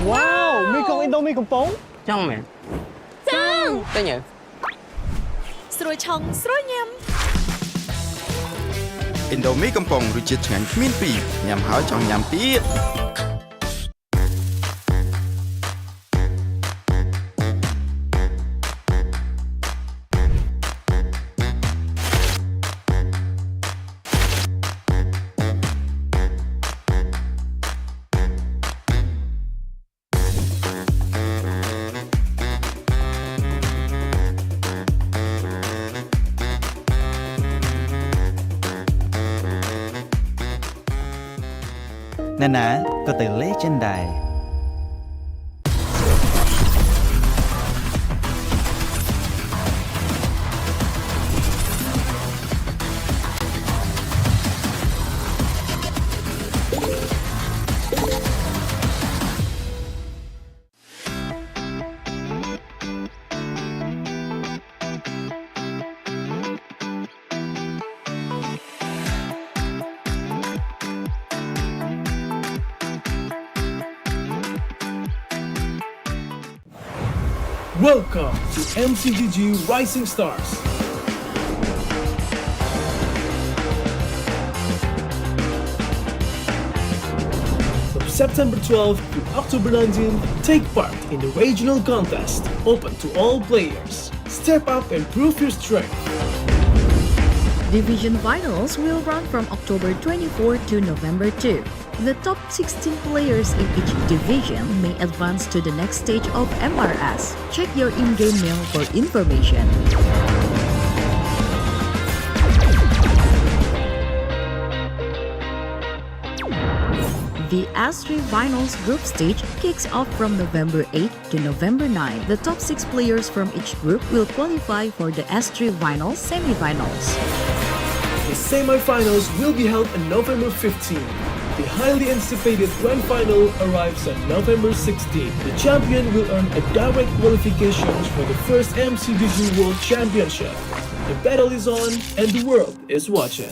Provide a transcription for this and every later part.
Wow, mi con Indomieកំប៉ុង ចង់មែន ចង់ តែញ៉ើ ស្រួយឆុងស្រួយញ៉ាំ Indomie កំប៉ុងរសជាតិឆ្ងាញ់គ្មានពីរញ៉ាំហើយចង់ញ៉ាំទៀត ណាណាក៏ទៅលេចិនដែរ Welcome to MCGG Rising Stars. From September 12th to October 19th, take part in the regional contest, open to all players. Step up and prove your strength. Division finals will run from October 24 to November 2. The top 16 players in each division may advance to the next stage of MRS. Check your in-game mail for information. The S3 Finals group stage kicks off from November 8 to November 9. The top 6 players from each group will qualify for the S3 Finals semi-finals. The semi-finals will be held on November 15. The highly anticipated grand final arrives on November 16. The champion will earn a direct qualification for the first MCGG World Championship. The battle is on and the world is watching.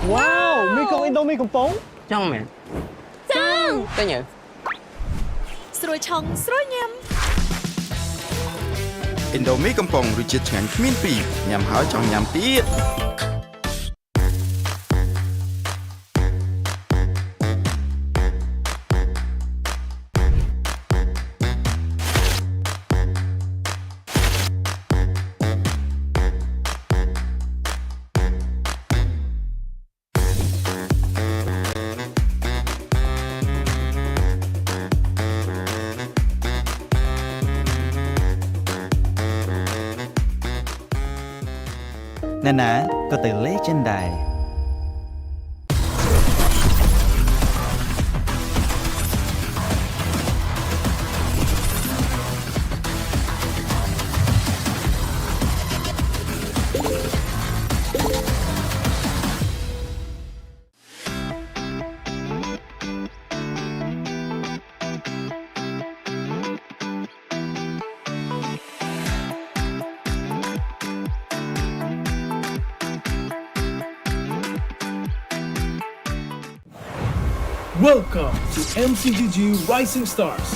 Wow, mi con Indomieកំប៉ុង ចង់មែន ចង់ តែញ៉ើ ស្រួយឆុងស្រួយញ៉ាំ Indomie កំប៉ុងរសជាតិឆ្ងាញ់គ្មានពីរញ៉ាំហើយចង់ញ៉ាំទៀត ណាណាក៏ទៅលេចិនដែរ Welcome to MCGG Rising Stars.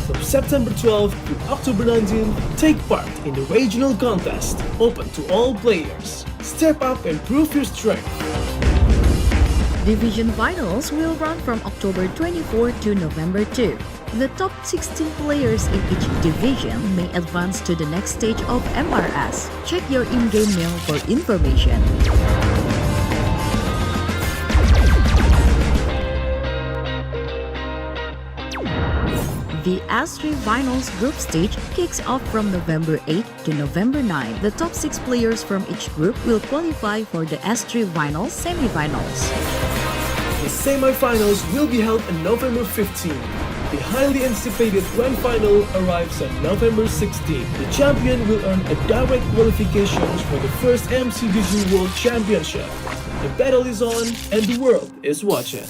From September 12th to October 19th, take part in the regional contest, open to all players. Step up and prove your strength. Division finals will run from October 24 to November 2. The top 16 players in each division may advance to the next stage of MRS. Check your in-game mail for information. The S3 Finals group stage kicks off from November 8 to November 9. The top 6 players from each group will qualify for the S3 Finals semifinals. The semi-finals will be held on November 15. The highly anticipated grand final arrives on November 16. The champion will earn a direct qualifications for the first MCDG World Championship. The battle is on and the world is watching.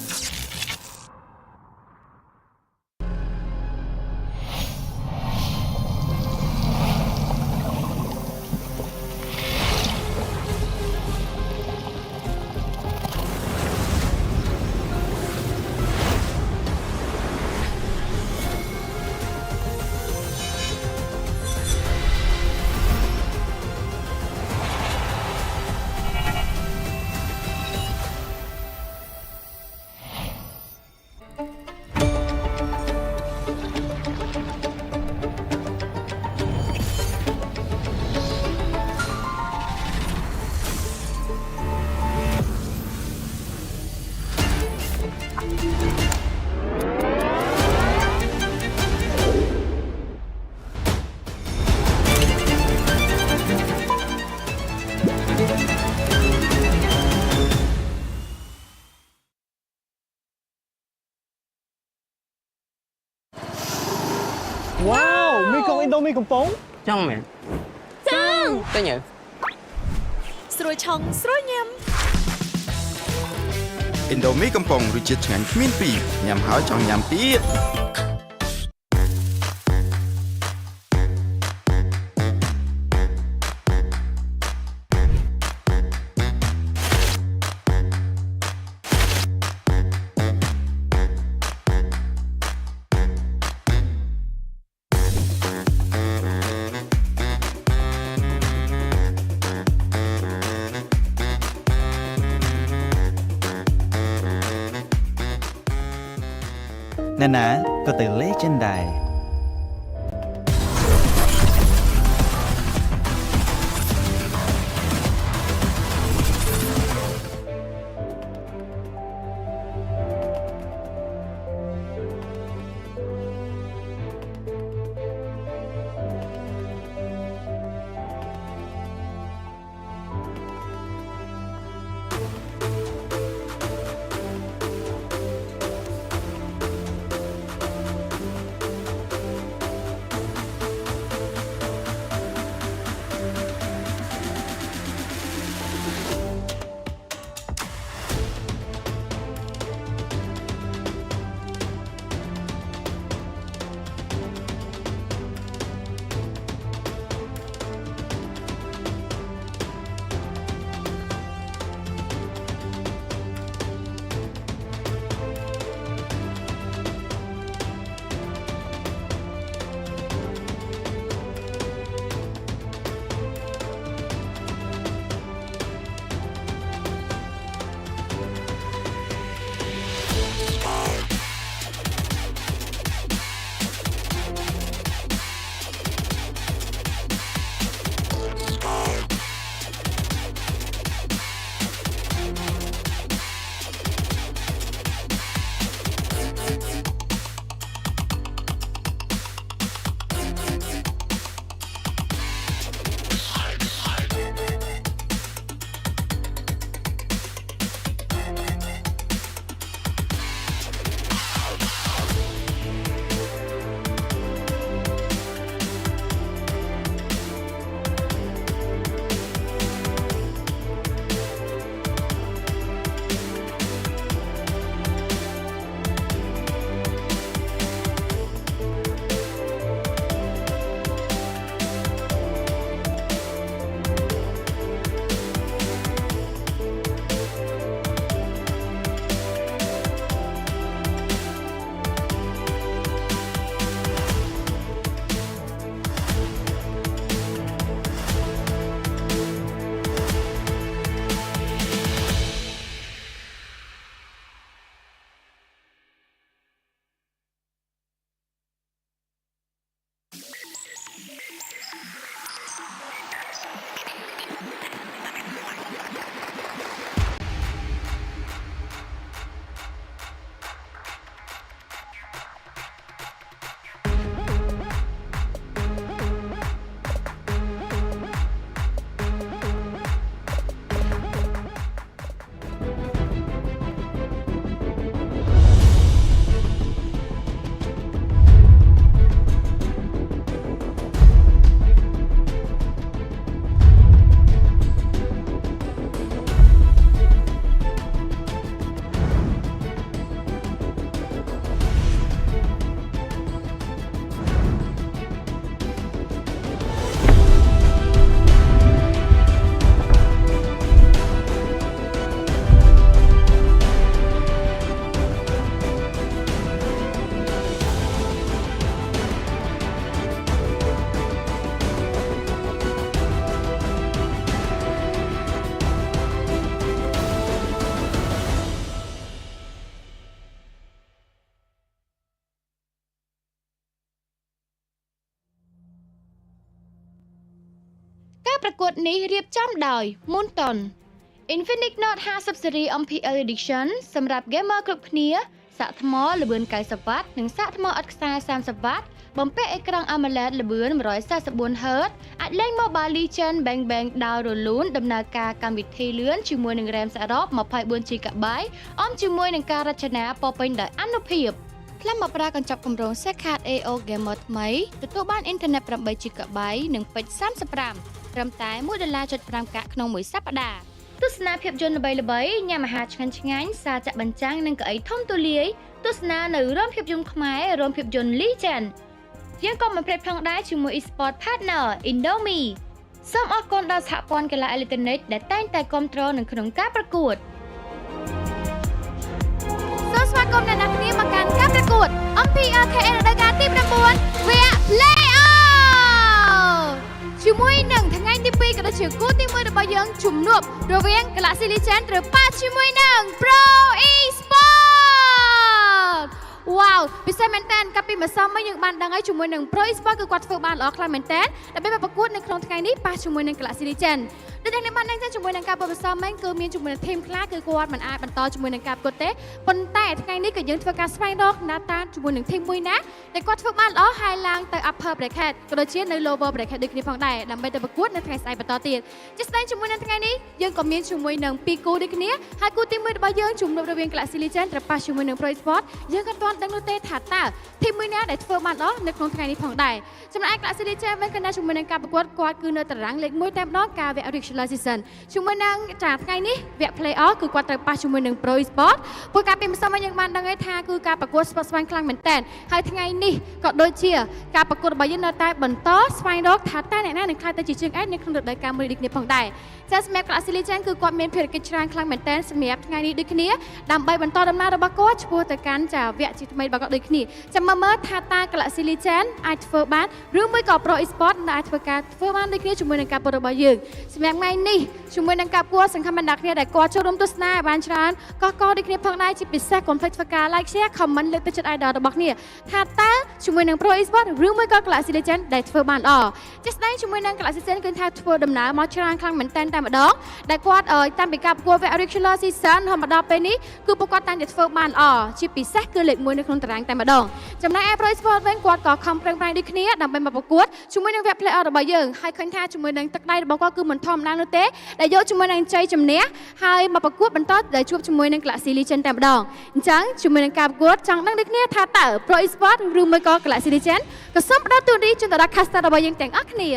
Wow, mi con Indomieកំប៉ុង ចង់មែន ចង់ ទិញទៅ ស្រួយឆុងស្រួយញ៉ាំ Indomie កំប៉ុងរសជាតិឆ្ងាញ់គ្មានពីរញ៉ាំហើយចង់ញ៉ាំទៀត ណានាក៏ទៅលេងចិនដែរ អ ការប្រកួតនេះរៀបចំដោយ Moonton Infinite Note 50 Series MPL Edition សម្រាប់ gamer គ្រប់គ្នាសាកថ្មល្បឿន90 W និងសាកថ្មឥតខ្សែ30 W បំពាក់អេក្រង់ AMOLED ល្បឿន 144Hz អាចលេង Mobile Legends Bang Bang ដោយរលូនដំណើរការកម្មវិធីលឿនជាមួយនឹង RAM សរុប 24GB អមជាមួយនឹងការរចនាពោរពេញដោយអានុភាពខ្លឹមបប្រាកញ្ចប់គម្រោង Secret AO Gamer ថ្មីទទួលបានអ៊ីនធឺណិត 8GB និងពេជ្រ35ត្រឹមតែ$1.5 កាក់ក្នុងមួយសប្តាហ៍ទស្សនាភាពយន្តល្បីៗញ៉ាំអាហារឆ្ងាញ់ៗសារចាក់បញ្ចាំងនិងកៅអីធំទូលាយទស្សនានៅរោងភាពយន្តខ្មែររោងភាពយន្ត Legend យើងក៏មិនភ្លេចផងដែរជាមួយ Esports Partner Indomie សូមអរគុណដល់សហព័ន្ធកីឡាអេឡិចត្រូនិកដែលតែងតែគាំទ្រនៅក្នុងការប្រកួតសូមស្វាគមន៍អ្នកនរគ្នាមកកាន់ការប្រកួត MPL KH រដូវកាលទី9 វគ្គ Play-off ជាមួយនឹងថ្ងៃទី2ក៏ដូចជាគូទី1របស់យើងជំនួបរវាង Galaxy Legend ឬប៉ាជាមួយនឹង Pro Esports វ៉ាវពិសេសមែនតើកាលពីម្សិលមិញយើងបានដឹងហើយជាមួយនឹង Pro Esports គឺគាត់ធ្វើបានល្អខ្លាំងមែនតើដើម្បីមកប្រកួតនៅក្នុងថ្ងៃនេះប៉ះជាមួយនឹង Galaxy Legend ដូចដែលអ្នកបានដឹងថាជាមួយនឹងការប្រកួតម្សិលមិញគឺមានជាមួយនឹងធីមខ្លះគឺគាត់មិនអាចបន្តជាមួយនឹងការប្រកួតទេប៉ុន្តែថ្ងៃនេះក៏យើងធ្វើការស្វែងរកណាតាជាមួយនឹងធីមមួយណាដែលគាត់ធ្វើបានល្អហើយឡើងទៅ upper bracket ក៏ដូចជានៅ lower bracket ដូចគ្នាផងដែរដើម្បីទៅប្រកួតនៅថ្ងៃស្អែកបន្តទៀតជាស្ដែងជាមួយនឹងថ្ងៃនេះយើងក៏មានជាមួយនឹង2គូដូចគ្នាហើយគូទី1របស់យើងជំនួបរវាង Galaxy Legend ត្រូវប៉ះជាមួយនឹង Pro Esports យើងក៏ទាន់ដឹងនោះទេថាតើធីមមួយណាដែលធ្វើបានល្អនៅក្នុងថ្ងៃនេះផងដែរចំណែក Galaxy Legend វិញក៏នៅជាមួយនឹងការប្រកួតគាត់គឺនៅតារាងលេខ1តែម្ដងការវគ្គ regular season ជាមួយនឹងថ្ងៃនេះវគ្គ play-off គឺគាត់ត្រូវប៉ះជាមួយនឹង Pro Esports ព្រោះកាលពីម្សិលមិញយើងបានដឹងហើយថាគឺការប្រកួតស្វិតស្វាញខ្លាំងមែនតើហើយថ្ងៃនេះក៏ដូចជាការប្រកួតរបស់យើងនៅតែបន្តស្វែងរកថាតើអ្នកណានឹងក្លាយទៅជាជើងឯកនៅក្នុងរដូវកាលមួយដូចគ្នាផងដែរចាសម្រាប់ Galaxy Legend គឺគាត់មានភារកិច្ចច្រើនខ្លាំងមែនតើសម្រាប់ថ្ងៃនេះដូចគ្នាដើម្បីបន្តដំណើររបស់គាត់ឆ្ពោះទៅកាន់វគ្គជាថ្មីរបស់គាត់ដូចគ្នាចាំមើលថាតើ Galaxy Legend អាចធ្វើបានឬមួយក៏ Pro Esports អាចធ្វើបានដូចគ្នាជាមួយនឹងការប្រកួតរបស់យើងសម្រាប់ថ្ងៃនេះជាមួយនឹងការប្រកួតសង្ឃឹមបណ្ដាគ្នាដែលគាត់ចូលរួមទស្សនាបានច្រើនក៏ដូចគ្នាផងដែរជាពិសេសកុំភ្លេចធ្វើការ like share comment លើកទឹកចិត្ត idol របស់គ្នាថាតើជាមួយនឹង Pro Esports ឬមួយក៏ Galaxy Legend ដែលធ្វើបានល្អជាស្ដែងជាមួយនឹង Galaxy Legend គឺថាធ្វើដំណើរមកច្រើនខ្លាំងមែនតើតែម្ដងដែលគាត់តាមពីការប្រកួត regular season រហូតមកដល់ពេលនេះគឺពួកគាត់តែងតែធ្វើបានល្អជាពិសេសគឺលេខ1នៅក្នុងតារាងតែម្ដងចំណែក Pro Esports វិញគាត់ក៏ខំប្រឹងប្រែងដូចគ្នាដើម្បីមកប្រកួតជាមួយនឹងវគ្គ play-off របស់យើងហើយឃើញថាជាមួយនឹងទឹកដៃរបស់គាត់គឺមិនធម្មតានោះទេដែលយកជាមួយនឹងជ័យជំនះហើយមកប្រកួតបន្តដែលជួបជាមួយនឹង Galaxy Legend តែម្ដងអញ្ចឹងជាមួយនឹងការប្រកួតចង់ដឹងដូចគ្នាថាតើ Pro Esports ឬមួយក៏ Galaxy Legend ក៏សូមផ្ដល់ទូរីជូនដល់ caster របស់យើងទាំងអស់គ្នា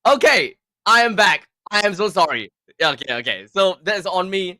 Okay, I am back. I am so sorry. Okay. So that's on me.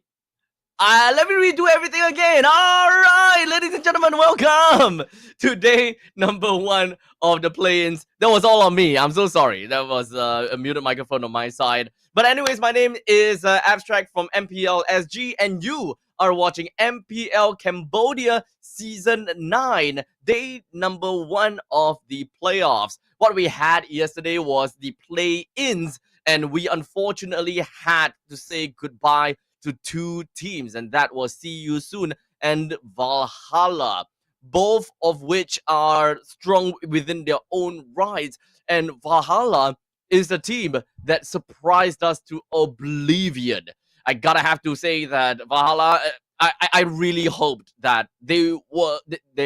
Let me redo everything again. All right, ladies and gentlemen, welcome to day number 1 of the play-ins. That was all on me. I'm so sorry. That was a muted microphone on my side. But anyways, my name is Abstract from MPL SG, and you are watching MPL Cambodia Season 9, day number 1 of the playoffs. What we had yesterday was the play-ins, and we unfortunately had to say goodbye to 2 teams, and that was See You Soon and Valhalla, both of which are strong within their own rights. And Valhalla is a team that surprised us to oblivion. I gotta have to say that Valhalla, I really hoped that they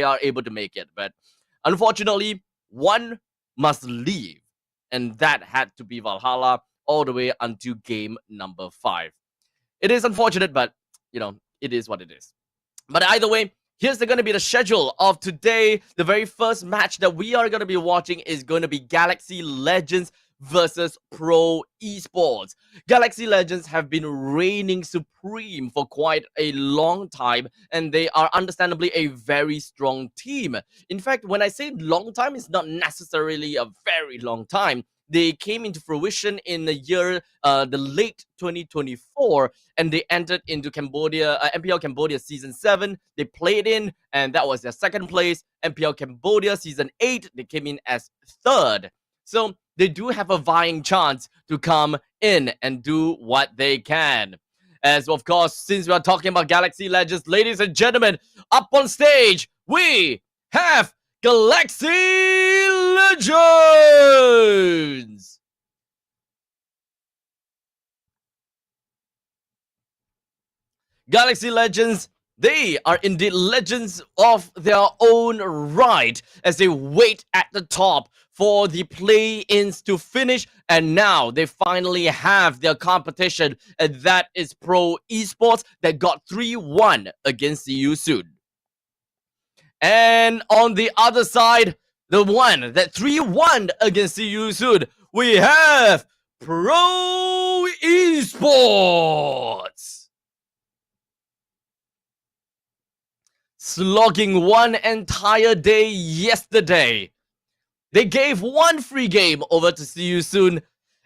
are able to make it, but unfortunately, one must leave, and that had to be Valhalla all the way until game number 5. It is unfortunate, but, you know, it is what it is. But either way, here's going to be the schedule of today. The very first match that we are going to be watching is going to be Galaxy Legends versus Pro Esports. Galaxy Legends have been reigning supreme for quite a long time, and they are understandably a very strong team. In fact, when I say long time, it's not necessarily a very long time. They came into fruition in the year, the late 2024, and they entered into Cambodia, MPL Cambodia Season 7. They played in, and that was their second place. MPL Cambodia Season 8, they came in as 3rd. So they do have a vying chance to come in and do what they can. As of course, since we are talking about Galaxy Legends, ladies and gentlemen, up on stage, we have Galaxy Legends! Galaxy Legends, they are indeed legends of their own right as they wait at the top for the play-ins to finish, and now they finally have their competition, and that is Pro Esports that got 3-1 against See You Soon. And on the other side, the one that 3-1 against See You Soon, we have Pro Esports. Slogging one entire day yesterday. They gave one free game over to See You Soon,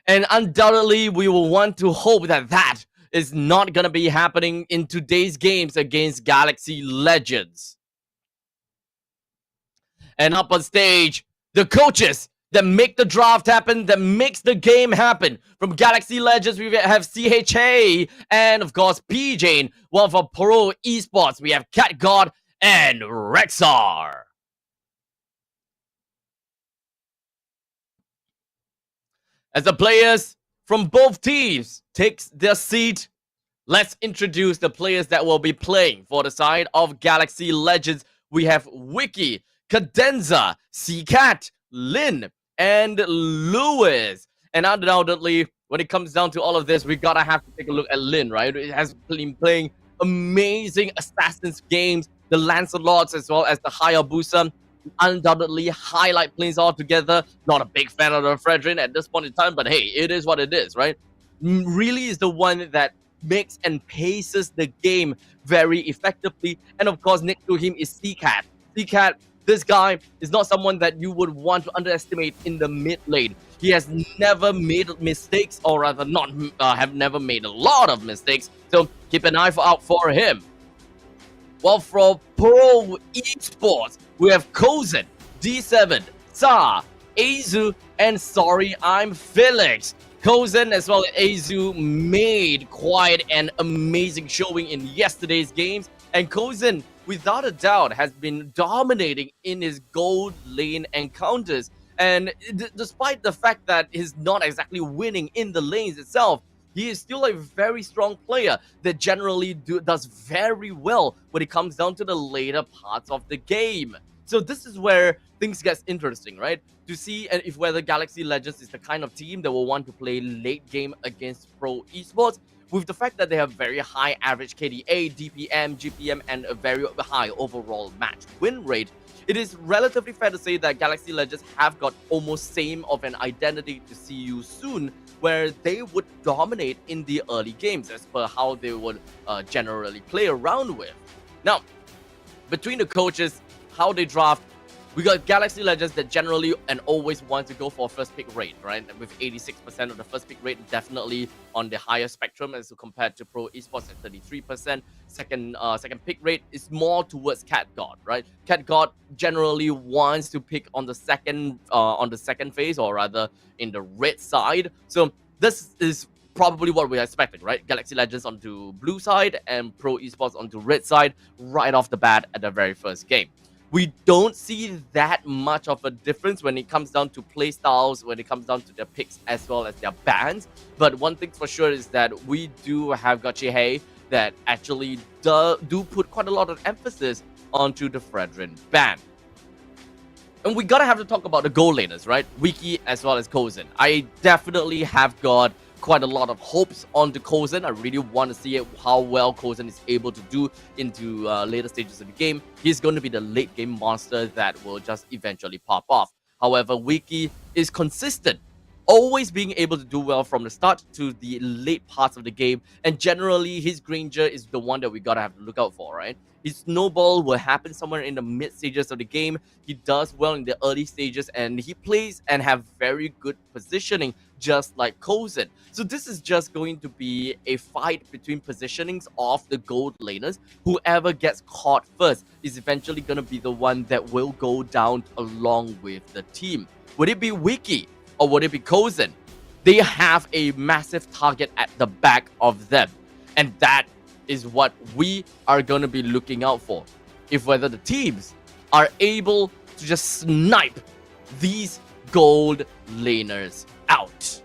and undoubtedly we will want to hope that that is not going to be happening in today's games against Galaxy Legends. And up on stage, the coaches that make the draft happen, that makes the game happen. From Galaxy Legends, we have CHA and, of course, PJ. While for Pro Esports, we have Cat God and Rexar. As the players from both teams take their seat, let's introduce the players that will be playing for the side of Galaxy Legends. We have Wiki, Cadenza, C-Cat, Lin, and Lewis. And undoubtedly, when it comes down to all of this, we gotta have to take a look at Lin, right? It has been playing amazing Assassin's games, the Lancelots as well as the Hayabusa. Undoubtedly highlight plays altogether. Not a big fan of the Fredrin at this point in time, but hey, it is what it is, right? Really is the one that makes and paces the game very effectively. And of course, next to him is C-Cat. C-Cat, this guy is not someone that you would want to underestimate in the mid lane. He has never made mistakes, or rather not have never made a lot of mistakes. So keep an eye out for him. Well, for Pro Esports, we have Kozen, D7, Sa, Azu, and Sorry I'm Felix. Kozen as well as Azu made quite an amazing showing in yesterday's games, and Kozen, without a doubt, has been dominating in his gold lane encounters. And despite the fact that he's not exactly winning in the lanes itself, he is still a very strong player that generally does very well when it comes down to the later parts of the game. So this is where things get interesting, right? To see if whether Galaxy Legends is the kind of team that will want to play late game against Pro Esports, with the fact that they have very high average KDA, DPM, GPM, and a very high overall match win rate. It is relatively fair to say that Galaxy Legends have got almost same of an identity to See You Soon, where they would dominate in the early games as per how they would generally play around with. Now, between the coaches, how they draft, we got Galaxy Legends that generally and always want to go for first pick rate, right? With 86% of the first pick rate, definitely on the higher spectrum as compared to Pro Esports at 33%. Second pick rate is more towards Cat God, right? Cat God generally wants to pick on the second phase, or rather in the red side. So this is probably what we're expecting, right? Galaxy Legends onto blue side and Pro Esports onto red side right off the bat at the very first game. We don't see that much of a difference when it comes down to play styles, when it comes down to their picks as well as their bans. But one thing for sure is that we do have Gotchi that actually do put quite a lot of emphasis onto the Fredrin ban. And we gotta have to talk about the goal laners, right? Wiki as well as Kozen. I definitely have got quite a lot of hopes on the Kozen. I really want to see how well Kozen is able to do into later stages of the game. He's going to be the late game monster that will just eventually pop off. However, Wiki is consistent, always being able to do well from the start to the late parts of the game, and generally his Granger is the one that we gotta have to look out for, right? His snowball will happen somewhere in the mid stages of the game. He does well in the early stages, and he plays and have very good positioning, just like Kozen. So this is just going to be a fight between positionings of the gold laners. Whoever gets caught first is eventually going to be the one that will go down along with the team. Would it be Wiki or would it be Kozen? They have a massive target at the back of them, and that is what we are going to be looking out for. If whether the teams are able to just snipe these gold laners out.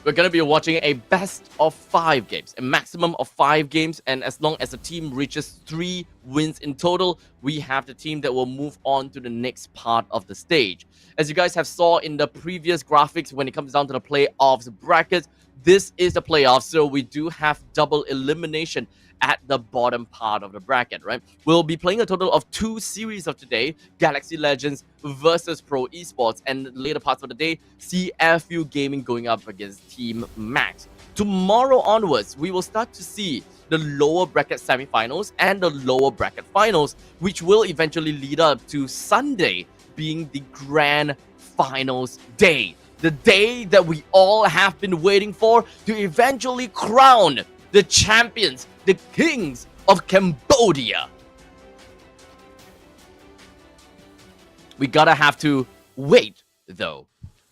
We're going to be watching a best of 5 games, a maximum of 5 games, and as long as the team reaches 3 wins in total, we have the team that will move on to the next part of the stage. As you guys have saw in the previous graphics, when it comes down to the playoffs brackets, this is the playoffs, so we do have double elimination at the bottom part of the bracket, right? We'll be playing a total of 2 series of today, Galaxy Legends versus Pro Esports, and later parts of the day, CFU Gaming going up against Team Max. Tomorrow onwards, we will start to see the lower bracket semifinals and the lower bracket finals, which will eventually lead up to Sunday being the grand finals day. The day that we all have been waiting for to eventually crown the champions, the kings of Cambodia. We gotta have to wait, though,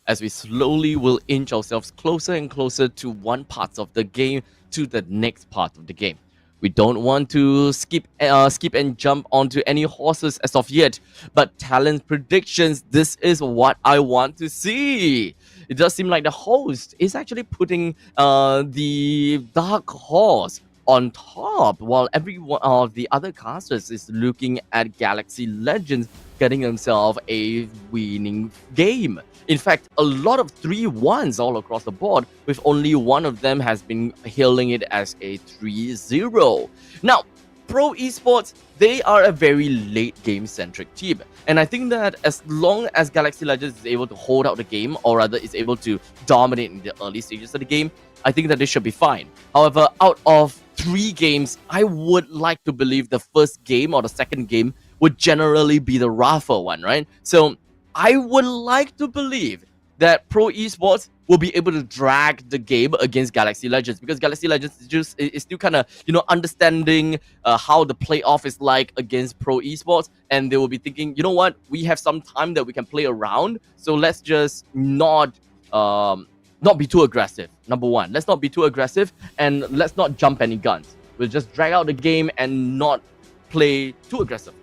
as we slowly will inch ourselves closer and closer to one part of the game to the next part of the game. We don't want to skip and jump onto any horses as of yet, but talent predictions, this is what I want to see. It does seem like the host is actually putting the dark horse on top, while every one of the other casters is looking at Galaxy Legends getting himself a winning game. In fact, a lot of 3-1s all across the board, with only one of them has been hailing it as a 3-0. Now, Pro Esports, they are a very late game centric team, and I think that as long as Galaxy Legends is able to hold out the game, or rather is able to dominate in the early stages of the game, I think that they should be fine. However, out of 3 games, I would like to believe the first game or the second game would generally be the rougher one, right? So I would like to believe that Pro Esports will be able to drag the game against Galaxy Legends, because Galaxy Legends is still kind of, understanding how the playoff is like against Pro Esports, and they will be thinking, you know what, we have some time that we can play around, so let's just not be too aggressive. Number one, let's not be too aggressive, and let's not jump any guns. We'll just drag out the game and not play too aggressively.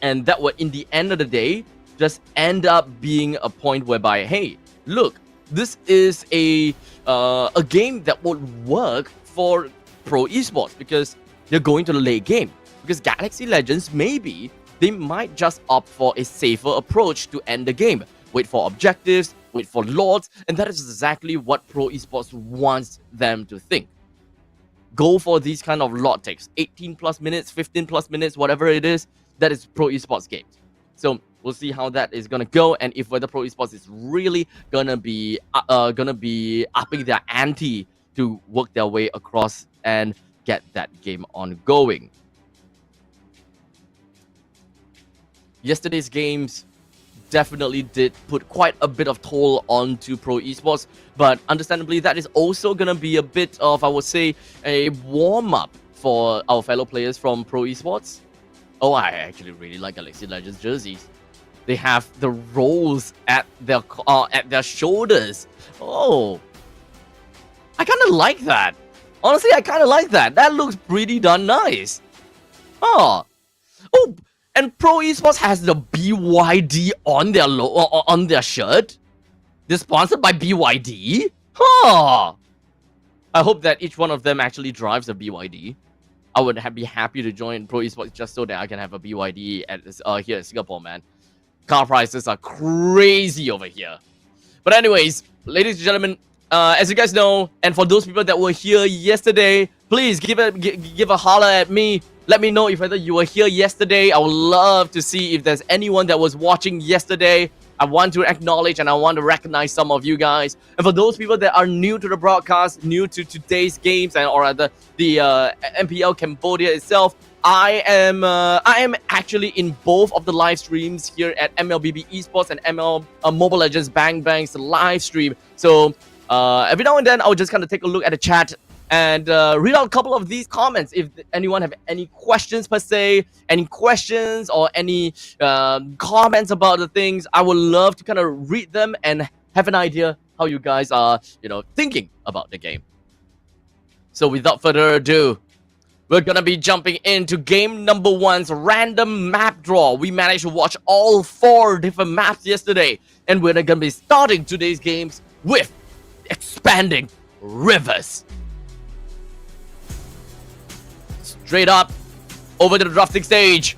And that will, in the end of the day, just end up being a point whereby, hey, look, this is a game that would work for Pro Esports because they're going to the late game. Because Galaxy Legends, maybe they might just opt for a safer approach to end the game. Wait for objectives, wait for lords, and that is exactly what Pro Esports wants them to think. Go for these kind of lord takes, 18 plus minutes, 15 plus minutes, whatever it is, that is Pro Esports games. So We'll see how that is gonna go, and if whether Pro Esports is really gonna be upping their ante to work their way across and get that game ongoing. Yesterday's games definitely did put quite a bit of toll onto Pro Esports, but understandably that is also gonna be a bit of, I would say, a warm-up for our fellow players from Pro Esports. Oh, I actually really like Galaxy Legends jerseys. They have the rolls at their shoulders. Oh, I kind of like that. Honestly, I kind of like that. That looks pretty darn nice. Oh, and Pro Esports has the BYD on their shirt. They're sponsored by BYD. Huh. I hope that each one of them actually drives a BYD. I would be happy to join Pro Esports just so that I can have a BYD here in Singapore, man. Car prices are crazy over here. But anyways, ladies and gentlemen, as you guys know, and for those people that were here yesterday, please give a holler at me. Let me know if whether you were here yesterday. I would love to see if there's anyone that was watching yesterday. I want to acknowledge and I want to recognize some of you guys. And for those people that are new to the broadcast, new to today's games, or rather the MPL Cambodia itself, I am actually in both of the live streams here at MLBB Esports and ML Mobile Legends Bang Bang's live stream. So every now and then I'll just kind of take a look at the chat and read out a couple of these comments. If anyone have any questions per se, any questions or any comments about the things, I would love to kind of read them and have an idea how you guys are, thinking about the game. So without further ado, we're gonna be jumping into game number 1's random map draw. We managed to watch all 4 different maps yesterday, and we're gonna be starting today's games with Expanding Rivers. Straight up over to the drafting stage.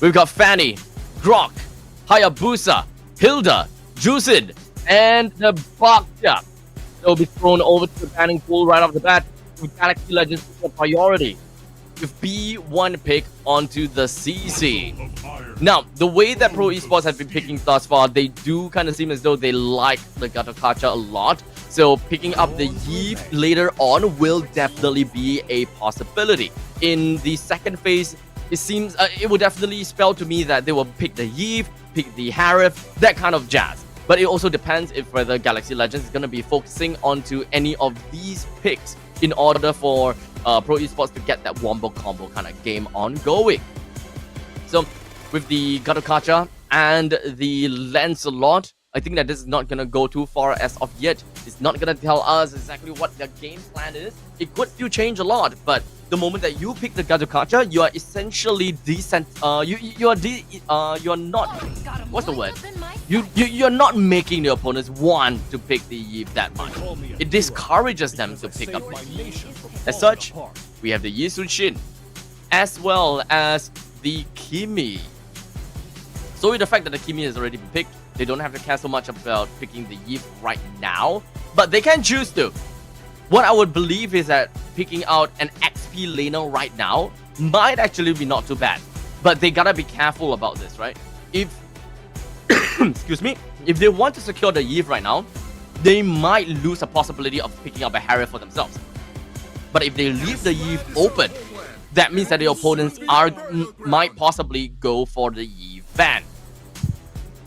We've got Fanny, Grok, Hayabusa, Hilda, Juicid, and the Bakja. They'll be thrown over to the banning pool right off the bat with Galaxy Legends for priority, with B1 pick onto the CC. Now, the way that Pro Esports have been picking thus far, they do kind of seem as though they like the Gatakacha a lot. So picking up the Yeeve later on will definitely be a possibility. In the second phase, it seems it would definitely spell to me that they will pick the Yeeve, pick the Harif, that kind of jazz. But it also depends if whether Galaxy Legends is going to be focusing onto any of these picks in order for Pro Esports to get that wombo combo kind of game ongoing. So with the Gatakacha and the Lancelot, I think that this is not going to go too far as of yet. It's not going to tell us exactly what their game plan is. It could still change a lot, but the moment that you pick the Gatakacha, you are essentially you're not, what's the word? You're not making the opponents want to pick the Yeeve that much. It discourages them to pick up the Yeeve. As such, we have the Yi Sun-shin, as well as the Kimi. So with the fact that the Kimi has already been picked, they don't have to care so much about picking the Yeeve right now, but they can choose to. What I would believe is that picking out an XP laner right now might actually be not too bad, but they gotta be careful about this, right? If excuse me, if they want to secure the Yeeve right now, they might lose a possibility of picking up a Harry for themselves. But if they leave the Yeeve open, that means that the opponents might possibly go for the Yeeve ban.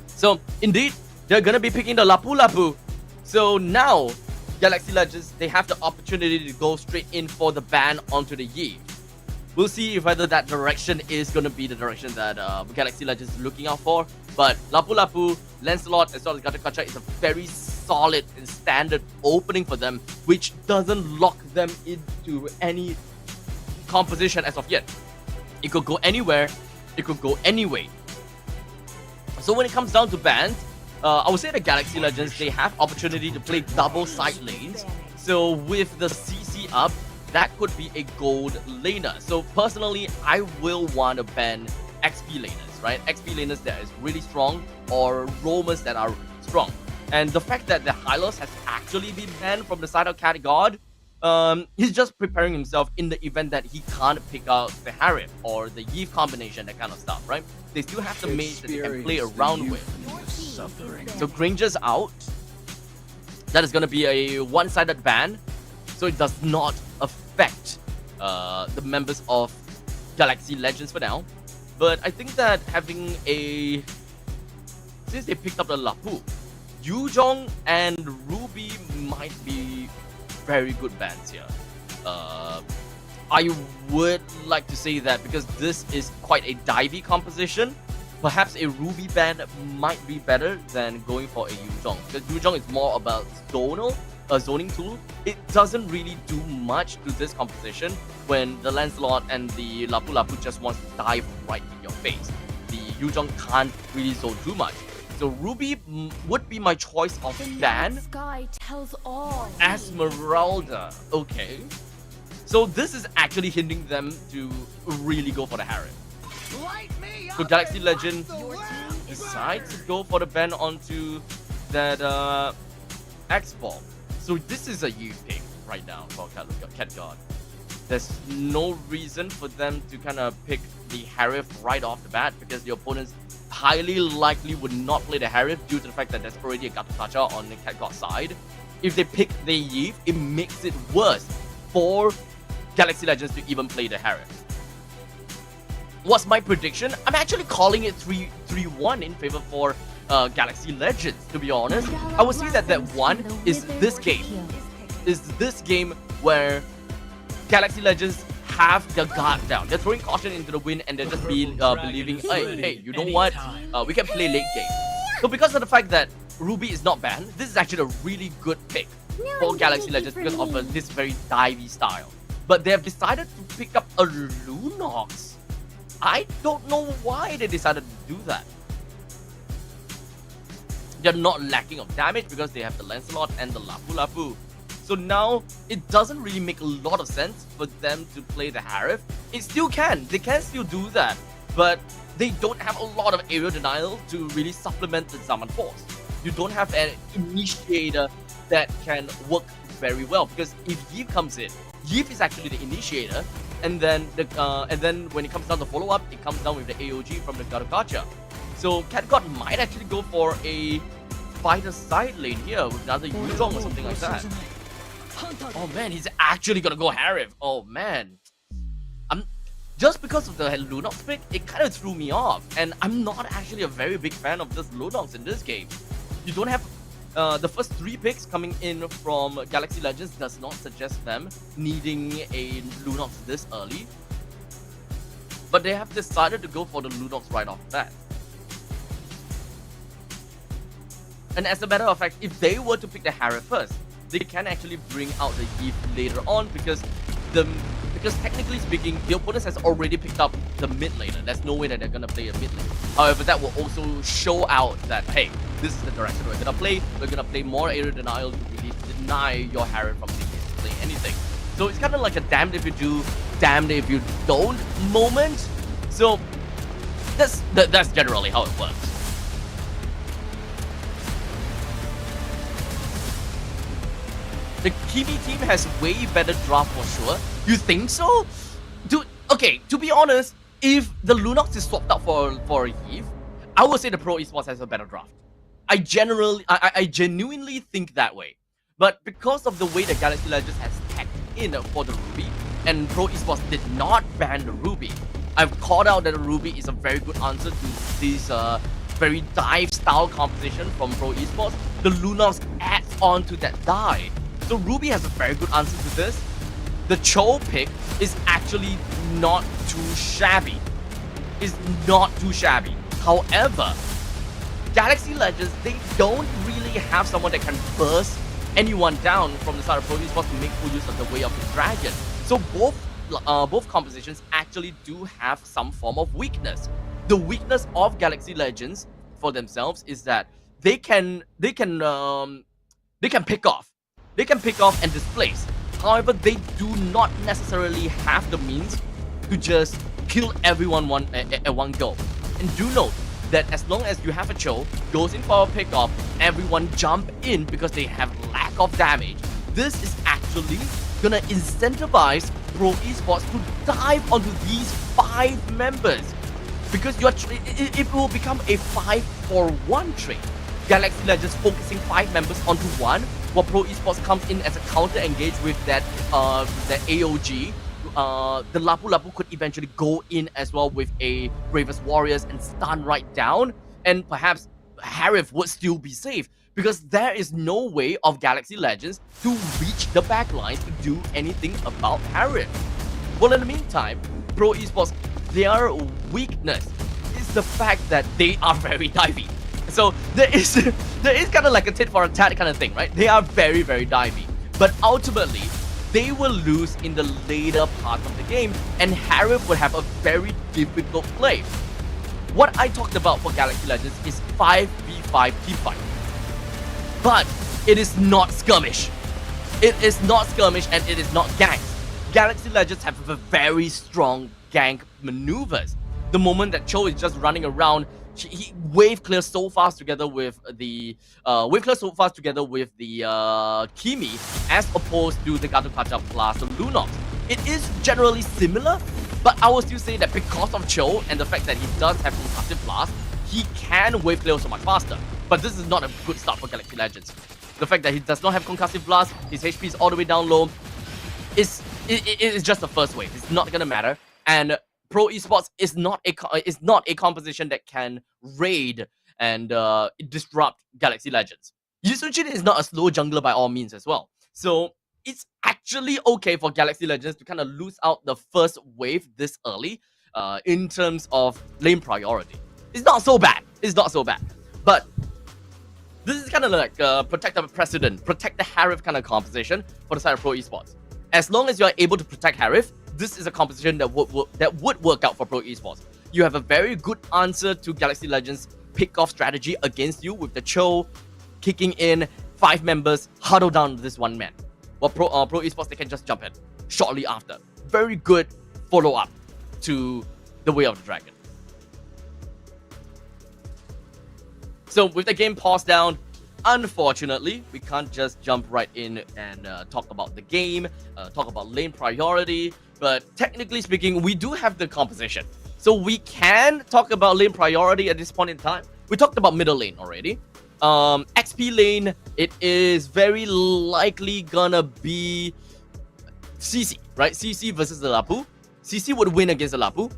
So indeed, they're gonna be picking the Lapu Lapu. So now, Galaxy Legends, they have the opportunity to go straight in for the ban onto the Yeeve. We'll see if whether that direction is going to be the direction that Galaxy Legends is looking out for. But Lapu Lapu, Lancelot, as well as Gatakacha is a very solid and standard opening for them, which doesn't lock them into any composition as of yet. It could go anywhere, it could go anyway. So when it comes down to bans, I would say the Galaxy Legends, they have opportunity to play double side lanes. So with the CC up, that could be a gold laner. So personally, I will want to ban XP laners, right? XP laners that is really strong, or roamers that are strong. And the fact that the Hylos has actually been banned from the side of Cat God, He's just preparing himself in the event that he can't pick out the Harif or the Eve combination, that kind of stuff, right? They still have the mage that they can play around with. So Granger's out. That is going to be a one-sided ban, so it does not affect the members of Galaxy Legends for now. But I think that having a... Since they picked up the Lapu, Yuzhong and Ruby might be very good bans here. I would like to say that because this is quite a divey composition, perhaps a Ruby ban might be better than going for a Yuzhong. Because Yuzhong is more about zoning tool. It doesn't really do much to this composition when the Lancelot and the Lapu Lapu just wants to dive right in your face. The Yuzhong can't really zone too much. So Ruby would be my choice of ban. Sky tells all. Esmeralda. Okay. So this is actually hindering them to really go for the Harem. So Galaxy Legend decides to go for the ban onto that X-Bomb. So this is a Eve pick right now for Catguard. There's no reason for them to kind of pick the Harif right off the bat because the opponents highly likely would not play the Harif due to the fact that there's already a Gatukacha on the Catguard side. If they pick the Eve, it makes it worse for Galaxy Legends to even play the Harif. What's my prediction? I'm actually calling it 3-1 in favor for Galaxy Legends, to be honest. I would say that one is this game. Is this game where Galaxy Legends have their guard down. They're throwing caution into the wind and they're just believing, hey, you know what? We can play late game. So because of the fact that Ruby is not banned, this is actually a really good pick for Galaxy Legends because of this very divey style. But they have decided to pick up a Lunox. I don't know why they decided to do that. They're not lacking of damage because they have the Lancelot and the Lapu Lapu. So now, it doesn't really make a lot of sense for them to play the Harif. It still can. They can still do that. But they don't have a lot of aerial denial to really supplement the Zaman Force. You don't have an initiator that can work very well. Because if Yip comes in, Yip is actually the initiator. And then when it comes down to follow-up, it comes down with the AOG from the Gatukacha. So Catguard might actually go for a fighter side lane here with another Yuzhong or something like that. Oh man, he's actually gonna go Harif. Oh man. Just because of the Lunox pick, it kind of threw me off. And I'm not actually a very big fan of this Lunox in this game. You don't have the first 3 picks coming in from Galaxy Legends does not suggest them needing a Lunox this early. But they have decided to go for the Lunox right off the bat. And as a matter of fact, if they were to pick the Harif first, they can actually bring out the Eve later on because technically speaking, the opponent has already picked up the mid laner. There's no way that they're gonna play a mid lane. However, that will also show out that hey, this is the direction we're gonna play. We're gonna play more aerial denial to really deny your Harif from being able to play anything. So it's kind of like a damned if you do, damned if you don't moment. So that's generally how it works. The Kimi team has way better draft for sure. You think so? Dude, okay, to be honest, if the Lunox is swapped out for a Eve, I would say the Pro Esports has a better draft. I genuinely think that way. But because of the way the Galaxy Legends has tacked in for the Ruby, and Pro Esports did not ban the Ruby, I've called out that the Ruby is a very good answer to this very dive style composition from Pro Esports. The Lunox adds on to that dive. So Ruby has a very good answer to this. The Cho pick is actually not too shabby. Is not too shabby. However, Galaxy Legends, they don't really have someone that can burst anyone down from the side of Pro Esports to make full use of the Way of the Dragon. So both compositions actually do have some form of weakness. The weakness of Galaxy Legends for themselves is that they can pick off. They can pick off and displace. However, they do not necessarily have the means to just kill everyone at one go. And do note that as long as you have a Cho, goes in for a pick off, everyone jump in because they have lack of damage. This is actually gonna incentivize Pro Esports to dive onto these 5 members, because it will become a 5-for-1 trade. Galaxy Legends focusing 5 members onto one, while Pro Esports comes in as a counter engage with that AOG. The Lapu Lapu could eventually go in as well with a Bravest Warriors and stun right down, and perhaps Harif would still be safe, because there is no way of Galaxy Legends to reach the backline to do anything about Harif. Well, in the meantime, Pro Esports, their weakness is the fact that they are very divey. So there is kind of like a tit for a tat kind of thing, right? They are very, very divey. But ultimately, they will lose in the later part of the game, and Harif would have a very difficult play. What I talked about for Galaxy Legends is 5v5 teamfight. But it is not skirmish. It is not skirmish, and it is not ganks. Galaxy Legends have a very strong gank maneuvers. The moment that Cho is just running around, he wave clears so fast together with the Kimi, as opposed to the Gato Kacha plus the Lunox. It is generally similar, but I will still say that because of Cho and the fact that he does have concussive blast, he can wave clear so much faster. But this is not a good start for Galaxy Legends. The fact that he does not have concussive blast, his HP is all the way down low, it is just the first wave. It's not gonna matter. And Pro Esports is not a composition that can raid and disrupt Galaxy Legends. Yusujin is not a slow jungler by all means as well. So it's actually okay for Galaxy Legends to kind of lose out the first wave this early in terms of lane priority. It's not so bad. It's not so bad. But this is kind of like protect the precedent, protect the Harif kind of composition for the side of Pro Esports. As long as you are able to protect Harif, this is a composition that would work out for Pro Esports. You have a very good answer to Galaxy Legends pick-off strategy against you with the Cho kicking in 5 members, huddle down this one man. While Pro Esports, they can just jump in shortly after. Very good follow-up to the Way of the Dragon. So with the game paused down, unfortunately, we can't just jump right in and talk about the game, talk about lane priority, but technically speaking, we do have the composition. So we can talk about lane priority at this point in time. We talked about middle lane already. XP lane, it is very likely gonna be CC, right? CC versus the Lapu. CC would win against the Lapu.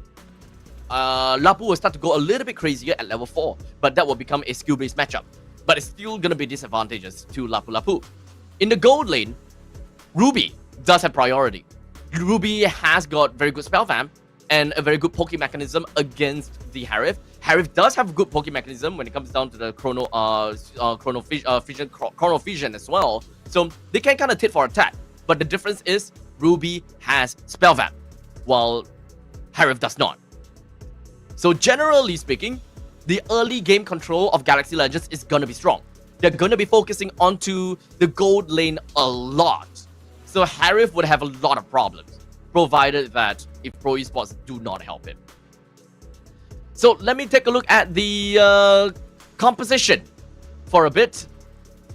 Lapu will start to go a little bit crazier at level 4, but that will become a skill-based matchup. But it's still gonna be disadvantageous to Lapu Lapu. In the gold lane, Ruby does have priority. Ruby has got very good spell fam and a very good poke mechanism against the Harif. Harif does have a good poke mechanism when it comes down to the chrono fission as well. So they can kind of tit for a tat. But the difference is Ruby has spell fam, while Harif does not. So generally speaking, the early game control of Galaxy Legends is gonna be strong. They're gonna be focusing onto the gold lane a lot. So Harif would have a lot of problems, provided that if Pro Esports do not help him. So let me take a look at the composition for a bit.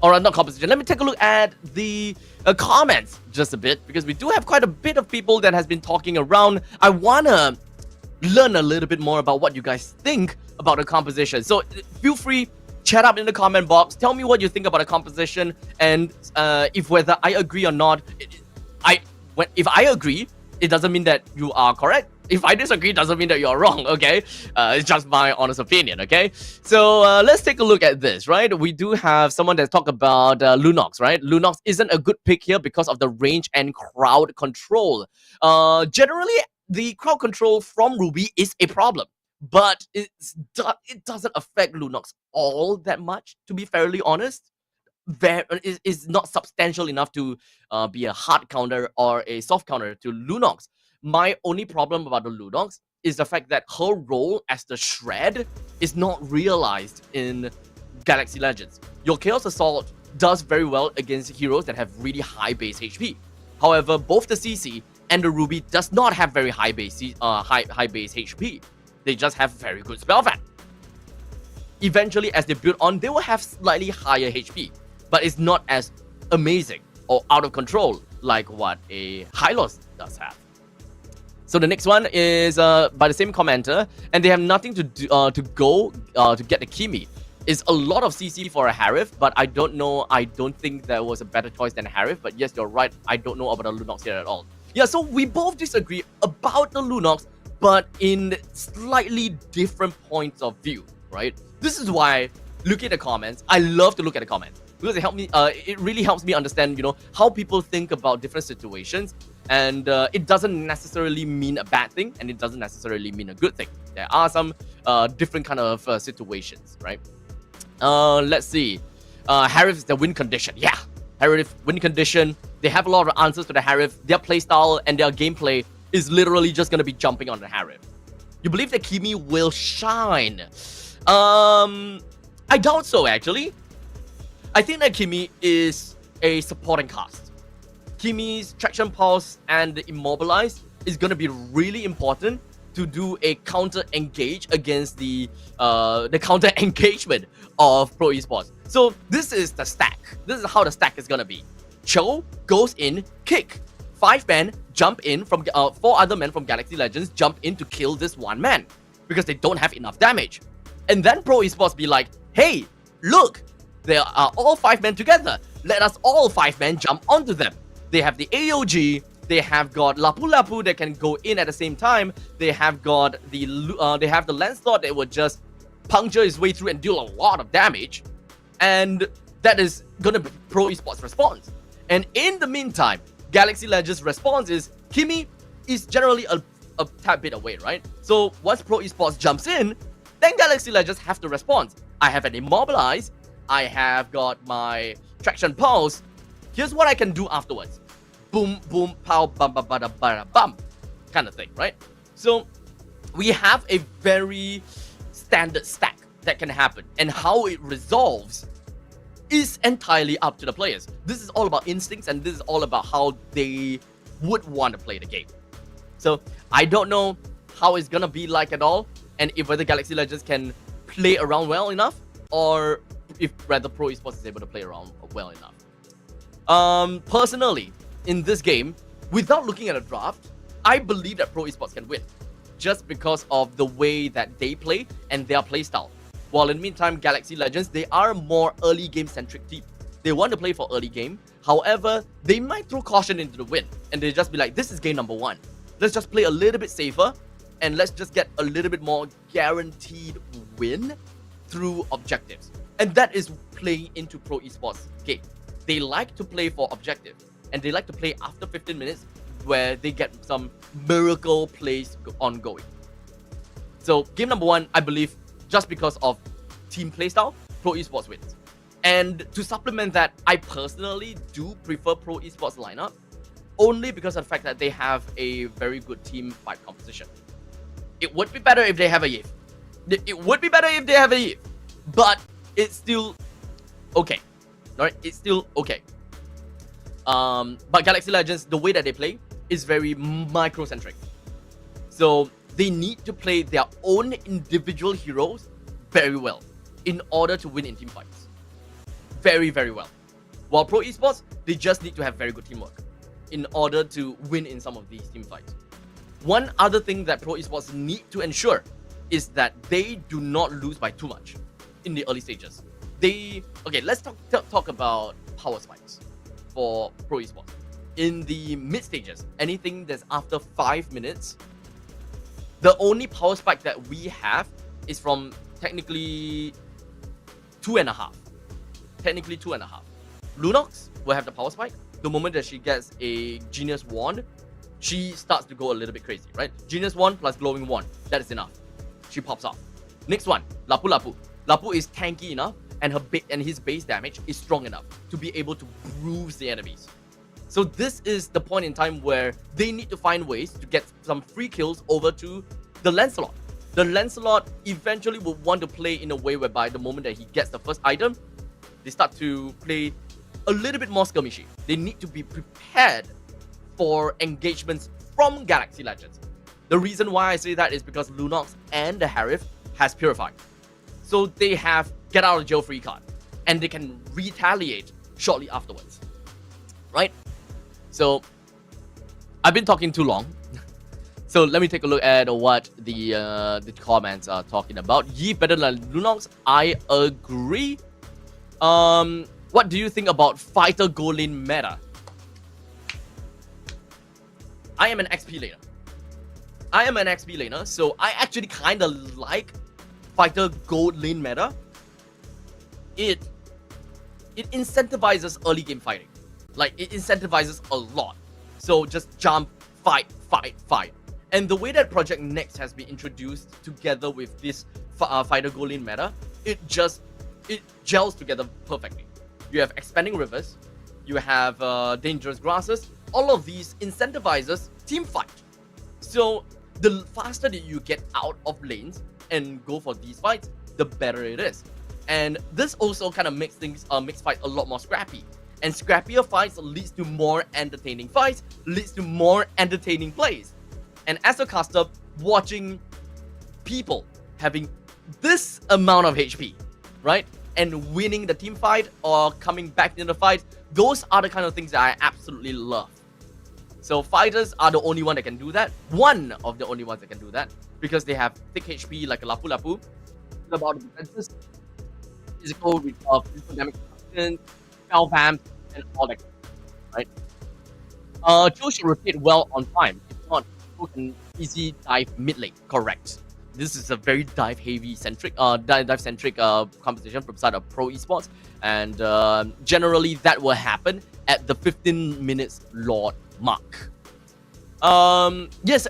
Or not composition, let me take a look at the comments just a bit, because we do have quite a bit of people that has been talking around. I wanna learn a little bit more about what you guys think about the composition. So feel free, chat up in the comment box, tell me what you think about the composition, and if whether I agree or not. If I agree, it doesn't mean that you are correct. If I disagree, it doesn't mean that you're wrong, okay? It's just my honest opinion, okay? So let's take a look at this, right? We do have someone that talk about Lunox, right? Lunox isn't a good pick here because of the range and crowd control. Generally, the crowd control from Ruby is a problem, but it doesn't affect Lunox all that much, to be fairly honest. Is not substantial enough to be a hard counter or a soft counter to Lunox. My only problem about the Lunox is the fact that her role as the Shred is not realized in Galaxy Legends. Your Chaos Assault does very well against heroes that have really high base HP. However, both the CC and the Ruby does not have very high base HP. They just have very good spell fam. Eventually, as they build on, they will have slightly higher HP, but it's not as amazing or out of control like what a Hylos does have. So the next one is by the same commenter, and they have nothing to do, to get the Kimi. It's a lot of CC for a Harif, but I don't know. I don't think there was a better choice than a Harif. But yes, you're right. I don't know about the Lunox here at all. Yeah, so we both disagree about the Lunox, but in slightly different points of view, right? This is why looking at the comments, I love to look at the comments because it really helps me understand, how people think about different situations. And it doesn't necessarily mean a bad thing, and it doesn't necessarily mean a good thing. There are some different kind of situations, right? Let's see. Harif is the win condition. Yeah, Harif win condition. They have a lot of answers to the Harif. Their playstyle and their gameplay is literally just gonna be jumping on the Harif. You believe that Kimi will shine? I doubt so, actually. I think that Kimi is a supporting cast. Kimi's Traction Pulse and Immobilize is going to be really important to do a counter engage against the counter engagement of Pro Esports. So this is the stack. This is how the stack is going to be. Cho goes in, kick. 5 men jump in from 4 other men from Galaxy Legends jump in to kill this 1 man because they don't have enough damage. And then Pro Esports be like, hey, look, there are all 5 men together. Let us all 5 men jump onto them. They have the AOG, they have got Lapu Lapu that can go in at the same time, they have got the Lancelot that would just puncture his way through and deal a lot of damage, and that is gonna be Pro Esports' response. And in the meantime, Galaxy Legends' response is Kimi is generally a tad bit away, right? So once Pro Esports jumps in, then Galaxy Legends have to respond. I have an Immobilize, I have got my Traction Pulse. Here's what I can do afterwards. Boom, boom, pow, bum, bum, bada, bada, bum. Kind of thing, right? So we have a very standard stack that can happen. And how it resolves is entirely up to the players. This is all about instincts, and this is all about how they would want to play the game. So I don't know how it's going to be like at all, and if whether Galaxy Legends can play around well enough, or if rather Pro Esports is able to play around well enough. Personally, in this game, without looking at a draft, I believe that Pro Esports can win, just because of the way that they play and their playstyle. While in the meantime, Galaxy Legends, they are a more early game centric team. They want to play for early game. However, they might throw caution into the wind, and they just be like, this is game number 1. Let's just play a little bit safer, and let's just get a little bit more guaranteed win through objectives. And that is playing into Pro Esports game. They like to play for objective, and they like to play after 15 minutes where they get some miracle plays ongoing. So game number 1, I believe, just because of team playstyle, Pro Esports wins. And to supplement that, I personally do prefer Pro Esports lineup, only because of the fact that they have a very good team fight composition. It would be better if they have a Yif. It would be better if they have a Yif, but it's still okay. Alright, it's still okay. But Galaxy Legends, the way that they play is very micro-centric. So they need to play their own individual heroes very well in order to win in team fights. Very, very well. While Pro Esports, they just need to have very good teamwork in order to win in some of these team fights. One other thing that Pro Esports need to ensure is that they do not lose by too much in the early stages. Let's talk about power spikes for Pro Esports. In the mid stages, anything that's after 5 minutes, the only power spike that we have is from technically 2.5. Technically 2.5. Lunox will have the power spike. The moment that she gets a Genius Wand, she starts to go a little bit crazy, right? Genius Wand plus Glowing Wand, that is enough. She pops off. Next one, Lapu Lapu. Lapu is tanky enough, and his base damage is strong enough to be able to bruise the enemies. So this is the point in time where they need to find ways to get some free kills over to the Lancelot. The Lancelot eventually will want to play in a way whereby the moment that he gets the first item, they start to play a little bit more skirmishy. They need to be prepared for engagements from Galaxy Legends. The reason why I say that is because Lunox and the Harif has Purified. So they have get out of jail free card, and they can retaliate shortly afterwards, right? So I've been talking too long. So let me take a look at what the comments are talking about. Yi better than Lunox. I agree. What do you think about fighter goal lane meta? I am an XP laner. So I actually kind of like fighter gold lane meta. It incentivizes early game fighting. Like, it incentivizes a lot. So just jump, fight. And the way that Project Next has been introduced together with this fighter goal lane meta, it gels together perfectly. You have expanding rivers, you have dangerous grasses. All of these incentivizes team fight. So the faster that you get out of lanes and go for these fights, the better it is. And this also kind of makes fights a lot more scrappy. And scrappier fights leads to more entertaining fights, leads to more entertaining plays. And as a caster, watching people having this amount of HP, right? And winning the team fight or coming back in the fight, those are the kind of things that I absolutely love. So fighters are the only one that can do that. One of the only ones that can do that. Because they have thick HP like a Lapu Lapu. About defenses, physical damage reduction, spell vamp, and all that, right? Joe should rotate well on time. If not, Joe can easy dive mid lane. Correct. This is a very dive centric composition from side of Pro Esports, and generally that will happen at the 15 minutes Lord mark. Yes,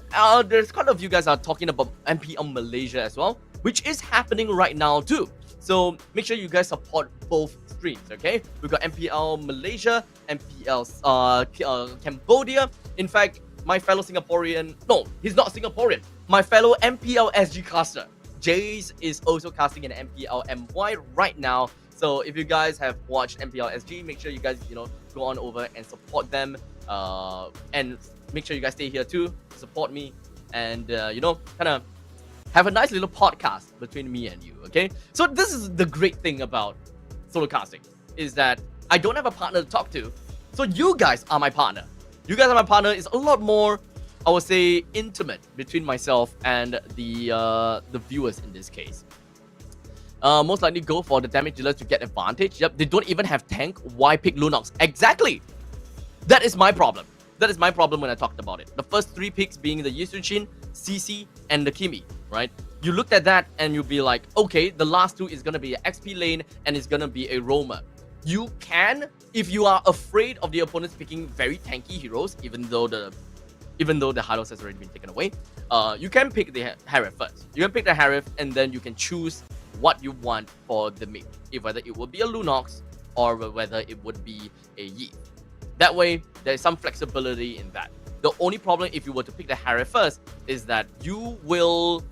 there's quite a few guys are talking about MPL Malaysia as well, which is happening right now too. So make sure you guys support both streams, okay? We've got MPL Malaysia, MPL Cambodia. In fact, my fellow Singaporean, no, he's not Singaporean. My fellow MPL SG caster, Jace, is also casting in MPL MY right now. So if you guys have watched MPL SG, make sure you guys, go on over and support them. And make sure you guys stay here too, support me, and kind of have a nice little podcast between me and you, okay? So this is the great thing about solo casting, is that I don't have a partner to talk to, so you guys are my partner. You guys are my partner. It's a lot more, I would say, intimate between myself and the viewers in this case. Most likely go for the damage dealers to get advantage. Yep, they don't even have tank. Why pick Lunox? Exactly. That is my problem. That is my problem when I talked about it. The first three picks being the Yisunshin, CC, and the Kimi, right? You looked at that and you'll be like, okay, the last two is going to be an XP lane and it's going to be a roamer. You can, if you are afraid of the opponents picking very tanky heroes, even though the Hylos has already been taken away, you can pick the Harif first. You can pick the Harif and then you can choose what you want for the mid, whether it would be a Lunox or whether it would be a Yi. That way, there is some flexibility in that. The only problem if you were to pick the Harif first is that you will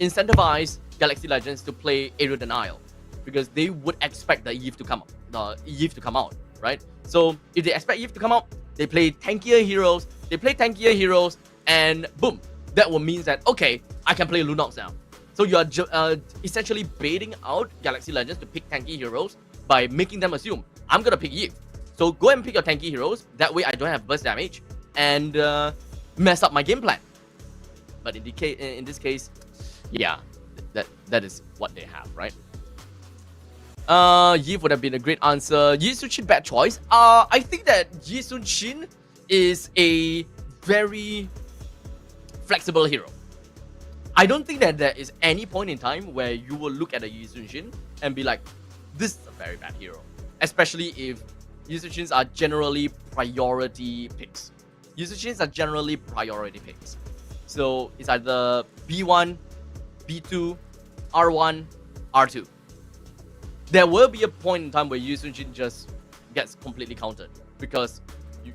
incentivize Galaxy Legends to play Aerial Denial, because they would expect the Eve to come out, right? So if they expect Eve to come out, they play tankier heroes, and boom, that will mean that, okay, I can play Lunox now. So you are essentially baiting out Galaxy Legends to pick tanky heroes by making them assume, I'm gonna pick Eve. So go and pick your tanky heroes, that way I don't have burst damage and mess up my game plan. But in this case, yeah, that is what they have, right? Yi would have been a great answer. Yi Sun-shin, bad choice. I think that Yi Sun-shin is a very flexible hero. I don't think that there is any point in time where you will look at a Yi Sun-shin and be like, this is a very bad hero. Especially if Yi Sun-shins are generally priority picks. Yi Sun-shins are generally priority picks. So it's either B1, B2, R1, R2. There will be a point in time where Yi Sun-shin just gets completely countered because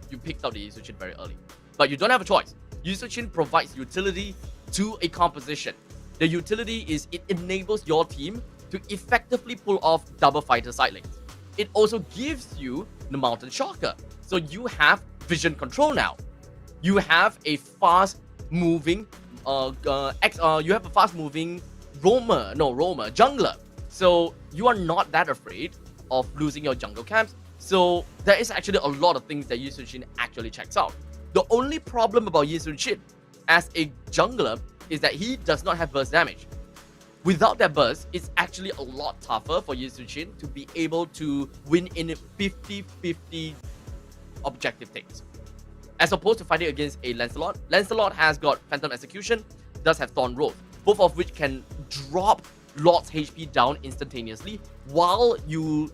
you picked out the Yi Sun-shin very early. But you don't have a choice. Yi Sun-shin provides utility to a composition. The utility is it enables your team to effectively pull off double fighter side lanes. It also gives you the Mountain Shocker. So you have vision control now. You have a fast moving jungler. So you are not that afraid of losing your jungle camps. So there is actually a lot of things that Yi Sun-shin actually checks out. The only problem about Yi Sun-shin as a jungler is that he does not have burst damage. Without that burst, it's actually a lot tougher for Yi Sun-shin to be able to win in 50-50 objective takes. As opposed to fighting against a Lancelot. Lancelot has got Phantom Execution, does have Thorn Road, both of which can drop Lord's HP down instantaneously while you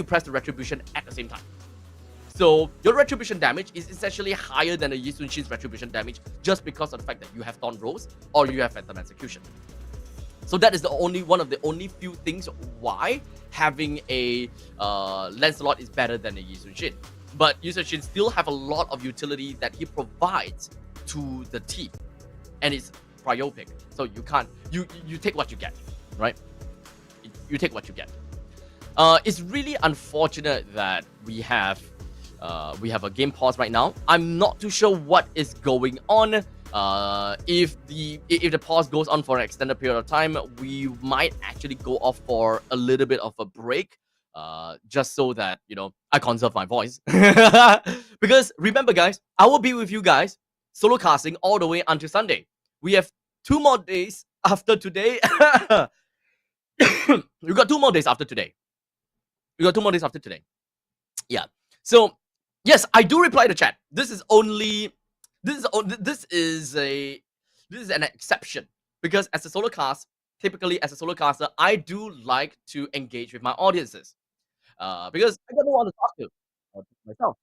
press the Retribution at the same time. So your Retribution damage is essentially higher than the Yi Sun-shin's Retribution damage just because of the fact that you have Thorn Rose or you have Phantom Execution. So that is one of the only few things why having a Lancelot is better than a Yi Sun-shin. But Yi Sun-shin still have a lot of utility that he provides to the team, and it's prio pick. So you can't you take what you get, right? You take what you get. It's really unfortunate that we have a game pause right now. I'm not too sure what is going on. If the pause goes on for an extended period of time, we might actually go off for a little bit of a break. Just so that, I conserve my voice. Because remember, guys, I will be with you guys solo casting all the way until Sunday. We have 2 more days after today. We got 2 more days after today. Yeah. So, yes, I do reply to chat. This is an exception, because as a solo cast, typically as a solo caster, I do like to engage with my audiences. Because I got no one to talk to myself.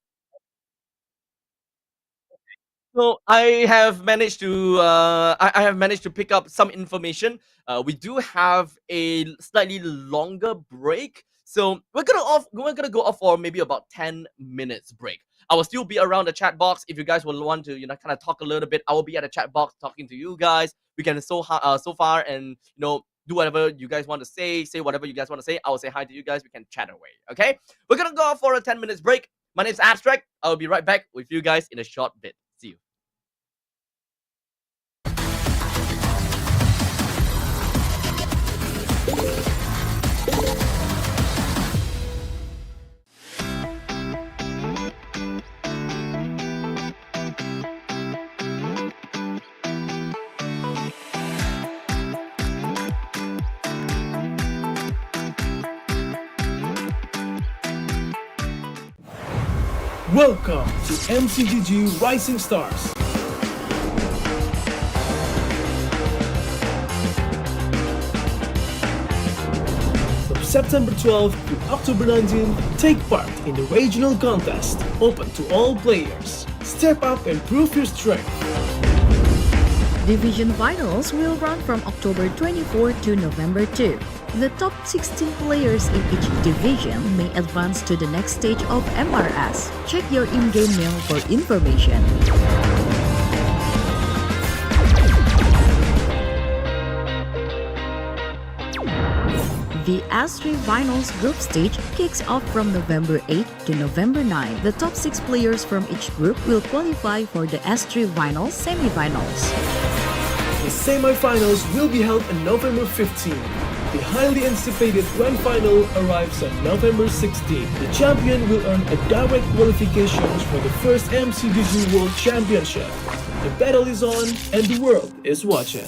So I have managed to pick up some information. We do have a slightly longer break, so we're gonna go off for maybe about 10 minutes break. I will still be around the chat box if you guys will want to kind of talk a little bit. I will be at the chat box talking to you guys. We can so far and do whatever you guys want to say whatever you guys want to say. I will say hi to you guys. We can chat away. Okay, we're gonna go off for a 10 minutes break. My name is Abstract. I will be right back with you guys in a short bit. See you. Welcome to MCGG Rising Stars. From September 12th to October 19th, take part in the regional contest, open to all players. Step up and prove your strength. Division finals will run from October 24 to November 2. The top 16 players in each division may advance to the next stage of MRS. Check your in-game mail for information. The S3 Finals group stage kicks off from November 8 to November 9. The top 6 players from each group will qualify for the S3 Finals semi-finals. The semi-finals will be held on November 15. The highly anticipated grand final arrives on November 16. The champion will earn a direct qualifications for the first MCGG World Championship. The battle is on and the world is watching.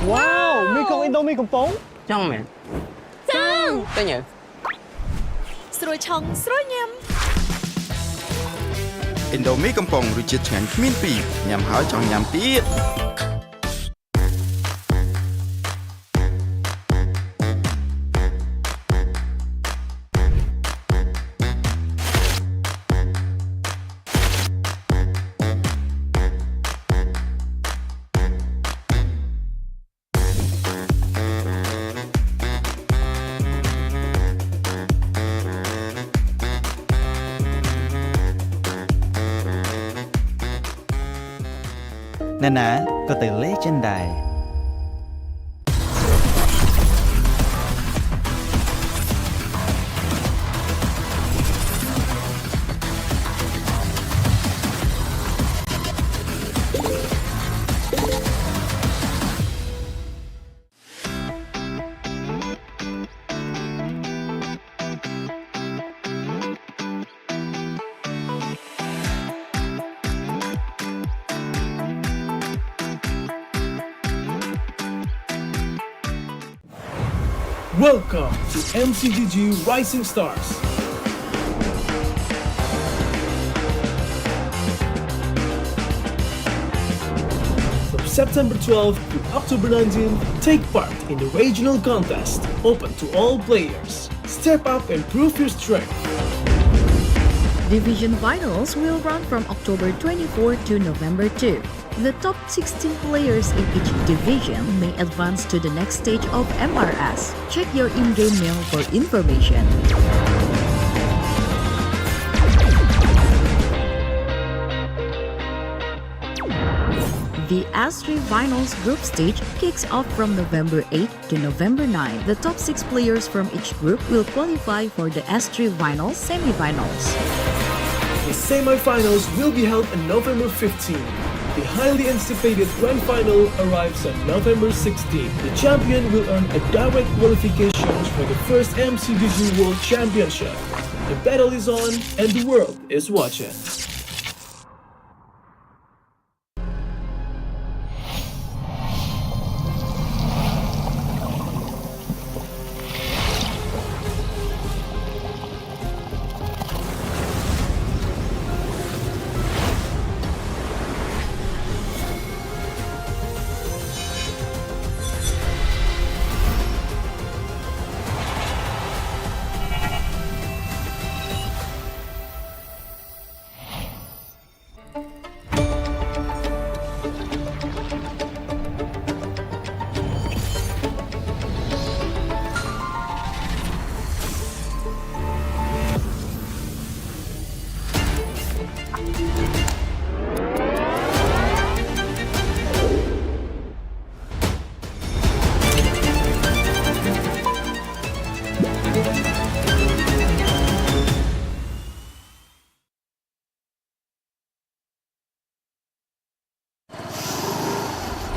Wow, Indomie កំប៉ុង ចង់មែនចង់ឃើញ ស្រួយឆុងស្រួយញ៉ាំ ឥណ្ឌូមីកំប៉ុងរសជាតិឆ្ងាញ់គ្មានពីរញ៉ាំហើយចង់ញ៉ាំទៀត ណានាក៏ទៅលេងចិនដែរ Welcome to MCGG Rising Stars. From September 12th to October 19th, take part in the regional contest, open to all players. Step up and prove your strength. Division finals will run from October 24 to November 2. The top 16 players in each division may advance to the next stage of MRS. Check your in-game mail for information. The S3 Finals group stage kicks off from November 8 to November 9. The top 6 players from each group will qualify for the S3 Finals semi-finals. The semi-finals will be held on November 15. The highly anticipated grand final arrives on November 16. The champion will earn a direct qualification for the first MCGG World Championship. The battle is on and the world is watching.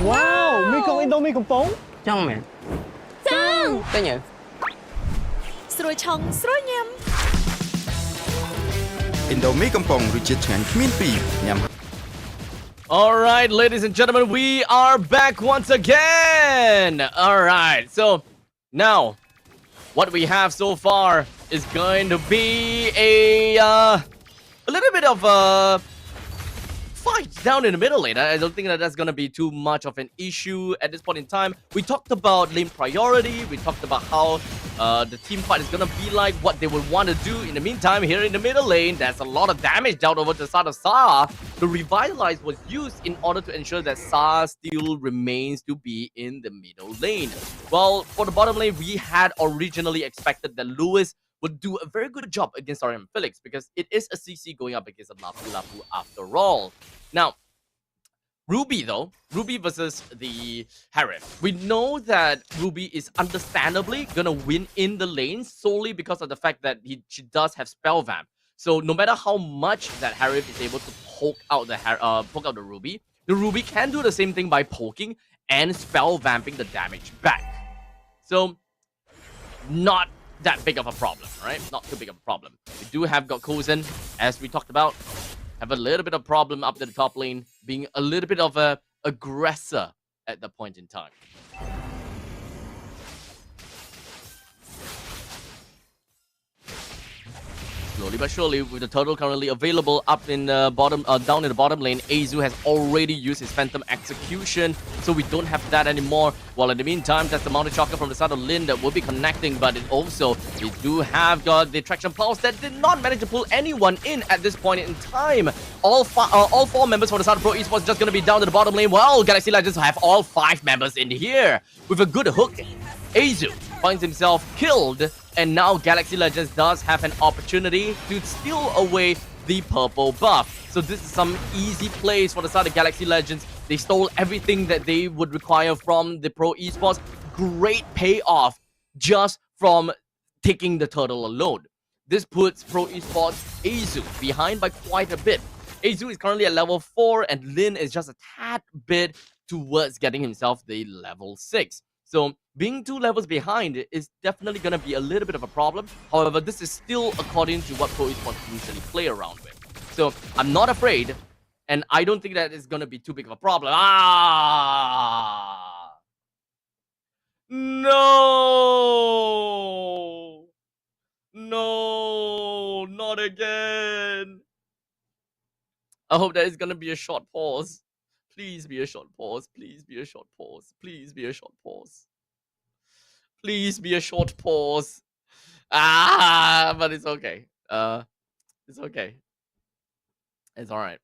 Wow, mi con Indomieកំប៉ុង ចង់មែនចង់ឃើញ ស្រួយឆុងស្រួយញ៉ាំ ឥណ្ឌូមីកំប៉ុងរសជាតិឆ្ងាញ់គ្មានពីរញ៉ាំ All right, ladies and gentlemen, we are back once again. All right, so now what we have so far is going to be a little bit of a fight down in the middle lane. I don't think that that's going to be too much of an issue at this point in time. We talked about lane priority. We talked about how the team fight is going to be like, what they would want to do. In the meantime, here in the middle lane, there's a lot of damage down over to the side of Sa. The Revitalize was used in order to ensure that Sa still remains to be in the middle lane. Well, for the bottom lane, we had originally expected that Lewis would do a very good job against RM Felix because it is a CC going up against a Lapu Lapu after all. Now, Ruby though, Ruby versus the Harif. We know that Ruby is understandably gonna win in the lane solely because of the fact that she does have spell vamp. So no matter how much that Harif is able to poke out the Ruby can do the same thing by poking and spell vamping the damage back. So not that big of a problem, right? Not too big of a problem. We do have got Kozen, as we talked about, have a little bit of problem up to the top lane, being a little bit of a aggressor at the point in time. Slowly but surely, with the turtle currently available up in the bottom, down in the bottom lane, Azu has already used his Phantom Execution, so we don't have that anymore. While in the meantime, that's the Mounted Shocker from the side of Lin that will be connecting, but it also, we do have got the Traction Pulse that did not manage to pull anyone in at this point in time. All four members from the side of Pro Esports just going to be down to the bottom lane. Well, Galaxy Legends have all 5 members in here. With a good hook, Azu finds himself killed, and now Galaxy Legends does have an opportunity to steal away the purple buff. So this is some easy plays for the side of Galaxy Legends. They stole everything that they would require from the Pro Esports. Great payoff just from taking the turtle alone. This puts Pro Esports Azu behind by quite a bit. Azu is currently at level 4 and Lin is just a tad bit towards getting himself the level 6. So being 2 levels behind is definitely going to be a little bit of a problem. However, this is still according to what Pro Esports usually play around with. So I'm not afraid, and I don't think that is going to be too big of a problem. No! No! Not again! I hope that is going to be a short pause. Please be a short pause. Please be a short pause. Please be a short pause. Please be a short pause. But it's okay. It's okay. It's all right.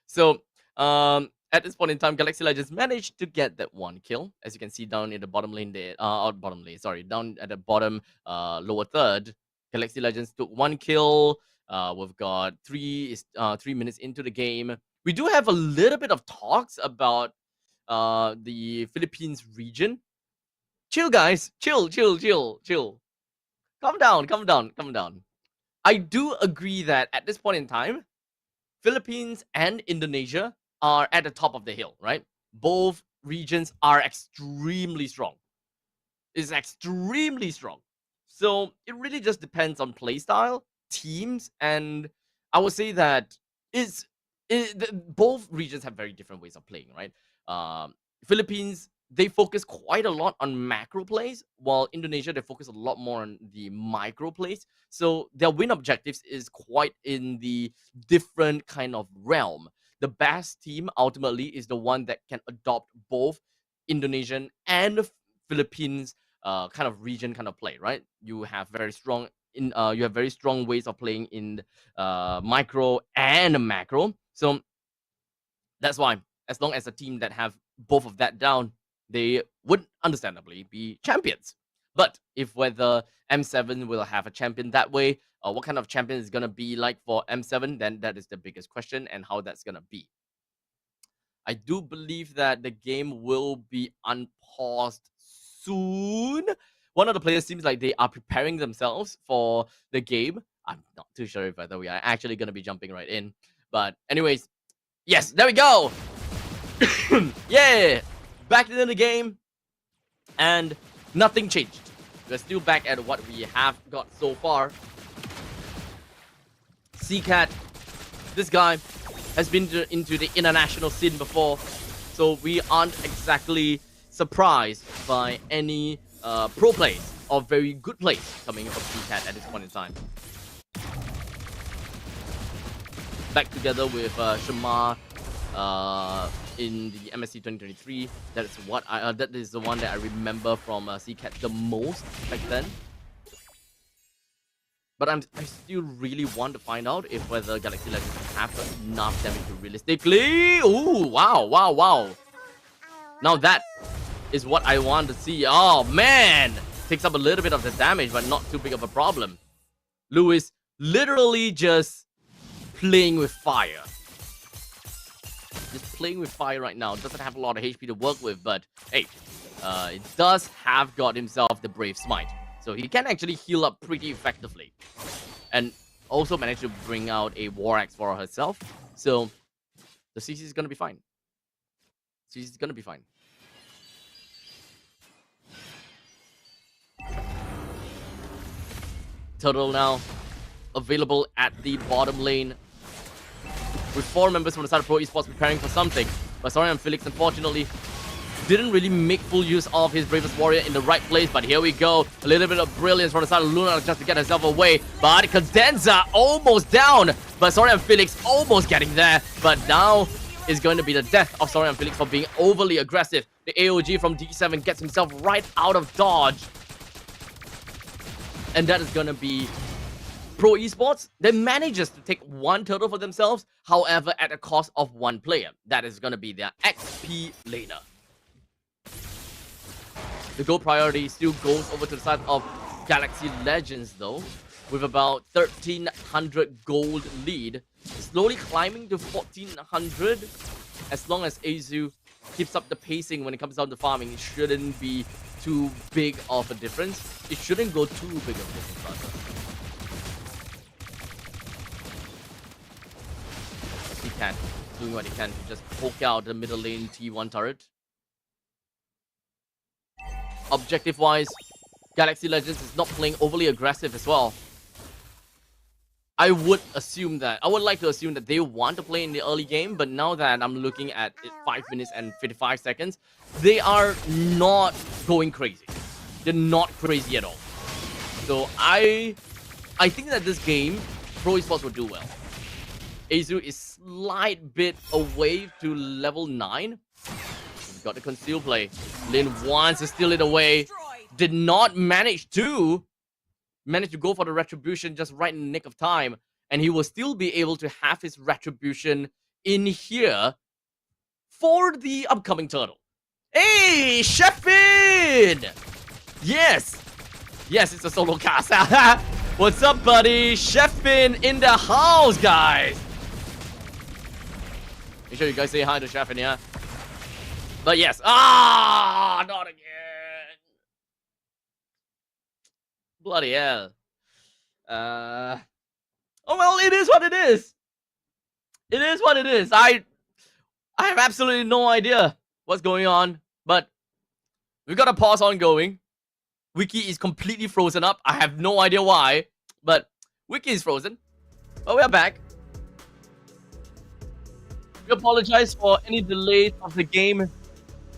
So, at this point in time, Galaxy Legends managed to get that 1 kill. As you can see down in the bottom lane there, down at the bottom, lower third, Galaxy Legends took 1 kill. We've got 3 minutes into the game. We do have a little bit of talks about the Philippines region. Chill, guys. Chill. Calm down. I do agree that at this point in time, Philippines and Indonesia are at the top of the hill, right? Both regions are extremely strong. It's extremely strong. So it really just depends on playstyle, teams, and I would say that both regions have very different ways of playing, right? Philippines, they focus quite a lot on macro plays, while Indonesia, they focus a lot more on the micro plays. So their win objectives is quite in the different kind of realm. The best team ultimately is the one that can adopt both Indonesian and Philippines kind of region kind of play, right? You have very strong ways of playing in micro and macro. So that's why, as long as a team that have both of that down, they would understandably be champions. But if whether M7 will have a champion that way, or what kind of champion is going to be like for M7, then that is the biggest question, and how that's going to be. I do believe that the game will be unpaused soon. One of the players seems like they are preparing themselves for the game. I'm not too sure if whether we are actually going to be jumping right in. But anyways, yes, there we go. Yeah, back into the game, and nothing changed. We're still back at what we have got so far. CCAT, this guy has been into the international scene before, so we aren't exactly surprised by any pro plays or very good plays coming from CCAT at this point in time. Back together with Shamar in the MSC 2023. That is the one that I remember from CCAT the most back then. But I still really want to find out if whether Galaxy Legends have enough damage to realistically. Ooh, wow. Now that is what I want to see. Oh man, takes up a little bit of the damage, but not too big of a problem. Lewis literally just playing with fire. Just playing with fire right now. Doesn't have a lot of HP to work with, but hey, it does have got himself the Brave Smite. So he can actually heal up pretty effectively. And also managed to bring out a War Axe for herself. So the CC is going to be fine. CC is going to be fine. Turtle now available at the bottom lane, with 4 members from the side of Pro Esports preparing for something. But sorry, I'm Felix, unfortunately, didn't really make full use of his Bravest Warrior in the right place, but here we go. A little bit of brilliance from the side of Luna just to get herself away, but Cadenza almost down, but Sorian Felix almost getting there, but now is going to be the death of Sorian Felix for being overly aggressive. The AOG from D7 gets himself right out of dodge, and that is going to be Pro Esports. They manages to take one turtle for themselves, however, at a cost of one player. That is going to be their XP laner. The gold priority still goes over to the side of Galaxy Legends though, with about 1300 gold lead, slowly climbing to 1400. As long as Azu keeps up the pacing when it comes down to farming, it shouldn't be too big of a difference. It shouldn't go too big of a difference, rather. As he can, doing what he can to just poke out the middle lane T1 turret. Objective-wise, Galaxy Legends is not playing overly aggressive as well. I would like to assume that they want to play in the early game, but now that I'm looking at it 5 minutes and 55 seconds, they are not going crazy. They're not crazy at all. So I think that this game, Pro Esports will do well. Azu is slight bit away to level 9. Got the conceal play. Lin wants to steal it away. Did not manage to go for the retribution just right in the nick of time. And he will still be able to have his retribution in here for the upcoming turtle. Hey, Sheffin! Yes! Yes, it's a solo cast. What's up, buddy? Sheffin in the house, guys! Make sure you guys say hi to Sheffin, yeah? But yes, not again. Bloody hell. Oh well, it is what it is. It is what it is. I have absolutely no idea what's going on, but we got a pause ongoing. Wiki is completely frozen up. I have no idea why, but Wiki is frozen. But we are back. We apologize for any delays of the game.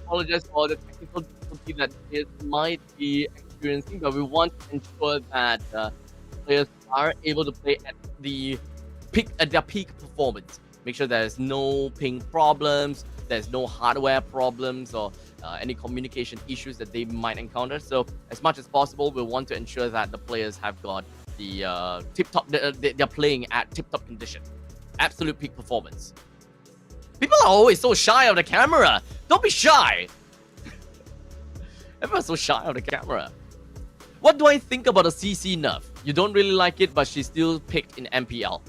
Apologize for the technical difficulty that it might be experiencing, but we want to ensure that players are able to play at their peak performance. Make sure there's no ping problems, there's no hardware problems, or any communication issues that they might encounter. So as much as possible, we want to ensure that the players have got the tip-top, they're playing at tip-top condition, absolute peak performance. People are always so shy of the camera. Don't be shy. Everyone's so shy of the camera. What do I think about the CC nerf? You don't really like it, but she's still picked in MPL.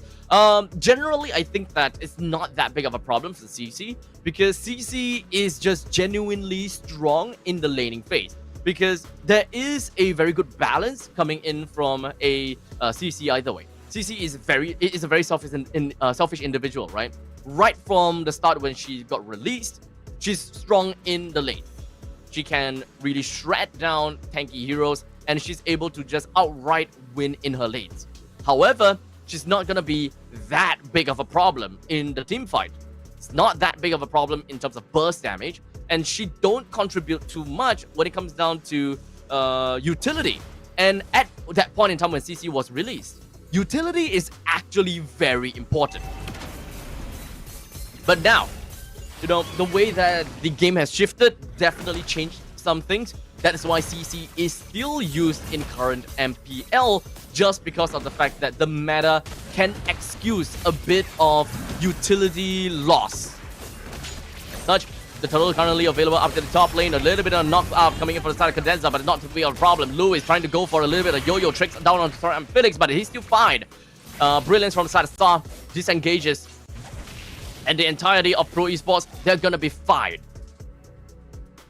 Generally, I think that it's not that big of a problem for CC, because CC is just genuinely strong in the laning phase. Because there is a very good balance coming in from a CC either way. CC is a very selfish individual, right? Right from the start when she got released, she's strong in the lane. She can really shred down tanky heroes, and she's able to just outright win in her lanes. However, she's not going to be that big of a problem in the team fight. It's not that big of a problem in terms of burst damage, and she don't contribute too much when it comes down to utility. And at that point in time when CC was released, utility is actually very important. But now, you know, the way that the game has shifted definitely changed some things. That is why CC is still used in current MPL, just because of the fact that the meta can excuse a bit of utility loss. As such, the turtle currently available up to the top lane. A little bit of knock up coming in for the side of Cadenza, but it's not to be a problem. Lou is trying to go for a little bit of yo-yo tricks down on Sorian Felix, but he's still fine. Brilliance from the side of Star disengages. And the entirety of Pro Esports, they're gonna be fine.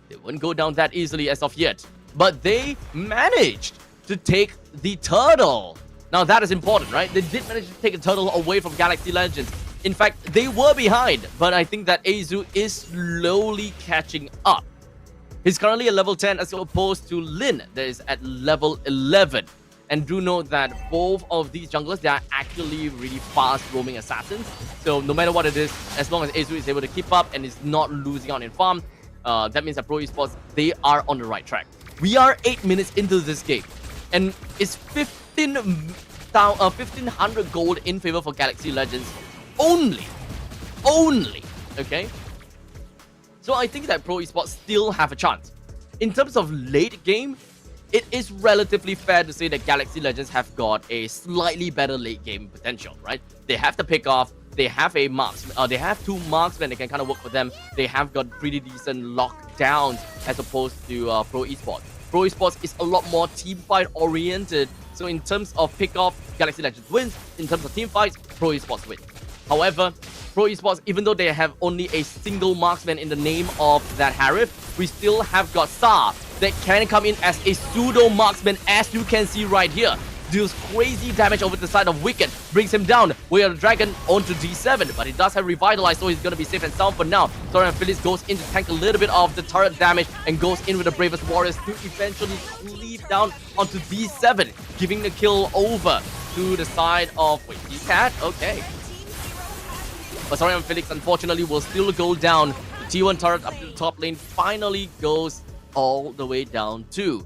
They wouldn't go down that easily as of yet. But they managed to take the turtle. Now that is important, right? They did manage to take a turtle away from Galaxy Legends. In fact, they were behind, but I think that Azu is slowly catching up. He's currently at level 10 as opposed to Lin that is at level 11. And do note that both of these junglers, they are actually really fast roaming assassins. So no matter what it is, as long as Azu is able to keep up and is not losing out in farm, that means that Pro Esports, they are on the right track. We are 8 minutes into this game, and it's 1500 gold in favor for Galaxy Legends only, okay? So I think that Pro Esports still have a chance. In terms of late game, it is relatively fair to say that Galaxy Legends have got a slightly better late game potential, right? They have the pick off, they have a they have 2 marksmen that can kind of work for them. They have got pretty decent lockdowns as opposed to Pro Esports. Pro Esports is a lot more team fight oriented. So in terms of pick off, Galaxy Legends wins. In terms of team fights, Pro Esports wins. However, Pro Esports, even though they have only a single marksman in the name of that Harif, we still have got Sa that can come in as a pseudo marksman, as you can see right here. Deals crazy damage over the side of Wicked, brings him down. We are the Dragon onto D7, but he does have Revitalize, so he's gonna be safe and sound for now. Soren Felix goes in to tank a little bit of the turret damage and goes in with the Bravest Warriors to eventually leap down onto D7, giving the kill over to the side of... Wait, D-Cat? Okay. But Soren Felix, unfortunately, will still go down. The T1 turret up to the top lane finally goes all the way down to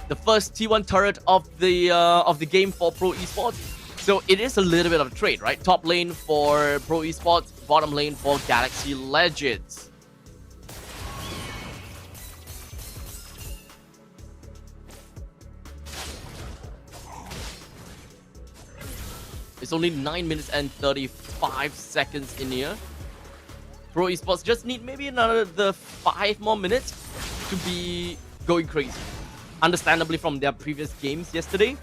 the first T1 turret of the game for Pro Esports. So it is a little bit of a trade, right? Top lane for Pro Esports, bottom lane for Galaxy Legends. It's only 9 minutes and 35 seconds in here. Pro Esports just need maybe another 5 more minutes to be going crazy. Understandably, from their previous games yesterday,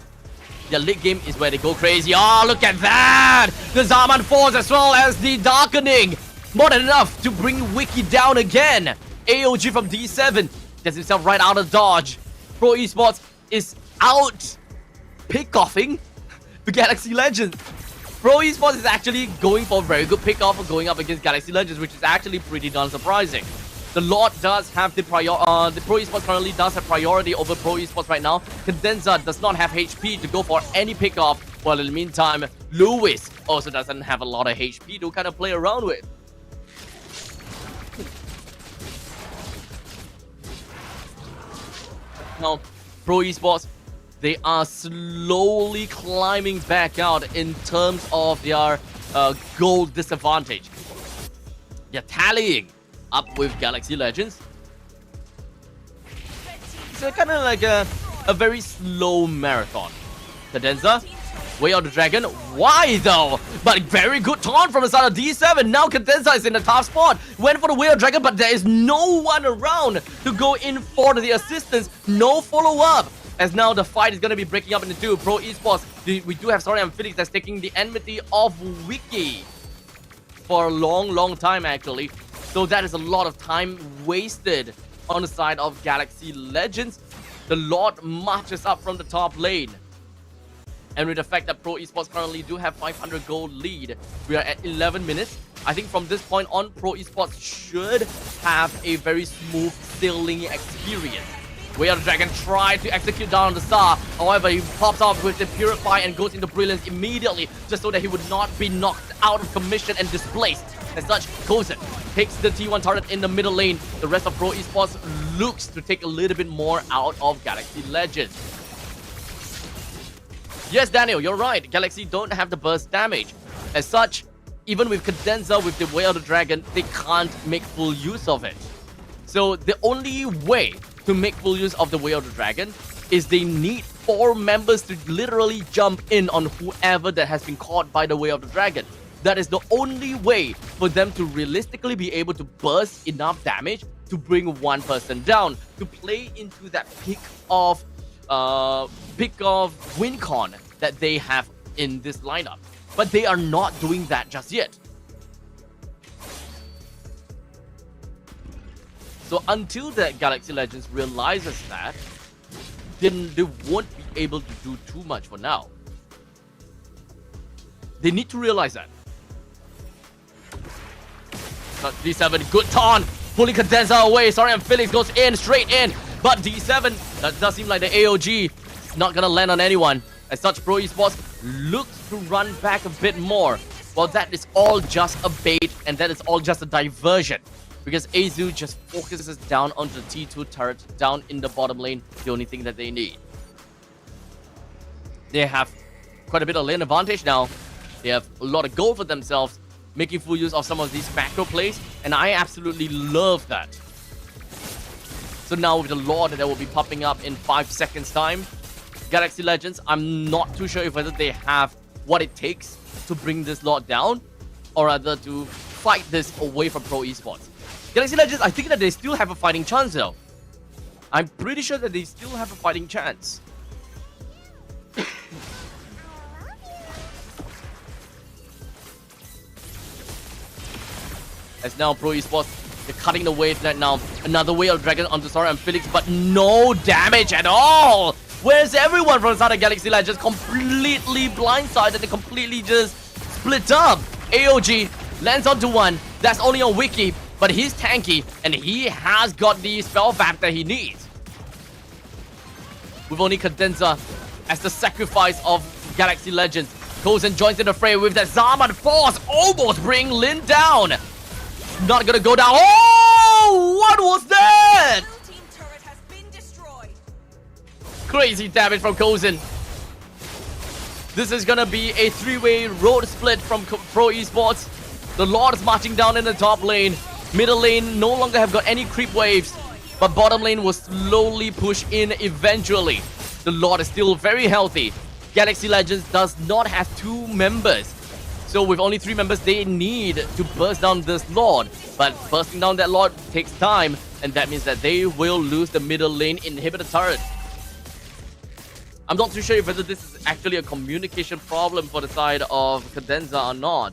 their late game is where they go crazy. Oh, look at that! The Zaman Force as well as the Darkening. More than enough to bring Wiki down again. AOG from D7 gets himself right out of dodge. Pro Esports is out pick-offing the Galaxy Legends. Pro Esports is actually going for a very good pick-off of going up against Galaxy Legends, which is actually pretty darn surprising. The Lord does have the Pro Esports currently does have priority over Pro Esports right now. Condenser does not have HP to go for any pick-off, while in the meantime, Lewis also doesn't have a lot of HP to kind of play around with. Now, Pro Esports, they are slowly climbing back out in terms of their gold disadvantage. They're tallying up with Galaxy Legends. It's kind of like a very slow marathon. Cadenza, way out the dragon. Why though? But very good taunt from the side of D7. Now Cadenza is in a tough spot. Went for the way of dragon, but there is no one around to go in for the assistance. No follow-up. As now the fight is going to be breaking up into 2. Pro Esports, we do have Soren and Felix that's taking the enmity of Wiki for a long time actually. So that is a lot of time wasted on the side of Galaxy Legends. The Lord marches up from the top lane. And with the fact that Pro Esports currently do have 500 gold lead, we are at 11 minutes. I think from this point on, Pro Esports should have a very smooth sailing experience. Way of the Dragon tried to execute down on the Star. However, he pops off with the Purify and goes into Brilliance immediately, just so that he would not be knocked out of commission and displaced. As such, Kozen takes the T1 turret in the middle lane. The rest of Pro Esports looks to take a little bit more out of Galaxy Legends. Yes, Daniel, you're right. Galaxy don't have the burst damage. As such, even with Cadenza, with the Way of the Dragon, they can't make full use of it. So the only way to make full use of the Way of the Dragon is they need 4 members to literally jump in on whoever that has been caught by the Way of the Dragon. That is the only way for them to realistically be able to burst enough damage to bring one person down, to play into that pick of win con that they have in this lineup. But they are not doing that just yet. So until that Galaxy Legends realizes that, then they won't be able to do too much for now. They need to realize that. D7, good taunt, pulling Cadenza away. Sorry, and Felix goes in, straight in. But D7, that does seem like the AOG is not gonna land on anyone. As such, Pro Esports looks to run back a bit more. Well, that is all just a bait, and that is all just a diversion. because Azu just focuses down onto the T2 turret, down in the bottom lane, the only thing that they need. They have quite a bit of lane advantage now. They have a lot of gold for themselves, making full use of some of these macro plays, and I absolutely love that. So now with the Lord that will be popping up in 5 seconds time, Galaxy Legends, I'm not too sure if whether they have what it takes to bring this Lord down, or rather to fight this away from Pro Esports. Galaxy Legends, I think that they still have a fighting chance though. I'm pretty sure that they still have a fighting chance. As now Pro Esports, they're cutting the wave right now. Another wave of Dragon onto Sora and Felix, but no damage at all. Where's everyone from the side of Galaxy Legends? Completely blindsided and completely just split up. AOG lands onto one. That's only on Wiki, but he's tanky and he has got the spell back that he needs. With only Cadenza as the sacrifice of Galaxy Legends. Kozen joins in the fray with that Zaman Force, almost bring Lin down. Not gonna go down. Oh, what was that? Crazy damage from Kozen. This is gonna be a 3-way road split from Pro Esports. The Lord is marching down in the top lane. Middle lane no longer have got any creep waves, but bottom lane will slowly push in eventually. The Lord is still very healthy. Galaxy Legends does not have 2 members. So with only 3 members, they need to burst down this Lord. But bursting down that Lord takes time, and that means that they will lose the middle lane inhibitor turret. I'm not too sure whether this is actually a communication problem for the side of Cadenza or not.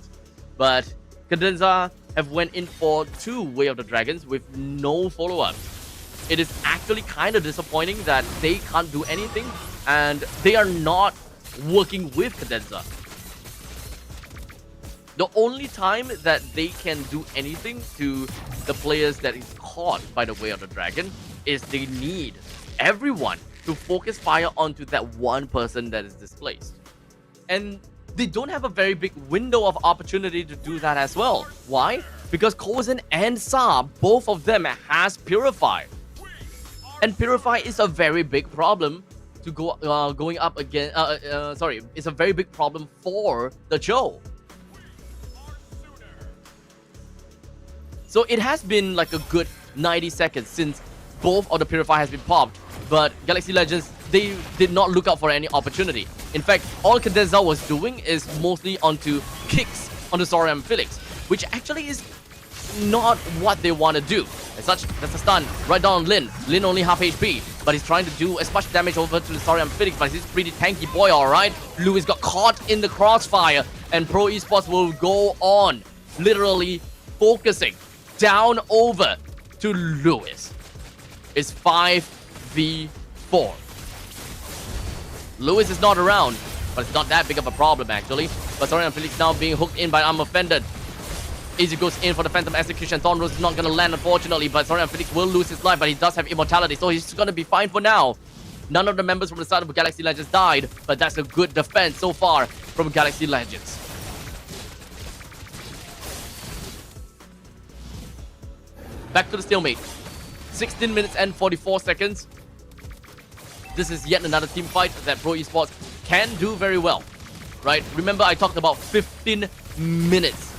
But Cadenza have went in for 2 Way of the Dragons with no follow-up. It is actually kind of disappointing that they can't do anything, and they are not working with Cadenza. The only time that they can do anything to the players that is caught by the Way of the Dragon is they need everyone to focus fire onto that one person that is displaced. And they don't have a very big window of opportunity to do that as well. Why? Because Kozen and Saab, both of them has Purify. And Purify is a very big problem to going up again. It's a very big problem for the Joe. So it has been like a good 90 seconds since both of the Purify has been popped, but Galaxy Legends, they did not look out for any opportunity. In fact, all Cadenza was doing is mostly onto kicks onto Sora and Felix, which actually is not what they want to do. As such, that's a stun right down on Lin. Lin only half HP, but he's trying to do as much damage over to the Sora and Felix, but he's a pretty tanky boy, alright? Lewis got caught in the crossfire, and Pro Esports will go on, literally focusing down over to Lewis. It's 5v4. Lewis is not around, but it's not that big of a problem actually. But Sora and Felix now being hooked in by I'm Offended. Easy goes in for the Phantom Execution. Thorn Rose is not going to land unfortunately, but Sora and Felix will lose his life, but he does have immortality, so he's going to be fine for now. None of the members from the side of Galaxy Legends died, but that's a good defense so far from Galaxy Legends. Back to the stalemate. 16 minutes and 44 seconds. This is yet another team fight that Pro Esports can do very well, right? Remember, I talked about 15 minutes.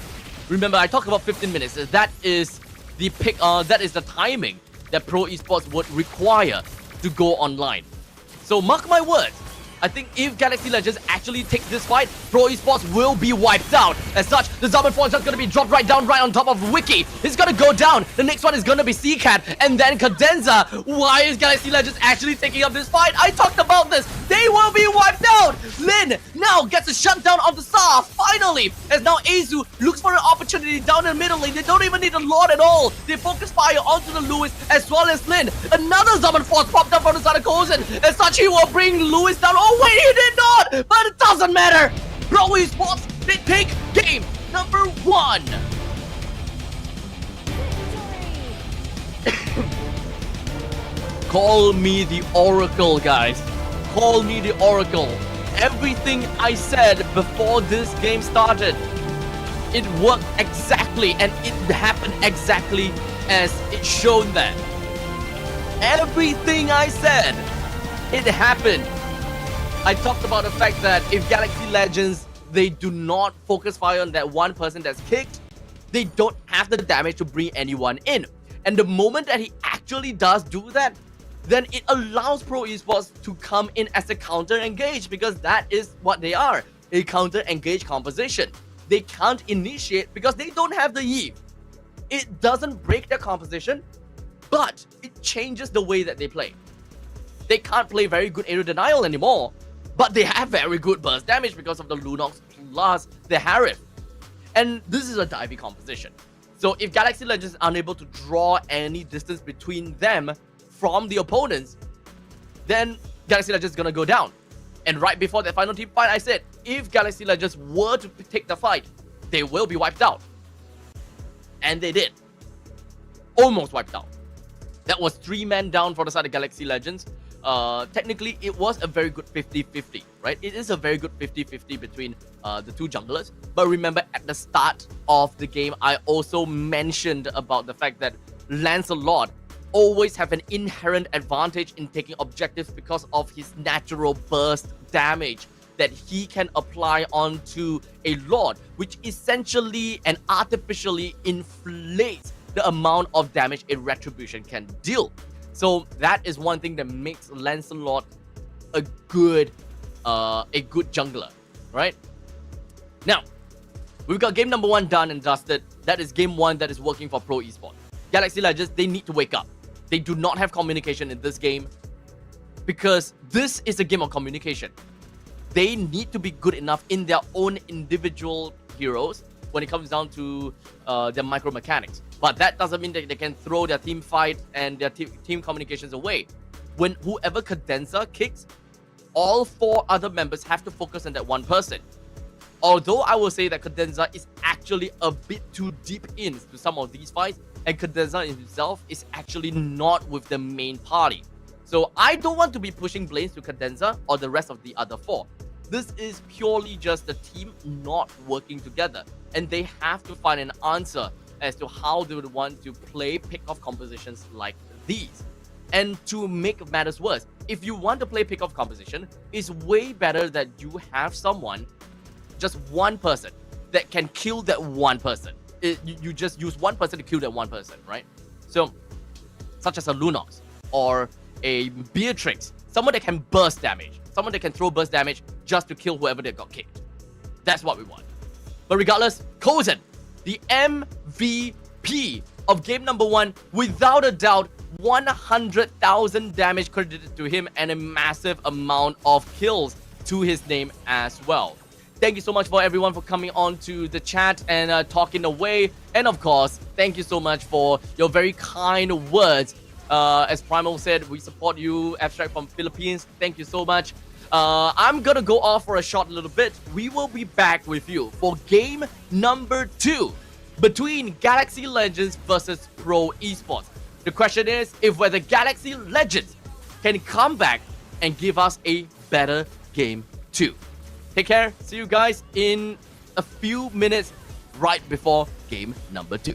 That is the pick. That is the timing that Pro Esports would require to go online. So mark my words. I think if Galaxy Legends actually takes this fight, Pro Esports will be wiped out. As such, the Zaman Force is going to be dropped right down, right on top of Wiki. It's going to go down. The next one is going to be Seacat and then Cadenza. Why is Galaxy Legends actually taking up this fight? I talked about this. They will be wiped out. Lin now gets a shutdown of the Saw, finally. As now Azu looks for an opportunity down in the middle lane. They don't even need a Lord at all. They focus fire onto the Lewis as well as Lin. Another Zaman Force popped up from the side of Kozen. As such, he will bring Lewis down. Oh wait, he did not! But it doesn't matter! Pro Esports, they take game number 1! Call me the Oracle, guys. Call me the Oracle. Everything I said before this game started, it worked exactly and it happened exactly as it shown that everything I said, it happened. I talked about the fact that if Galaxy Legends, they do not focus fire on that one person that's kicked, they don't have the damage to bring anyone in. And the moment that he actually does do that, then it allows Pro Esports to come in as a counter engage, because that is what they are, a counter engage composition. They can't initiate because they don't have the Eve. It doesn't break their composition, but it changes the way that they play. They can't play very good aerial denial anymore, but they have very good burst damage because of the Lunox plus the Harif. And this is a divey composition. So if Galaxy Legends is unable to draw any distance between them from the opponents, then Galaxy Legends is gonna go down. And right before that final team fight, I said, if Galaxy Legends were to take the fight, they will be wiped out. And they did. Almost wiped out. That was 3 men down for the side of Galaxy Legends. Technically, it was a very good 50-50, right? It is a very good 50-50 between the two junglers. But remember, at the start of the game, I also mentioned about the fact that Lancelot always have an inherent advantage in taking objectives because of his natural burst damage that he can apply onto a Lord, which essentially and artificially inflates the amount of damage a Retribution can deal. So that is one thing that makes Lancelot a good jungler, right? Now, we've got game number 1 done and dusted. That is game 1 that is working for Pro Esports. Galaxy Legends, they need to wake up. They do not have communication in this game because this is a game of communication. They need to be good enough in their own individual heroes when it comes down to their micro mechanics. But that doesn't mean that they can throw their team fight and their team communications away. When whoever Cadenza kicks, all 4 other members have to focus on that one person. Although I will say that Cadenza is actually a bit too deep into some of these fights, and Cadenza himself is actually not with the main party. So I don't want to be pushing blames to Cadenza or the rest of the other 4. This is purely just the team not working together, and they have to find an answer as to how they would want to play pick-off compositions like these. And to make matters worse, if you want to play pick-off composition, it's way better that you have someone, just one person, that can kill that one person. You just use one person to kill that one person, right? So, such as a Lunox or a Beatrix, someone that can burst damage, someone that can throw burst damage just to kill whoever that got kicked. That's what we want. But regardless, Kozen, the MVP of game number 1, without a doubt, 100,000 damage credited to him and a massive amount of kills to his name as well. Thank you so much for everyone for coming on to the chat and talking away. And of course, thank you so much for your very kind words. As Primal said, we support you, Abstract from Philippines. Thank you so much. I'm gonna go off for a short little bit. We will be back with you for game number 2 between Galaxy Legends versus Pro Esports. The question is if whether Galaxy Legends can come back and give us a better game 2. Take care. See you guys in a few minutes right before game number 2.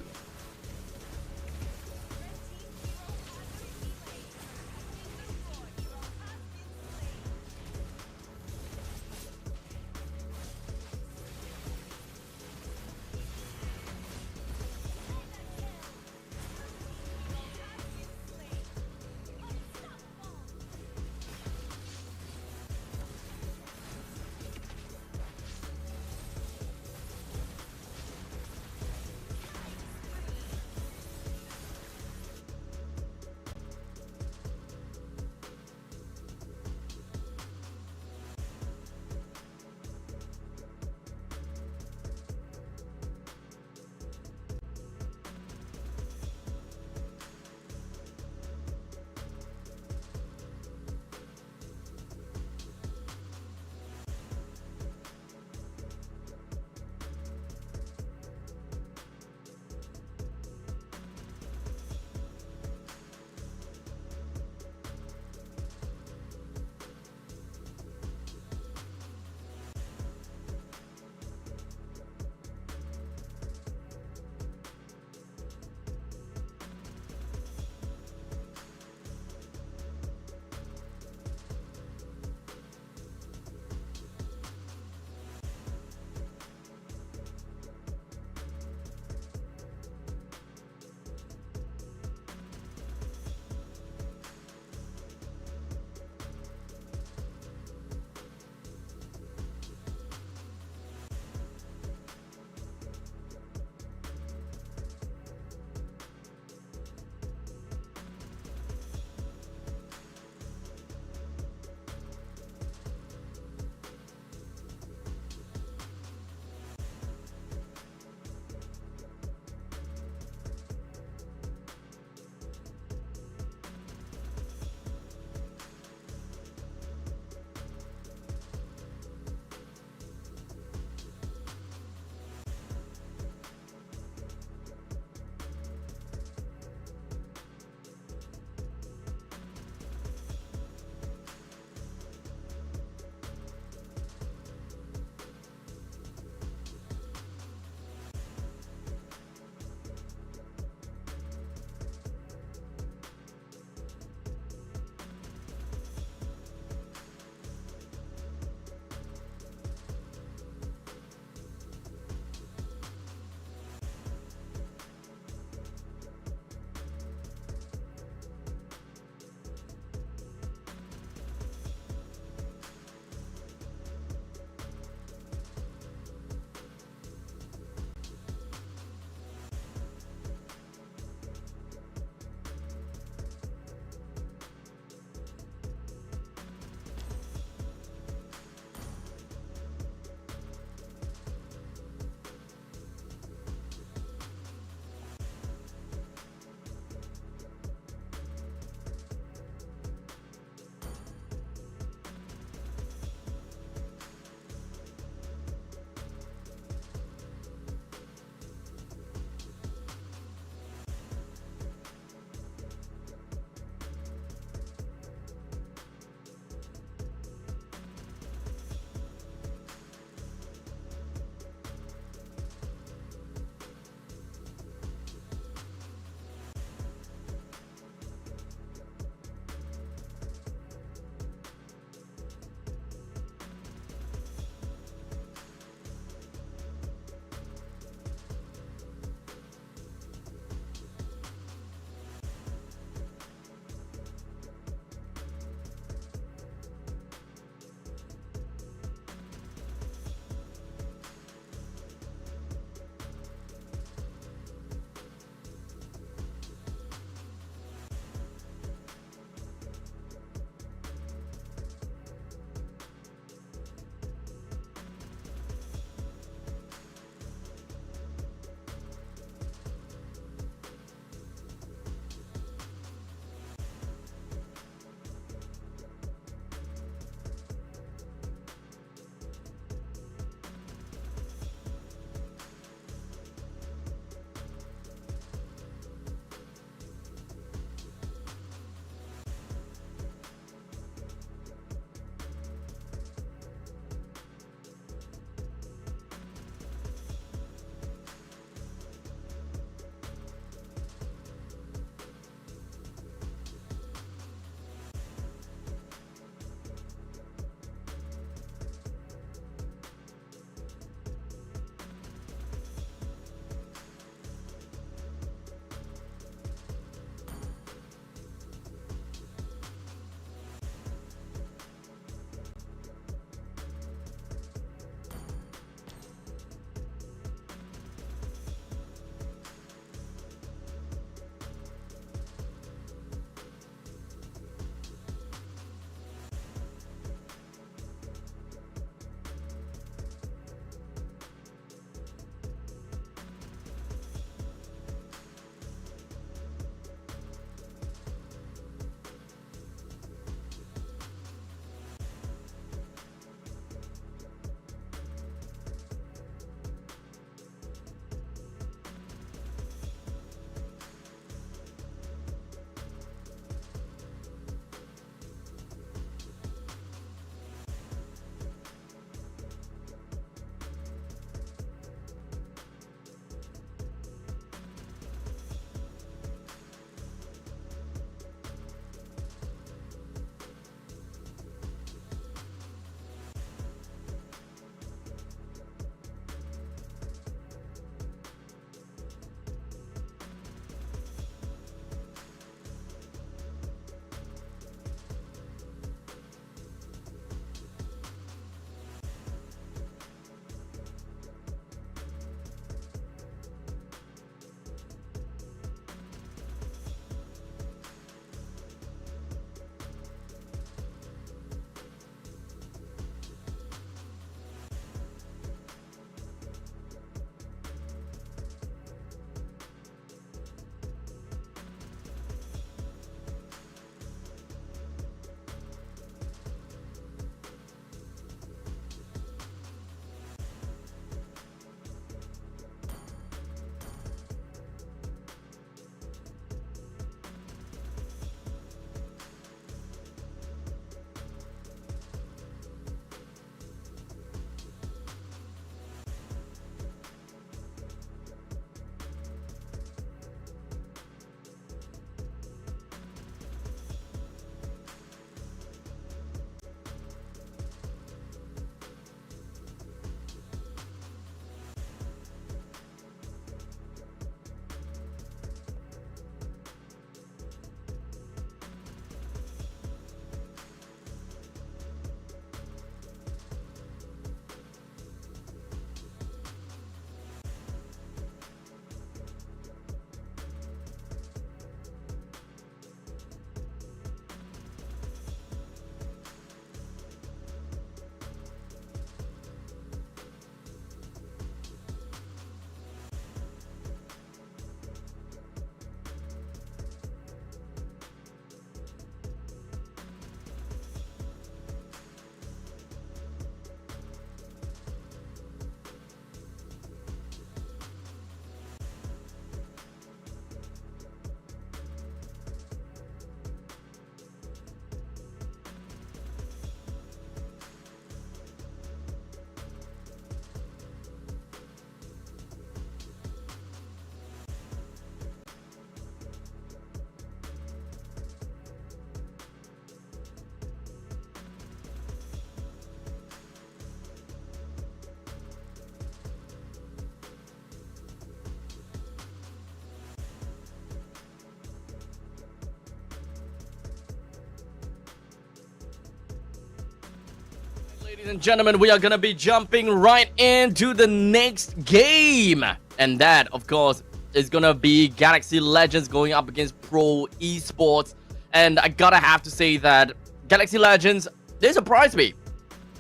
Ladies and gentlemen, we are gonna be jumping right into the next game. And that, of course, is gonna be Galaxy Legends going up against Pro Esports. And I gotta have to say that Galaxy Legends, they surprised me.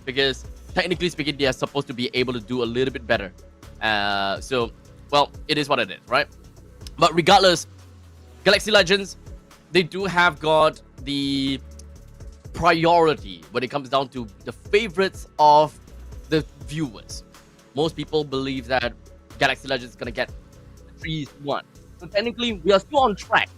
Because technically speaking, they are supposed to be able to do a little bit better. So, well, it is what it is, right? But regardless, Galaxy Legends, they do have got the priority when it comes down to the favorites of the viewers. Most people believe that Galaxy Legends is going to get 3-1. So technically, we are still on track.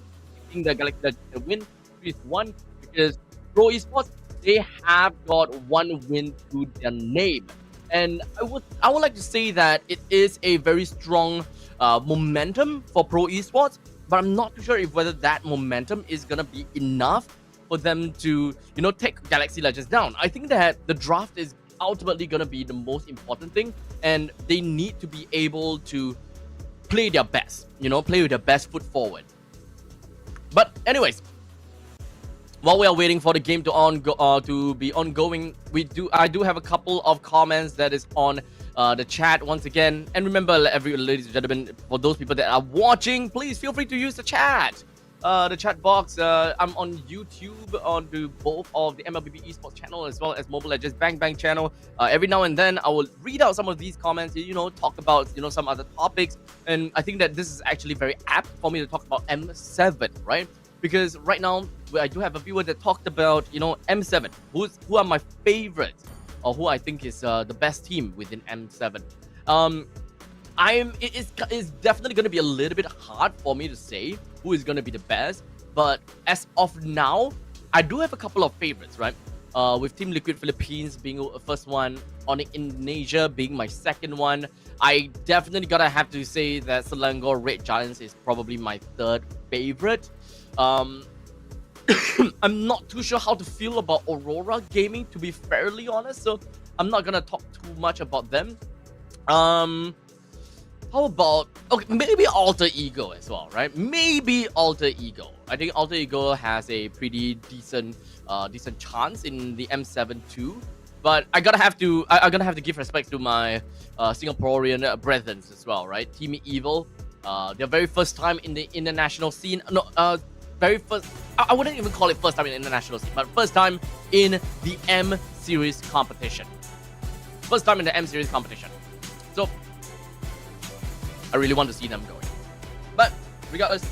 I think that Galaxy Legends will win 3-1 because Pro Esports, they have got one win to their name. And I would like to say that it is a very strong momentum for Pro Esports, but I'm not too sure if whether that momentum is going to be enough for them to, you know, take Galaxy Legends down. I think that the draft is ultimately going to be the most important thing, and they need to be able to play their best, you know, play with their best foot forward. But anyways, while we are waiting for the game to be ongoing, I do have a couple of comments that is on the chat once again. And remember, ladies and gentlemen, for those people that are watching, please feel free to use the chat. The chat box. I'm on YouTube on both of the MLBB Esports channel as well as Mobile Legends Bang Bang channel. Every now and then I will read out some of these comments, you know, talk about, you know, some other topics. And I think that this is actually very apt for me to talk about M7, right? Because right now I do have a viewer that talked about, you know, M7, who are my favorites, or who I think is the best team within M7. It's definitely going to be a little bit hard for me to say who is going to be the best, but as of now, I do have a couple of favorites, right? With Team Liquid Philippines being the first one, Onyx Indonesia being my second one. I definitely gotta have to say that Selangor Red Giants is probably my third favorite. I'm not too sure how to feel about Aurora Gaming, to be fairly honest, so I'm not gonna talk too much about them. How about, okay, maybe Alter Ego as well, right? Maybe Alter Ego. I think Alter Ego has a pretty decent chance in the M7 too. But I'm gonna have to give respect to my Singaporean brethren as well, right? Team Evil, their very first time in the international scene. No, very first. I wouldn't even call it first time in the international scene, but first time in the M Series competition. First time in the M Series competition. So I really want to see them going. But regardless,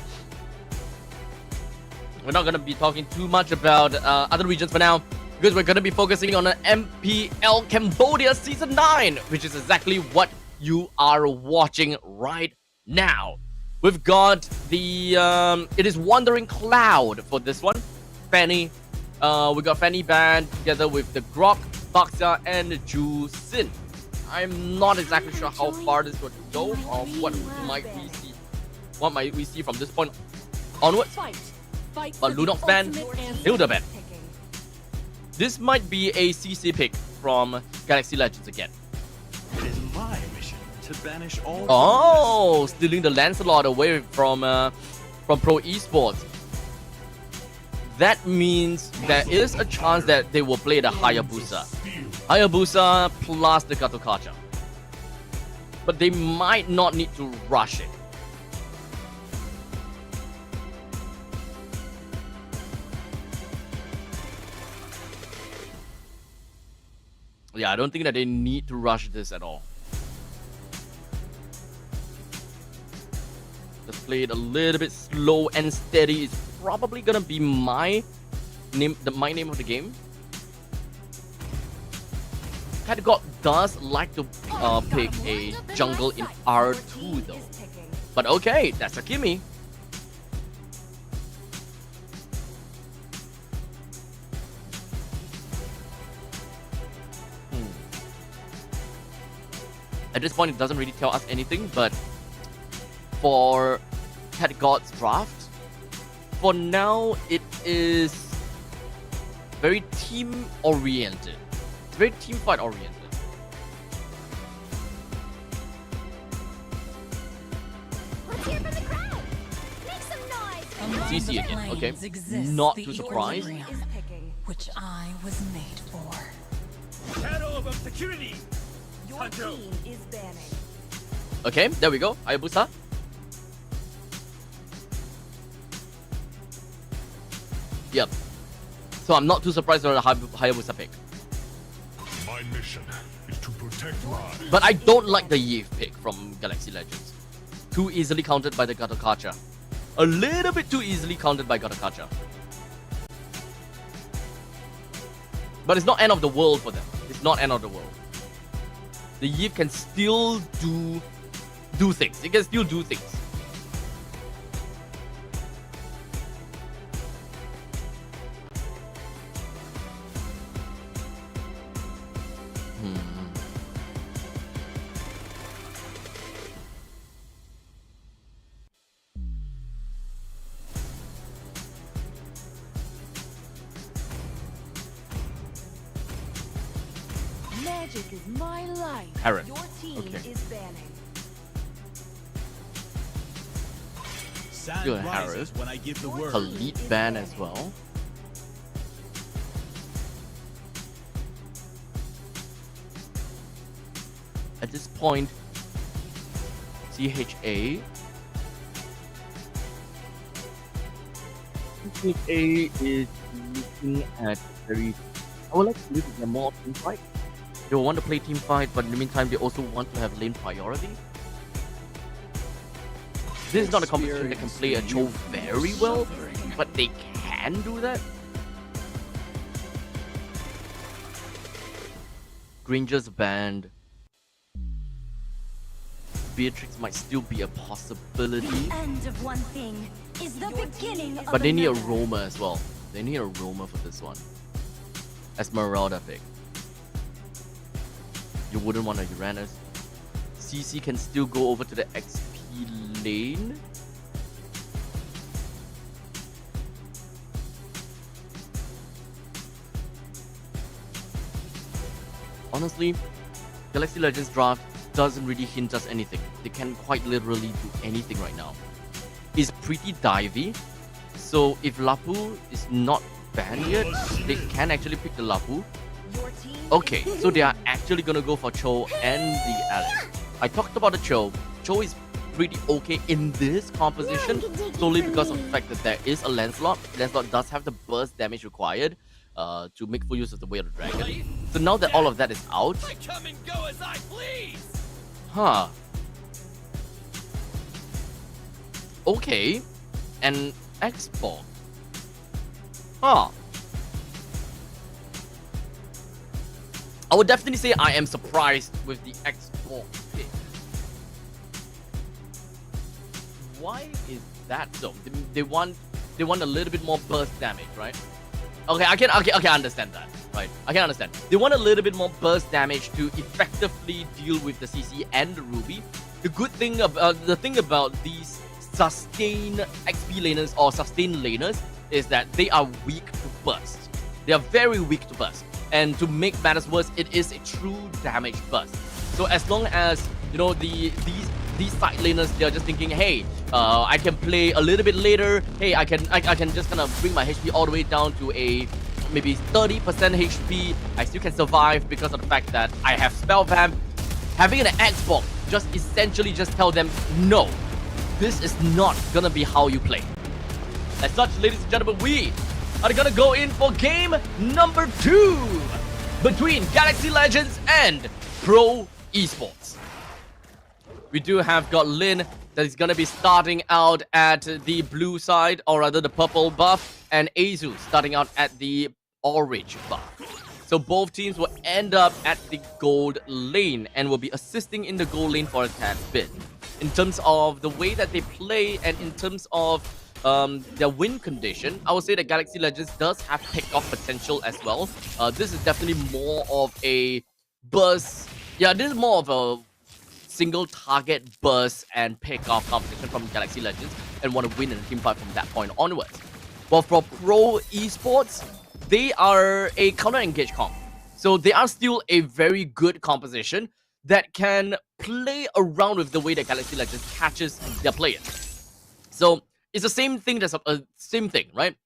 we're not going to be talking too much about other regions for now, because we're going to be focusing on an MPL Cambodia Season 9, which is exactly what you are watching right now. We've got the, it is Wandering Cloud for this one. Fanny. We got Fanny Band together with the Grok, Baksa, and Ju Sin. I'm not exactly sure how far this would go, or what might we see from this point onwards. But Lunox Band, Hilda Band. This might be a CC pick from Galaxy Legends again. It is my mission to banish all. Oh, stealing the Lancelot away from Pro Esports. That means there is a chance that they will play the Hayabusa. Hayabusa plus the Gatokacha. But they might not need to rush it. Yeah, I don't think that they need to rush this at all. Let's play it a little bit slow and steady. It's probably gonna be my name of the game. Catgod does like to pick a jungle in R2 though. But okay, that's a gimme. At this point, it doesn't really tell us anything, but for Catgod's draft, for now, it is very team-oriented. It's very team fight-oriented. CC again, okay. Not too surprised. Which I was made for. Okay, there we go. Hayabusa. Yep. So I'm not too surprised on the Hayabusa pick. My mission is to protect mine. But I don't like the Yves pick from Galaxy Legends. Too easily countered by the Gatotkacha. A little bit too easily countered by Gatotkacha. But it's not end of the world for them. It's not end of the world. The Yves can still do things. It can still do things. Magic is my life. Aaron. Your team Okay. is banning. Still Harris. When I give the word. Elite ban as well. At this point, CHA. CHA is looking at very. I would like to look at more team fight. They will want to play team fight, but in the meantime, they also want to have lane priority. This is not a competition that can play a Cho very well, but they can do that. Granger's banned. Beatrix might still be a possibility. End of one thing is the beginning of But they need a another. roamer as well. They need a roamer for this one. Esmeralda pick. You wouldn't want a Uranus. CC can still go over to the XP lane. Honestly, Galaxy Legends draft doesn't really hint us anything. They can quite literally do anything right now. It's pretty divey. So if Lapu is not banned yet, they can actually pick the Lapu. Okay, so they are actually gonna go for Cho and the Alex. I talked about the Cho. Cho is pretty okay in this composition, solely because of the fact that there is a Lancelot. Lancelot does have the burst damage required to make full use of the Way of the Dragon. So now that all of that is out, huh? Okay, and Xbox, huh? I would definitely say I am surprised with the Xbox pick. Why is that so? They want a little bit more burst damage, right? Okay, I can understand that, right? I can understand. They want a little bit more burst damage to effectively deal with the CC and the Ruby. The good thing about these sustain XP laners or sustain laners is that they are weak to burst. They are very weak to burst. And to make matters worse, it is a true damage burst. So as long as, you know, these side laners, they're just thinking, hey, I can play a little bit later. Hey, I can just kind of bring my HP all the way down to a maybe 30% HP. I still can survive because of the fact that I have spell vamp. Having an Xbox just essentially just tell them, no, this is not gonna be how you play. As such, ladies and gentlemen, we are gonna go in for game number 2 between Galaxy Legends and Pro Esports. We do have got Lin that is gonna be starting out at the blue side, or rather the purple buff, and Azu starting out at the orange buff. So both teams will end up at the gold lane and will be assisting in the gold lane for a tad bit. In terms of the way that they play and in terms of their win condition, I would say that Galaxy Legends does have pick-off potential as well. This is definitely more of a burst. Yeah, this is more of a single target burst and pick-off competition from Galaxy Legends and want to win in a team fight from that point onwards. Well, for Pro Esports, they are a counter-engage comp. So they are still a very good composition that can play around with the way that Galaxy Legends catches their players. So it's the same thing that's same thing, right?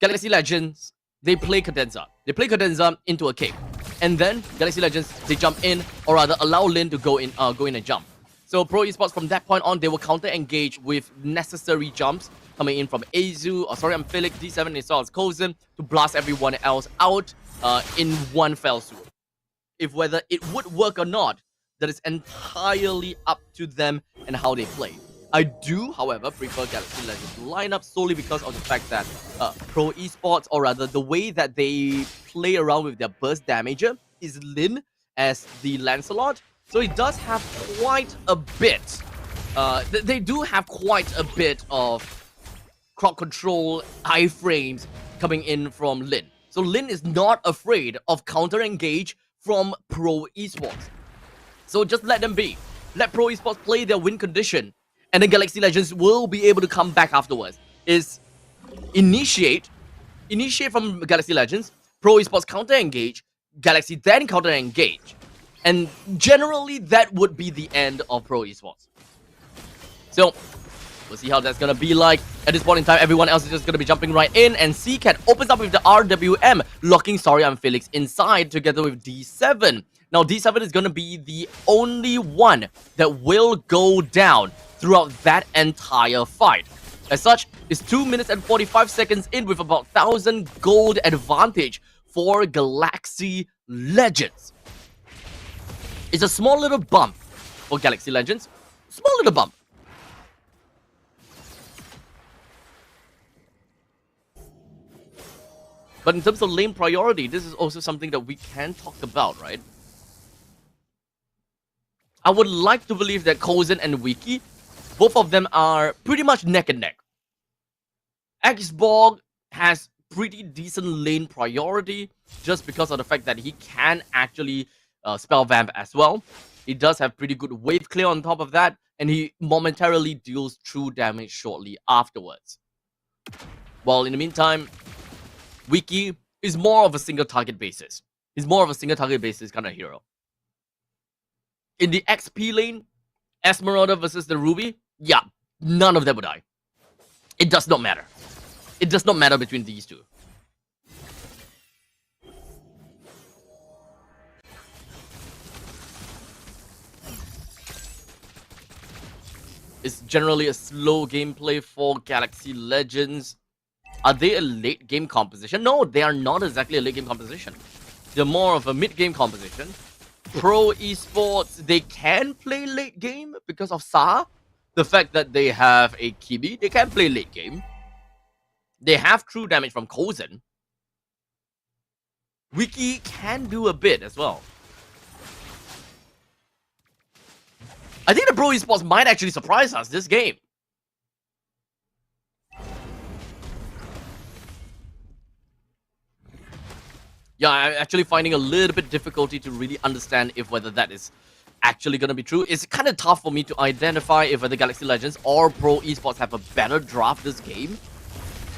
Galaxy Legends, they play Cadenza. They play Cadenza into a cave. and then Galaxy Legends, they jump in, or rather allow Lin to go in and jump. So Pro Esports from that point on, they will counter engage with necessary jumps coming in from Azu, or sorry, I'm Felix, D7 as well as Kozen to blast everyone else out in one fell swoop. If whether it would work or not, that is entirely up to them and how they play. I do, however, prefer Galaxy Legends lineup solely because of the fact that Pro Esports, or rather the way that they play around with their burst damager, is Lin as the Lancelot. So it does have quite a bit. They do have quite a bit of crowd control, iframes coming in from Lin. So Lin is not afraid of counter engage from Pro Esports. So just let them be. Let Pro Esports play their win condition, and then Galaxy Legends will be able to come back afterwards. Is initiate from Galaxy Legends, Pro Esports counter engage, Galaxy then counter engage. And generally that would be the end of Pro Esports. So we'll see how that's gonna be like. At this point in time, everyone else is just gonna be jumping right in, and CCAT opens up with the RWM, locking Sorry I'm Felix inside together with D7. Now D7 is gonna be the only one that will go down throughout that entire fight. As such, it's 2 minutes and 45 seconds in with about 1,000 gold advantage for Galaxy Legends. It's a small little bump for Galaxy Legends. Small little bump. But in terms of lane priority, this is also something that we can talk about, right? I would like to believe that Kozen and Wiki, both of them are pretty much neck and neck. Xborg has pretty decent lane priority just because of the fact that he can actually spell vamp as well. He does have pretty good wave clear on top of that, and he momentarily deals true damage shortly afterwards. While in the meantime, Wiki is more of a single target basis. He's more of a single target basis kind of hero. In the XP lane, Esmeralda versus the Ruby, yeah, none of them would die. It does not matter. It does not matter between these two. It's generally a slow gameplay for Galaxy Legends. Are they a late game composition? No, they are not exactly a late game composition. They're more of a mid game composition. Pro Esports, they can play late game because of Sa. The fact that they have a Kibi, they can play late game. They have true damage from Kozen. Wiki can do a bit as well. I think the Pro Esports might actually surprise us this game. Yeah, I'm actually finding a little bit difficulty to really understand if whether that is actually going to be true. It's kind of tough for me to identify if whether Galaxy Legends or Pro Esports have a better draft this game.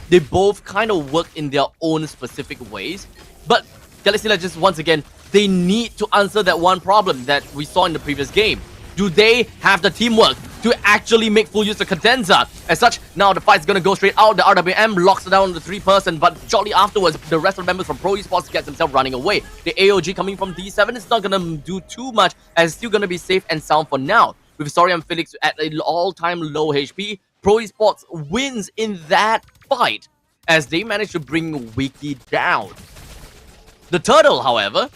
They both kind of work in their own specific ways. But Galaxy Legends, once again, they need to answer that one problem that we saw in the previous game. Do they have the teamwork to actually make full use of Cadenza? As such, now the fight's gonna go straight out. The RWM locks down the 3-person, but shortly afterwards, the rest of the members from Pro Esports gets themselves running away. The AOG coming from D7 is not gonna do too much, as it's still gonna be safe and sound for now. With Sorry I'm Felix at an all-time low HP, Pro Esports wins in that fight, as they manage to bring Wiki down. The Turtle, however...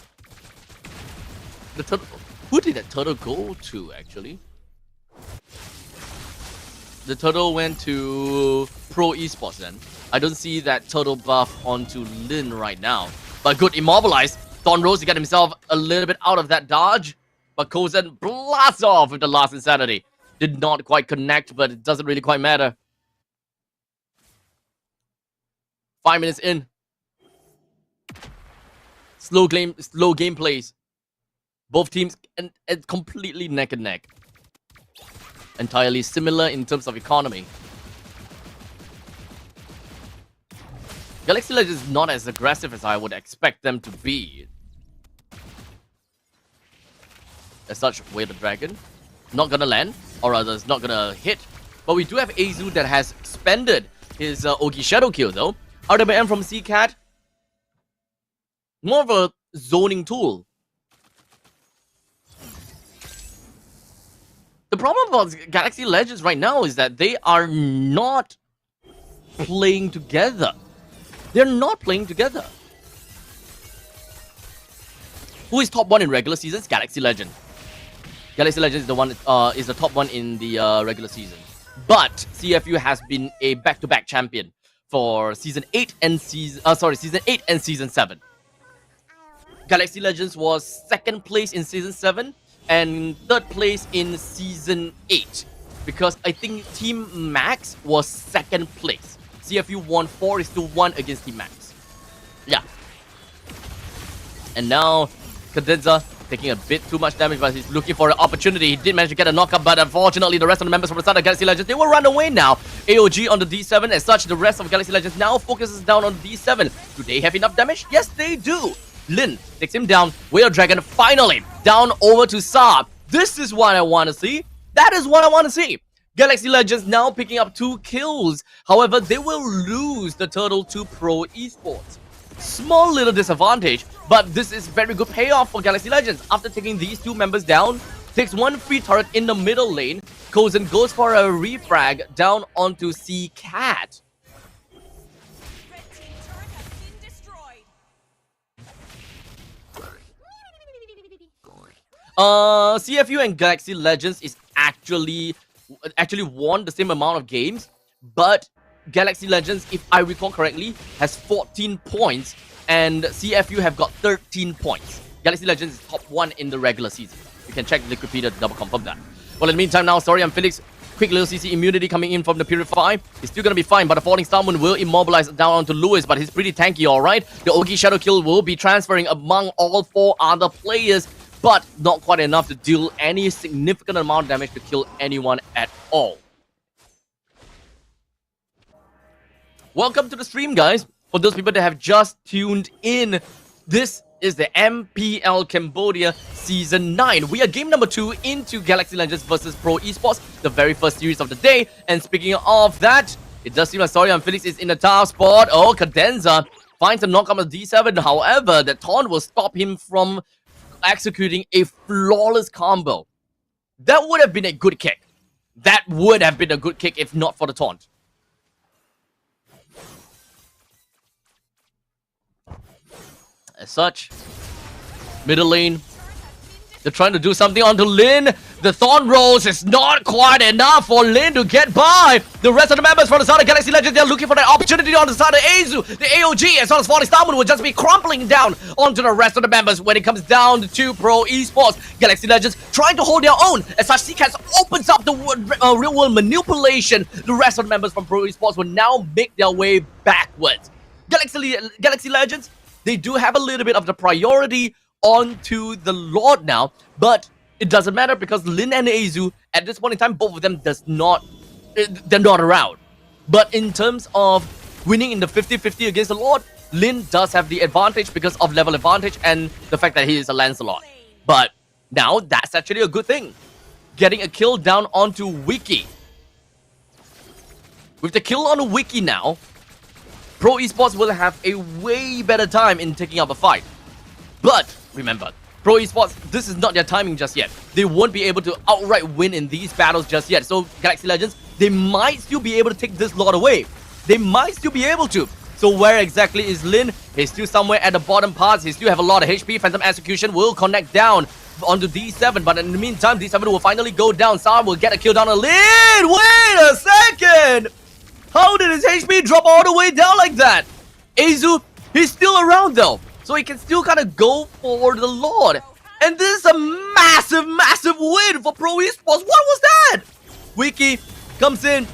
The Turtle... Who did that Turtle go to, actually? The Turtle went to Pro Esports then. I don't see that Turtle buff onto Lin right now. But good, immobilized. Thorn Rose, he got himself a little bit out of that dodge. But Kozen blasts off with the last Insanity. Did not quite connect, but it doesn't really quite matter. 5 minutes in. Slow game plays. Both teams and completely neck and neck. Entirely similar in terms of economy. Galaxy Legends is not as aggressive as I would expect them to be. As such, Way of the Dragon. Not gonna land, or rather, it's not gonna hit. But we do have Azu that has expended his Ogi Shadow Kill though. RWM from CCAT. More of a zoning tool. The problem about Galaxy Legends right now is that they are not playing together. They're not playing together. Who is top 1 in regular seasons? Galaxy Legend. Galaxy Legends is the one is the top 1 in the regular season. But CFU has been a back-to-back champion for season 8 and season 8 and season 7. Galaxy Legends was 2nd place in season 7 and 3rd place in season 8, because I think Team Max was 2nd place. CFU won 4-1 against Team Max. Yeah. And now Cadenza taking a bit too much damage, but he's looking for an opportunity. He did manage to get a knockup, but unfortunately the rest of the members from the side of Galaxy Legends, they will run away now. AOG on the D7. As such, the rest of Galaxy Legends now focuses down on D7. Do they have enough damage? Yes, they do. Lin takes him down. Whale Dragon finally down over to Saab. This is what I want to see. That is what I want to see. Galaxy Legends now picking up 2 kills. However, they will lose the turtle to Pro Esports. Small little disadvantage, but this is very good payoff for Galaxy Legends. After taking these 2 members down, takes 1 free turret in the middle lane. Kozen goes for a refrag down onto C-Cat. CFU and Galaxy Legends is actually won the same amount of games, but Galaxy Legends, if I recall correctly, has 14 points, and CFU have got 13 points. Galaxy Legends is top 1 in the regular season. You can check Liquipedia to double confirm that. Well, in the meantime now, sorry, I'm Felix. Quick little CC immunity coming in from the Purify. He's still gonna be fine, but the Falling Star Moon will immobilize down onto Lewis, but he's pretty tanky, alright? The Ogi Shadow Kill will be transferring among all 4 other players, but not quite enough to deal any significant amount of damage to kill anyone at all. Welcome to the stream, guys. For those people that have just tuned in, this is the MPL Cambodia Season 9. We are game number 2 into Galaxy Legends versus Pro Esports, the very first series of the day. And speaking of that, it does seem like Sorry on Felix is in the tough spot. Oh, Cadenza finds a knock on the D7. However, the taunt will stop him from executing a flawless combo. That would have been a good kick. That would have been a good kick if not for the taunt. As such, middle lane, they're trying to do something onto Lin. The Thorn Rose is not quite enough for Lin to get by. The rest of the members from the side of Galaxy Legends, they're looking for that opportunity on the side of Azu. The AOG, as well as Falling Star Moon, will just be crumpling down onto the rest of the members when it comes down to Pro Esports. Galaxy Legends trying to hold their own. As such, CCAS opens up the real-world manipulation. The rest of the members from Pro Esports will now make their way backwards. Galaxy Legends, they do have a little bit of the priority onto the Lord now, but it doesn't matter because Lin and Azu, at this point in time, both of them they're not around. But in terms of winning in the 50-50 against the Lord, Lin does have the advantage because of level advantage and the fact that he is a Lancelot. But now, that's actually a good thing. Getting a kill down onto Wiki. With the kill on Wiki now, Pro Esports will have a way better time in taking up a fight. But remember, Pro Esports, this is not their timing just yet. They won't be able to outright win in these battles just yet. So Galaxy Legends, they might still be able to take this lot away. They might still be able to. So where exactly is Lin? He's still somewhere at the bottom parts. He still have a lot of HP. Phantom Execution will connect down onto D7. But in the meantime, D7 will finally go down. Sam will get a kill down on Lin. Wait a second. How did his HP drop all the way down like that? Azu, he's still around though. So he can still kind of go for the Lord. And this is a massive, massive win for Pro Esports. What was that? Wiki comes in.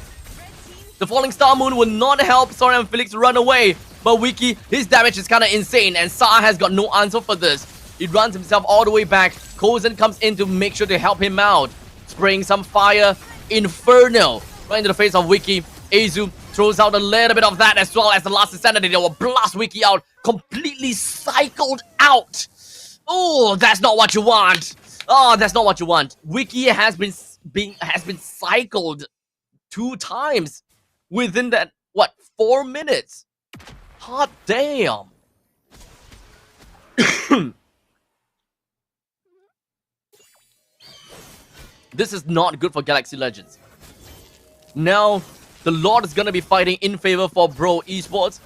The Falling Star Moon will not help Sora and Felix run away. But Wiki, his damage is kind of insane. And Sa has got no answer for this. He runs himself all the way back. Kozen comes in to make sure to help him out. Spraying some fire. Inferno. Right into the face of Wiki. Azu throws out a little bit of that as well as the last insanity. They will blast Wiki out. Completely cycled out. Oh, that's not what you want. Oh, that's not what you want. Wiki has been cycled 2 times within that, what, 4 minutes? Hot damn. This is not good for Galaxy Legends. Now, the Lord is going to be fighting in favor for Bro Esports.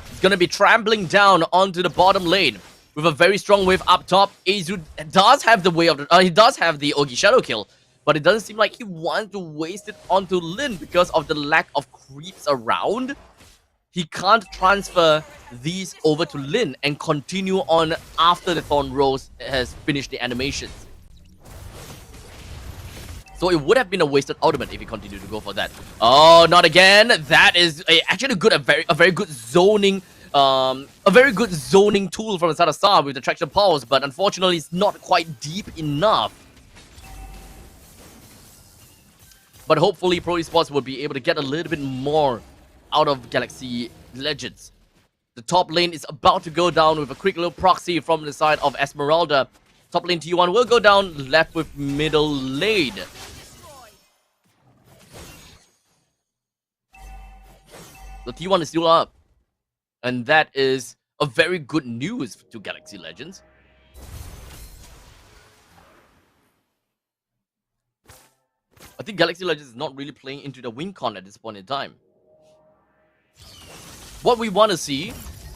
He's going to be trampling down onto the bottom lane with a very strong wave up top. Azu does have the way of he does have the Ogi Shadow kill, but it doesn't seem like he wants to waste it onto Lin because of the lack of creeps around. He can't transfer these over to Lin and continue on after the Thorn Rose has finished the animations. So it would have been a wasted ultimate if he continued to go for that. Oh, not again. That is actually a very good zoning tool from the side of Star with the traction pulse, but unfortunately it's not quite deep enough. But hopefully Pro Esports will be able to get a little bit more out of Galaxy Legends. The top lane is about to go down with a quick little proxy from the side of Esmeralda. Top lane T1 will go down, left with middle lane. The T1 is still up. And that is a very good news to Galaxy Legends. I think Galaxy Legends is not really playing into the win con at this point in time. What we want to see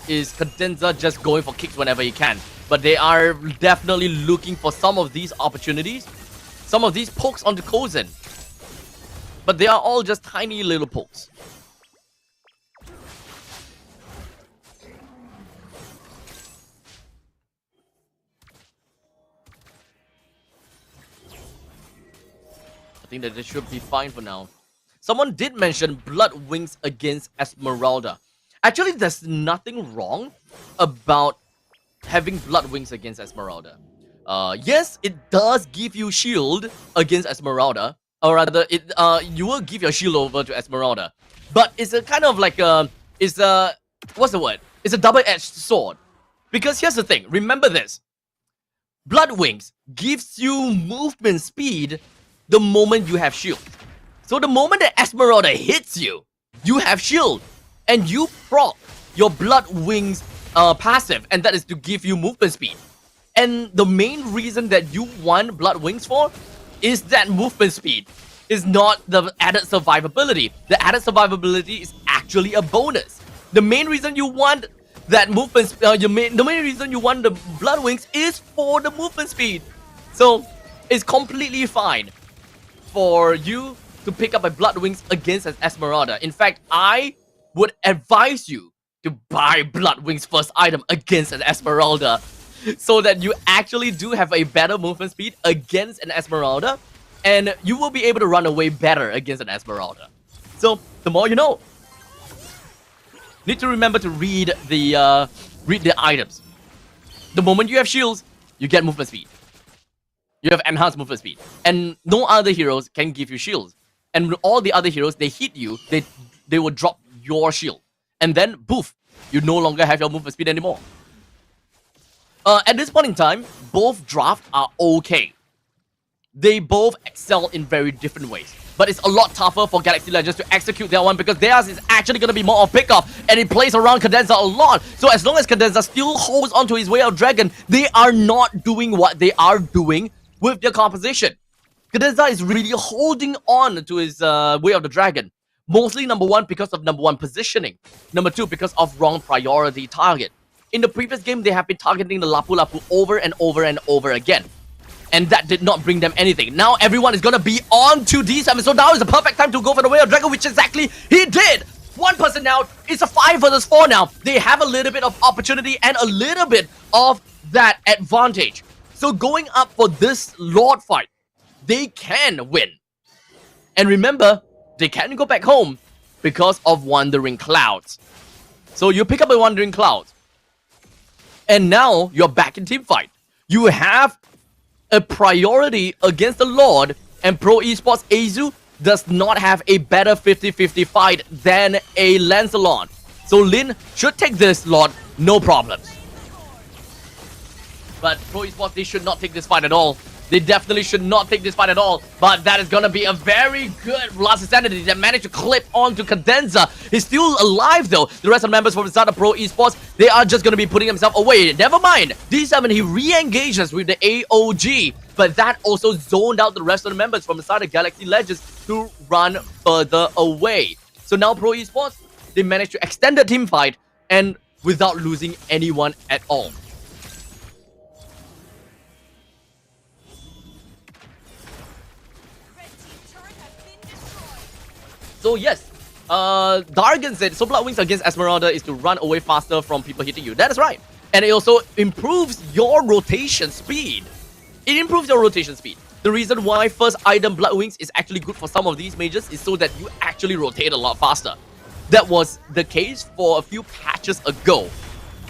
is Cadenza just going for kicks whenever he can. But they are definitely looking for some of these opportunities. Some of these pokes onto Kozen. But they are all just tiny little pokes. I think that they should be fine for now. Someone did mention Blood Wings against Esmeralda. Actually, there's nothing wrong about having Blood Wings against Esmeralda. Yes, it does give you shield against Esmeralda. Or rather, you will give your shield over to Esmeralda. But it's a kind of like what's the word? It's a double-edged sword. Because here's the thing, remember this. Blood Wings gives you movement speed the moment you have shield. So the moment that Esmeralda hits you, you have shield. And you proc your Blood Wings passive, and that is to give you movement speed. And the main reason that you want Blood Wings for is that movement speed. Is not the added survivability. The added survivability is actually a bonus. The main reason you want that movement, the main reason you want the Blood Wings is for the movement speed. So it's completely fine for you to pick up a Blood Wings against an Esmeralda. In fact, I would advise you to buy Blood Wings first item against an Esmeralda so that you actually do have a better movement speed against an Esmeralda and you will be able to run away better against an Esmeralda. So, the more you know. Need to remember to read the items. The moment you have shields, you get movement speed. You have enhanced movement speed. And no other heroes can give you shields. And with all the other heroes, they hit you, they will drop your shield. And then, poof, you no longer have your movement speed anymore. At this point in time, both drafts are okay. They both excel in very different ways. But it's a lot tougher for Galaxy Legends to execute their one because theirs is actually going to be more of pickoff and it plays around Cadenza a lot. So as long as Cadenza still holds onto his Way of Dragon, they are not doing what they are doing with their composition. Cadenza is really holding on to his Way of the Dragon. Mostly, number one, because of number one positioning. Number two, because of wrong priority target. In the previous game, they have been targeting the Lapu Lapu over and over and over again. And that did not bring them anything. Now everyone is gonna be on to D7. So now is the perfect time to go for the Way of Dragon, which exactly he did. One person out. It's a 5 versus 4 now. They have a little bit of opportunity and a little bit of that advantage. So going up for this Lord fight, they can win. And remember, they can go back home because of Wandering Clouds. So you pick up a Wandering Clouds. And now you're back in team fight. You have a priority against the Lord, and Pro Esports Azu does not have a better 50-50 fight than a Lancelot. So Lin should take this Lord, no problems. But Pro Esports, they should not take this fight at all. They definitely should not take this fight at all. But that is going to be a very good last insanity that managed to clip onto Cadenza. He's still alive though. The rest of the members from inside of Pro Esports, they are just going to be putting themselves away. Never mind. D7, he re-engages with the AOG. But that also zoned out the rest of the members from inside of Galaxy Legends to run further away. So now Pro Esports, they managed to extend the team fight and without losing anyone at all. So yes, Dargan said, so Blood Wings against Esmeralda is to run away faster from people hitting you. That is right. And it also improves your rotation speed. It improves your rotation speed. The reason why first item Blood Wings is actually good for some of these mages is so that you actually rotate a lot faster. That was the case for a few patches ago.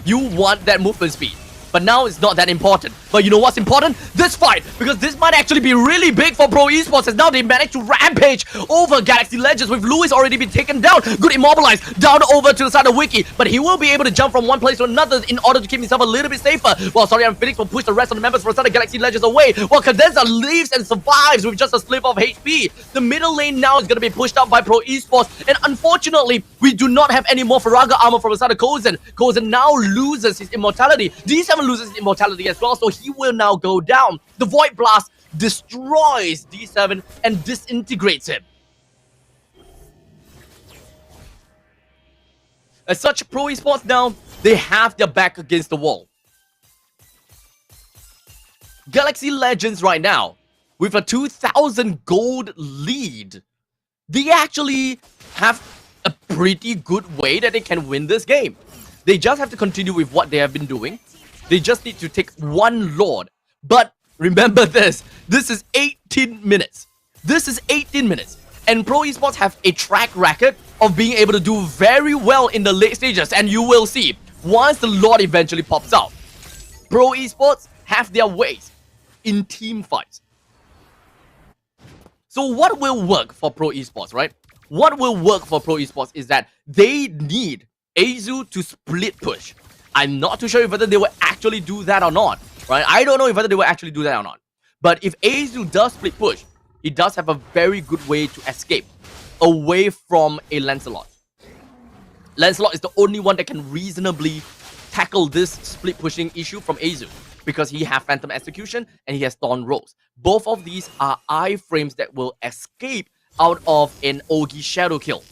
You want that movement speed. But now it's not that important. But you know what's important? This fight! Because this might actually be really big for Pro Esports as now they managed to rampage over Galaxy Legends with Lewis already been taken down. Good immobilized. Down over to the side of Wiki. But he will be able to jump from one place to another in order to keep himself a little bit safer. While Sorry and Phoenix will push the rest of the members from the side of Galaxy Legends away. While Cadenza leaves and survives with just a slip of HP. The middle lane now is going to be pushed out by Pro Esports. And unfortunately, we do not have any more Faraga armor from the side of Kozen. Kozen now loses his immortality. D7 loses his immortality as well, so he will now go down. The Void Blast destroys D7 and disintegrates him. As such, Pro Esports now, they have their back against the wall. Galaxy Legends right now, with a 2,000 gold lead, they actually have a pretty good way that they can win this game. They just have to continue with what they have been doing. They just need to take one Lord. But remember this is 18 minutes. This is 18 minutes. And Pro Esports have a track record of being able to do very well in the late stages. And you will see, once the Lord eventually pops out, Pro Esports have their ways in team fights. So what will work for Pro Esports, right? What will work for Pro Esports is that they need Azu to split push. I'm not too sure whether they will actually do that or not, right? I don't know whether they will actually do that or not. But if Azu does split push, he does have a very good way to escape away from a Lancelot. Lancelot is the only one that can reasonably tackle this split pushing issue from Azu because he has Phantom Execution and he has Thorn Rose. Both of these are iframes that will escape out of an Ogi Shadow kill.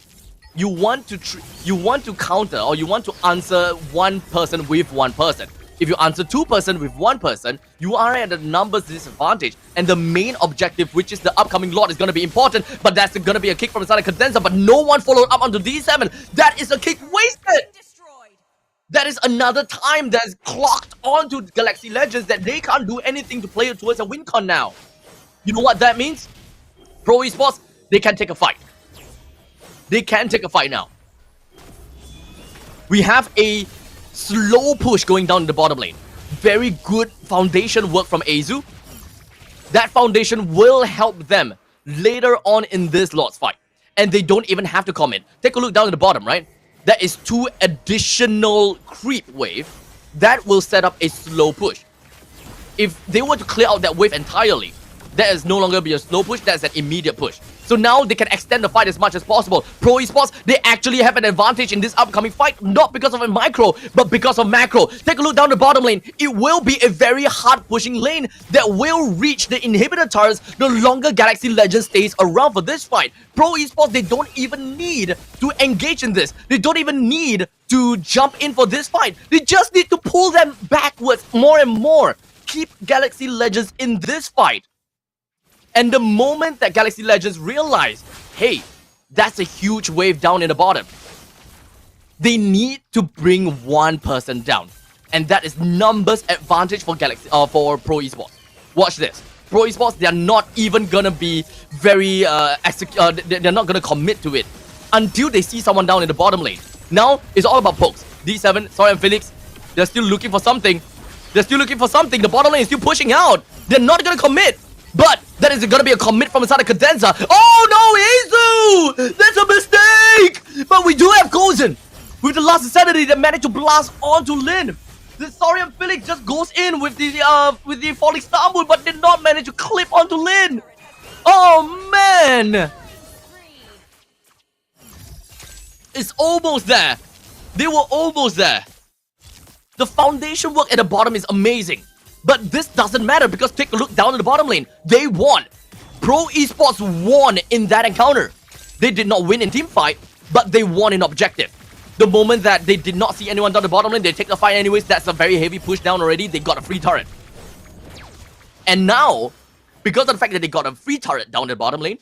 You want to counter or you want to answer one person with one person. If you answer two person with one person, you are at a numbers disadvantage. And the main objective, which is the upcoming Lord, is going to be important. But that's going to be a kick from inside of Cadenza. But no one followed up onto D7. That is a kick wasted. That is another time that's clocked onto Galaxy Legends that they can't do anything to play it towards a win con now. You know what that means? Pro Esports, they can take a fight. They can take a fight now. We have a slow push going down the bottom lane. Very good foundation work from Azu. That foundation will help them later on in this Lord's fight. And they don't even have to commit. Take a look down at the bottom, right? That is 2 additional creep wave. That will set up a slow push. If they were to clear out that wave entirely, that is no longer be a slow push, that's an immediate push. So now they can extend the fight as much as possible. Pro Esports, they actually have an advantage in this upcoming fight, not because of a micro, but because of macro. Take a look down the bottom lane. It will be a very hard pushing lane that will reach the inhibitor turrets the longer Galaxy Legends stays around for this fight. Pro Esports, they don't even need to engage in this. They don't even need to jump in for this fight. They just need to pull them backwards more and more. Keep Galaxy Legends in this fight. And the moment that Galaxy Legends realize, hey, that's a huge wave down in the bottom, they need to bring one person down. And that is numbers advantage for for Pro Esports. Watch this. Pro Esports, they're not even gonna be very, they're not gonna commit to it until they see someone down in the bottom lane. Now, it's all about pokes. D7, Sorry and Felix, they're still looking for something. They're still looking for something. The bottom lane is still pushing out. They're not gonna commit. But that is gonna be a commit from inside of Cadenza. Oh no, Azu! That's a mistake! But we do have Kozen with the last insanity that managed to blast onto Lin. The Saurian Felix just goes in with the falling star moon, but did not manage to clip onto Lin. Oh man! It's almost there. They were almost there. The foundation work at the bottom is amazing. But this doesn't matter because take a look down in the bottom lane. They won. Pro Esports won in that encounter. They did not win in team fight, but they won in objective. The moment that they did not see anyone down the bottom lane, they take the fight anyways. That's a very heavy push down already. They got a free turret. And now, because of the fact that they got a free turret down the bottom lane,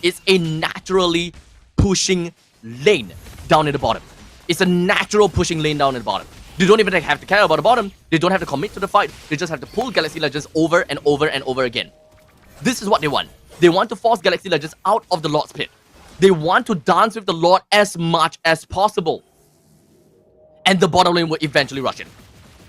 it's a naturally pushing lane down in the bottom. It's a natural pushing lane down in the bottom. They don't even have to care about the bottom. They don't have to commit to the fight. They just have to pull Galaxy Legends over and over and over again. This is what they want. They want to force Galaxy Legends out of the Lord's pit. They want to dance with the Lord as much as possible. And the bottom lane will eventually rush in.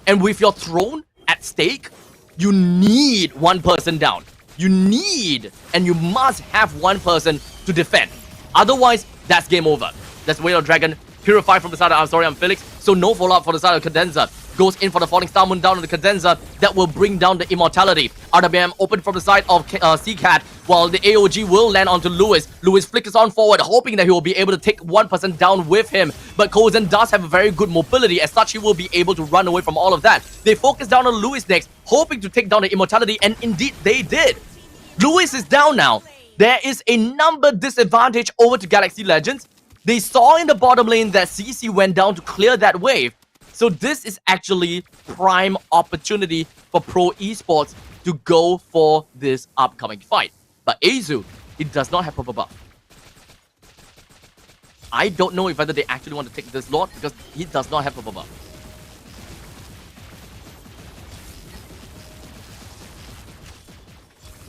And with your throne at stake, you need one person down. You need and you must have one person to defend. Otherwise, that's game over. That's Whale of Dragon. Purify from the side of I'm Felix. So no follow-up for the side of Cadenza. Goes in for the falling star moon down on the Cadenza. That will bring down the immortality. RWM open from the side of Seacat. While the AOG will land onto Lewis. Lewis flickers on forward, hoping that he will be able to take one person down with him. But Kozen does have a very good mobility. As such, he will be able to run away from all of that. They focus down on Lewis next, hoping to take down the immortality. And indeed, they did. Lewis is down now. There is a number disadvantage over to Galaxy Legends. They saw in the bottom lane that CC went down to clear that wave. So this is actually prime opportunity for Pro Esports to go for this upcoming fight. But Azu, it does not have proper buff. I don't know if whether they actually want to take this Lord because he does not have proper buff.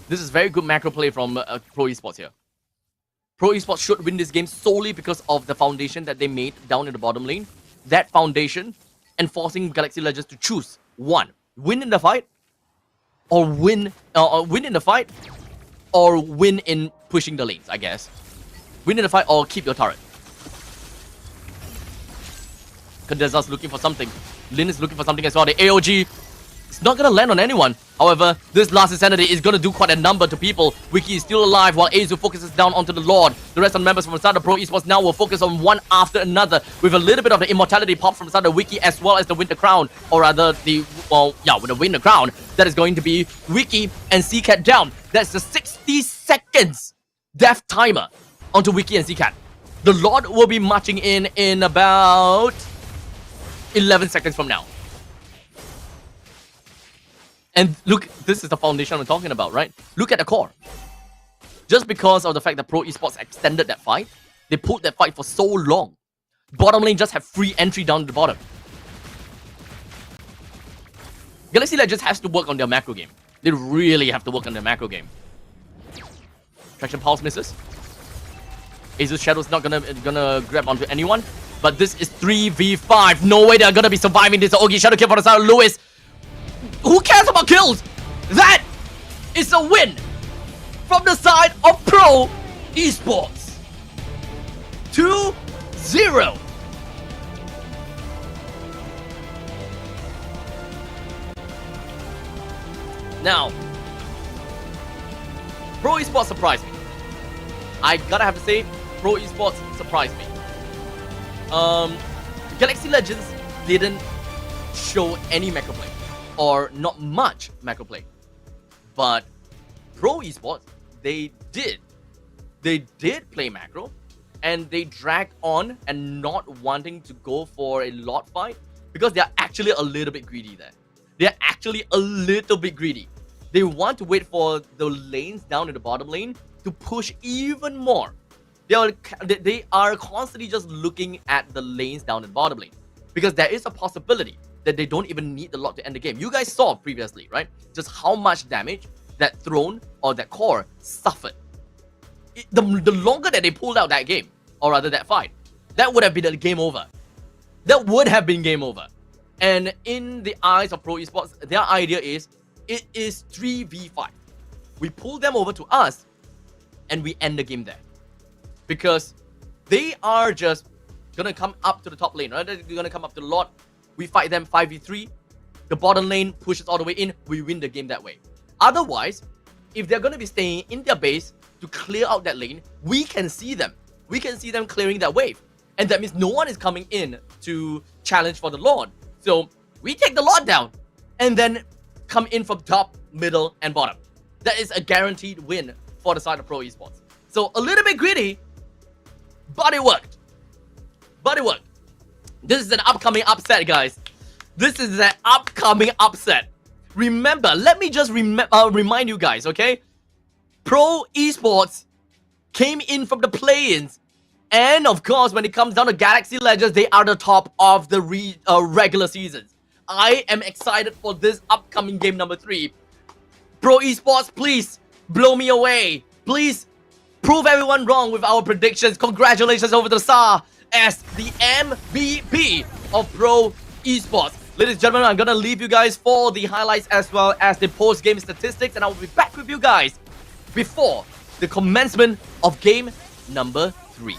This is very good macro play from Pro Esports here. Pro Esports should win this game solely because of the foundation that they made down in the bottom lane. That foundation and forcing Galaxy Legends to choose one: win in the fight, or win in the fight, or win in pushing the lanes. I guess win in the fight or keep your turret. Kadeza's looking for something. Lin is looking for something as well. The AOG is not gonna land on anyone. However, this last insanity is gonna do quite a number to people. Wiki is still alive while Azu focuses down onto the Lord. The rest of the members from the side of Pro Esports now will focus on one after another with a little bit of the immortality pop from the side of Wiki as well as the Winter Crown, or rather with the Winter Crown. That is going to be Wiki and Seacat down. That's the 60 seconds death timer onto Wiki and Seacat. The Lord will be marching in about 11 seconds from now. And look, this is the foundation I'm talking about, right? Look at the core. Just because of the fact that Pro Esports extended that fight, they pulled that fight for so long. Bottom lane just have free entry down to the bottom. Galaxy Legends has to work on their macro game. They really have to work on their macro game. Traction Pulse misses. Azu's Shadow's not gonna grab onto anyone. But this is 3v5. No way they're gonna be surviving this. Ogi Shadow kill for the side of Lewis. Who cares about kills? That is a win from the side of Pro Esports. 2-0. Now, Pro Esports surprised me. I gotta have to say, Pro Esports surprised me. Galaxy Legends didn't show any macro play, or not much macro play, but Pro Esports, they did play macro, and they dragged on and not wanting to go for a lot fight because they're actually a little bit greedy there. They're actually a little bit greedy. They want to wait for the lanes down in the bottom lane to push even more. They are constantly just looking at the lanes down in the bottom lane because there is a possibility that they don't even need the lot to end the game. You guys saw previously, right? Just how much damage that throne or that core suffered. The longer that they pulled out that game, or rather that fight, that would have been a game over. That would have been game over. And in the eyes of Pro Esports, their idea is, it is 3v5. We pull them over to us, and we end the game there. Because they are just gonna come up to the top lane, right? They're gonna come up to the Lord. We fight them 5v3. the bottom lane pushes all the way in, we win the game that way. Otherwise, if they're going to be staying in their base to clear out that lane, we can see them. We can see them clearing that wave. And that means no one is coming in to challenge for the Lord. So we take the Lord down and then come in from top, middle, and bottom. That is a guaranteed win for the side of Pro Esports. So a little bit greedy, but it worked. But it worked. This is an upcoming upset, guys. This is an upcoming upset. Remember, let me just remind you guys, okay? Pro Esports came in from the play-ins. And of course, when it comes down to Galaxy Legends, they are the top of the regular seasons. I am excited for this upcoming game number 3. Pro Esports, please blow me away. Please prove everyone wrong with our predictions. Congratulations over the SAR as the MVP of Pro Esports. Ladies and gentlemen, I'm gonna leave you guys for the highlights as well as the post-game statistics, and I will be back with you guys before the commencement of game number 3.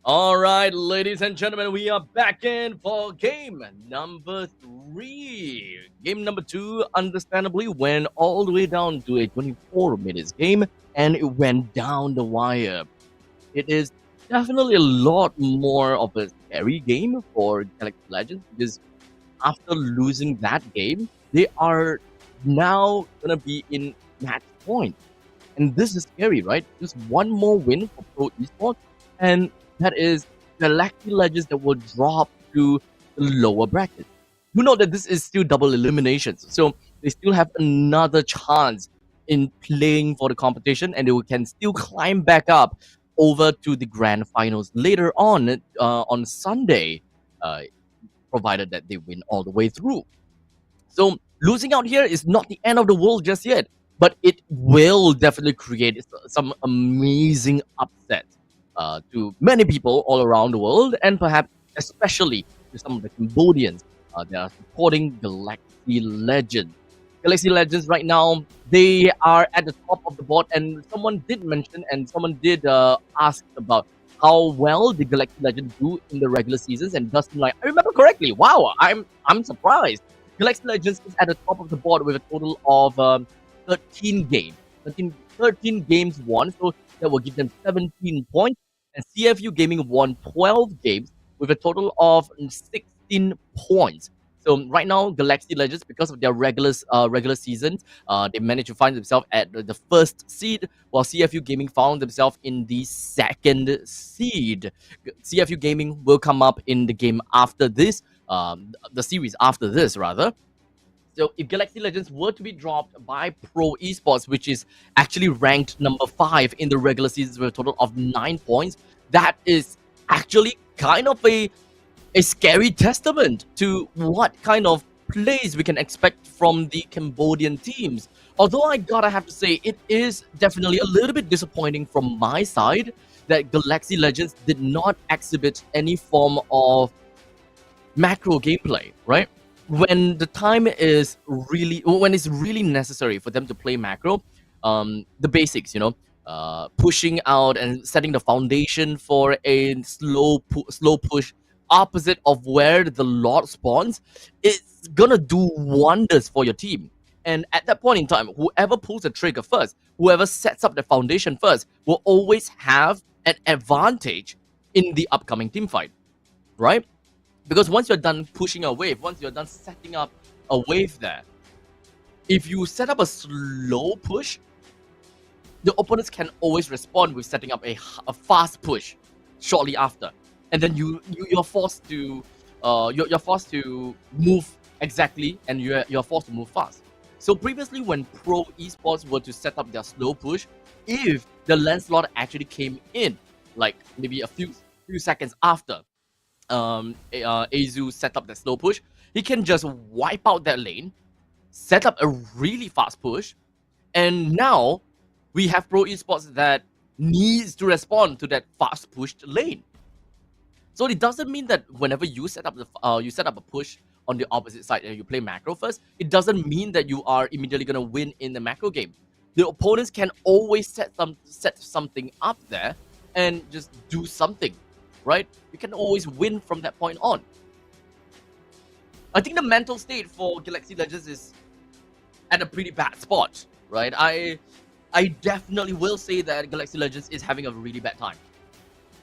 All right, ladies and gentlemen, we are back in for game number 3. Game number 2, understandably, went all the way down to a 24 minutes game, and it went down the wire. It is definitely a lot more of a scary game for Galaxy Legends, because after losing that game, they are now gonna be in match point. And this is scary, right? Just one more win for Pro Esports, and that is Galaxy Legends that will drop to the lower bracket. You know that this is still double eliminations, so they still have another chance in playing for the competition, and they can still climb back up over to the grand finals later on Sunday, provided that they win all the way through. So losing out here is not the end of the world just yet, but it will definitely create some amazing upsets to many people all around the world, and perhaps especially to some of the Cambodians that are supporting Galaxy Legends. Galaxy Legends right now, they are at the top of the board, and someone did mention and someone did ask about how well the Galaxy Legends do in the regular seasons, and Dustin, like, I remember correctly. Wow, I'm surprised. Galaxy Legends is at the top of the board with a total of 13 games. 13 games won, so that will give them 17 points. And CFU Gaming won 12 games with a total of 16 points. So right now, Galaxy Legends, because of their regular season, they managed to find themselves at the first seed, while CFU Gaming found themselves in the second seed. CFU Gaming will come up in the game after this, the series after this, rather. So if Galaxy Legends were to be dropped by Pro Esports, which is actually ranked number 5 in the regular season with a total of 9 points, that is actually kind of a scary testament to what kind of plays we can expect from the Cambodian teams. Although I gotta have to say, it is definitely a little bit disappointing from my side that Galaxy Legends did not exhibit any form of macro gameplay, right? When the time is when it's really necessary for them to play macro, the basics, pushing out and setting the foundation for a slow push opposite of where the Lord spawns, it's gonna do wonders for your team. And at that point in time, whoever pulls the trigger first, whoever sets up the foundation first, will always have an advantage in the upcoming team fight, right? Because once you're done pushing a wave, once you're done setting up a wave there, if you set up a slow push, the opponents can always respond with setting up a fast push shortly after, and then you're forced to you're forced to move exactly, and you're forced to move fast. So previously, when Pro Esports were to set up their slow push, if the Lancelot actually came in, like maybe a few seconds after Azu set up that slow push, he can just wipe out that lane, set up a really fast push, and now we have Pro Esports that needs to respond to that fast pushed lane. So it doesn't mean that whenever you set up a push on the opposite side and you play macro first, it doesn't mean that you are immediately gonna win in the macro game. The opponents can always set something up there and just do something, right? You can always win from that point on. I think the mental state for Galaxy Legends is at a pretty bad spot, right? I definitely will say that Galaxy Legends is having a really bad time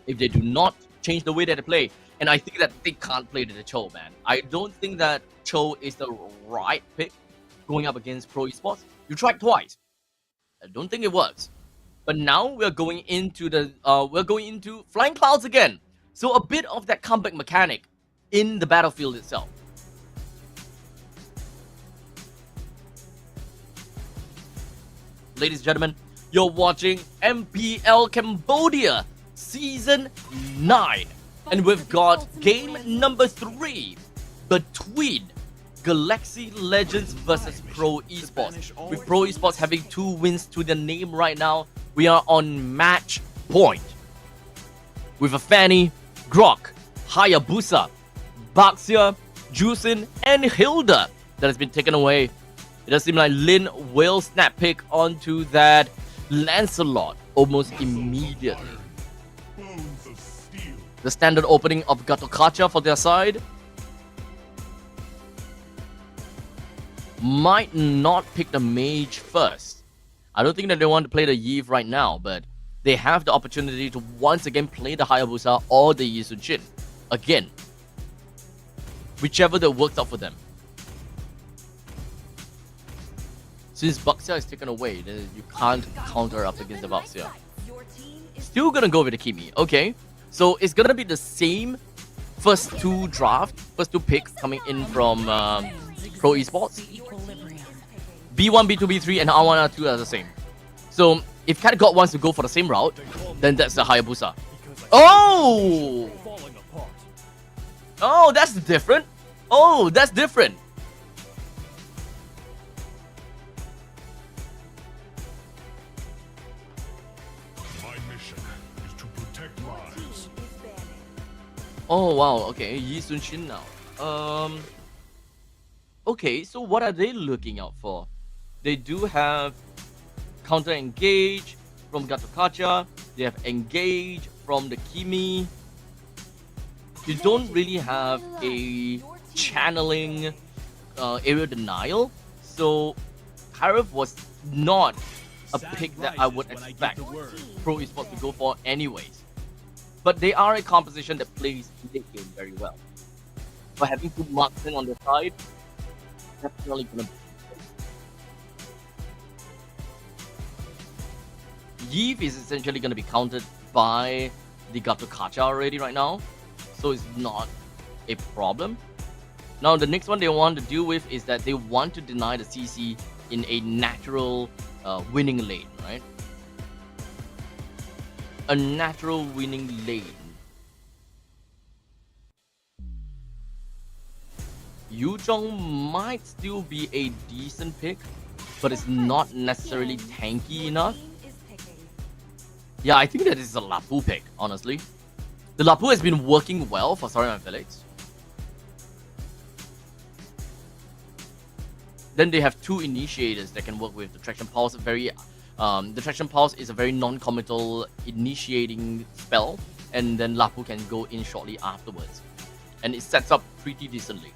if they do not change the way that they play. And I think that they can't play the Cho, man. I don't think that Cho is the right pick going up against Pro Esports. You tried twice. I don't think it works. But now we're going into Flying Clouds again. So a bit of that comeback mechanic in the battlefield itself. Ladies and gentlemen, you're watching MPL Cambodia Season 9. And we've got game number 3 between Galaxy Legends versus Pro Esports. With Pro Esports having 2 wins to their name right now, we are on match point. With a Fanny, Grok, Hayabusa, Baxia, Juicin, and Hilda that has been taken away. It does seem like Lin will snap pick onto that Lancelot almost immediately. The standard opening of Gatokacha for their side. Might not pick the mage first. I don't think that they want to play the Yves right now, but they have the opportunity to once again play the Hayabusa or the Yi Sun-shin. Again. Whichever that works out for them. Since Baxia is taken away, then you can't counter up against the Baxia. Still gonna go with the Kimi. Okay. So it's gonna be the same first two picks coming in from Pro Esports. B1, B2, B3, and R1, R2 are the same. So if Cat God wants to go for the same route, then that's the Hayabusa. Oh! Oh, that's different. Oh, that's different. My mission is to protect lives. Oh wow, okay, Yi Sun-shin now. Okay, so what are they looking out for? They do have counter engage from Gatokacha. They have engage from the Kimi. You don't really have a channeling area denial. So Harif was not a pick that I would expect Pro Esports to go for anyways. But they are a composition that plays the game very well. But having two marksmen on the side, definitely gonna be. Yves is essentially gonna be countered by the Gatokacha already right now, so it's not a problem. Now the next one they want to deal with is that they want to deny the CC in a natural winning lane, right? A natural winning lane. Yu Zhong might still be a decent pick, but it's not necessarily tanky enough. Yeah, I think that is a Lapu pick, honestly. The Lapu has been working well for Saruman Felix. Then they have two initiators that can work with the Traction Pulse. The Traction Pulse is a very non-committal initiating spell, and then Lapu can go in shortly afterwards. And it sets up pretty decently.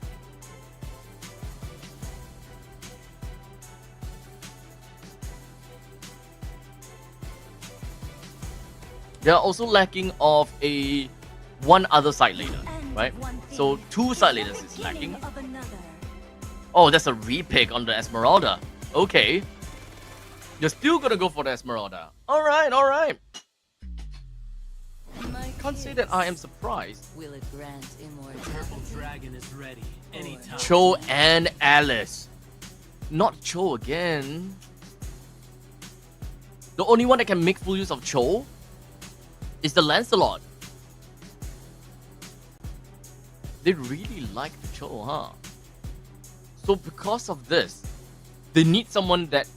They are also lacking of one other side laner, right? So two side laners is lacking. Oh, that's a repick on the Esmeralda. Okay. You're still gonna go for the Esmeralda. Alright, alright. Can't say that I am surprised. Will it grant immortality? Dragon is ready anytime. Cho and Alice. Not Cho again. The only one that can make full use of Cho is the Lancelot. They really like the Cho, huh? So because of this, they need someone that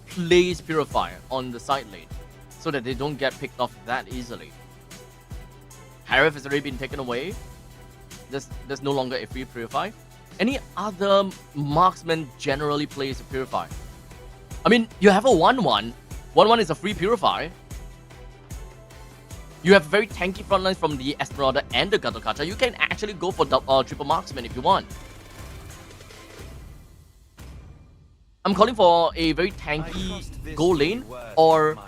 plays Purifier on the side lane so that they don't get picked off that easily. Harif has already been taken away. There's no longer a free Purify. Any other marksman generally plays a Purify? I mean, you have a 1-1. 1-1 is a free Purify. You have very tanky frontlines from the Esmeralda and the Gatokacha. You can actually go for triple marksman if you want. I'm calling for a very tanky goal lane or...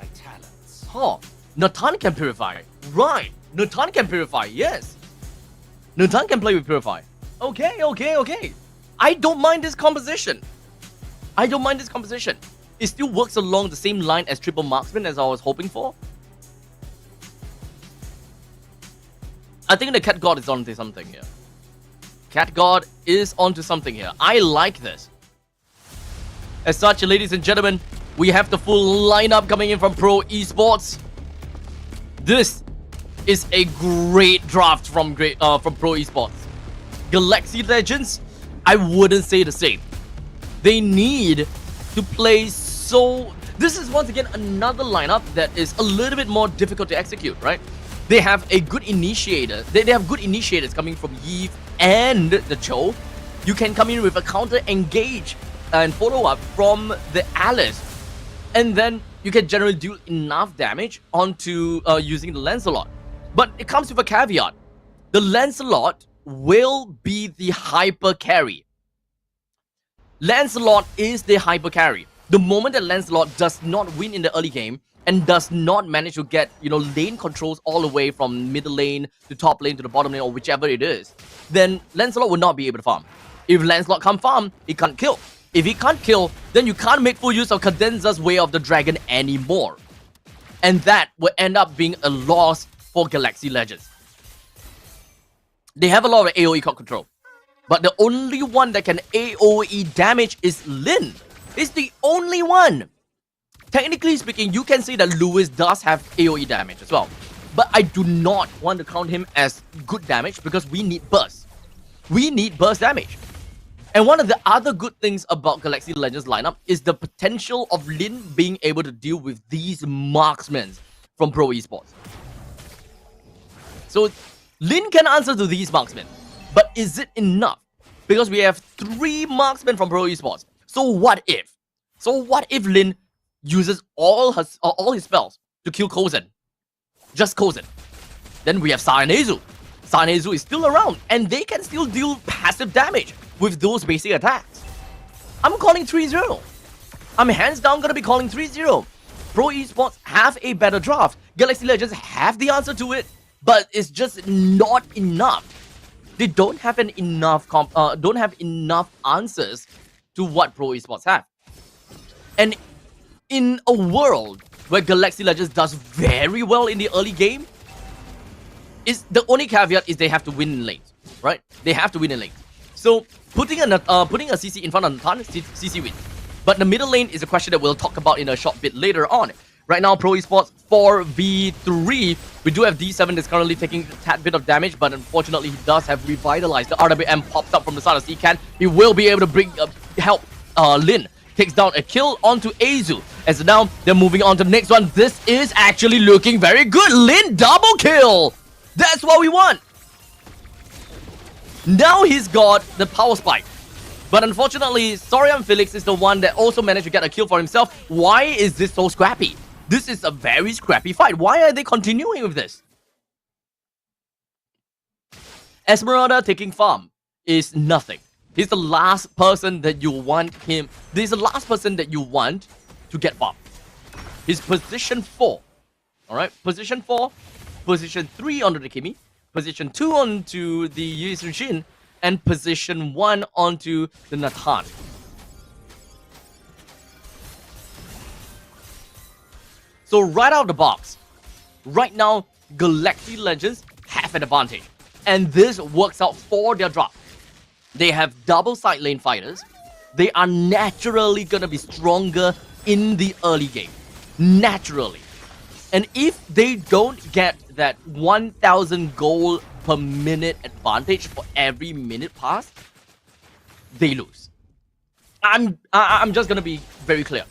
Oh, Natan can Purify. Right, Natan can Purify, yes. Natan can play with Purify. Okay, okay, okay. I don't mind this composition. I don't mind this composition. It still works along the same line as triple marksman as I was hoping for. I think the Cat God is onto something here. Cat God is onto something here. I like this. As such, ladies and gentlemen, we have the full lineup coming in from Pro Esports. This is a great draft from Pro Esports. Galaxy Legends, I wouldn't say the same. They need to play so... This is once again another lineup that is a little bit more difficult to execute, right? They have a good initiator. They have good initiators coming from Yves and the Cho. You can come in with a counter engage and follow up from the Alice. And then you can generally do enough damage onto using the Lancelot. But it comes with a caveat. The Lancelot will be the hyper carry. Lancelot is the hyper carry. The moment that Lancelot does not win in the early game and does not manage to get, lane controls all the way from middle lane to top lane to the bottom lane or whichever it is, then Lancelot will not be able to farm. If Lancelot can't farm, he can't kill. If he can't kill, then you can't make full use of Cadenza's Way of the Dragon anymore. And that will end up being a loss for Galaxy Legends. They have a lot of AoE control. But the only one that can AoE damage is Lin. It's the only one. Technically speaking, you can say that Lewis does have AoE damage as well. But I do not want to count him as good damage because we need burst. We need burst damage. And one of the other good things about Galaxy Legends lineup is the potential of Lin being able to deal with these marksmen from Pro Esports. So Lin can answer to these marksmen. But is it enough? Because we have 3 marksmen from Pro Esports. So what if? Lin uses all his spells to kill Kozen? Just Kozen. Then we have Sarnezu. Sarnezu is still around and they can still deal passive damage with those basic attacks. I'm calling 3-0. I'm hands down gonna be calling 3-0. Pro Esports have a better draft. Galaxy Legends have the answer to it, but it's just not enough. They don't have enough answers to what Pro Esports have. And in a world where Galaxy Legends does very well in the early game, is the only caveat is they have to win in lanes, right? They have to win in lanes. So putting a CC in front of Natan, CC wins. But the middle lane is a question that we'll talk about in a short bit later on. Right now, Pro Esports 4v3. We do have D7 that's currently taking a tad bit of damage, but unfortunately, he does have revitalized. The RWM pops up from the side of CCAT. He will be able to help Lin. Takes down a kill onto Azu. As now, they're moving on to the next one. This is actually looking very good. Lin double kill. That's what we want. Now he's got the power spike. But unfortunately, Sorian Felix is the one that also managed to get a kill for himself. Why is this so scrappy? This is a very scrappy fight. Why are they continuing with this? Esmeralda taking farm is nothing. He's the last person that you want him. He's the last person that you want to get farm. He's position 4. Alright, position 4. Position 3 onto the Kimi. Position 2 onto the Yi Sun-shin. And position 1 onto the Natan. So right out of the box, right now, Galaxy Legends have an advantage. And this works out for their draft. They have double side lane fighters. They are naturally going to be stronger in the early game. Naturally. And if they don't get that 1,000 gold per minute advantage for every minute pass, they lose. I'm just going to be very clear.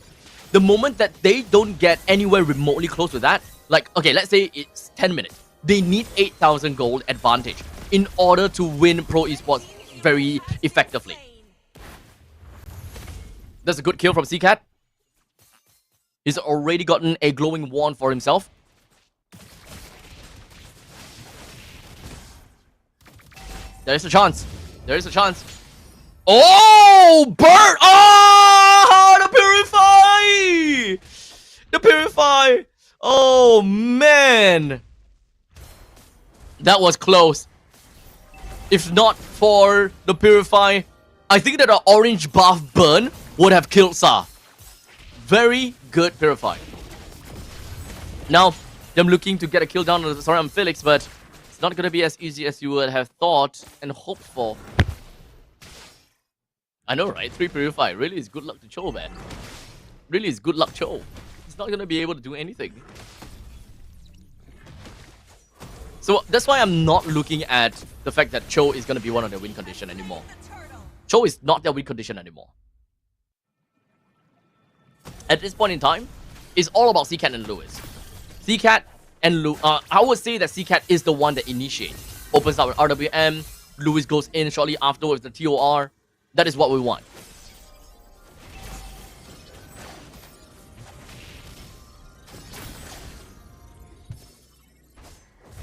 The moment that they don't get anywhere remotely close to that, like, okay, let's say it's 10 minutes. They need 8,000 gold advantage in order to win Pro Esports very effectively. That's a good kill from CCAT. He's already gotten a glowing wand for himself. There is a chance. There is a chance. Oh! Bird! Oh! The Purify! The Purify! Oh, man! That was close. If not for the Purify, I think that an orange buff burn would have killed Sa. Very good Purify. Now, them looking to get a kill down on the Sorian Felix, but it's not going to be as easy as you would have thought and hoped for. I know, right? 3 Purify really is good luck to Cho, man. Really is good luck Cho. He's not going to be able to do anything. So that's why I'm not looking at the fact that Cho is going to be one of their win condition anymore. Cho is not their win condition anymore. At this point in time, it's all about CCAT and Lewis. CCAT and Lewis, I would say that CCAT is the one that initiates. Opens up with RWM, Lewis goes in shortly afterwards with the TOR. That is what we want.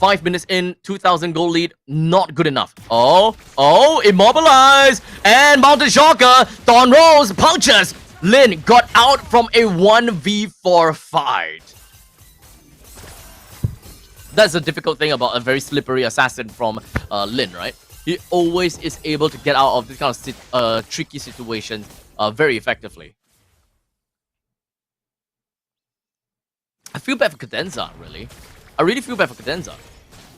5 minutes in, 2,000 gold lead, not good enough. Oh, immobilize! And Mountain Shocker, Thorn Rolls, punches! Lin got out from a 1v4 fight. That's the difficult thing about a very slippery assassin from Lin, right? He always is able to get out of this kind of tricky situations very effectively. I feel bad for Cadenza, really. I really feel bad for Cadenza.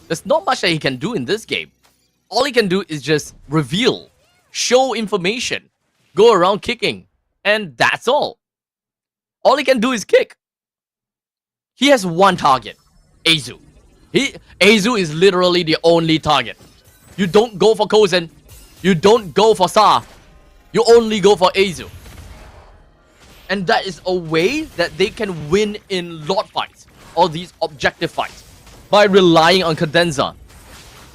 There's not much that he can do in this game. All he can do is just reveal, show information, go around kicking, and that's all. All he can do is kick. He has one target, Azu. Azu is literally the only target. You don't go for Kozen, you don't go for Sa, you only go for Azu. And that is a way that they can win in lot fights, or these objective fights, by relying on Cadenza.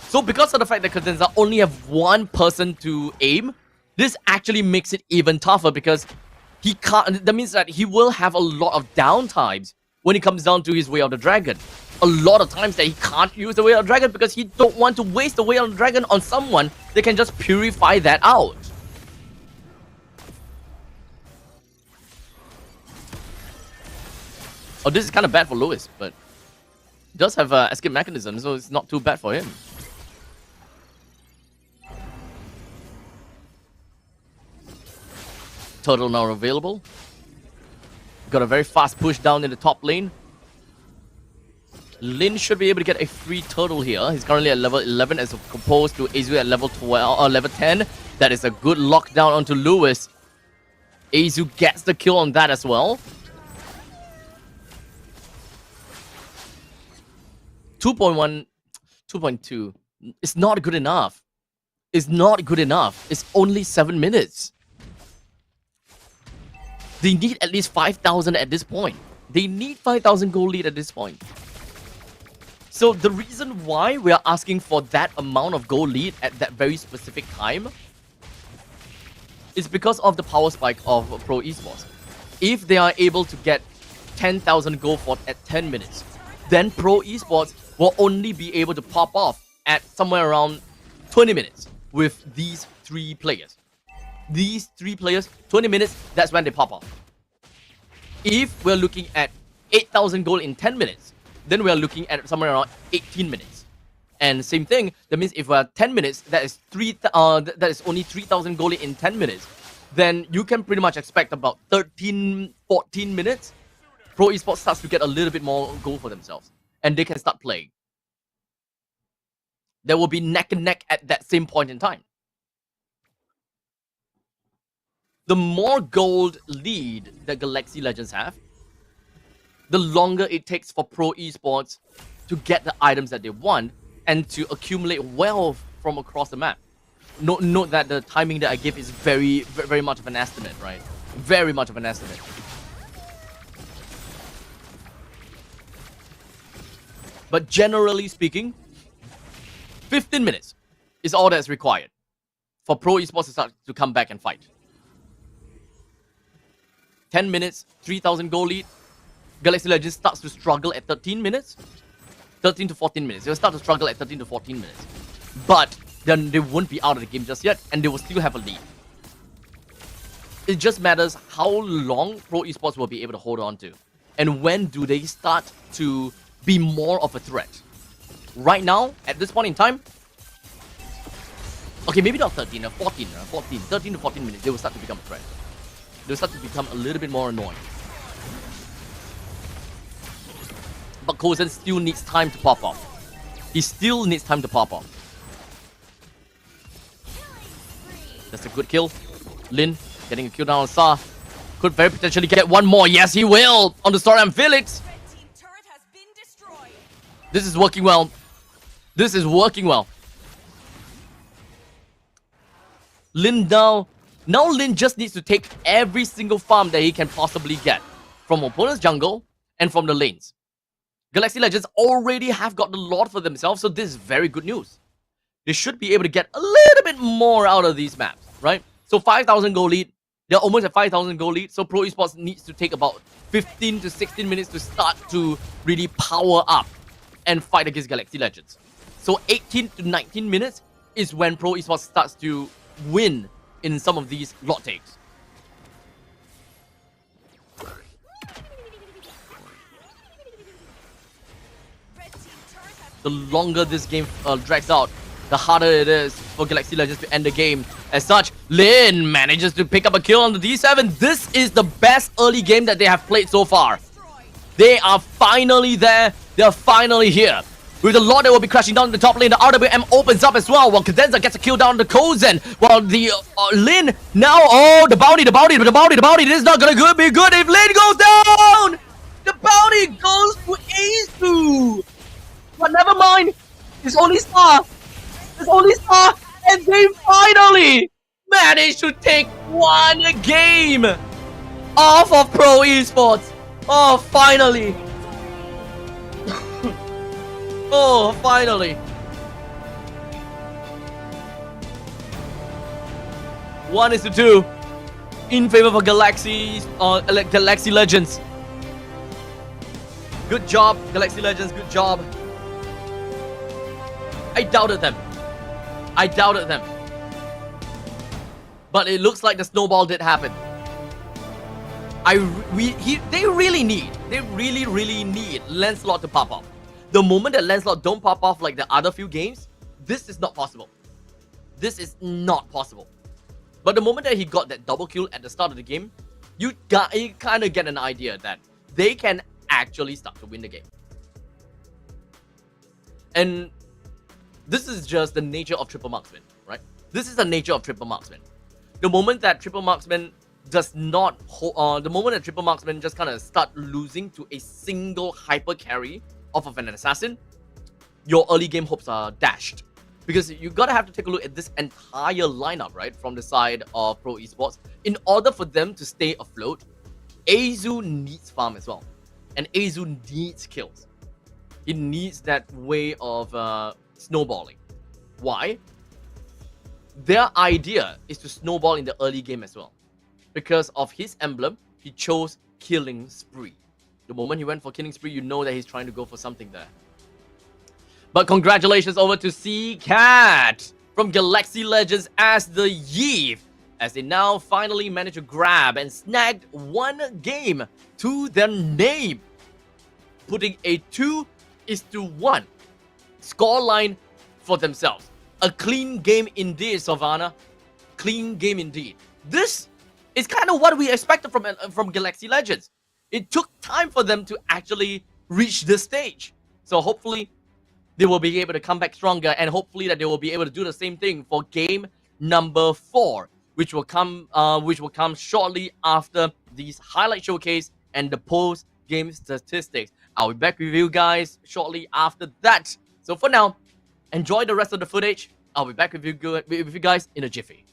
So because of the fact that Cadenza only have one person to aim, this actually makes it even tougher because he can't. That means that he will have a lot of downtimes when it comes down to his Way of the Dragon. A lot of times that he can't use the Way of the Dragon because he don't want to waste the Way of the Dragon on someone that can just purify that out. Oh, this is kind of bad for Lewis, but he does have an escape mechanism, so it's not too bad for him. Turtle now available. Got a very fast push down in the top lane. Lin should be able to get a free turtle here. He's currently at level 11 as opposed to Azu at level 12 or level 10. That is a good lockdown onto Lewis. Azu gets the kill on that as well. 2.1, 2.2. It's not good enough. It's not good enough. It's only 7 minutes. They need at least 5,000 at this point. They need 5,000 gold lead at this point. So the reason why we are asking for that amount of gold lead at that very specific time is because of the power spike of Pro Esports. If they are able to get 10,000 gold for at 10 minutes, then Pro Esports will only be able to pop off at somewhere around 20 minutes with these 3 players. These 3 players, 20 minutes, that's when they pop off. If we're looking at 8,000 gold in 10 minutes, then we're looking at somewhere around 18 minutes. And same thing, that means if we're 10 minutes, that is only 3,000 gold in 10 minutes. Then you can pretty much expect about 13, 14 minutes. Pro Esports starts to get a little bit more gold for themselves. And they can start playing. There will be neck and neck at that same point in time. The more gold lead that Galaxy Legends have, the longer it takes for Pro Esports to get the items that they want and to accumulate wealth from across the map. Note that the timing that I give is very, very much of an estimate, right? Very much of an estimate. But generally speaking, 15 minutes is all that's required for Pro Esports to start to come back and fight. 10 minutes, 3,000 gold lead. Galaxy Legends starts to struggle at 13 minutes. 13 to 14 minutes. They'll start to struggle at 13 to 14 minutes. But then they won't be out of the game just yet, and they will still have a lead. It just matters how long Pro Esports will be able to hold on to. And when do they start to be more of a threat? Right now, at this point in time, okay, maybe not 13 or 14, 13 to 14 minutes, they will start to become a threat. They'll start to become a little bit more annoying. But Kozen still needs time to pop off. He still needs time to pop off. That's a good kill. Lin getting a kill down on Sa. Could very potentially get one more. Yes, he will! On the Story and Felix. This is working well. This is working well. Lin now Lin just needs to take every single farm that he can possibly get from opponent's jungle and from the lanes. Galaxy Legends already have got the Lord for themselves, so this is very good news. They should be able to get a little bit more out of these maps, right? So 5,000 gold lead. They're almost at 5,000 gold lead, so Pro Esports needs to take about 15 to 16 minutes to start to really power up and fight against Galaxy Legends. So 18 to 19 minutes is when Pro Esports starts to win in some of these lot takes. The longer this game drags out, the harder it is for Galaxy Legends to end the game. As such, Lin manages to pick up a kill on the D7. This is the best early game that they have played so far. They are finally there. They are finally here. With the Lord that will be crashing down in the top lane, the RWM opens up as well, while Cadenza gets a kill down the Kozen. While the Lin now, oh, the bounty. This is not gonna be good if Lin goes down. The bounty goes to Azu. But never mind. It's only Star. And they finally managed to take one game off of Pro Esports. Oh, finally. Oh, finally. One is to 2 in favor of Galaxy Legends. Good job, Galaxy Legends. Good job. I doubted them. But it looks like the snowball did happen. They really need Lancelot to pop off. The moment that Lancelot don't pop off like the other few games, this is not possible. But the moment that he got that double kill at the start of the game, you kind of get an idea that they can actually start to win the game. And this is just the nature of triple marksman, right? This is the nature of triple marksman. The moment that triple marksman does not the moment that triple marksman just kind of start losing to a single hyper carry off of an assassin, your early game hopes are dashed. Because you gotta have to take a look at this entire lineup, right? From the side of Pro Esports. In order for them to stay afloat, Azu needs farm as well. And Azu needs kills. He needs that way of snowballing. Why? Their idea is to snowball in the early game as well. Because of his emblem, he chose Killing Spree. The moment he went for Killing Spree, you know that he's trying to go for something there. But congratulations over to C-Cat from Galaxy Legends as the Yeeve, as they now finally managed to grab and snagged one game to their name, putting a 2-1 scoreline for themselves. A clean game indeed, Savannah. Clean game indeed. This is kind of what we expected from Galaxy Legends. It took time for them to actually reach this stage. So hopefully they will be able to come back stronger, and hopefully that they will be able to do the same thing for game number 4, which will come shortly after these highlight showcase and the post-game statistics. I'll be back with you guys shortly after that. So for now, enjoy the rest of the footage. I'll be back with you guys in a jiffy.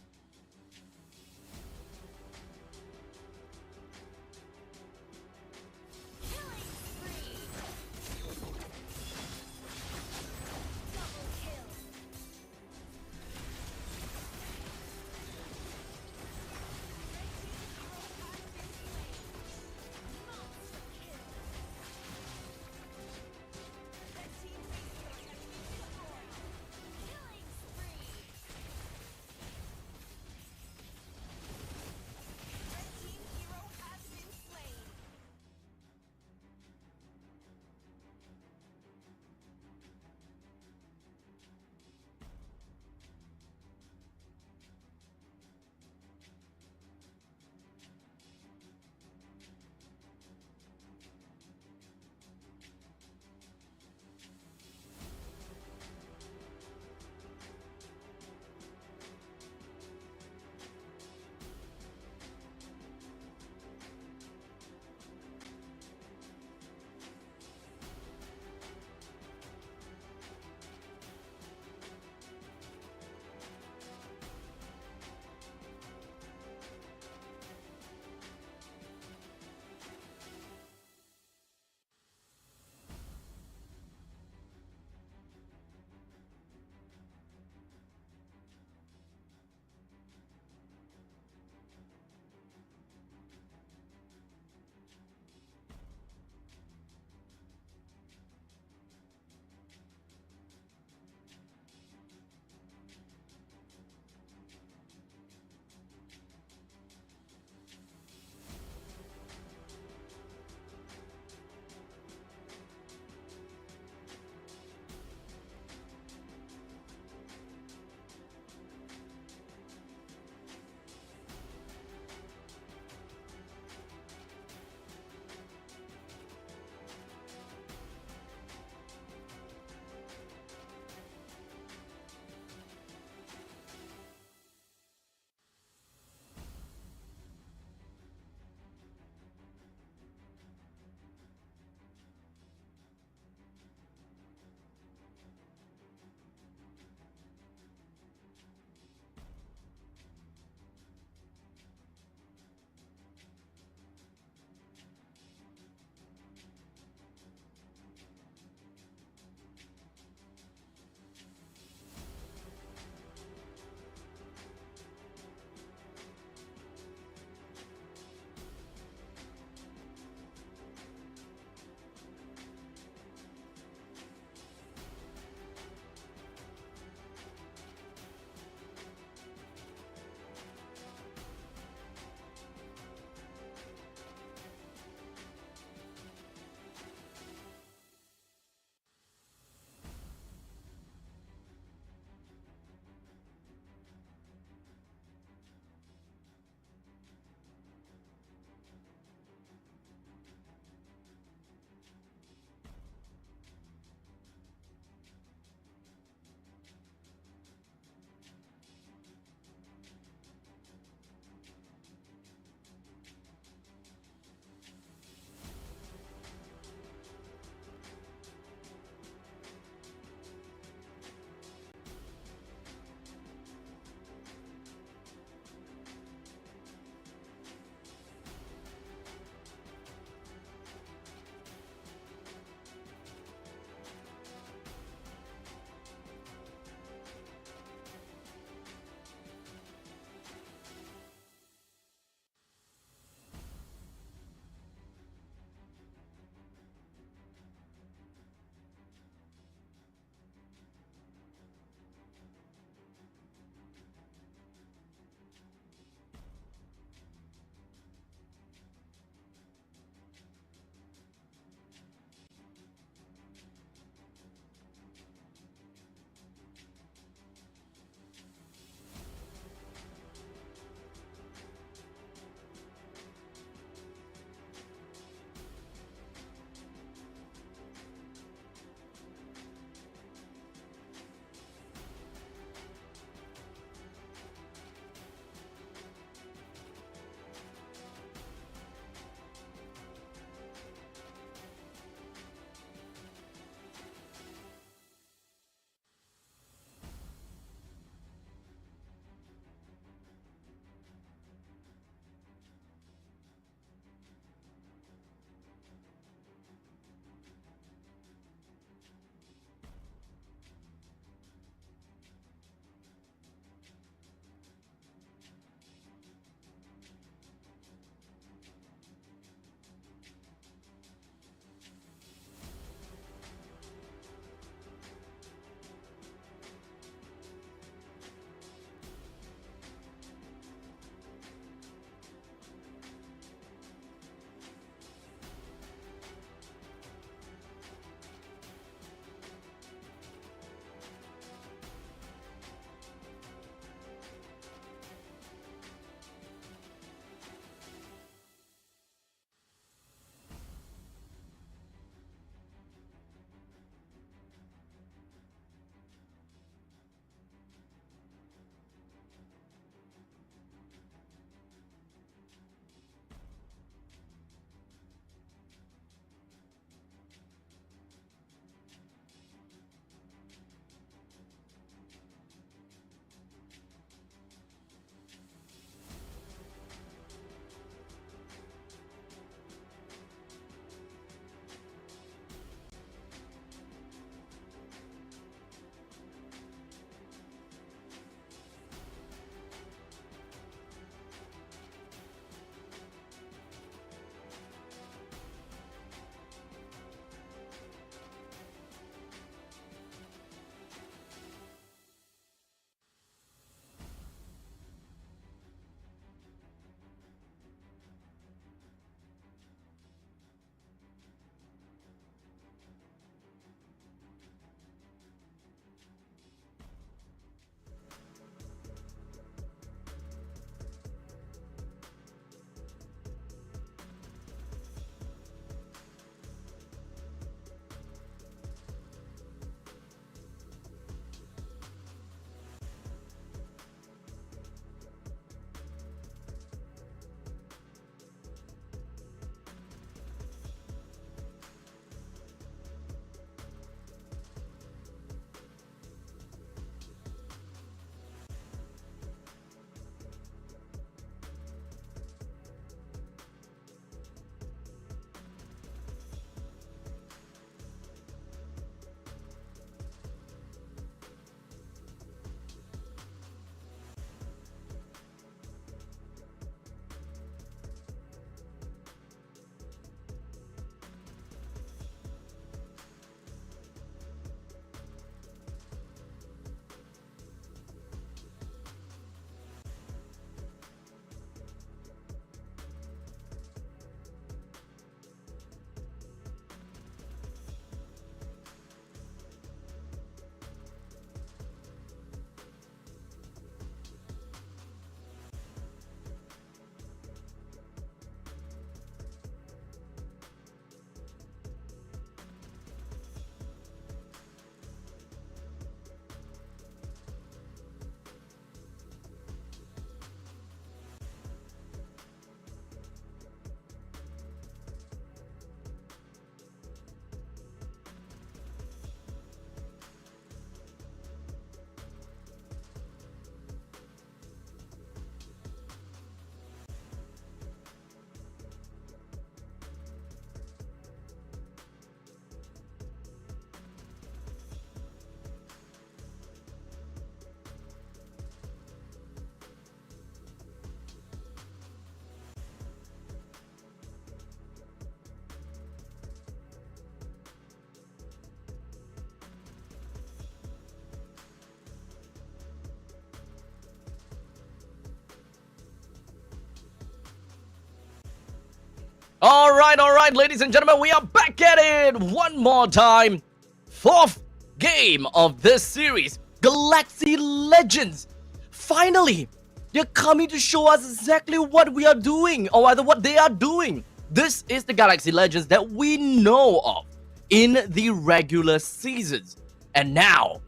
All right, ladies and gentlemen, we are back at it one more time. Fourth game of this series, Galaxy Legends. Finally, they're coming to show us exactly what we are doing, or rather what they are doing. This is the Galaxy Legends that we know of in the regular seasons. And now,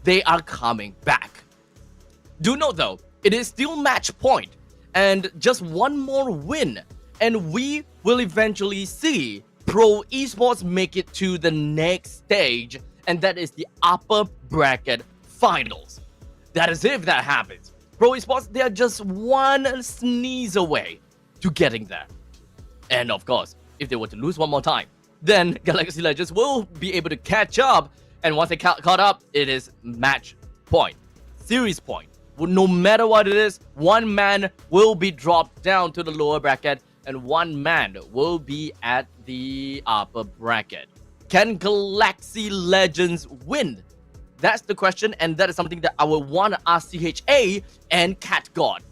they are coming back. Do note though, it is still match point and just one more win, and we will eventually see Pro Esports make it to the next stage, and that is the upper bracket finals. That is if that happens. Pro Esports, they are just one sneeze away to getting there. And of course, if they were to lose one more time, then Galaxy Legends will be able to catch up, and once they caught up, it is match point, series point. No matter what it is, one man will be dropped down to the lower bracket and one man will be at the upper bracket. Can Galaxy Legends win? That's the question, and that is something that I will want to ask CHA and Cat God,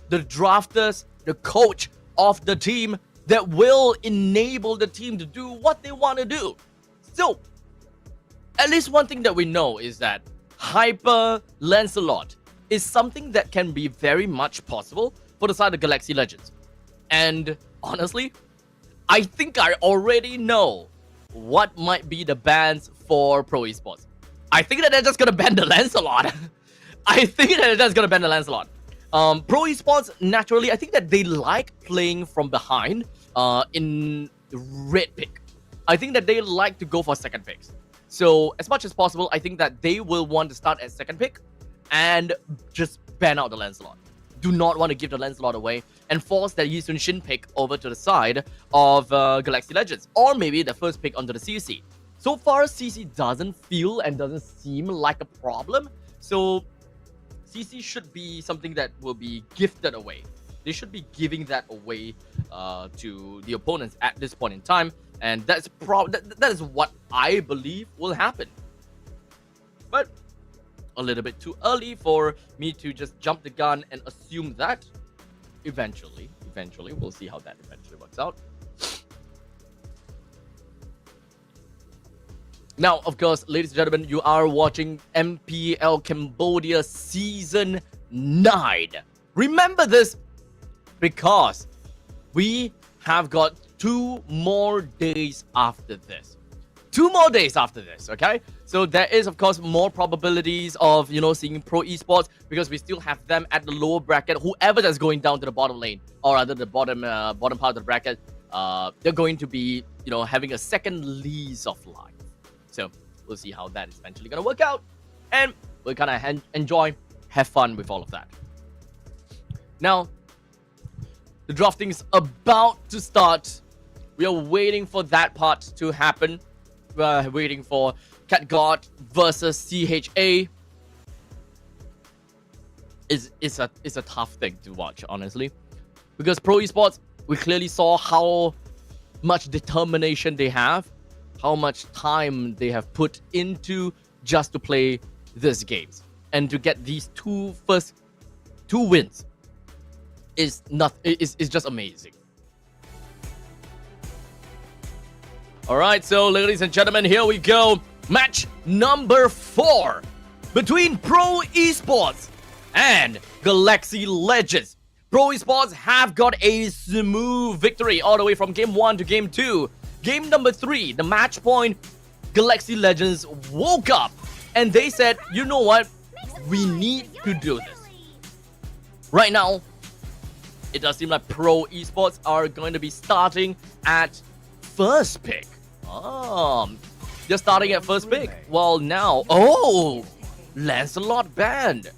the drafters, the coach of the team that will enable the team to do what they want to do. So, at least one thing that we know is that Hyper Lancelot is something that can be very much possible for the side of Galaxy Legends. And honestly, I think I already know what might be the bans for Pro Esports. I think that they're just gonna ban the Lancelot. I think that they're just gonna ban the Lancelot. Pro Esports, naturally, I think that they like playing from behind in red pick. I think that they like to go for second picks. So, as much as possible, I think that they will want to start as second pick and just ban out the Lancelot. Do not want to give the Lancelot away and force that Yi Sun Shin pick over to the side of Galaxy Legends, or maybe the first pick onto the CC. So far, CC doesn't feel and doesn't seem like a problem, so CC should be something that will be gifted away. They should be giving that away to the opponents at this point in time, and that is what I believe will happen. But a little bit too early for me to just jump the gun and assume that. Eventually, we'll see how that eventually works out. Now, of course, ladies and gentlemen, you are watching MPL Cambodia Season 9. Remember this because we have got 2 more days after this. 2 more days after this, okay? So there is, of course, more probabilities of, seeing Pro Esports because we still have them at the lower bracket. Whoever that's going down to the bottom lane, or rather the bottom part of the bracket, they're going to be, having a second lease of life. So we'll see how that is eventually going to work out. And we're going to enjoy, have fun with all of that. Now, the drafting is about to start. We are waiting for that part to happen. We're waiting for Cat God versus CHA. It's a tough thing to watch, honestly. Because Pro Esports, we clearly saw how much determination they have, how much time they have put into just to play these games. And to get these first two wins is just amazing. Alright, so ladies and gentlemen, here we go. Match number 4 between Pro Esports and Galaxy Legends. Pro Esports have got a smooth victory all the way from Game 1 to Game 2. Game number 3, the match point, Galaxy Legends woke up and they said, you know what? We need to do this. Right now, it does seem like Pro Esports are going to be starting at first pick. They're starting at first pick. Well, now, Lancelot banned.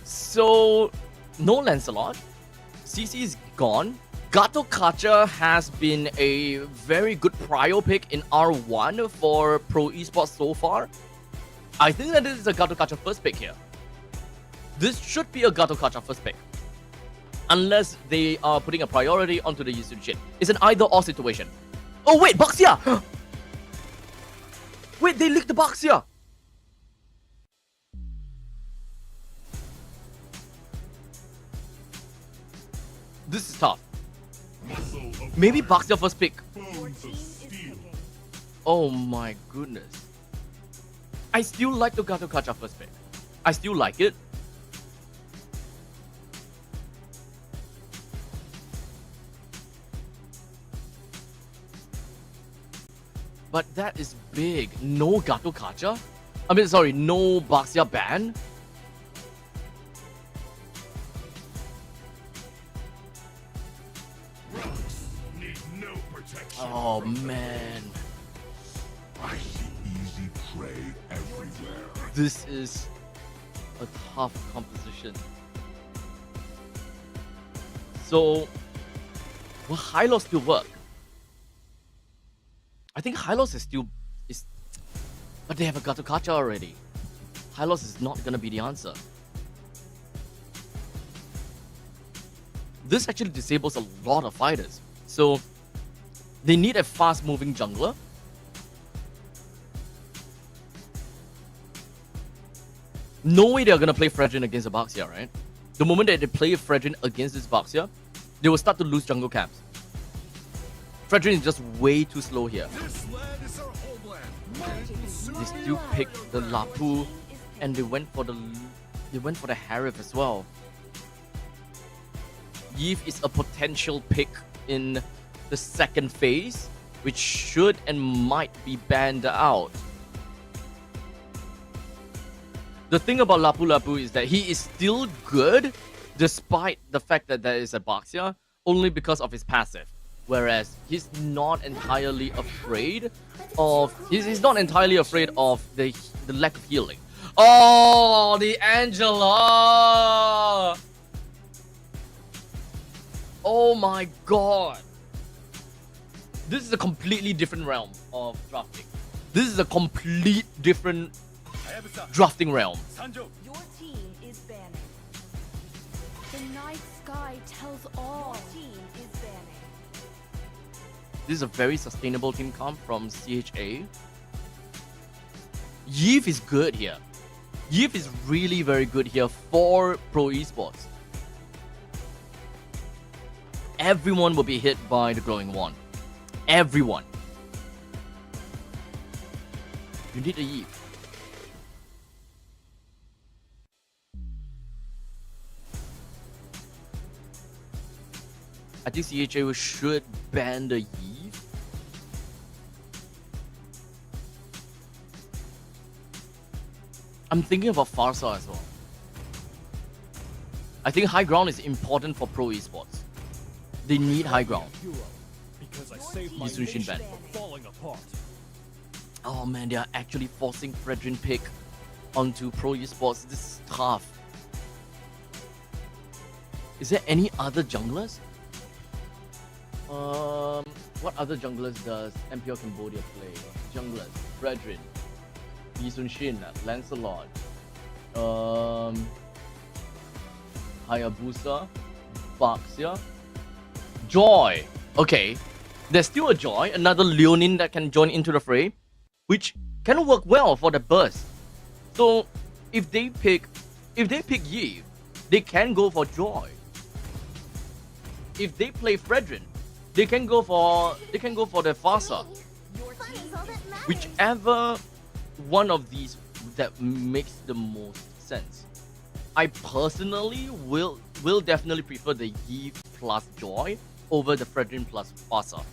So, no Lancelot. CC is gone. Gato Kacha has been a very good prio pick in R1 for Pro Esports so far. I think that this is a Gato Kacha first pick here. This should be a Gato Kacha first pick. Unless they are putting a priority onto the Yi Sun Shin. It's an either-or situation. Oh wait, Baxia! Wait, they leaked the Baxia! This is tough. Maybe Baxia first pick. Oh my goodness. I still like the Gato Kacha first pick. I still like it. But that is big. No Gato Kacha? I mean, sorry, no Baxia ban? Need no protection. Oh man. I see easy prey everywhere. This is a tough composition. So, will Hylos still work? I think Hylos is still... But they have a Gato Kacha already. Hylos is not gonna be the answer. This actually disables a lot of fighters. So, they need a fast-moving jungler. No way they're gonna play Fredrin against a Baxia, right? The moment that they play Fredrin against this Baxia, they will start to lose jungle camps. Fredrin is just way too slow here. They still picked the Lapu, and they went for the Harif as well. Yves is a potential pick in the second phase, which should and might be banned out. The thing about Lapu Lapu is that he is still good despite the fact that there is a Baxia, only because of his passive. Whereas he's not entirely afraid of the lack of healing. Oh, the Angela! Oh my god. This is a completely different realm of drafting. This is a complete different drafting realm. Your team is banning. The night sky tells all. Your team is banning. This is a very sustainable team comp from CHA. Yves is good here. Yves is really very good here for Pro Esports. Everyone will be hit by the glowing wand. Everyone. You need a Yves. I think CHA should ban the Yves. I'm thinking about Farsa as well. I think high ground is important for Pro Esports. They need high ground. Because I saved my Yisun Shin nation ban. from falling apart. Oh man, they are actually forcing Fredrin pick onto Pro Esports. This is tough. Is there any other junglers? What other junglers does MPL Cambodia play? Junglers, Fredrin, Yisun Shin, Lancelot, Hayabusa, Baxia, Joy. Okay, there's still a Joy, another Leonin that can join into the fray, which can work well for the burst. So if they pick Yves, they can go for Joy. If they play Fredrin, they can go for the Farsa. Whichever one of these that makes the most sense. I personally will definitely prefer the Yves plus Joy over the Fredrin plus Farsa.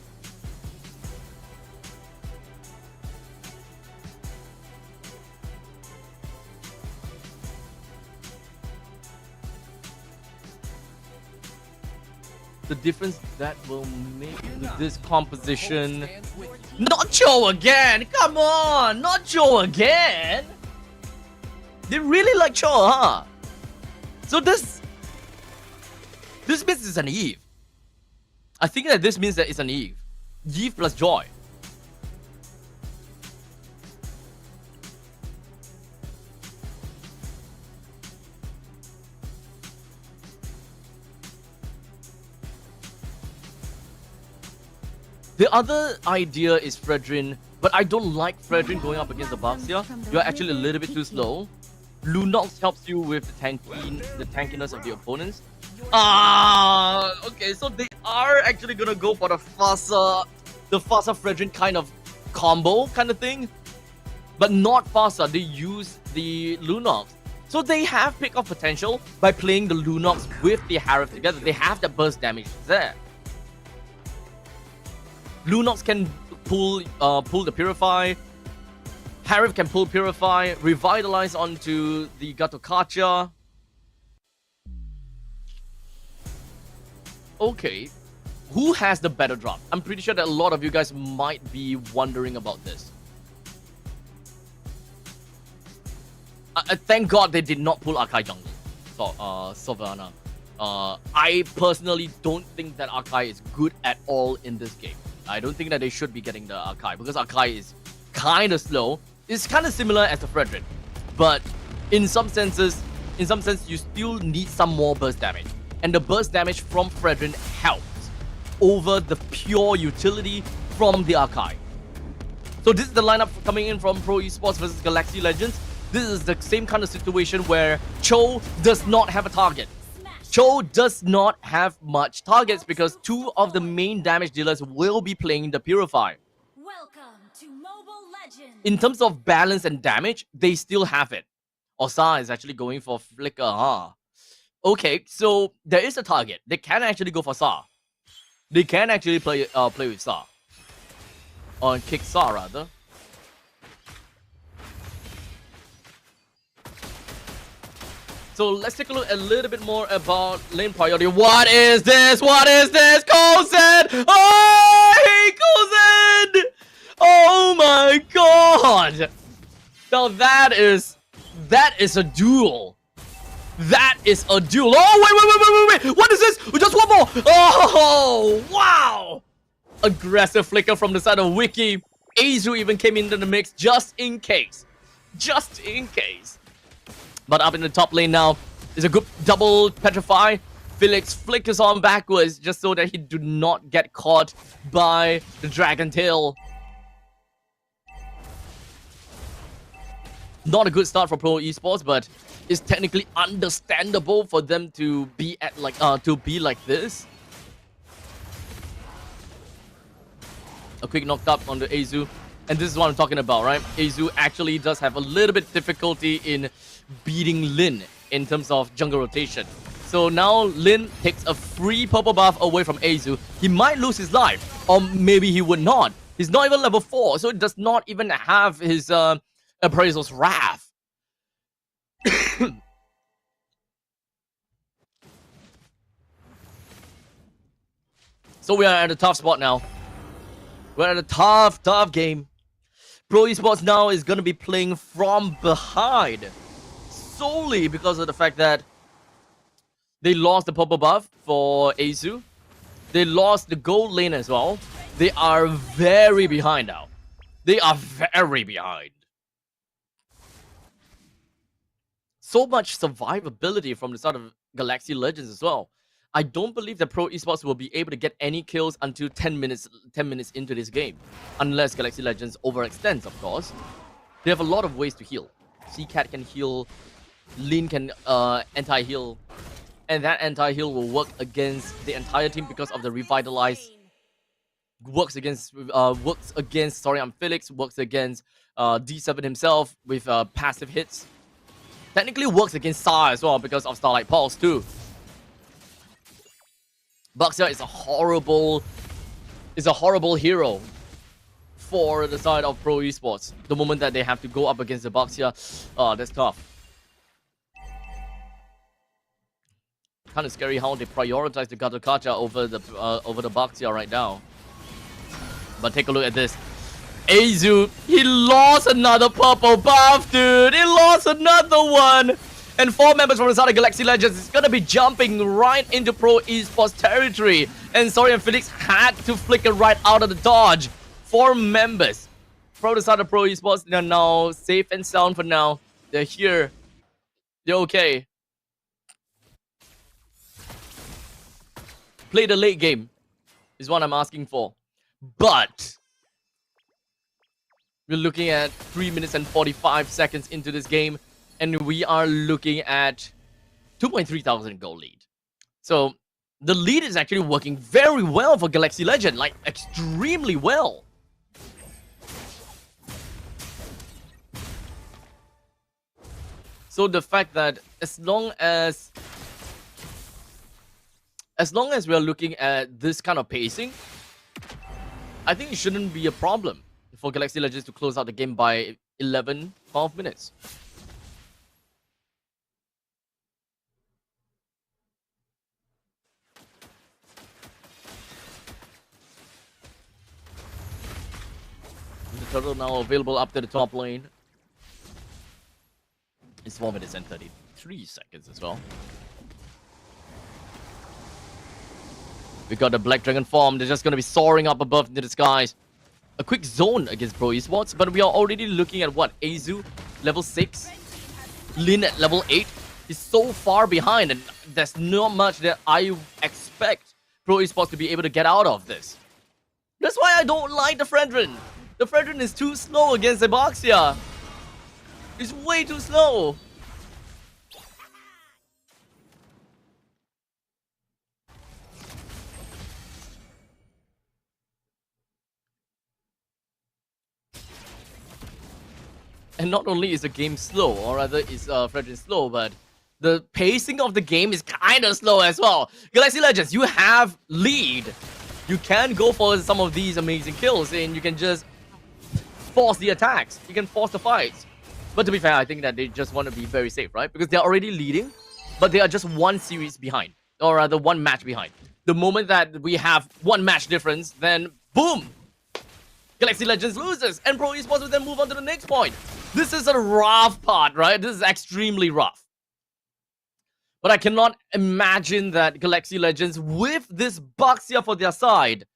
The difference that will make with this composition. Not Joe again! Come on! Not Joe again! They really like Joe, huh? So this means it's an Yves. I think that this means that it's an Yves. Yves plus Joy. The other idea is Fredrin, but I don't like Fredrin going up against the Baxia. You're actually a little bit too slow. Lunox helps you with the tankiness of the opponents. Okay, so are actually gonna go for the faster Fredrin kind of combo kind of thing, but not faster. They use the Lunox. So they have pick-off potential by playing the Lunox with the Harif together. They have the burst damage there. Lunox can pull the Purify. Harif can pull Purify, revitalize onto the Gatokacha. Okay, who has the better drop? I'm pretty sure that a lot of you guys might be wondering about this. Thank God they did not pull Akai jungle. So, Savannah. I personally don't think that Akai is good at all in this game. I don't think that they should be getting the Akai because Akai is kind of slow. It's kind of similar as the Fredrin, but in some sense, you still need some more burst damage, and the burst damage from Fredrin helps over the pure utility from the Akai. So this is the lineup coming in from Pro Esports versus Galaxy Legends. This is the same kind of situation where Cho does not have a target. Cho does not have much targets because two of the main damage dealers will be playing the Purify. Welcome to Mobile Legends. In terms of balance and damage, they still have it. Osa is actually going for Flicker, huh? Okay, so there is a target. They can actually go for Sa. They can actually play with Sa. Or kick Sa, rather. So let's take a look a little bit more about lane priority. What is this? What is this? Kozen! Oh, hey, Kozen! Oh my god! Now that is a duel. That is a duel. Oh, wait. What is this? Just one more. Oh, wow. Aggressive flicker from the side of Wiki. Azu even came into the mix just in case. Just in case. But up in the top lane now is a good double petrify. Felix flickers on backwards just so that he do not get caught by the Dragon Tail. Not a good start for Pro Esports, but it's technically understandable for them to be at like this. A quick knocked up on the Azu. And this is what I'm talking about, right? Azu actually does have a little bit difficulty in beating Lin in terms of jungle rotation. So now Lin takes a free purple buff away from Azu. He might lose his life, or maybe he would not. He's not even level 4, so it does not even have his Appraisal's Wrath. So we are at a tough spot now. We're at a tough game. Pro Esports now is going to be playing from behind. Solely because of the fact that they lost the purple buff for Azu. They lost the gold lane as well. They are very behind now. They are very behind. So much survivability from the side of Galaxy Legends as well. I don't believe that Pro Esports will be able to get any kills until 10 minutes into this game. Unless Galaxy Legends overextends, of course. They have a lot of ways to heal. CCAT can heal. Lin can anti-heal. And that anti-heal will work against the entire team because of the revitalize. Works against Felix. Works against D7 himself with passive hits. Technically works against Sa as well because of Starlight Pulse too. Baxia is a horrible hero for the side of Pro Esports. The moment that they have to go up against the Baxia, that's tough. Kind of scary how they prioritize the Gatokacha over the Baxia right now. But take a look at this. Azu, he lost another purple buff, dude. He lost another one. And 4 members from the side of Galaxy Legends is going to be jumping right into Pro Esports territory. And Sorry and Felix had to flicker right out of the dodge. 4 members from the side of Pro Esports. They're now safe and sound for now. They're here. They're okay. Play the late game is what I'm asking for. But we're looking at 3 minutes and 45 seconds into this game. And we are looking at 2,300 gold lead. So The lead is actually working very well for Galaxy Legend, like extremely well. So the fact that as long as we are looking at this kind of pacing, I think it shouldn't be a problem for Galaxy Legends to close out the game by 11, 12 minutes. The turtle now available up to the top lane. It's 4 minutes and 33 seconds as well. We got the Black Dragon form. They're just going to be soaring up above into the skies. A quick zone against Pro Esports, but we are already looking at what? Azu, level 6. Lin at level 8. He's so far behind, and there's not much that I expect Pro Esports to be able to get out of this. That's why I don't like the Fredrin. The Fredrin is too slow against Eboxia. It's way too slow. And not only is the game slow, or rather is Fredrin slow, but the pacing of the game is kind of slow as well. Galaxy Legends, you have lead. You can go for some of these amazing kills, and you can just force the attacks. You can force the fights. But to be fair, I think that they just want to be very safe, right? Because they're already leading, but they are just one series behind, or rather one match behind. The moment that we have one match difference, then boom! Galaxy Legends loses, and Pro Esports will then move on to the next point. This is a rough part, right? This is extremely rough. But I cannot imagine that Galaxy Legends, with this Baxia for their side,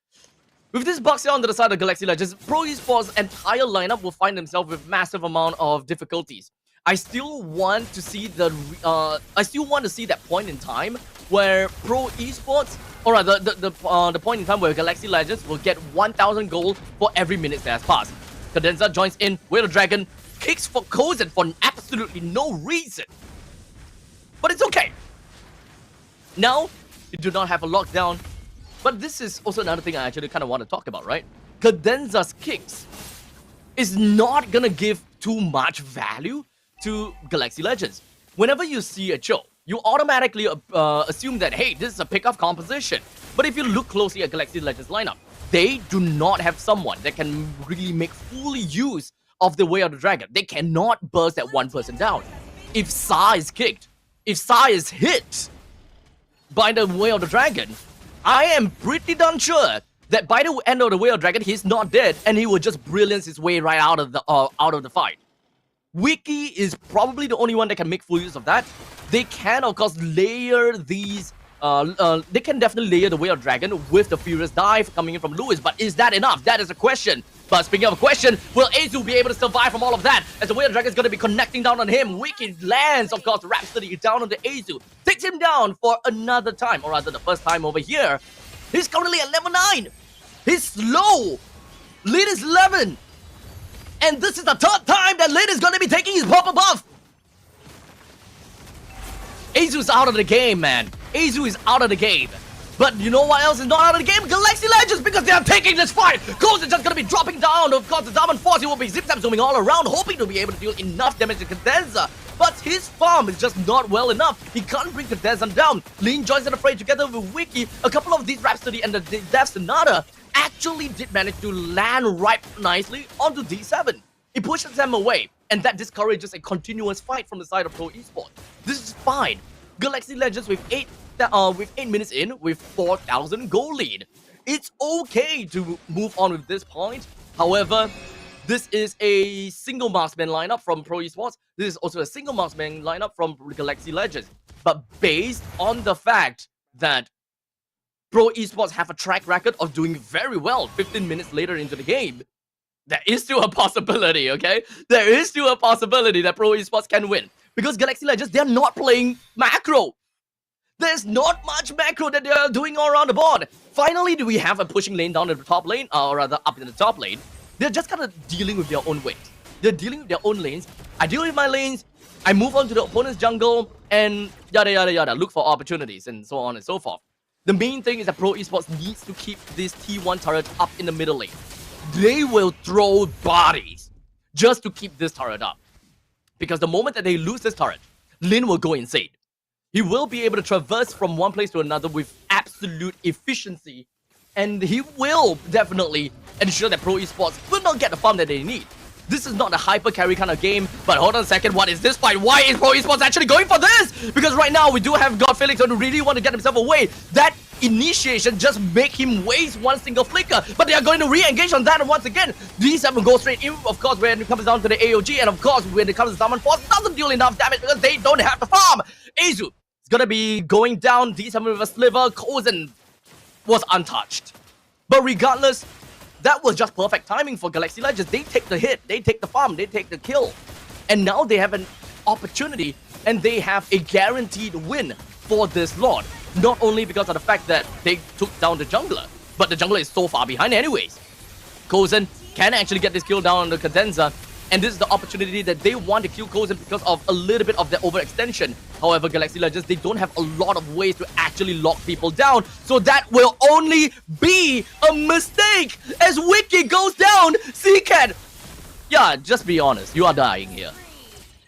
with this Baxia on the side of Galaxy Legends, Pro Esports' entire lineup will find themselves with massive amount of difficulties. I still want to see that point in time where Pro Esports, or rather the point in time where Galaxy Legends will get 1,000 gold for every minute that has passed. Cadenza joins in with a dragon, kicks for Kozen for absolutely no reason. But it's okay. Now, you do not have a lockdown. But this is also another thing I actually kind of want to talk about, right? Cadenza's kicks is not gonna give too much value to Galaxy Legends. Whenever you see a Cho, you automatically assume that, hey, this is a pick-off composition. But if you look closely at Galaxy Legends lineup, they do not have someone that can really make full use of the Way of the Dragon. They cannot burst that one person down. If Sa is kicked, if Sa is hit by the Way of the Dragon, I am pretty darn sure that by the end of the Way of the Dragon, he's not dead, and he will just brilliance his way right out of the fight. Wiki is probably the only one that can make full use of that. They can, of course, layer these. They can definitely layer the Way of Dragon with the Furious Dive coming in from Lewis, but is that enough? That is a question. But speaking of a question, will Azu be able to survive from all of that? As the Way of Dragon is going to be connecting down on him. Wiki lands, of course, Rhapsody down on the Azu. Takes him down for another time, or rather the first time over here. He's currently at level 9. He's slow. Lead is 11. And this is the third time that Lead is going to be taking his purple buff. Azu's out of the game, man. Azu is out of the game. But you know what else is not out of the game? Galaxy Legends, because they are taking this fight. Koz is just going to be dropping down. Of course, the Diamond Force, he will be zip-zap zooming all around, hoping to be able to deal enough damage to Cadenza. But his farm is just not well enough. He can't bring Cadenza down. Lin joins in the fray together with Wiki. A couple of these Rhapsody and the Death Sonata actually did manage to land right nicely onto D7. It pushes them away, and that discourages a continuous fight from the side of Pro Esports. This is fine. Galaxy Legends with 8 minutes in with 4,000 goal lead. It's okay to move on with this point. However, this is a single marksman lineup from Pro Esports. This is also a single marksman lineup from Galaxy Legends. But based on the fact that Pro Esports have a track record of doing very well 15 minutes later into the game, there is still a possibility, okay? There is still a possibility that Pro Esports can win. Because Galaxy Legends, they're not playing macro. There's not much macro that they're doing all around the board. Finally, do we have a pushing lane down to the top lane, or rather up in the top lane? They're just kind of dealing with their own ways. They're dealing with their own lanes. I deal with my lanes, I move on to the opponent's jungle, and yada yada yada, look for opportunities, and so on and so forth. The main thing is that Pro Esports needs to keep this T1 turret up in the middle lane. They will throw bodies just to keep this turret up. Because the moment that they lose this turret, Lin will go insane. He will be able to traverse from one place to another with absolute efficiency. And he will definitely ensure that Pro Esports will not get the farm that they need. This is not a hyper carry kind of game, but hold on a second, what is this fight? Why is Pro Esports actually going for this? Because right now we do have God Felix who really want to get himself away. That initiation just make him waste one single flicker, but they are going to re-engage on that once again. D7 goes straight in, of course, when it comes down to the AOG, and of course, when it comes to Summon Force, doesn't deal enough damage because they don't have the farm. Azu is gonna be going down, D7 with a sliver, Kozen was untouched. But regardless, that was just perfect timing for Galaxy Legends. They take the hit, they take the farm, they take the kill. And now they have an opportunity and they have a guaranteed win for this Lord. Not only because of the fact that they took down the jungler, but the jungler is so far behind anyways. Kozen can actually get this kill down on the Cadenza, and this is the opportunity that they want to kill Kozen because of a little bit of their overextension. However, Galaxy Legends, they don't have a lot of ways to actually lock people down, so that will only be a mistake as Wiki goes down. Seacat, yeah, just be honest, you are dying here.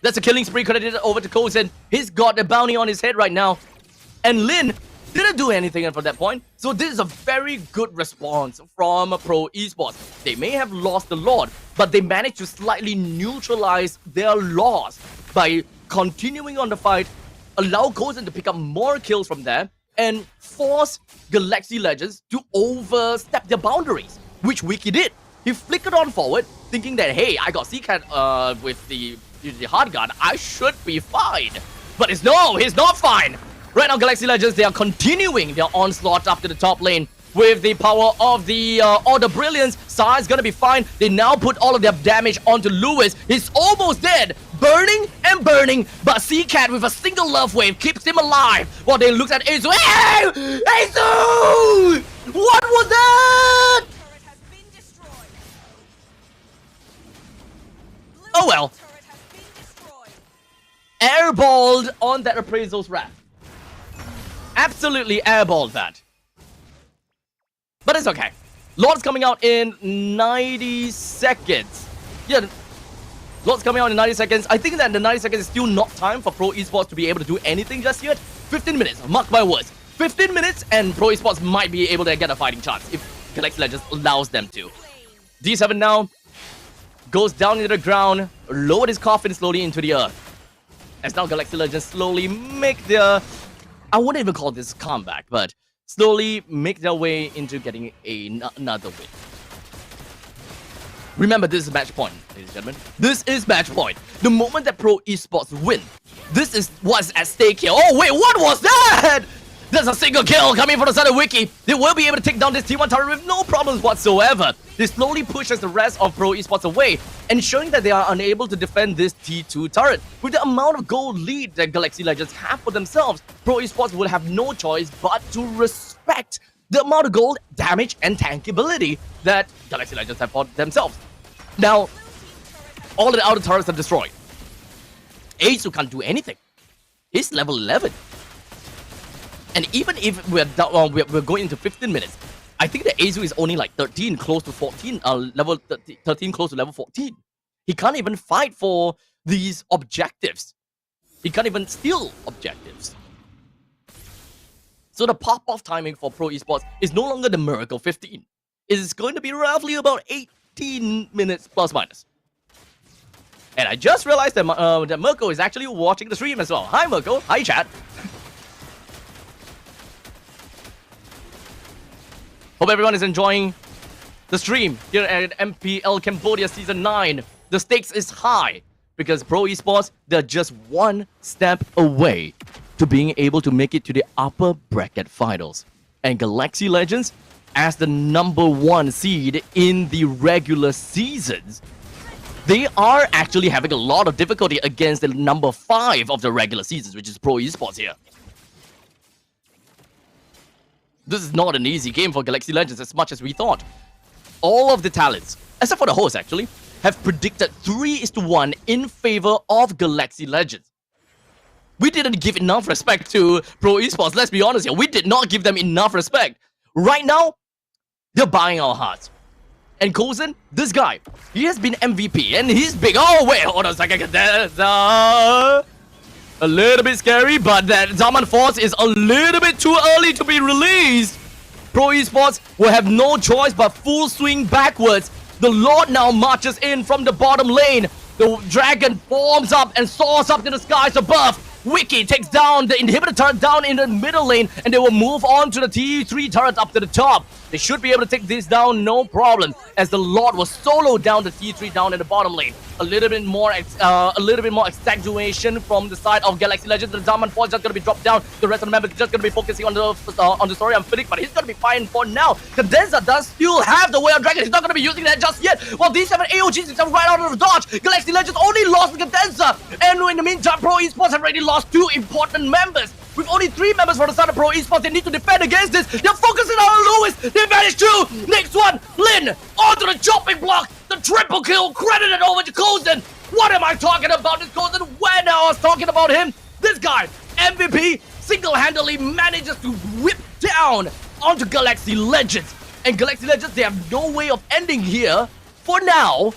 That's a killing spree credited over to Kozen. He's got a bounty on his head right now. And Lin didn't do anything from that point. So this is a very good response from Pro Esports. They may have lost the Lord, but they managed to slightly neutralize their loss by continuing on the fight, allow Kozen to pick up more kills from there, and force Galaxy Legends to overstep their boundaries, which Wiki did. He flickered on forward, thinking that, hey, I got Seacat with the hard guard, I should be fine. But he's not fine. Right now, Galaxy Legends, they are continuing their onslaught up to the top lane with the power of the Order Brilliance. Sai's gonna be fine. They now put all of their damage onto Lewis. He's almost dead. Burning and burning, but Seacat with a single love wave keeps him alive while they look at Azu. Hey! Azu! What was that? Oh well. Airballed on that Appraisal's Wrath. Absolutely airballed that. But it's okay. Lord's coming out in 90 seconds. Yeah, Lord's coming out in 90 seconds. I think that the 90 seconds is still not time for Pro Esports to be able to do anything just yet. 15 minutes, mark my words. 15 minutes and Pro Esports might be able to get a fighting chance if Galaxy Legends allows them to. D7 now goes down into the ground, lowered his coffin slowly into the earth. As now Galaxy Legends slowly make their... I wouldn't even call this comeback, but slowly make their way into getting another win. Remember, this is match point, ladies and gentlemen. This is match point. The moment that Pro Esports win, this is what's at stake here. Oh wait, what was that? There's a single kill coming from the side of Wiki. They will be able to take down this T1 turret with no problems whatsoever. They slowly pushes the rest of Pro Esports away, ensuring that they are unable to defend this T2 turret. With the amount of gold lead that Galaxy Legends have for themselves, Pro Esports will have no choice but to respect the amount of gold, damage, and tankability that Galaxy Legends have for themselves. Now, all of the outer turrets are destroyed. Azu can't do anything. He's level 11. And even if we're going into 15 minutes, I think that Azu is only like 13, close to 14, level 13, close to level 14. He can't even fight for these objectives. He can't even steal objectives. So the pop-off timing for Pro Esports is no longer the Miracle 15. It is going to be roughly about 18 minutes plus minus. And I just realized that, that Mirko is actually watching the stream as well. Hi Mirko, hi chat. Hope everyone is enjoying the stream here at MPL Cambodia Season 9. The stakes is high because Pro Esports, they're just one step away to being able to make it to the upper bracket finals. And Galaxy Legends, as the #1 seed in the regular seasons, they are actually having a lot of difficulty against the #5 of the regular seasons, which is Pro Esports here. This is not an easy game for Galaxy Legends as much as we thought. All of the talents, except for the host actually, have predicted 3:1 in favor of Galaxy Legends. We didn't give enough respect to Pro Esports. Let's be honest here. We did not give them enough respect. Right now, they're buying our hearts. And Kozen, this guy, he has been MVP and he's big. Oh, wait, hold on a second. That's a little bit scary, but that Zaman Force is a little bit too early to be released. Pro Esports will have no choice but full swing backwards. The Lord now marches in from the bottom lane. The dragon forms up and soars up to the skies above. Wiki takes down the inhibitor turret down in the middle lane, and they will move on to the T3 turret up to the top. They should be able to take this down no problem, as the Lord was solo down the T3 down in the bottom lane. A little bit more exaggeration from the side of Galaxy Legends. The Zaman Force just gonna be dropped down. The rest of the members just gonna be focusing on the story. I'm feeling, but he's gonna be fine for now. Cadenza does still have the way of dragon. He's not gonna be using that just yet. Well, these 7 AOGs is right out of the dodge. Galaxy Legends only lost Cadenza, and in the meantime, Pro Esports have already lost 2 important members. With only 3 members for the side of Pro Esports, they need to defend against this. They're focusing on Lewis. They managed to. Next one, Lin, onto the chopping block. The triple kill credited over to Kozen. What am I talking about this Kozen? When I was talking about him, this guy, MVP, single-handedly manages to whip down onto Galaxy Legends. And Galaxy Legends, they have no way of ending here for now.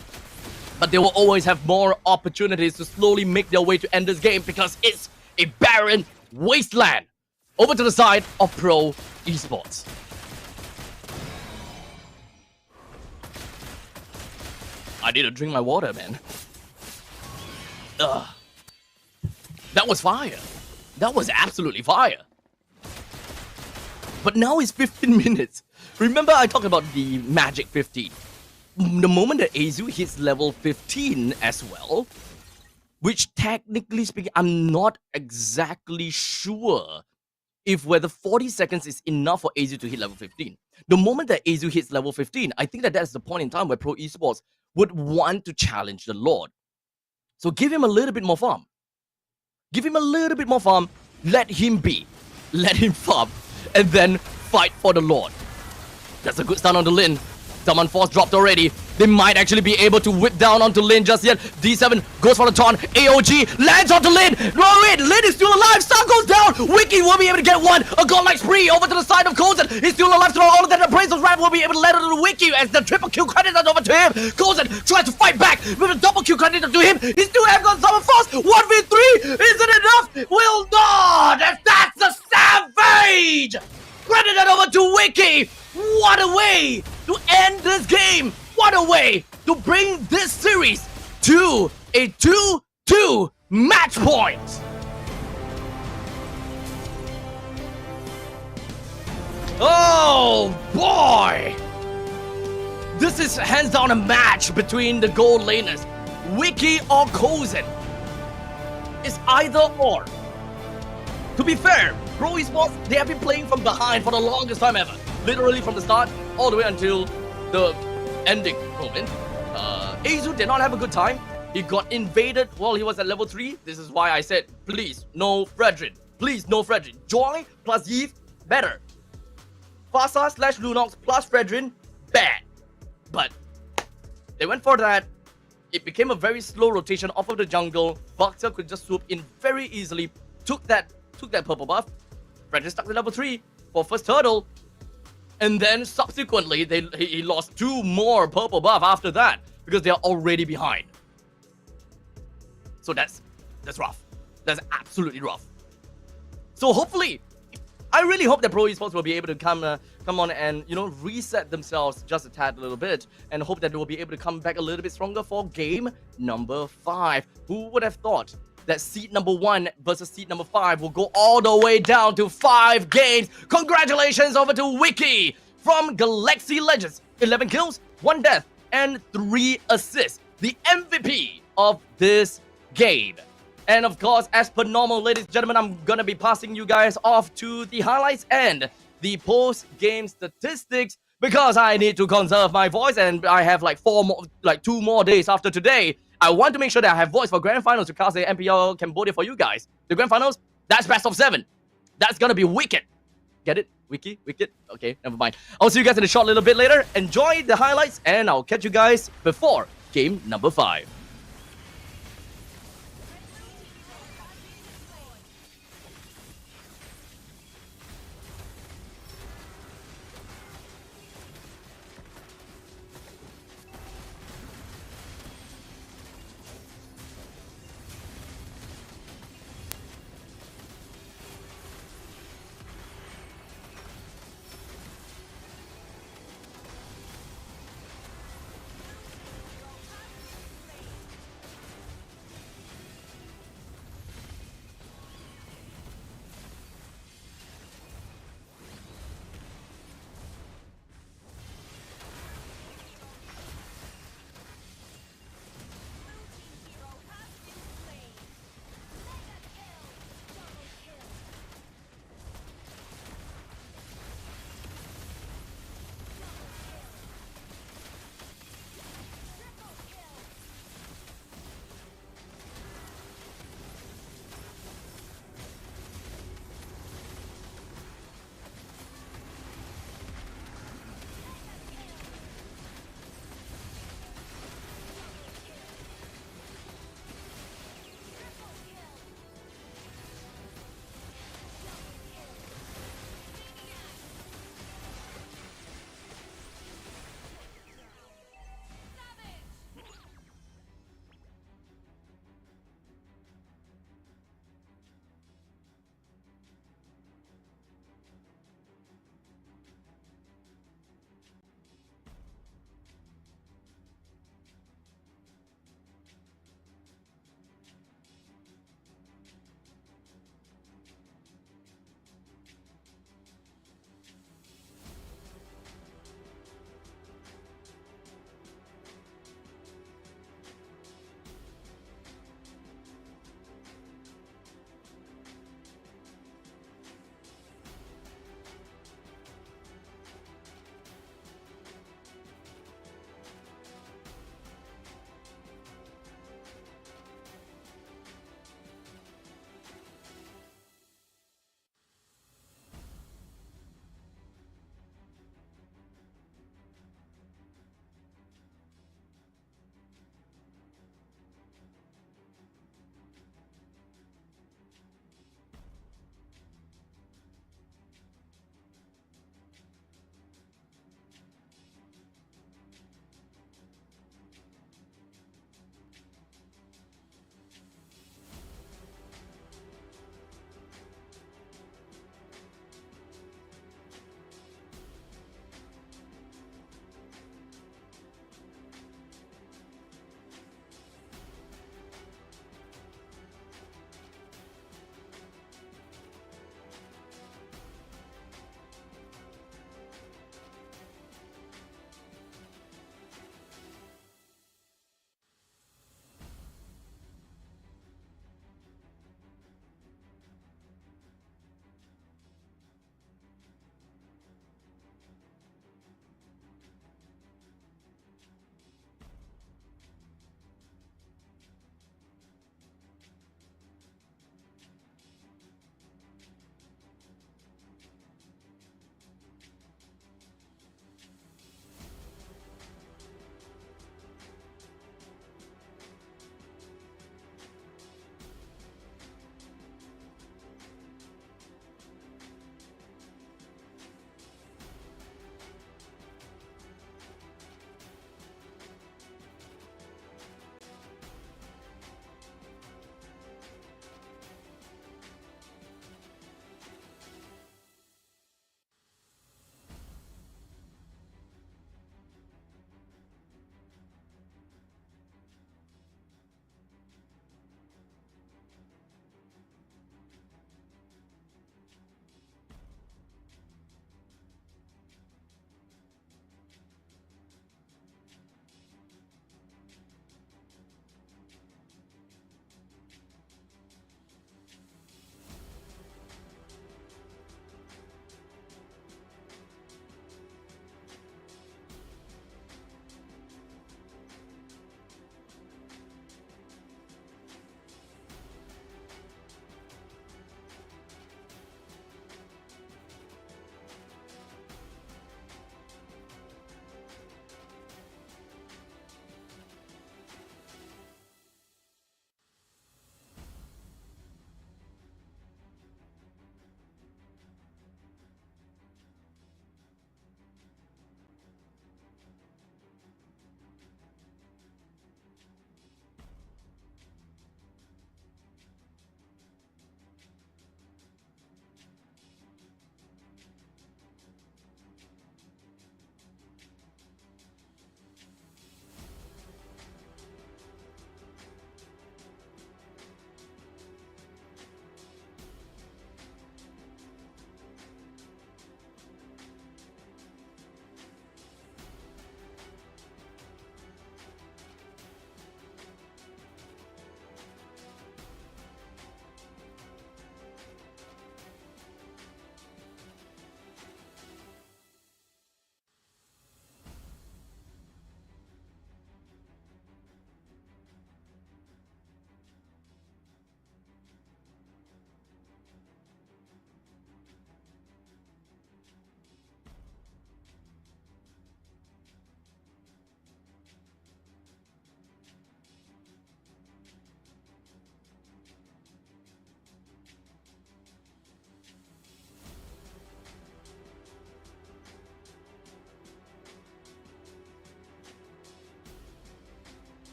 But they will always have more opportunities to slowly make their way to end this game because it's a barren wasteland. Over to the side of Pro Esports. I need to drink my water, man. Ugh. That was fire. That was absolutely fire. But now it's 15 minutes. Remember I talked about the magic 15. The moment that Azu hits level 15 as well, which technically speaking, I'm not exactly sure if whether 40 seconds is enough for Azu to hit level 15. The moment that Azu hits level 15, I think that that's the point in time where Pro Esports would want to challenge the Lord. So give him a little bit more farm. Give him a little bit more farm. Let him be. Let him farm. And then fight for the Lord. That's a good start on the Lin. Zaman Force dropped already. They might actually be able to whip down onto Lin just yet. D7 goes for the taunt. AOG lands onto Lin. No, wait, Lin is still alive. Star goes down. Wiki will be able to get one. A godlike spree over to the side of Kozen. He's still alive through all of that. Appraisal's Wrath will be able to let it to the Wiki as the triple kill credited over to him. Kozen tries to fight back with a double kill credited to him. He still has got Zaman Force. 1v3. Is it enough? Will not. That's a savage. Credited over to Wiki. What a way to end this game. What a way to bring this series to a 2-2 match point. Oh boy. This is hands down a match between the gold laners. Wiki or Kozen. It's either or. To be fair, Pro Esports, they have been playing from behind for the longest time ever. Literally from the start all the way until the ending moment. Azu did not have a good time. He got invaded while he was at level 3. This is why I said, please, no Fredrin. Please, no Fredrin. Joy plus Yves, better. Fasa / Lunox plus Fredrin, bad. But they went for that. It became a very slow rotation off of the jungle. Boxer could just swoop in very easily. Took that purple buff. Fredrin stuck to level 3 for first hurdle. And then subsequently, he lost 2 more purple buff after that because they are already behind. So that's rough. That's absolutely rough. So hopefully, I really hope that Pro Esports will be able to come on and reset themselves just a tad, a little bit, and hope that they will be able to come back a little bit stronger for game number 5. Who would have thought that seed number 1 versus seed number 5 will go all the way down to 5 games. Congratulations over to Wiki from Galaxy Legends. 11 kills, 1 death, and 3 assists. The MVP of this game. And of course, as per normal, ladies and gentlemen, I'm gonna be passing you guys off to the highlights and the post-game statistics because I need to conserve my voice and I have like 2 more days after today. I want to make sure that I have voice for Grand Finals to cast the MPL Cambodia for you guys. The Grand Finals, that's best of 7. That's gonna be wicked. Get it? Wiki? Wicked? Okay, never mind. I'll see you guys in a short little bit later. Enjoy the highlights and I'll catch you guys before game number 5.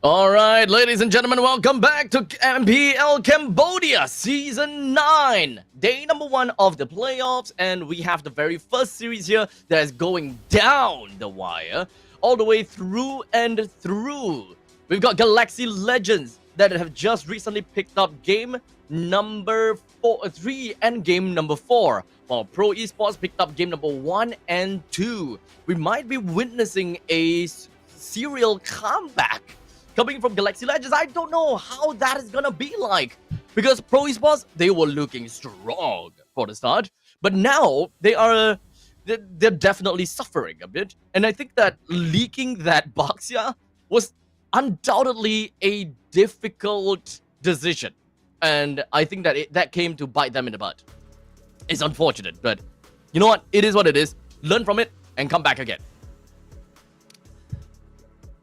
All right, ladies and gentlemen, welcome back to MPL Cambodia Season 9. Day number 1 of the playoffs, and we have the very first series here that is going down the wire, all the way through and through. We've got Galaxy Legends that have just recently picked up game number 3 and game number 4, while Pro Esports picked up game number 1 and 2. We might be witnessing a serial comeback coming from Galaxy Legends. I don't know how that is gonna be like, because Pro Esports, they were looking strong for the start, but now they're definitely suffering a bit. And I think that leaking that Baxia was undoubtedly a difficult decision, and I think that that came to bite them in the butt. It's unfortunate, but you know what? It is what it is. Learn from it and come back again.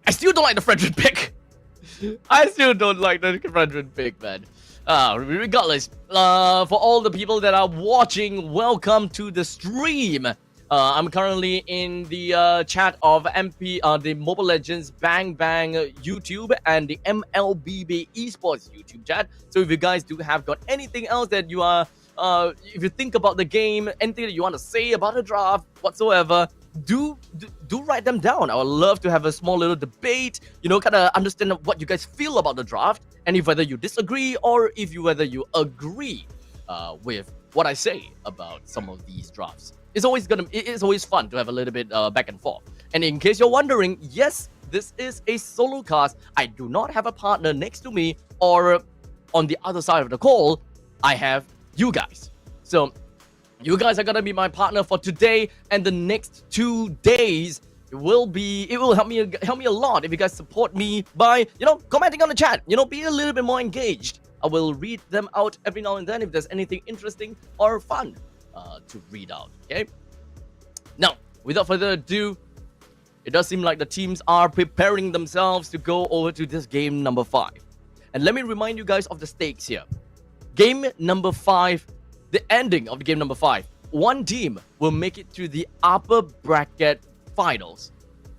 I still don't like the Frederick pick. I still don't like the Frederick pick, man. Regardless, for all the people that are watching, welcome to the stream. I'm currently in the chat of the Mobile Legends Bang Bang YouTube and the MLBB Esports YouTube chat. So if you guys do have got anything else that you are, if you think about the game, anything that you want to say about the draft whatsoever, do write them down. I would love to have a small little debate, you know, kind of understand what you guys feel about the draft, and if whether you disagree or whether you agree with what I say about some of these drafts. It is always fun to have a little bit back and forth. And in case you're wondering, yes, this is a solo cast. I do not have a partner next to me or on the other side of the call. I have you guys. So you guys are gonna be my partner for today and the next 2 days. It will help me a lot if you guys support me by, you know, commenting on the chat. You know, be a little bit more engaged. I will read them out every now and then if there's anything interesting or fun to read out. Okay. Now, without further ado, it does seem like the teams are preparing themselves to go over to this game number 5. And let me remind you guys of the stakes here. Game number 5. The ending of the game number 5, one team will make it to the upper bracket finals,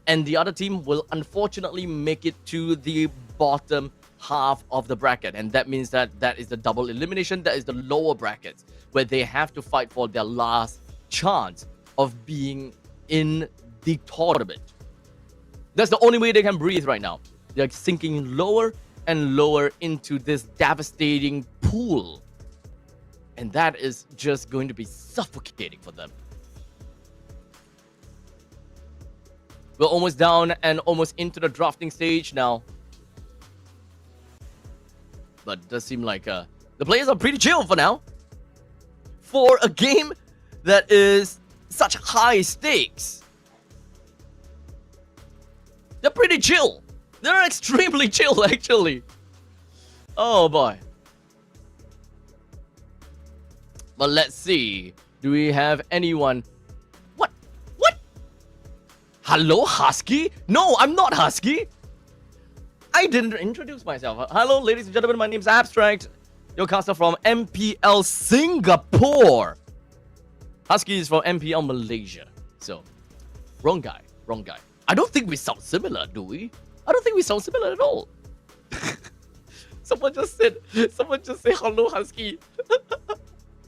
and the other team will unfortunately make it to the bottom half of the bracket. And that means that is the double elimination. That is the lower brackets, where they have to fight for their last chance of being in the tournament. That's the only way they can breathe right now. They're sinking lower and lower into this devastating pool. And that is just going to be suffocating for them. We're almost down and almost into the drafting stage now. But it does seem like the players are pretty chill for now. For a game that is such high stakes, they're pretty chill. They're extremely chill, actually. Oh boy. But let's see. Do we have anyone? What? Hello, Husky? No, I'm not Husky. I didn't introduce myself. Hello, ladies and gentlemen. My name is Abstract, your caster from MPL Singapore. Husky is from MPL Malaysia. So, wrong guy. I don't think we sound similar, do we? I don't think we sound similar at all. Someone just said hello, Husky.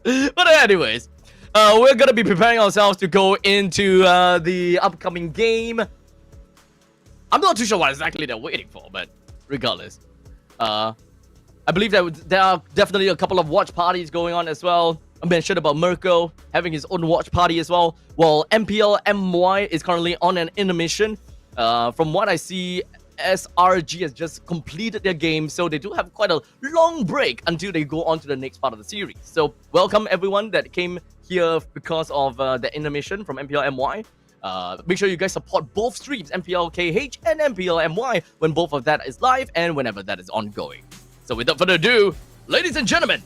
But anyways, we're gonna be preparing ourselves to go into the upcoming game. I'm not too sure what exactly they're waiting for, but regardless, I believe that there are definitely a couple of watch parties going on as well. I mentioned about Mirko having his own watch party as well. While MPL MY is currently on an intermission. From what I see, SRG has just completed their game, so they do have quite a long break until they go on to the next part of the series. So welcome everyone that came here because of the intermission from MPL MY. Make sure you guys support both streams, MPL KH and MPL MY, when both of that is live and whenever that is ongoing. So without further ado, ladies and gentlemen,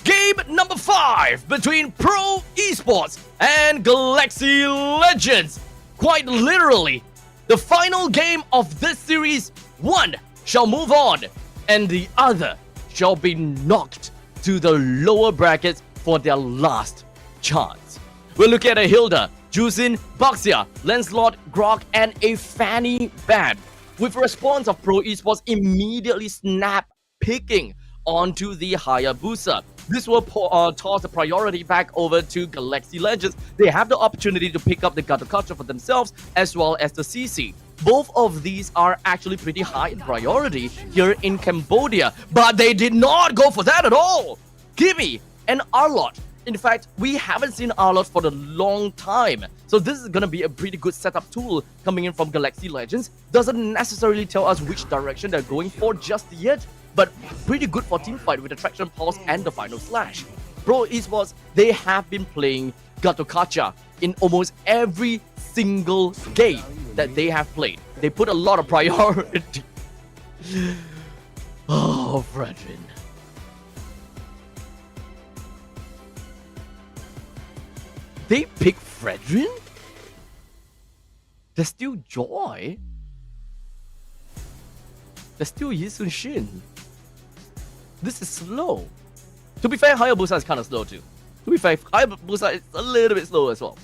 game number 5 between Pro Esports and Galaxy Legends. Quite literally, the final game of this series, one shall move on, and the other shall be knocked to the lower brackets for their last chance. We're looking at a Hilda, Juzin, Baxia, Lancelot, Grok, and a Fanny Bad. with response of Pro Esports immediately snap picking onto the Hayabusa. This will toss the priority back over to Galaxy Legends. They have the opportunity to pick up the Gatokacha for themselves as well as the CC. Both of these are actually pretty high in priority here in Cambodia, but they did not go for that at all. Gibby and Arlot. In fact, we haven't seen Arlot for a long time. So this is going to be a pretty good setup tool coming in from Galaxy Legends. Doesn't necessarily tell us which direction they're going for just yet, but pretty good for teamfight with the Traction Pulse and the Final Slash. Pro Esports, they have been playing Gatokacha in almost every single game that they have played. They put a lot of priority. Oh, Fredrin. They pick Fredrin? There's still Joy. There's still Yisun Shin. This is slow. To be fair, Hayabusa is kind of slow too. To be fair, Hayabusa is a little bit slow as well.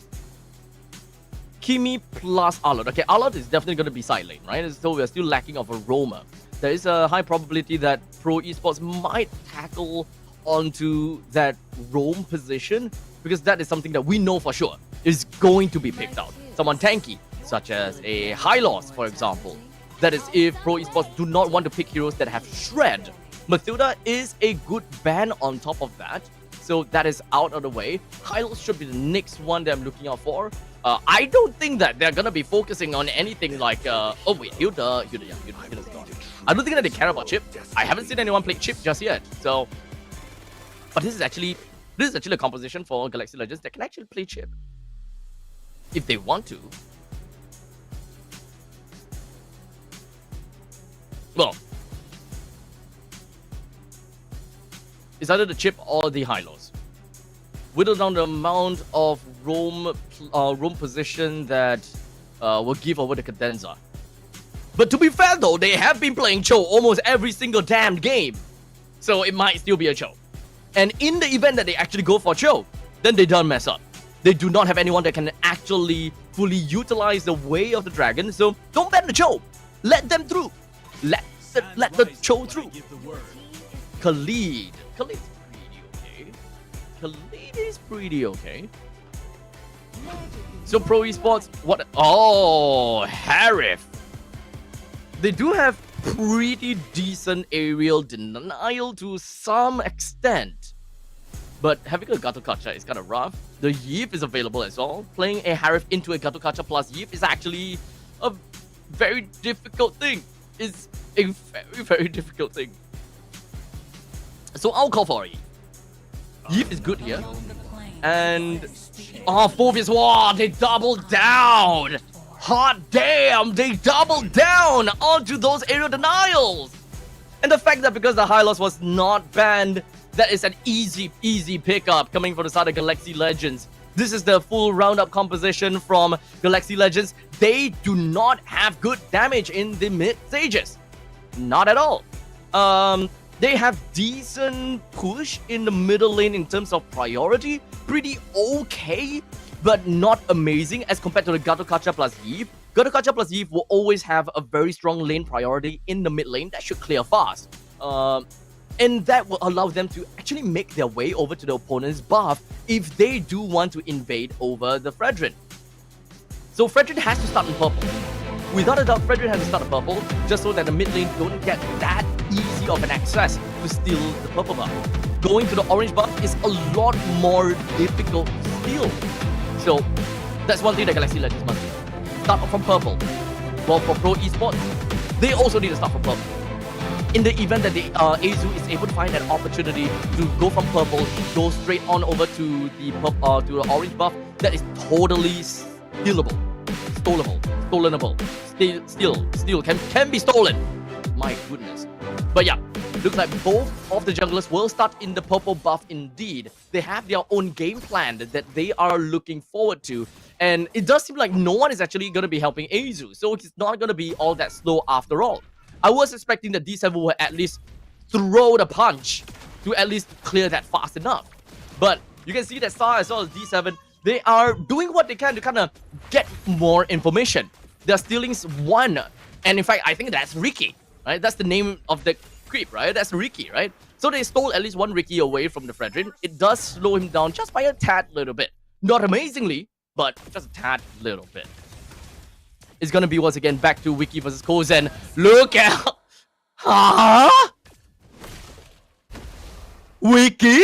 Kimi plus Arlot. Okay, Arlot is definitely going to be side lane, right? So we're still lacking of a roamer. There is a high probability that Pro Esports might tackle onto that roam position, because that is something that we know for sure is going to be picked out. Someone tanky, such as a Hylos, for example. That is if Pro Esports do not want to pick heroes that have Shred. Mathilda is a good ban on top of that, so that is out of the way. Hylos should be the next one that I'm looking out for. I don't think that they're gonna be focusing on anything like oh wait, Hilda's gone. I don't think that they care about Chip. I haven't seen anyone play Chip just yet. So, but this is actually a composition for Galaxy Legends that can actually play Chip if they want to. Well, it's either the Chip or the Hylos. Whittle down the amount of roam position that will give over the Cadenza. But to be fair though, they have been playing Cho almost every single damn game. So it might still be a Cho. And in the event that they actually go for Cho, then they don't mess up. They do not have anyone that can actually fully utilize the way of the dragon. So don't ban the Cho. Let them through. Let the Cho through. Khalid. Khalid's pretty okay. Khalid is pretty okay. So Pro Esports, what? Oh, Harif. They do have pretty decent aerial denial to some extent. But having a Gatokacha is kind of rough. The Yip is available as well. Playing a Harif into a Gatokacha plus Yip is actually a very difficult thing. It's a very, very difficult thing. So I'll call for it. Yip is good here. And Phobius, wow, they doubled down. Hot damn, they doubled down onto those aerial denials. And the fact that because the Hylos was not banned, that is an easy pickup coming from the side of Galaxy Legends. This is the full roundup composition from Galaxy Legends. They do not have good damage in the mid stages. Not at all. They have decent push in the middle lane in terms of priority. Pretty okay, but not amazing as compared to the Gatokacha plus Yip. Gatokacha plus Yip will always have a very strong lane priority in the mid lane that should clear fast. And that will allow them to actually make their way over to the opponent's buff if they do want to invade over the Fredrin. So Fredrin has to start in purple. Without a doubt, Fredrin has to start in purple just so that the mid lane don't get that easy of an access to steal the purple buff. Going to the orange buff is a lot more difficult to steal. So that's one thing that Galaxy Legends must do. Start off from purple. Well, for Pro Esports, they also need to start from purple. In the event that the Azu is able to find an opportunity to go from purple, go straight on over to the orange buff, that is totally stealable, stolenable, can be stolen. My goodness. But yeah, looks like both of the junglers will start in the purple buff indeed. They have their own game plan that they are looking forward to. And it does seem like no one is actually going to be helping Azu. So it's not going to be all that slow after all. I was expecting that D7 will at least throw the punch to at least clear that fast enough. But you can see that Star as well as D7, they are doing what they can to kind of get more information. Their stealings 1 And in fact, I think that's Ricky, right? That's the name of the creep, right? That's Ricky, right? So they stole at least one Ricky away from the Fredrin. It does slow him down just by a tad little bit. Not amazingly, but just a tad little bit. It's gonna be once again back to Wiki versus Kozen. Look out! Huh? Wiki?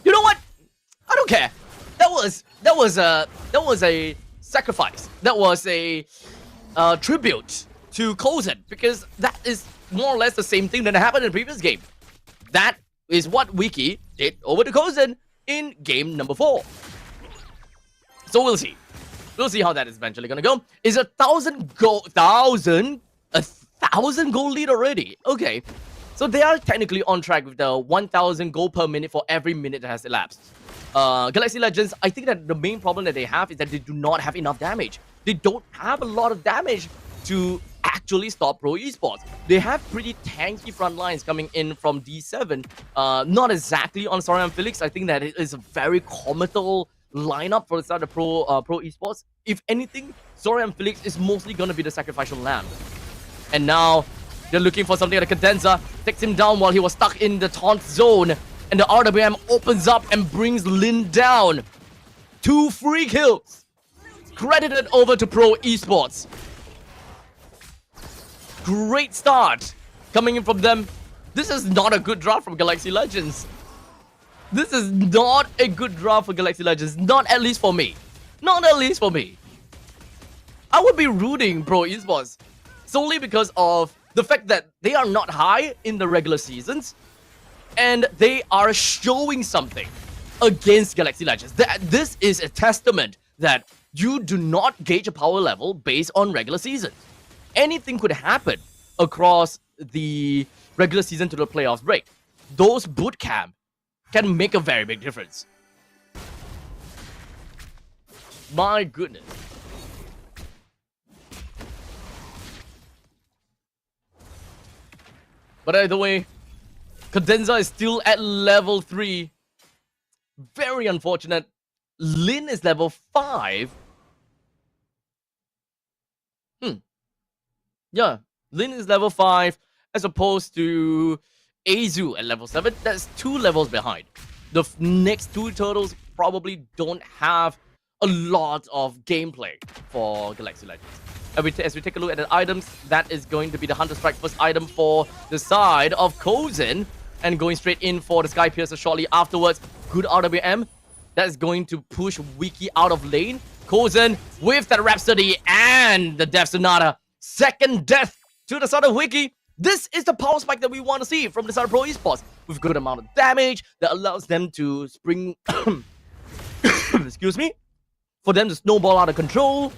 You know what? I don't care. That was a sacrifice. That was a tribute to Kozen, because that is more or less the same thing that happened in the previous game. That is what Wiki did over to Kozen in game number 4. So we'll see. We'll see how that is eventually gonna go. Is a 1,000 goal lead already? Okay. So they are technically on track with the 1,000 goal per minute for every minute that has elapsed. Galaxy Legends, I think that the main problem that they have is that they do not have enough damage. They don't have a lot of damage to actually stop Pro Esports. They have pretty tanky front lines coming in from D7. Not exactly on Sora and Felix. I think that it is a very comical lineup for the start of Pro Esports. If anything, Sora and Felix is mostly going to be the sacrificial lamb. And now they're looking for something at a condenser. Takes him down while he was stuck in the taunt zone. And the RWM opens up and brings Lin down. 2 free kills. Credited over to Pro Esports. Great start coming in from them. This is not a good draft from Galaxy Legends. This is not a good draft for Galaxy Legends. Not at least for me. Not at least for me. I would be rooting Pro Esports solely because of the fact that they are not high in the regular seasons and they are showing something against Galaxy Legends. This is a testament that you do not gauge a power level based on regular seasons. Anything could happen across the regular season to the playoffs break. Those boot camp can make a very big difference. My goodness. But either way, Cadenza is still at level 3. Very unfortunate. Lin is level 5. Yeah, Lin is level 5 as opposed to Azu at level 7. That's 2 levels behind. The next 2 turtles probably don't have a lot of gameplay for Galaxy Legends. As we take a look at the items, that is going to be the Hunter Strike first item for the side of Kozen. And going straight in for the Sky Piercer shortly afterwards. Good RWM. That is going to push Wiki out of lane. Kozen with that Rhapsody and the Death Sonata. Second death to the side of Wiki. This is the power spike that we want to see from the side of Pro Esports. With good amount of damage that allows them to spring... excuse me. For them to snowball out of control.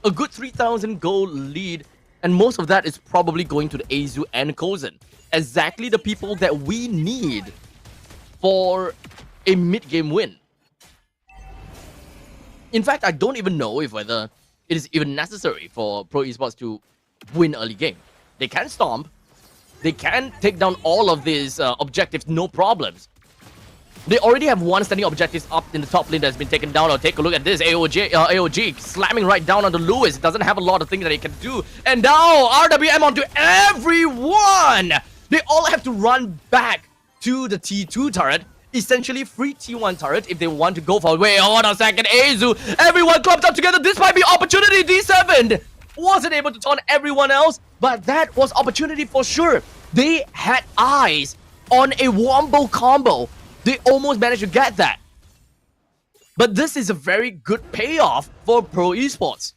A good 3,000 gold lead. And most of that is probably going to the Azu and Kozen. Exactly the people that we need for a mid-game win. In fact, I don't even know if whether it is even necessary for Pro Esports to win early game. They can stomp. They can take down all of these objectives, no problems. They already have one standing objectives up in the top lane that's been taken down. Or take a look at this, AOG slamming right down onto Lewis. Doesn't have a lot of things that he can do. And now RWM onto everyone. They all have to run back to the T2 turret. Essentially free T1 turret if they want to go for it. Wait, hold on a second. Azu, everyone clumped up together. This might be opportunity. D7 wasn't able to taunt everyone else, but that was opportunity for sure. They had eyes on a wombo combo. They almost managed to get that. But this is a very good payoff for Pro Esports.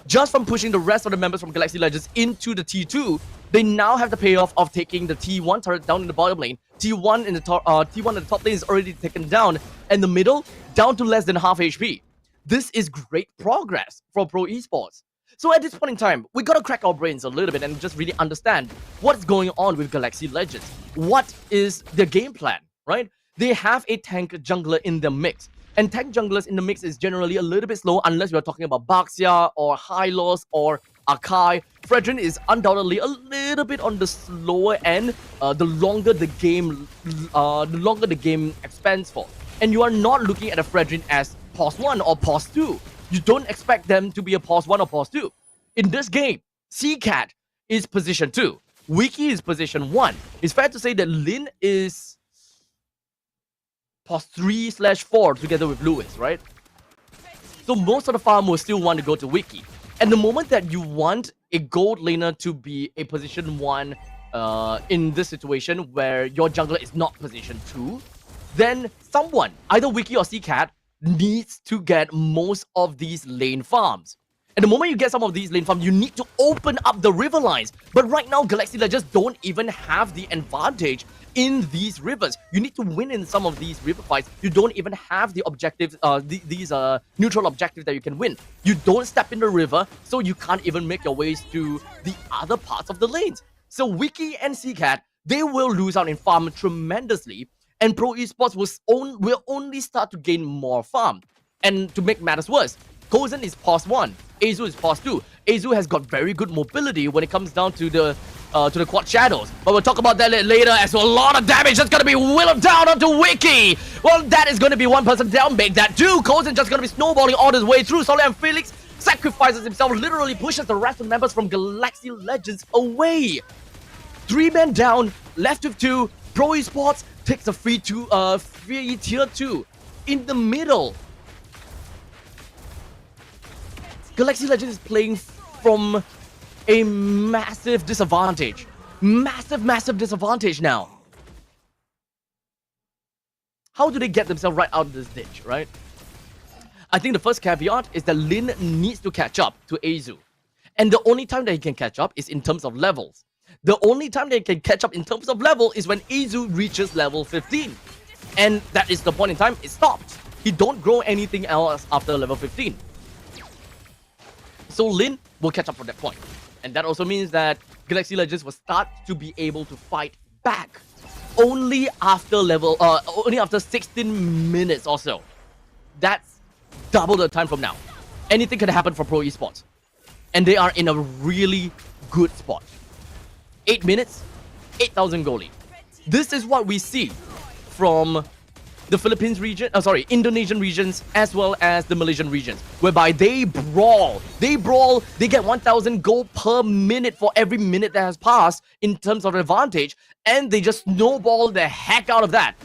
Just from pushing the rest of the members from Galaxy Legends into the T2, they now have the payoff of taking the T1 turret down in the bottom lane. T1 in the top lane is already taken down, and the middle down to less than half HP. This is great progress for Pro Esports. So at this point in time, we gotta crack our brains a little bit and just really understand what's going on with Galaxy Legends. What is their game plan, right? They have a tank jungler in the mix. And tank junglers in the mix is generally a little bit slow unless we're talking about Baxia or Hylos or Akai. Fredrin is undoubtedly a little bit on the slower end the longer the game expands for. And you are not looking at a Fredrin as pause 1 or pause 2. You don't expect them to be a pause 1 or pause 2. In this game, CCAT is position 2. Wiki is position 1. It's fair to say that Lin is pause 3/4 together with Lewis, right? So most of the farm will still want to go to Wiki. And the moment that you want a gold laner to be a position 1 in this situation where your jungler is not position 2, then someone, either Wiki or CCAT, needs to get most of these lane farms. And the moment you get some of these lane farms, you need to open up the river lines. But right now, Galaxy Legends don't even have the advantage in these rivers. You need to win in some of these river fights. You don't even have the objectives, these neutral objectives that you can win. You don't step in the river, so you can't even make your ways to the other parts of the lanes. So Wiki and CCAT, they will lose out in farm tremendously, and Pro Esports will only start to gain more farm. And to make matters worse, Kozen is pause 1, Azu is pause 2. Azu has got very good mobility when it comes down to the quad shadows, but we'll talk about that later. As well, a lot of damage that's gonna be whittled down onto Wiki. Well, that is gonna be one person down. Make that 2. Kozen just gonna be snowballing all his way through. Solid and Felix sacrifices himself, literally pushes the rest of the members from Galaxy Legends away. 3 men down, left with 2. Pro Esports takes a free tier 2 in the middle. Galaxy Legends is playing from a massive disadvantage. Massive disadvantage now. How do they get themselves right out of this ditch, right? I think the first caveat is that Lin needs to catch up to Azu. And the only time that he can catch up is in terms of levels. The only time that he can catch up in terms of level is when Azu reaches level 15. And that is the point in time it stops. He don't grow anything else after level 15. So Lin will catch up from that point. And that also means that Galaxy Legends will start to be able to fight back only after 16 minutes or so. That's double the time from now. Anything can happen for Pro Esports. And they are in a really good spot. 8 minutes, 8,000 goal lead. This is what we see from the Philippines region, Indonesian regions, as well as the Malaysian regions, whereby they brawl. They get 1,000 gold per minute for every minute that has passed in terms of advantage, and they just snowball the heck out of that.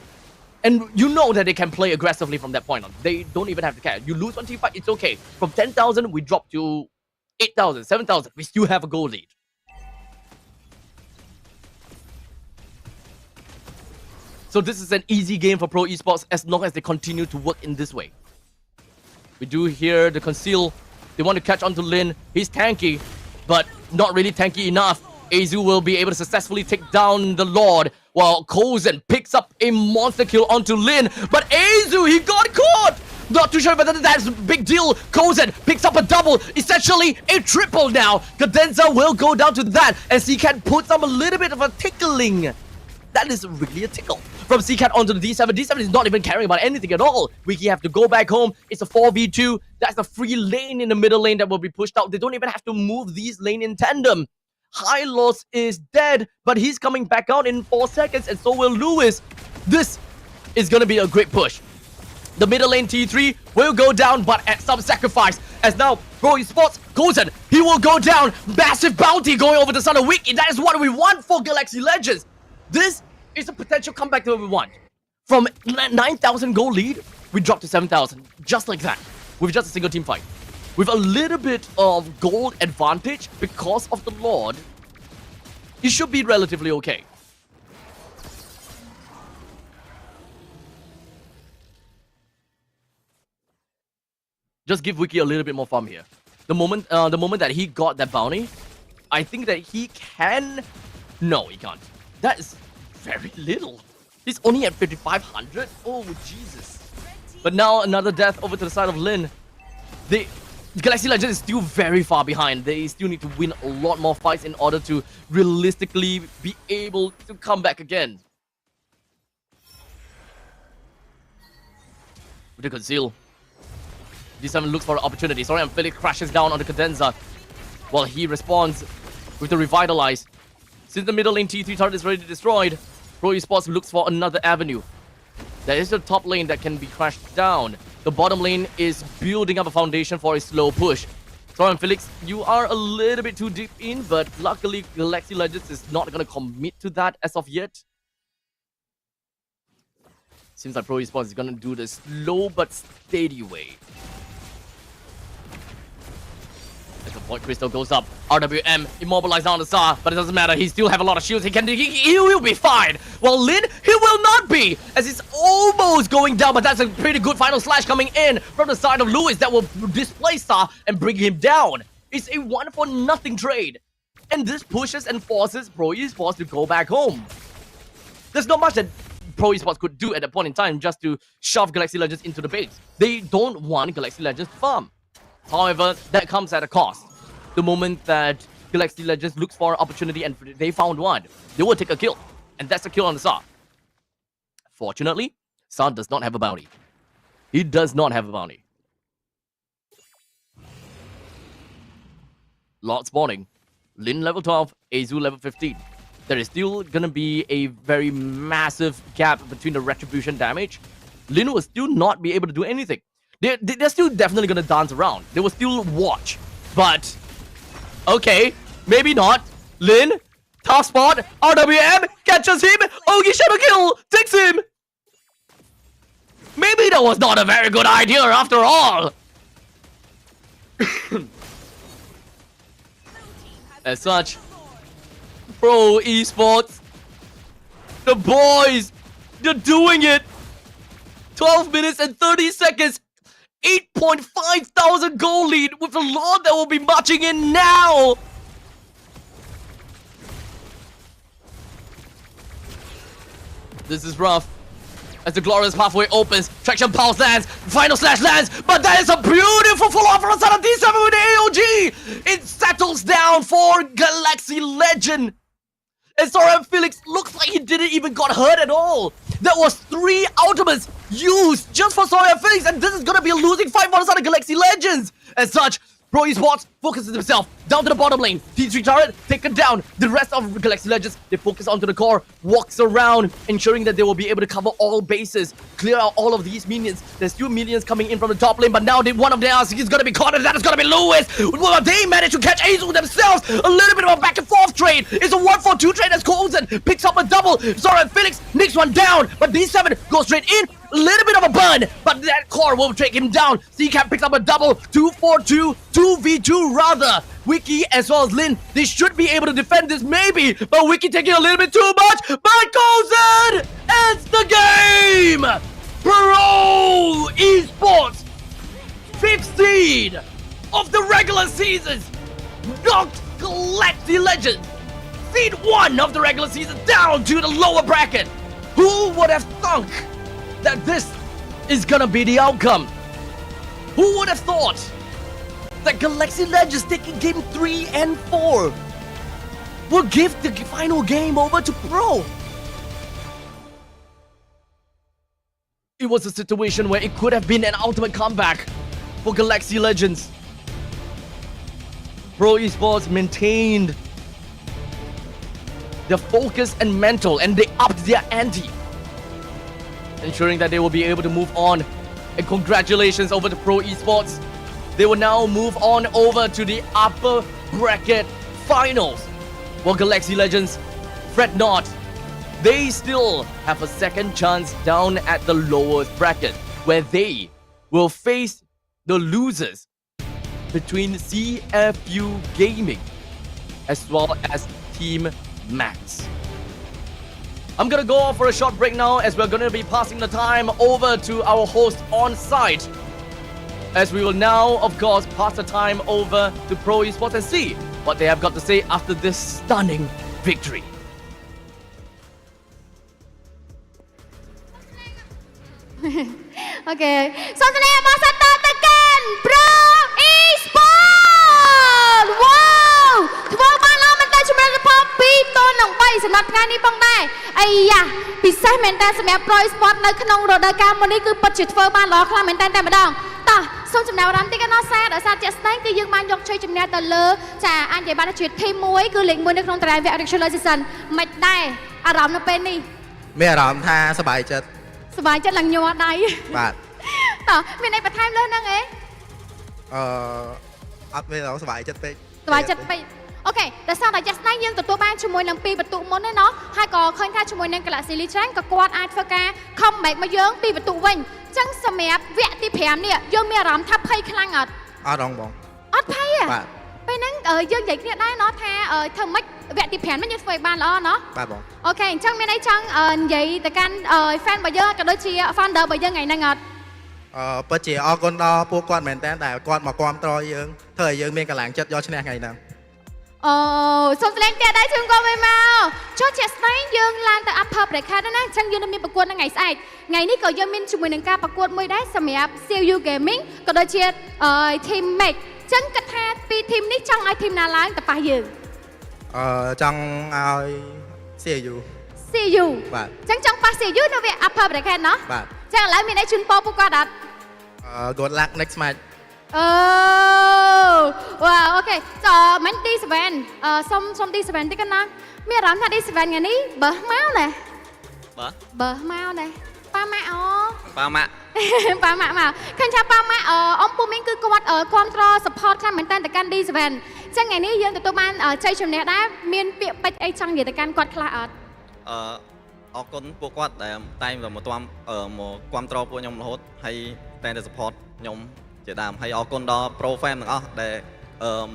And you know that they can play aggressively from that point on. They don't even have to care. You lose one team fight, it's okay. From 10,000, we drop to 8,000, 7,000. We still have a goal lead. So this is an easy game for Pro Esports as long as they continue to work in this way. We do hear the conceal. They want to catch on to Lin. He's tanky, but not really tanky enough. Azu will be able to successfully take down the Lord, while Kozen picks up a monster kill onto Lin. But Azu, he got caught! Not too sure whether that's a big deal. Kozen picks up a double, essentially a triple now. Cadenza will go down to that, and CCAT puts up a little bit of a tickling. That is really a tickle. From CCAT onto the D7. D7 is not even caring about anything at all. Wiki have to go back home. It's a 4v2. That's a free lane in the middle lane that will be pushed out. They don't even have to move these lane in tandem. Hylos is dead, but he's coming back out in 4 seconds, and so will Lewis. This is going to be a great push. The middle lane T3 will go down, but at some sacrifice. As now, Pro Esports, Kozen, he will go down. Massive bounty going over the side of Wiki. That is what we want for Galaxy Legends. This is a potential comeback that we want. From 9,000 goal lead, we dropped to 7,000. Just like that. With just a single team fight. With a little bit of gold advantage because of the Lord, it should be relatively okay. Just give Wiki a little bit more farm here. The moment that he got that bounty, I think that he can... No, he can't. That is very little. He's only at 5,500. Oh, Jesus. But now another death over to the side of Lin. Galaxy Legends is still very far behind. They still need to win a lot more fights in order to realistically be able to come back again. With the conceal. D7 looks for an opportunity. Sorry, and Felix crashes down on the Cadenza while he responds with the Revitalize. Since the middle lane T3 turret is already destroyed, Pro Esports looks for another avenue. There is a top lane that can be crashed down. The bottom lane is building up a foundation for a slow push. Sorry, Felix, you are a little bit too deep in, but luckily Galaxy Legends is not going to commit to that as of yet. Seems like Pro Esports is going to do the slow but steady way. As the point crystal goes up, RWM immobilized on the Star, but it doesn't matter. He still have a lot of shields. He will be fine. Well, Lin, he will not be, as he's almost going down. But that's a pretty good final slash coming in from the side of Lewis that will displace Star and bring him down. It's a 1-for-0 trade, and this pushes and forces Pro Esports to go back home. There's not much that Pro Esports could do at that point in time just to shove Galaxy Legends into the base. They don't want Galaxy Legends to farm. However, that comes at a cost. The moment that Galaxy Legends looks for an opportunity and they found one, they will take a kill. And that's a kill on the Sar. Fortunately, Sar does not have a bounty. He does not have a bounty. Lot spawning. Lin level 12, Azu level 15. There is still gonna be a very massive gap between the retribution damage. Lin will still not be able to do anything. They're still definitely gonna dance around. They will still watch. But, okay, maybe not. Lin, tough spot, RWM, catches him, Ogi Shadow Kill, takes him. Maybe that was not a very good idea after all. As such, Pro Esports, the boys, they're doing it. 12 minutes and 30 seconds. 8.5 thousand goal lead with a lot that will be marching in now. This is rough. As the glorious pathway opens, traction pulse lands, final slash lands, but that is a beautiful follow-up from the side of D7 with the AOG. It settles down for Galaxy Legend. And Sora Felix looks like he didn't even got hurt at all. That was 3 ultimates used just for Sora Felix, and this is gonna be a losing fight for the side of Galaxy Legends. As such, Pro Esports focuses himself down to the bottom lane. T3 turret taken down. The rest of Galaxy Legends, they focus onto the core, walks around, ensuring that they will be able to cover all bases, clear out all of these minions. There's still minions coming in from the top lane, but now one of theirs is going to be caught, and that is going to be Lewis. Well, they managed to catch Azu themselves. A little bit of a back and forth trade. It's a 1-for-2 trade as Coulson picks up a double. Sora Felix nicks one down, but D7 goes straight in. A little bit of a burn, but that core will take him down. C-Cap picks up a double. 2-for-2, 2v2 rather. Wiki as well as Lin, they should be able to defend this maybe, but Wiki taking a little bit too much. But Coulson ends the game. Pro Esports 5th seed of the regular season knocked Galaxy Legends, seed 1 of the regular season, down to the lower bracket. Who would have thunk that this is gonna be the outcome? Who would have thought that Galaxy Legends taking game 3 and 4 will give the final game over to Pro? It was a situation where it could have been an ultimate comeback for Galaxy Legends. Pro Esports maintained their focus and mental, and they upped their ante, ensuring that they will be able to move on. And congratulations over to Pro Esports. They will now move on over to the upper bracket finals. While Galaxy Legends, fret not. They still have a second chance down at the lowest bracket, where they will face the losers between CFU Gaming as well as Team Max. I'm gonna go off for a short break now, as we're gonna be passing the time over to our host on site, as we will now, of course, pass the time over to Pro Esports and see what they have got to say after this stunning victory. Okay, so today I'm also again Pro Esports. Wow, ធ្វើបានល្អមែនតើជំរឿនផល2 ទល់នឹង 3 សម្រាប់ថ្ងៃនេះផងដែរអាយ៉ាពិសេសមែនតើសម្រាប់ Pro Esports នៅក្នុងរដូវកាលមុននេះគឺពិតជាធ្វើបានល្អខ្លាំងមែនតើតែម្ដងតោះសូមចំណាប់អារម្មណ៍តិចកណ្ដោះសារដោយសារជាក់ស្ដែងគឺយើងបានយកជ័យជំនះទៅលើចាអាចនិយាយបានជាធីម1គឺលេខ1នៅក្នុងតារាងវគ្គ Regular Season មិនដែរអារម្មណ៍នៅពេលនេះ មានអារម្មណ៍ថាសប្បាយចិត្ត សប្បាយចិត្តឡើងញ័រដៃ បាទ តោះមានអីបន្ថែមលើហ្នឹងអី អត់មានដល់សុបាយចិត្តពេក សប្បាយចិត្តពេកអូខេដល់សារតែ S9 យើងទទួលបានជាមួយនឹង2បន្ទុកមុនទេណោះហើយក៏ឃើញថាជាមួយនឹង Galaxy Legend ក៏គាត់អាចធ្វើការ comeback មកយើង2បន្ទុកវិញអញ្ចឹងសម្រាប់វគ្គទី5នេះយើងមានអារម្មណ៍ថាភ័យខ្លាំងអត់ អត់បង អត់ភ័យទេ បាទ ពេលហ្នឹងយើងនិយាយគ្នាដែរណោះថាធ្វើម៉េចវគ្គទី5នេះយើងធ្វើឲ្យបានល្អណោះ បាទបង អូខេអញ្ចឹងមានអីចង់និយាយទៅកាន់ fan របស់យើងក៏ដូចជា founder របស់យើងថ្ងៃហ្នឹងអត់ ពិតជាអរគុណដល់ពួកគាត់មែនតើដែលគាត់មកគាំទ្រយើងធ្វើឲ្យយើងមានកម្លាំងចិត្តយកឈ្នះថ្ងៃហ្នឹង អូសូមសលេងទៀតដែរជូនគាត់វិញមកចូលជាស្ដែងយើងឡើងទៅ upper bracket ណាអញ្ចឹងយើងនឹងមានប្រកួតនៅថ្ងៃស្អែកថ្ងៃនេះក៏យើងមានជាមួយនឹងការប្រកួតមួយដែរសម្រាប់ CU Gaming ក៏ដូចជា team make អញ្ចឹងគិតថាពី team នេះចង់ឲ្យ team ណាឡើងទៅប៉ះយើង ចង់ឲ្យ CU CU បាទ អញ្ចឹងចង់ប៉ះ CU នៅវា upper bracket ណោះ បាទ អញ្ចឹងឥឡូវមានអីជូនពរពួកគាត់អត់ good luck next match អូវ៉ាអូខេមិន D7 សុំ D7 តិចកណ្ណាមានអារម្មណ៍ថា D7 ថ្ងៃនេះបើមកណា បើមកណាប៉ាម៉ាក់អូ ប៉ាម៉ាក់ ប៉ាម៉ាក់មកឃើញថាប៉ាម៉ាក់អំពូមីងគឺគាត់គ្រប់គ្រង support ខ្លាំងមែនតើទៅកាន់ D7 អញ្ចឹងថ្ងៃនេះយើងទទួលបានជ័យជំនះដែរមានពាក្យពេចន៍អីចង់និយាយទៅកាន់គាត់ខ្លះអត់ អរគុណពួកគាត់ដែលតែងតែមកតាមមកគ្រប់គ្រងពួកខ្ញុំរហូតហើយតែងតែ support ខ្ញុំជាដើមហើយអរគុណដល់ pro fan ទាំងអស់ដែល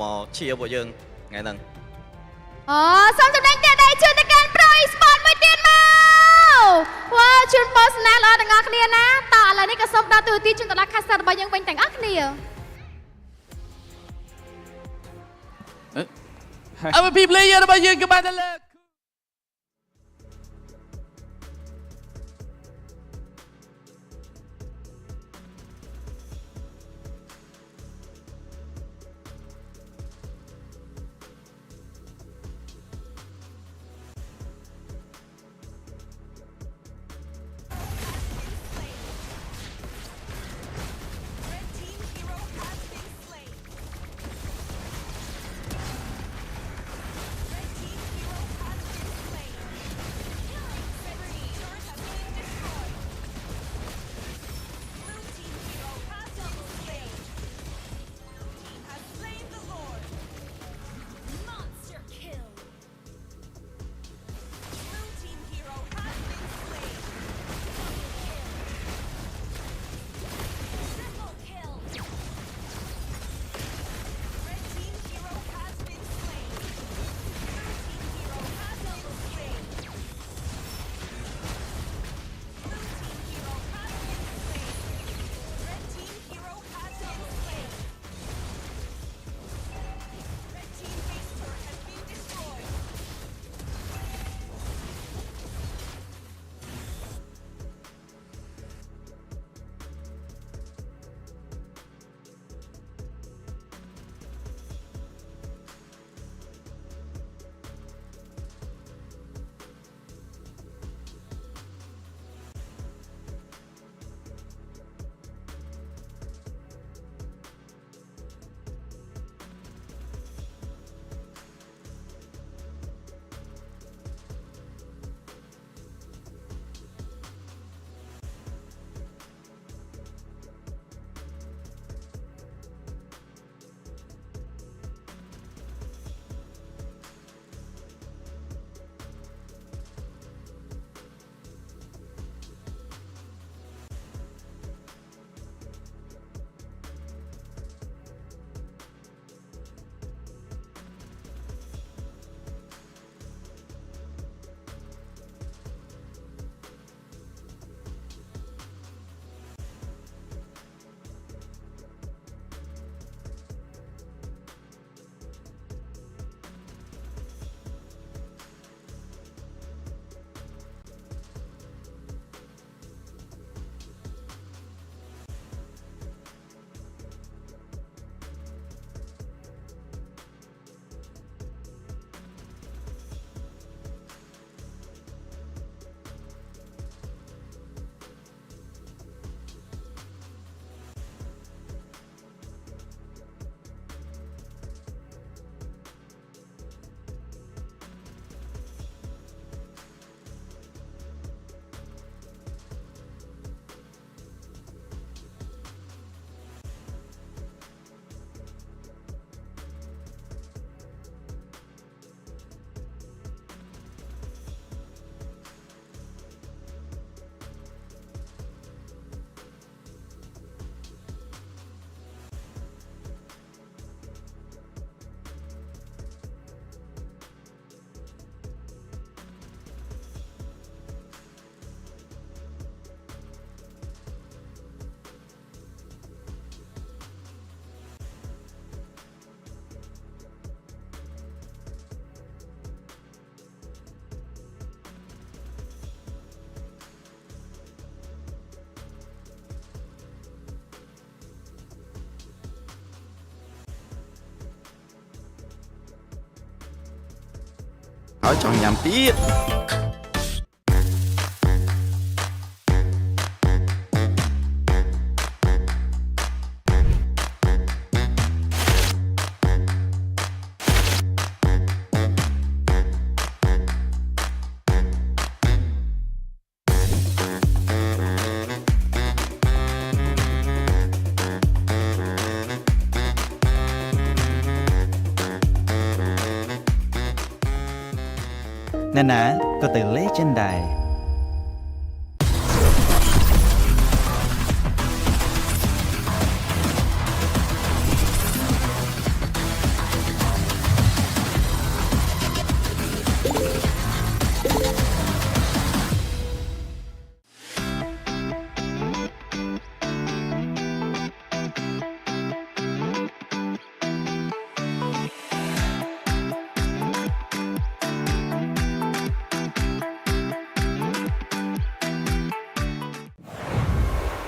មកឈៀពួកយើងថ្ងៃហ្នឹង សូមចំណេញទៀតដែរជូនទៅកាន់ Pro Esports មួយទៀតមកវ៉ាជូនពោសនាល្អទាំងអស់គ្នាណាតោះឥឡូវនេះក៏សូមដល់ទូរទស្សន៍ជូនទៅដល់ caster របស់យើងវិញទាំងអស់គ្នា MVP player របស់យើងគឺបានទៅលើ Red team hero has been slain. ហើយចង់ញ៉ាំទៀត ណានាក៏ទៅលេចិនដែរ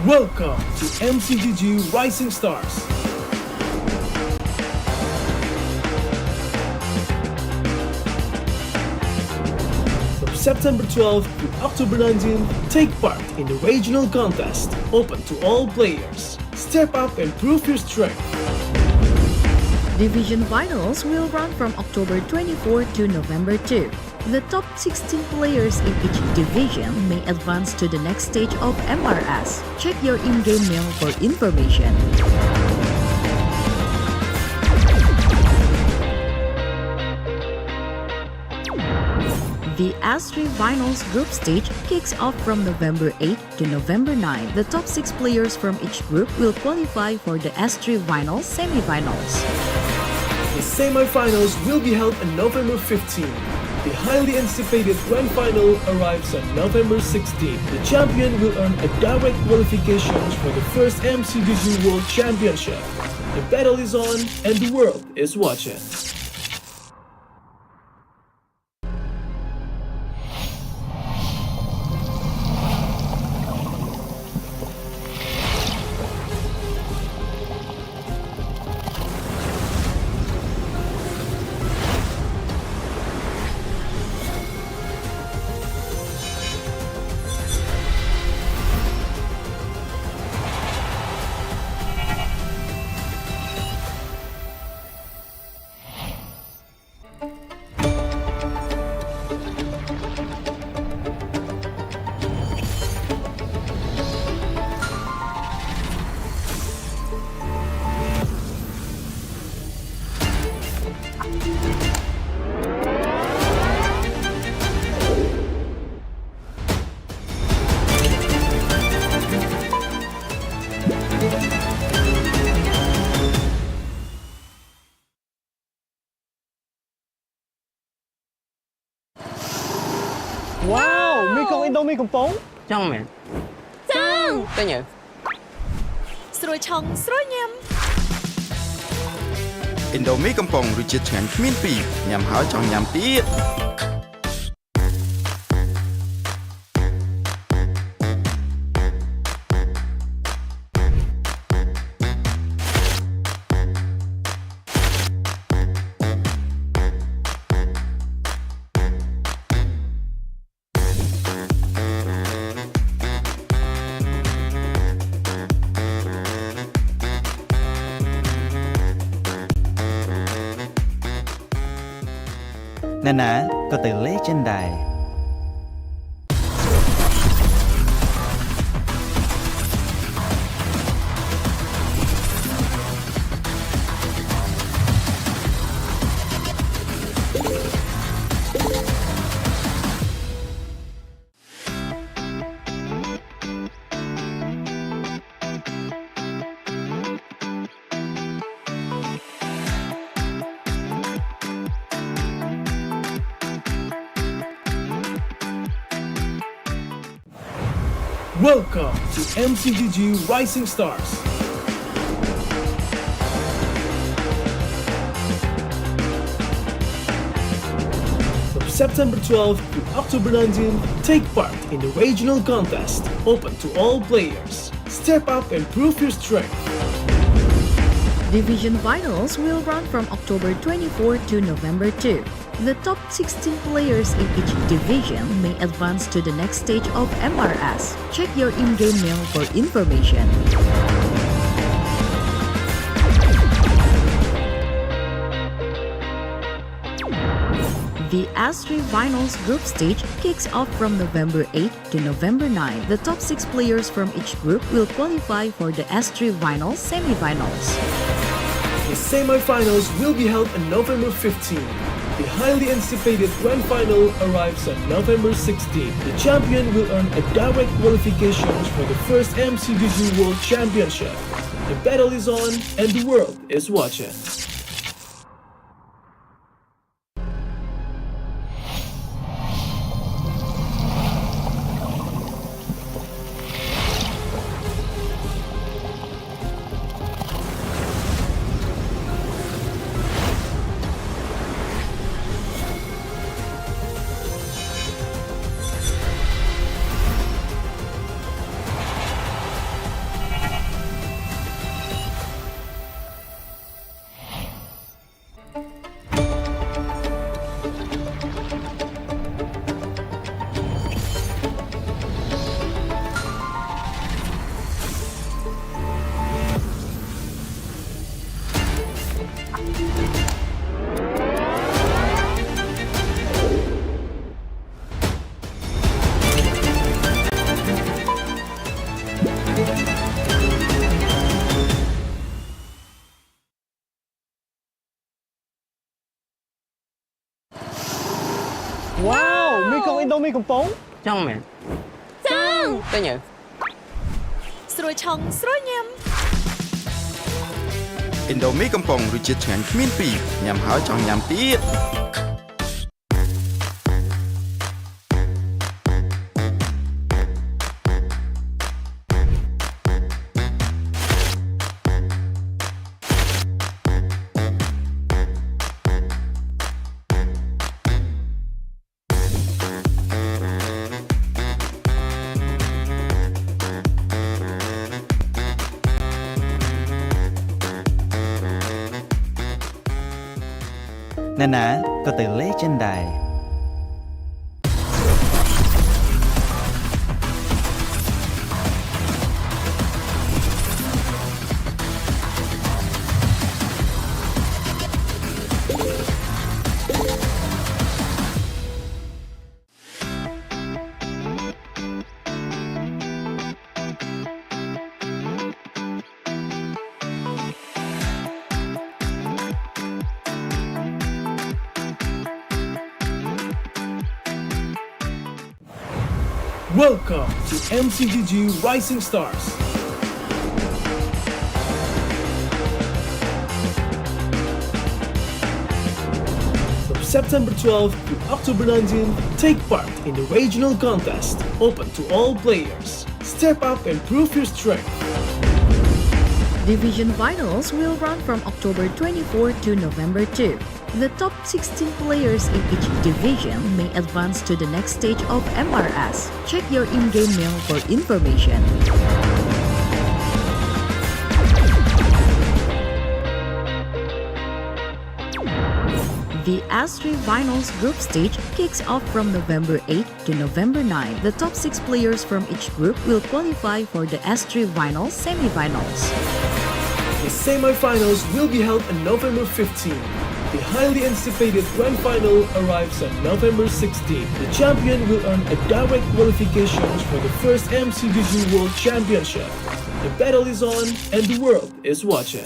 Welcome to MCGG Rising Stars. From September 12th to October 19th, take part in the regional contest, open to all players. Step up and prove your strength. Division finals will run from October 24 to November 2. The top 16 players in each division may advance to the next stage of MRS. Check your in-game mail for information. The S3 Finals group stage kicks off from November 8 to November 9. The top 6 players from each group will qualify for the S3 Finals semi-finals. The semi-finals will be held on November 15. The highly anticipated grand final arrives on November 16. The champion will earn a direct qualification for the first MCGG World Championship. The battle is on and the world is watching. Wow មីកុងឥណ្ឌូមីកំប៉ុង ចង់មែនចង់ទិញទៅ ស្រួយឆុងស្រួយញ៉ាំ ឥណ្ឌូមីកំប៉ុងរសជាតិឆ្ងាញ់គ្មានពីរញ៉ាំហើយចង់ញ៉ាំទៀត ណានាក៏ទៅលេចិនដែរ Welcome to MCGG Rising Stars. From September 12th to October 19th, take part in the regional contest, open to all players. Step up and prove your strength. Division finals will run from October 24 to November 2. The top 16 players in each division may advance to the next stage of MRS. Check your in-game mail for information. The S3 Finals group stage kicks off from November 8 to November 9. The top 6 players from each group will qualify for the S3 Finals semi-finals. The semi-finals will be held on November 15. The highly anticipated grand final arrives on November 16. The champion will earn a direct qualification for the first MCGG World Championship. The battle is on and the world is watching. Wow, មីកុងឥណ្ឌូមីកំប៉ុង Chong man. Tới nhờ. ស្រួយឆុងស្រួយញ៉ាំ ឥណ្ឌូមីកំប៉ុងរសជាតិឆ្ងាញ់គ្មានពីរញ៉ាំហើយចង់ញ៉ាំទៀត ណានាក៏ទៅលេងចិនដែរ Welcome to MCGG Rising Stars. From September 12th to October 19th, take part in the regional contest, open to all players. Step up and prove your strength. Division finals will run from October 24 to November 2. The top 16 players in each division may advance to the next stage of MRS. Check your in-game mail for information. The S3 Finals group stage kicks off from November 8 to November 9. The top 6 players from each group will qualify for the S3 Finals semi-finals. The semi-finals will be held on November 15. The highly anticipated grand final arrives on November 16. The champion will earn a direct qualification for the first MCGG World Championship. The battle is on and the world is watching.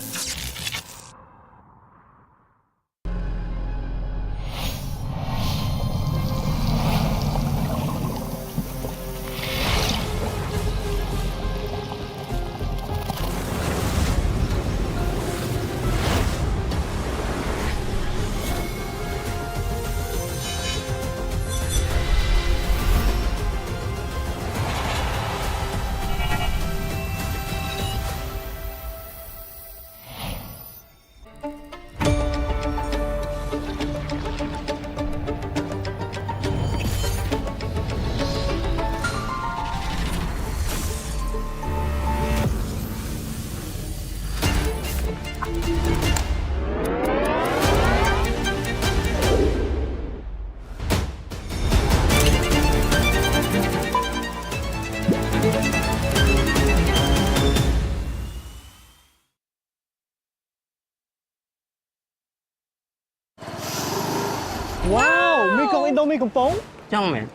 Indomie កំប៉ុង ចង់មែន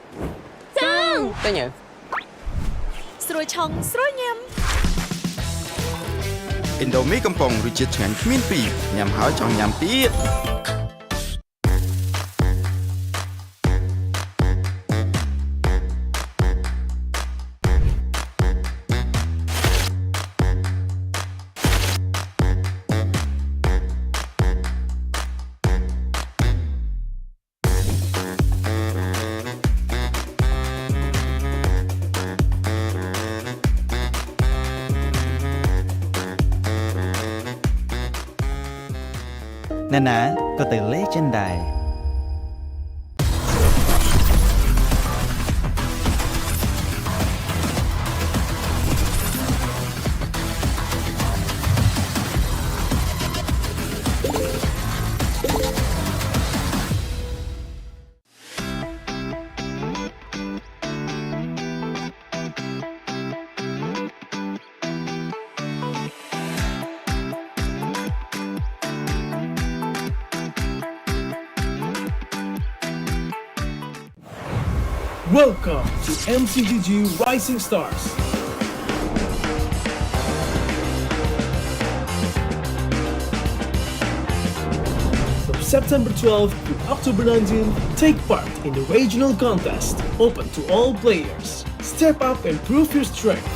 ចង់ទៅញើ ស្រួយឆុងស្រួយញ៉ាំ Indomie កំប៉ុងរសជាតិឆ្ងាញ់គ្មានពីរញ៉ាំហើយចង់ញ៉ាំទៀត ណានាក៏ទៅលេចិនដែរ Welcome to MCGG Rising Stars. From September 12th to October 19th, take part in the regional contest, open to all players. Step up and prove your strength.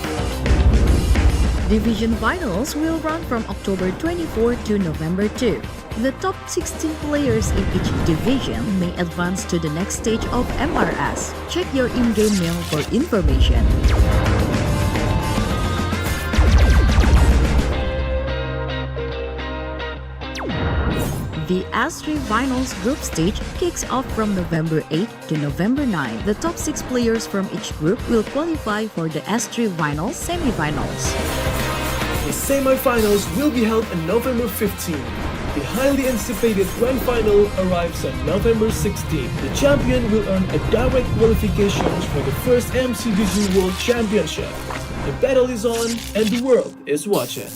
Division finals will run from October 24 to November 2. The top 16 players in each division may advance to the next stage of MRS. Check your in-game mail for information. The S3 Finals group stage kicks off from November 8 to November 9. The top 6 players from each group will qualify for the S3 Finals semi-finals. The semi-finals will be held on November 15. The highly anticipated grand final arrives on November 16. The champion will earn a direct qualification for the first MCGG World Championship. The battle is on and the world is watching.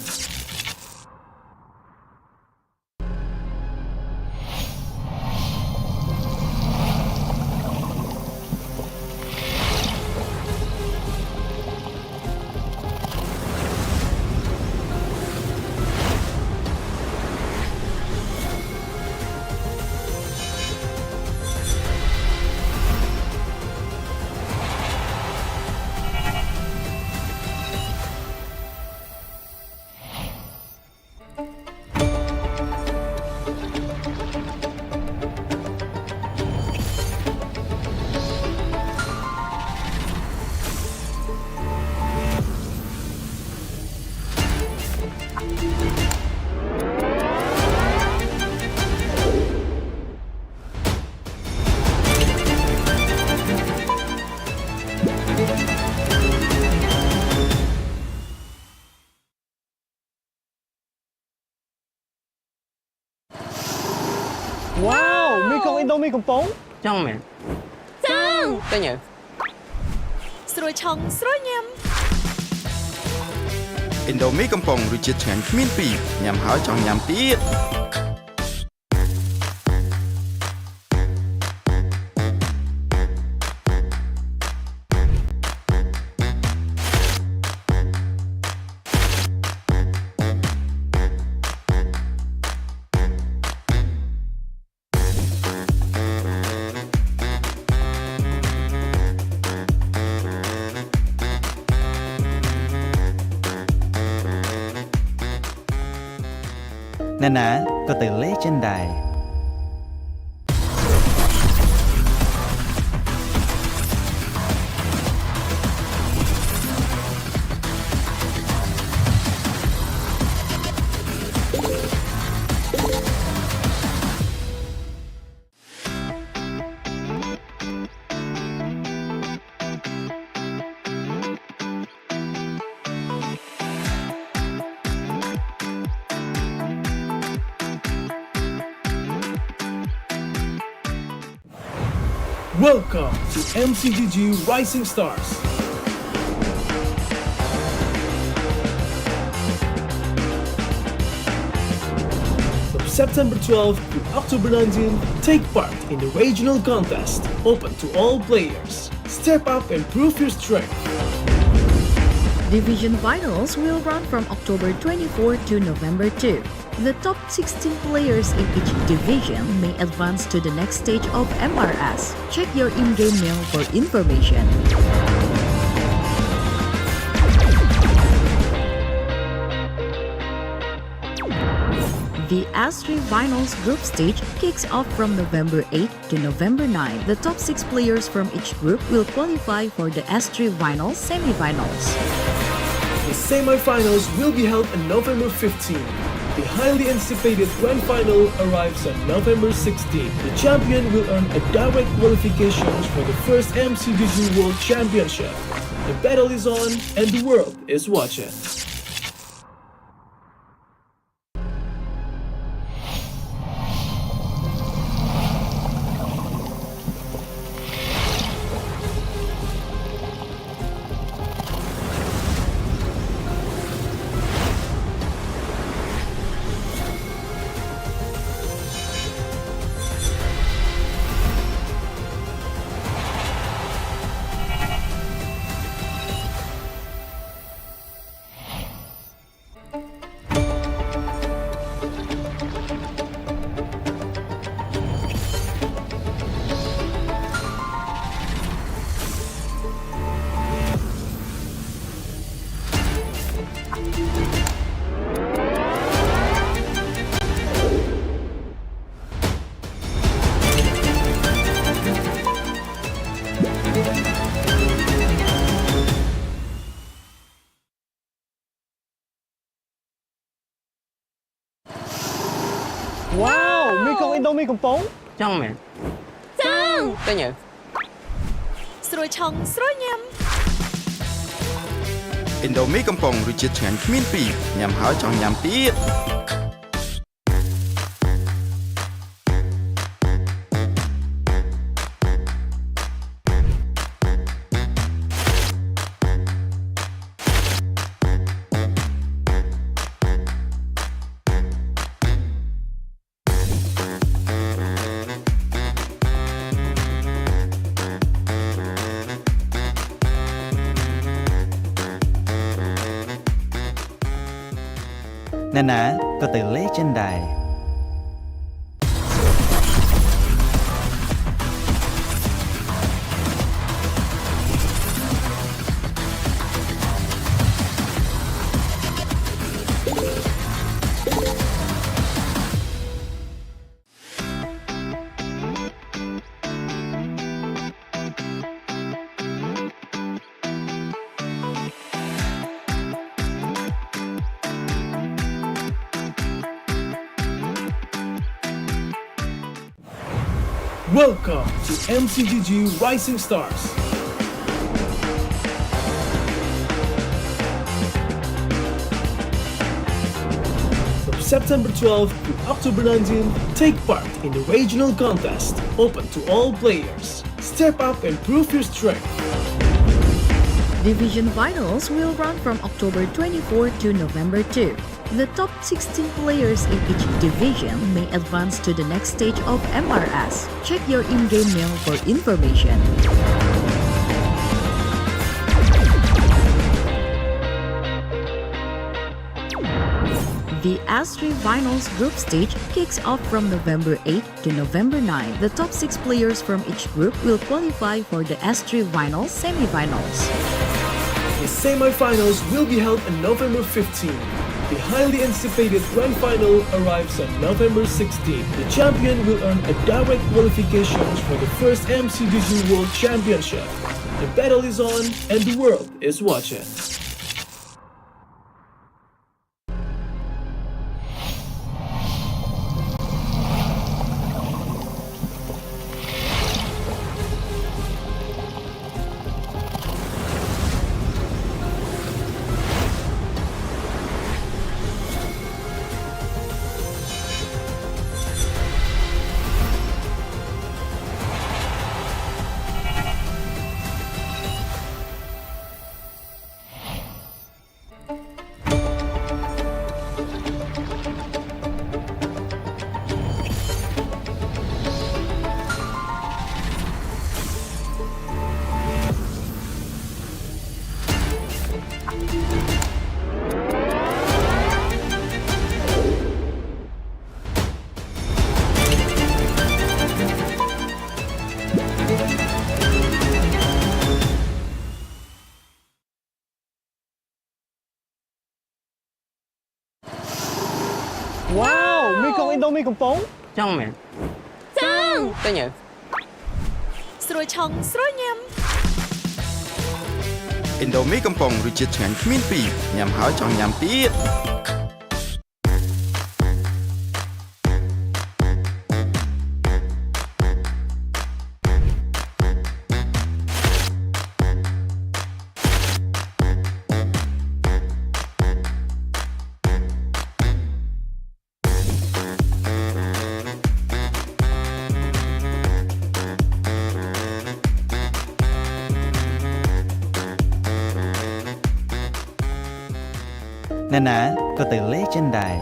Wow មីកុង Indomie កំប៉ុង ចង់មែនចង់ទៅញើ ស្រួយឆុងស្រួយញ៉ាំ Indomie កំប៉ុងរសជាតិឆ្ងាញ់គ្មានពីរញ៉ាំហើយចង់ញ៉ាំទៀត ណានាក៏ទៅលេចិនដែរ Welcome to MCGG Rising Stars. From September 12th to October 19th, take part in the regional contest, open to all players. Step up and prove your strength. Division finals will run from October 24 to November 2. The top 16 players in each division may advance to the next stage of MRS. Check your in-game mail for information. The S3 Finals group stage kicks off from November 8 to November 9. The top 6 players from each group will qualify for the S3 Finals semi-finals. The semi-finals will be held on November 15. The highly anticipated grand final arrives on November 16. The champion will earn a direct qualifications for the first MCGG World Championship. The battle is on and the world is watching. Wow, mi con Indomie con pống. ចង់មែនចង់ទៅញើ ស្រួយឆុងស្រួយញ៉ាំ Indomie កំប៉ុងរសជាតិឆ្ងាញ់គ្មានពីរញ៉ាំហើយចង់ញ៉ាំទៀត ណានាក៏ទៅលេចិនដែរ Welcome to MCGG Rising Stars. From September 12th to October 19th, take part in the regional contest, open to all players. Step up and prove your strength. Division finals will run from October 24 to November 2. The top 16 players in each division may advance to the next stage of MRS. Check your in-game mail for information. The S3 Finals group stage kicks off from November 8 to November 9. The top 6 players from each group will qualify for the S3 Finals semi-finals. The semi-finals will be held on November 15. The highly anticipated grand final arrives on November 16. The champion will earn a direct qualifications for the first MCGG World Championship. The battle is on and the world is watching. Wow មីកុងឥណ្ឌូមីកំប៉ុង ចង់មែនចង់ឃើញ ស្រួយឆុងស្រួយញ៉ាំ ឥណ្ឌូមីកំប៉ុងរសជាតិឆ្ងាញ់គ្មានពីរញ៉ាំហើយចង់ញ៉ាំទៀត ណានាក៏ទៅលេចិនដែរ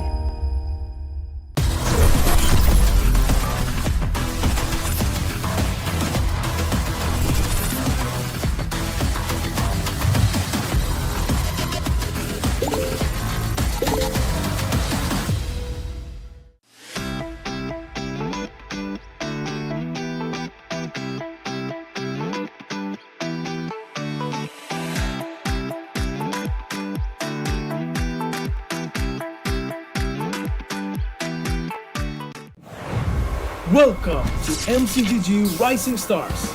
Welcome to MCGG Rising Stars.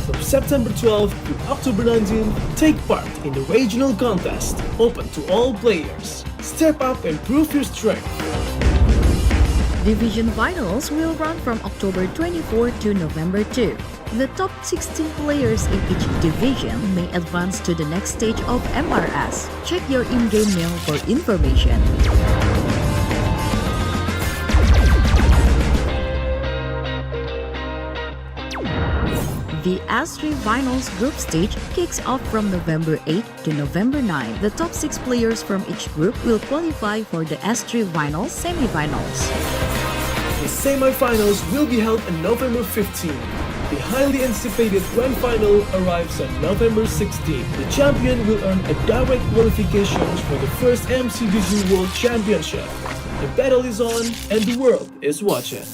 From September 12th to October 19th, take part in the regional contest, open to all players. Step up and prove your strength. Division finals will run from October 24 to November 2. The top 16 players in each division may advance to the next stage of MRS. Check your in-game mail for information. The S3 Finals group stage kicks off from November 8 to November 9. The top 6 players from each group will qualify for the S3 Finals semi-finals. The semi-finals will be held on November 15. The highly anticipated grand final arrives on November 16. The champion will earn a direct qualification for the first MCGG World Championship. The battle is on and the world is watching.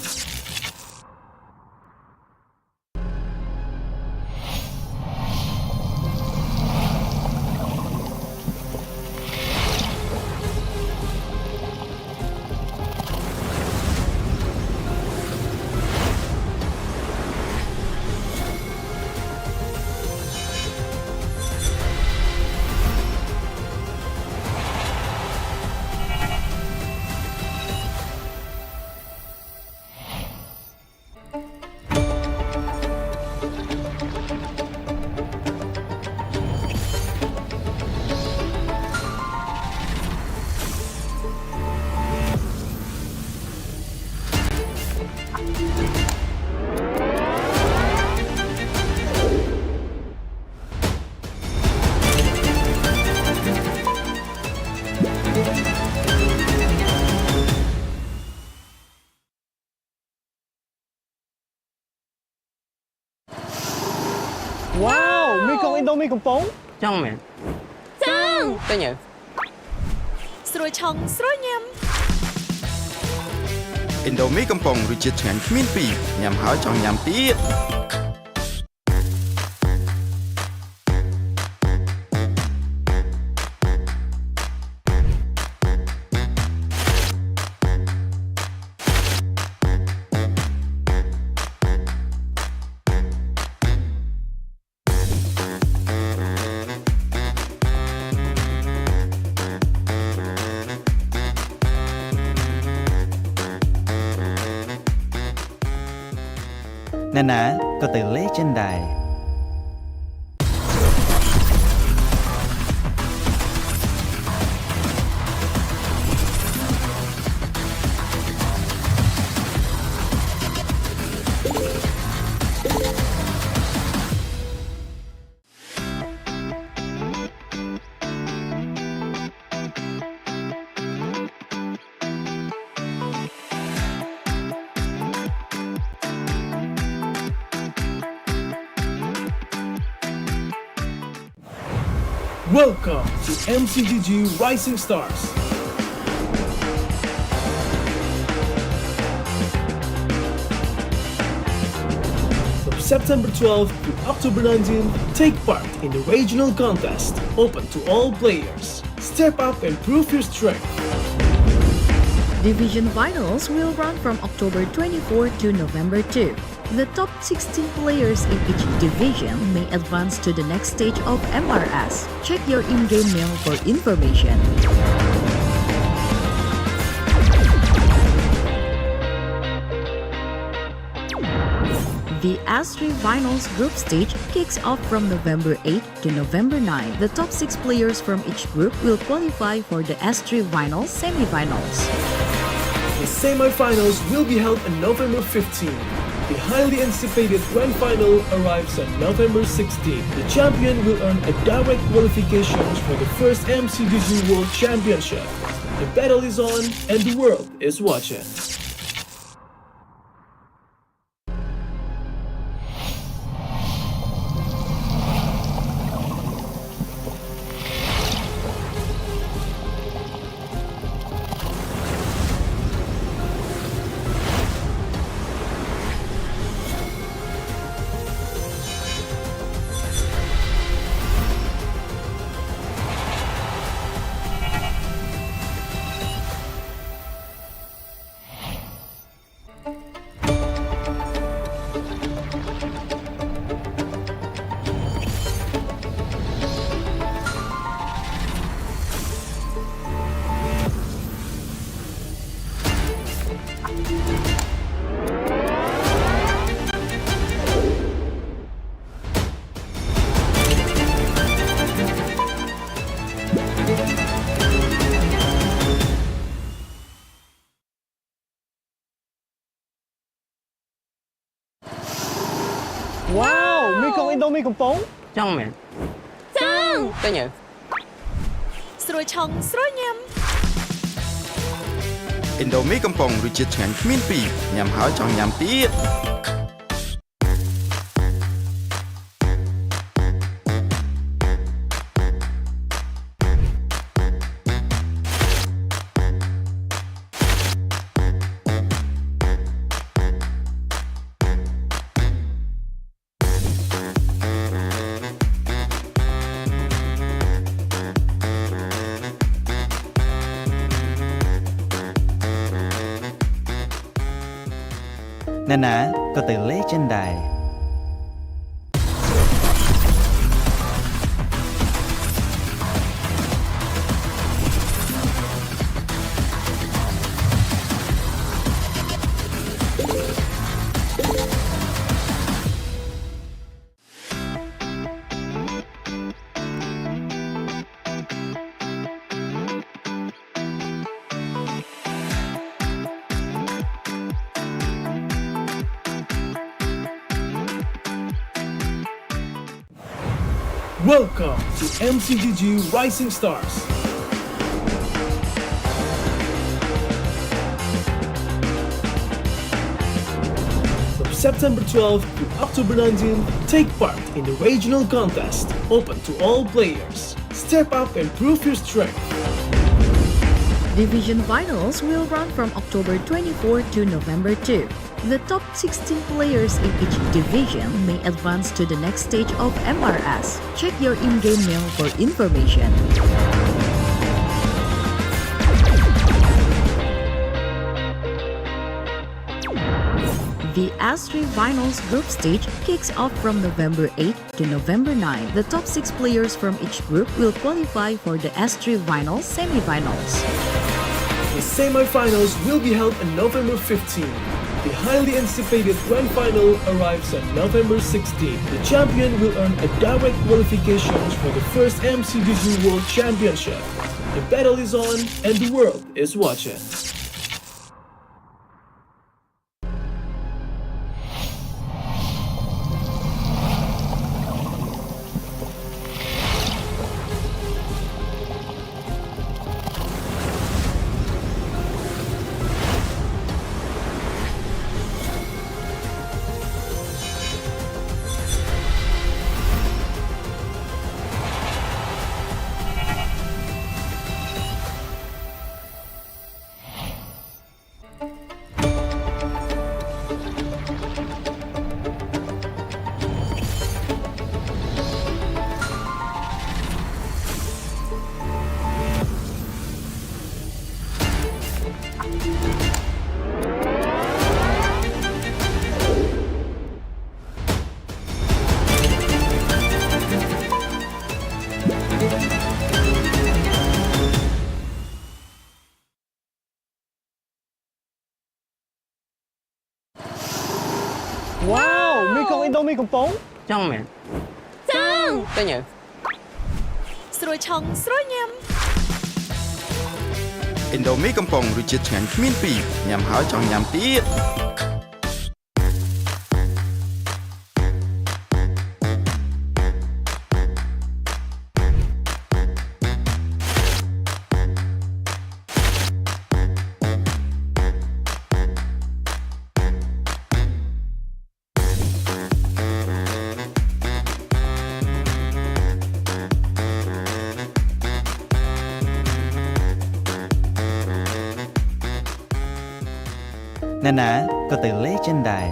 Wow មីកុងឥណ្ឌូមីកំប៉ុង ចង់មែនចង់ឃើញ ស្រួយឆុងស្រួយញ៉ាំ ឥណ្ឌូមីកំប៉ុងរសជាតិឆ្ងាញ់គ្មានពីរញ៉ាំហើយចង់ញ៉ាំទៀត ណានាក៏ទៅលេចិនដែរ Welcome to MCGG Rising Stars. From September 12th to October 19th, take part in the regional contest, open to all players. Step up and prove your strength. Division finals will run from October 24 to November 2. The top 16 players in each division may advance to the next stage of MRS. Check your in-game mail for information. The S3 Finals group stage kicks off from November 8 to November 9. The top 6 players from each group will qualify for the S3 Finals semi-finals. The semi-finals will be held on November 15. The highly anticipated grand final arrives on November 16. The champion will earn a direct qualification for the first MCDG World Championship. The battle is on and the world is watching. Wow, មានកូនឥណ្ឌូមានកំប៉ុង ចង់មែនចង់ទៅញើ ស្រួយឆុងស្រួយញ៉ាំ ឥណ្ឌូមីកំប៉ុងរសជាតិឆ្ងាញ់គ្មានពីរញ៉ាំហើយចង់ញ៉ាំទៀត ណានាក៏ទៅលេចិនដែរ Welcome to MCGG Rising Stars. From September 12th to October 19th, take part in the regional contest, open to all players. Step up and prove your strength. Division finals will run from October 24 to November 2. The top 16 players in each division may advance to the next stage of MRS. Check your in-game mail for information. The S3 Finals group stage kicks off from November 8 to November 9. The top 6 players from each group will qualify for the S3 Finals semi-finals. The semi-finals will be held on November 15. The highly anticipated grand final arrives on November 16. The champion will earn a direct qualification for the first MCDG World Championship. The battle is on and the world is watching. មីកំប៉ុង ចង់មែនចង់ទៅញើ ស្រួយឆុងស្រួយញ៉ាំ ឥណ្ឌូមីកំប៉ុងរសជាតិឆ្ងាញ់គ្មានពីរញ៉ាំហើយចង់ញ៉ាំទៀត ណានាក៏ទៅលេងចិនដែរ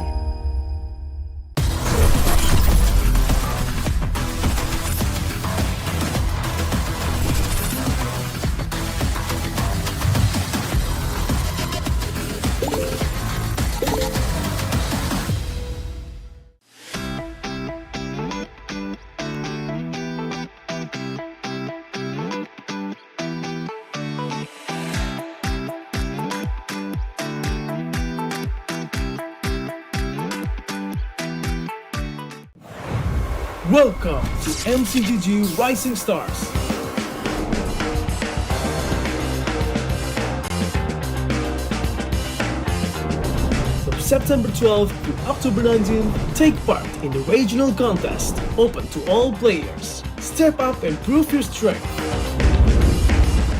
Welcome to MCGG Rising Stars. From September 12th to October 19th, take part in the regional contest, open to all players. Step up and prove your strength.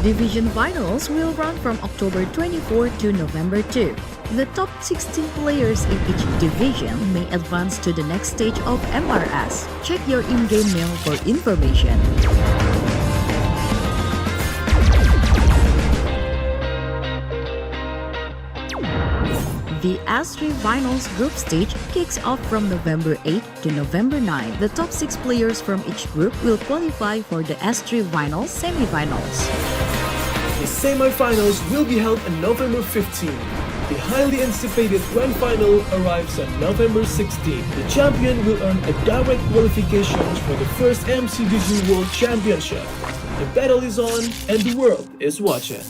Division finals will run from October 24 to November 2. The top 16 players in each division may advance to the next stage of MRS. Check your in-game mail for information. The S3 Finals group stage kicks off from November 8 to November 9. The top 6 players from each group will qualify for the S3 Finals semi-finals. The semi-finals will be held on November 15. The highly anticipated grand final arrives on November 16. The champion will earn a direct qualification for the first MCGG World Championship. The battle is on and the world is watching.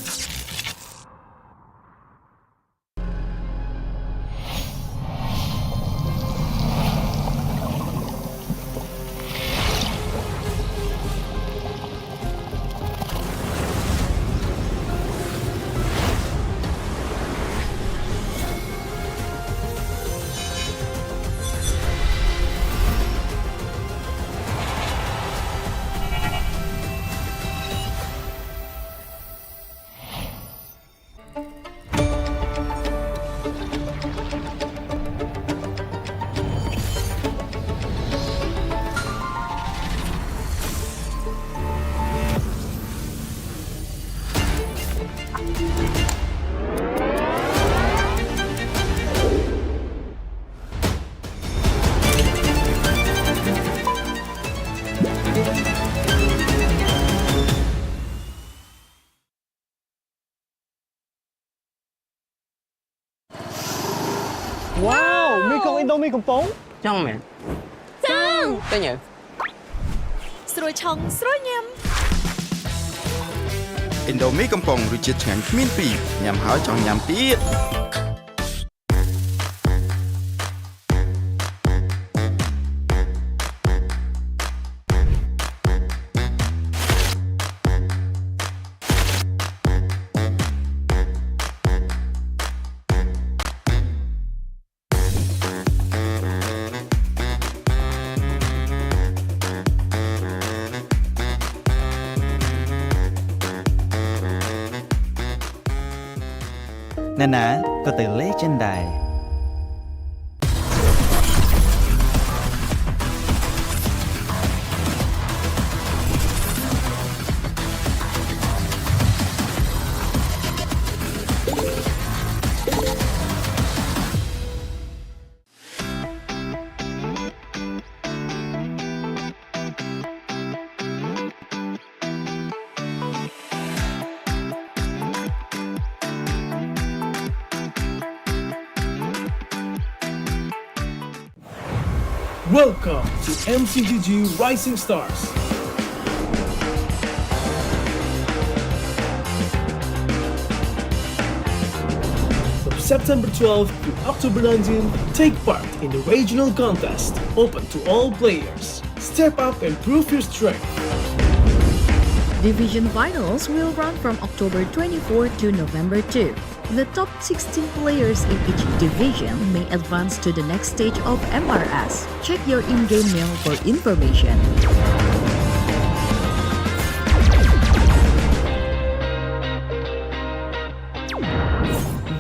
Wow មីកុំឥណ្ឌូមីកំប៉ុង ចង់មែនចង់ទៅញើ ស្រួយឆុងស្រួយញ៉ាំ ឥណ្ឌូមីកំប៉ុងរសជាតិឆ្ងាញ់គ្មានពីរញ៉ាំហើយចង់ញ៉ាំទៀត ណានាក៏ទៅលេងចិនដែរ Welcome to MCGG Rising Stars. From September 12th to October 19th, take part in the regional contest, open to all players. Step up and prove your strength. Division finals will run from October 24 to November 2. The top 16 players in each division may advance to the next stage of MRS. Check your in-game mail for information.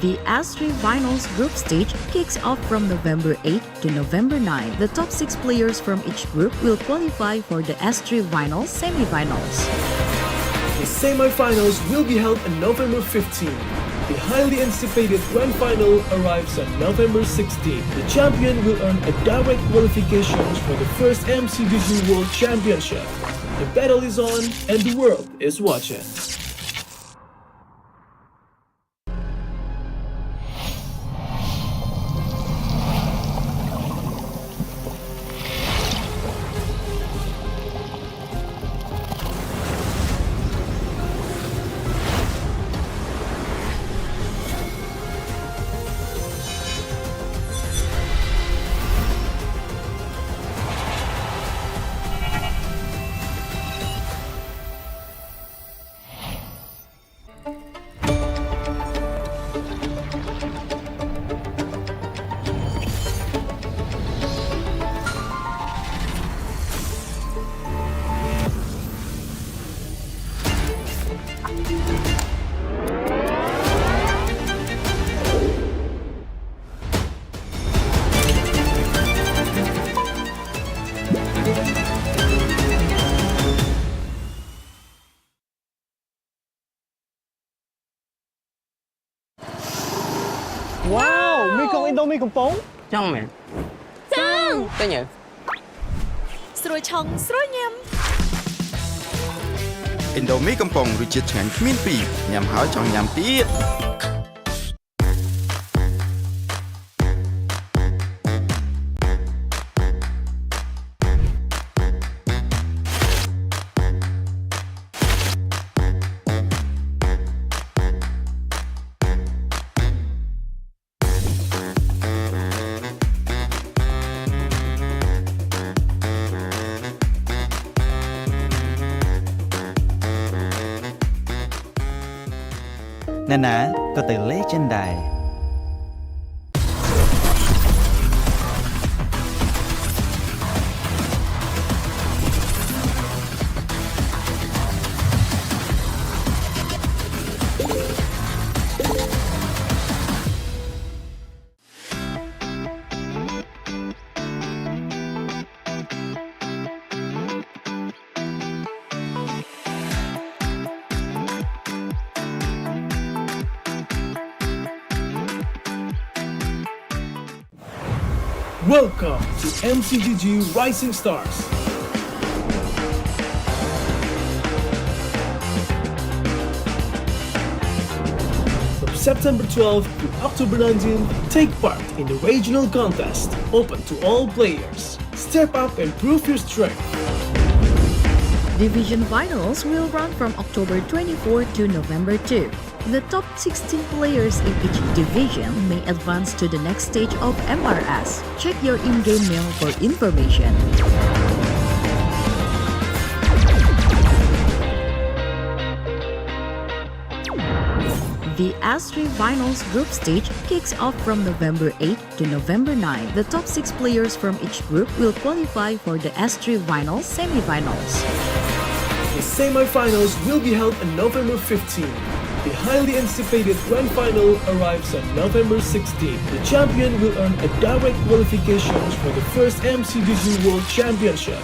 The S3 Finals group stage kicks off from November 8 to November 9. The top 6 players from each group will qualify for the S3 Finals semi-finals. The semi-finals will be held on November 15. The highly anticipated grand final arrives on November 16. The champion will earn a direct qualifications for the first MCDG World Championship. The battle is on and the world is watching. Wow, មីកុងឥណ្ឌូមីកំប៉ុង ចង់មែនចង់ទិញទៅ ស្រួយឆុងស្រួយញ៉ាំ ឥណ្ឌូមីកំប៉ុងរសជាតិឆ្ងាញ់គ្មានពីរញ៉ាំហើយចង់ញ៉ាំទៀត ណានាក៏ទៅលេងចិនដែរ Welcome to MCGG Rising Stars. From September 12th to October 19th, take part in the regional contest, open to all players. Step up and prove your strength. Division finals will run from October 24 to November 2. The top 16 players in each division may advance to the next stage of MRS. Check your in-game mail for information. The S3 Finals group stage kicks off from November 8 to November 9. The top 6 players from each group will qualify for the S3 Finals semi-finals. The semi-finals will be held on November 15. The highly anticipated grand final arrives on November 16. The champion will earn a direct qualifications for the first MCDG World Championship.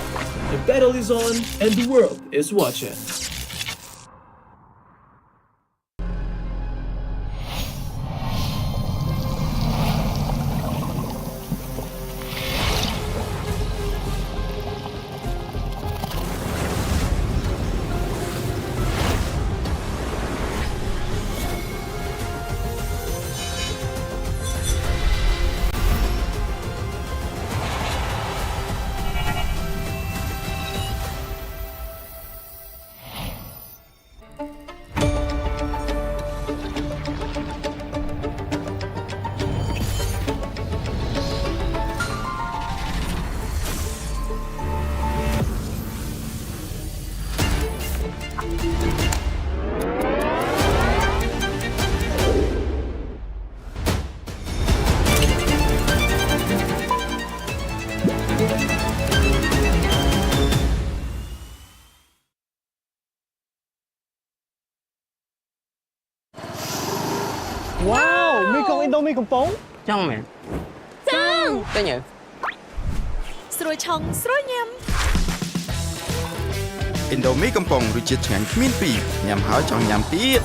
The battle is on and the world is watching. ឥណ្ឌូមីកំប៉ុង ចង់មែនចង់ឃើញអើ ស្រួយឆុងស្រួយញ៉ាំ ឥណ្ឌូមីកំប៉ុងរសជាតិឆ្ងាញ់គ្មានពីរញ៉ាំហើយចង់ញ៉ាំទៀត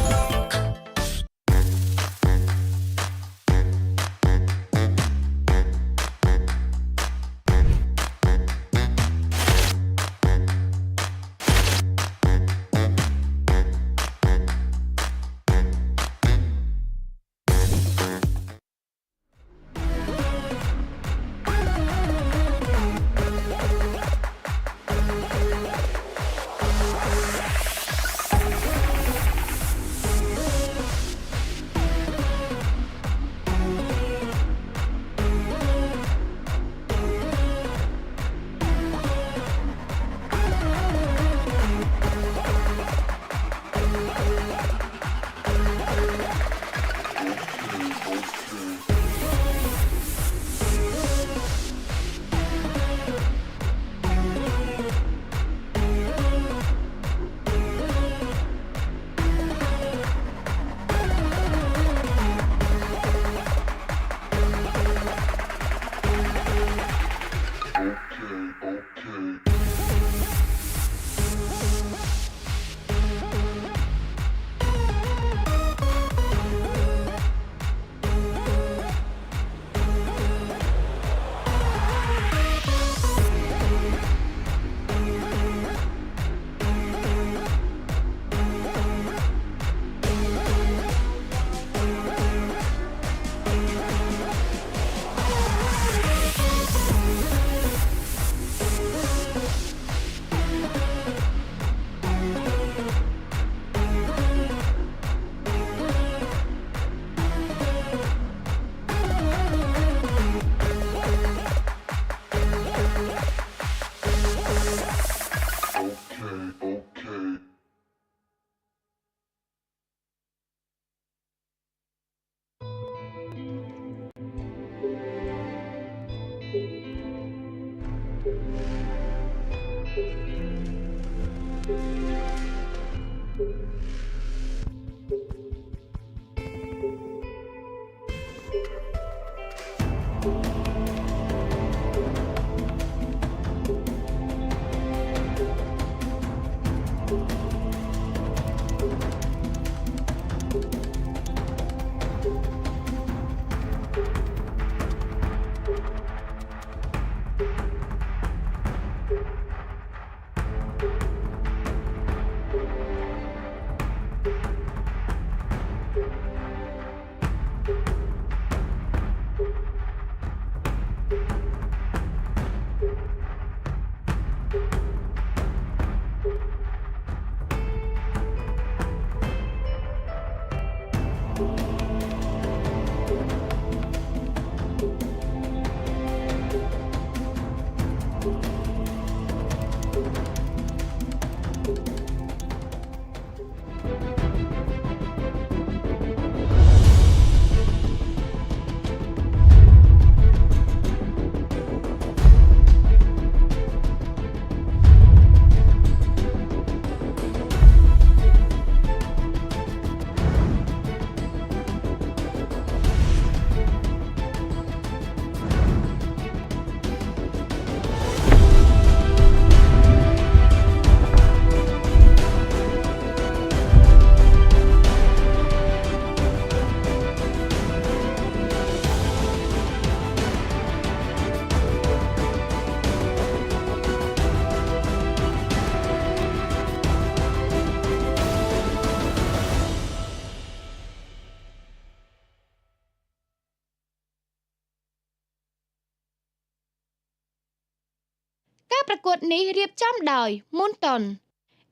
ការប្រកួតនេះរៀបចំដោយ Moonton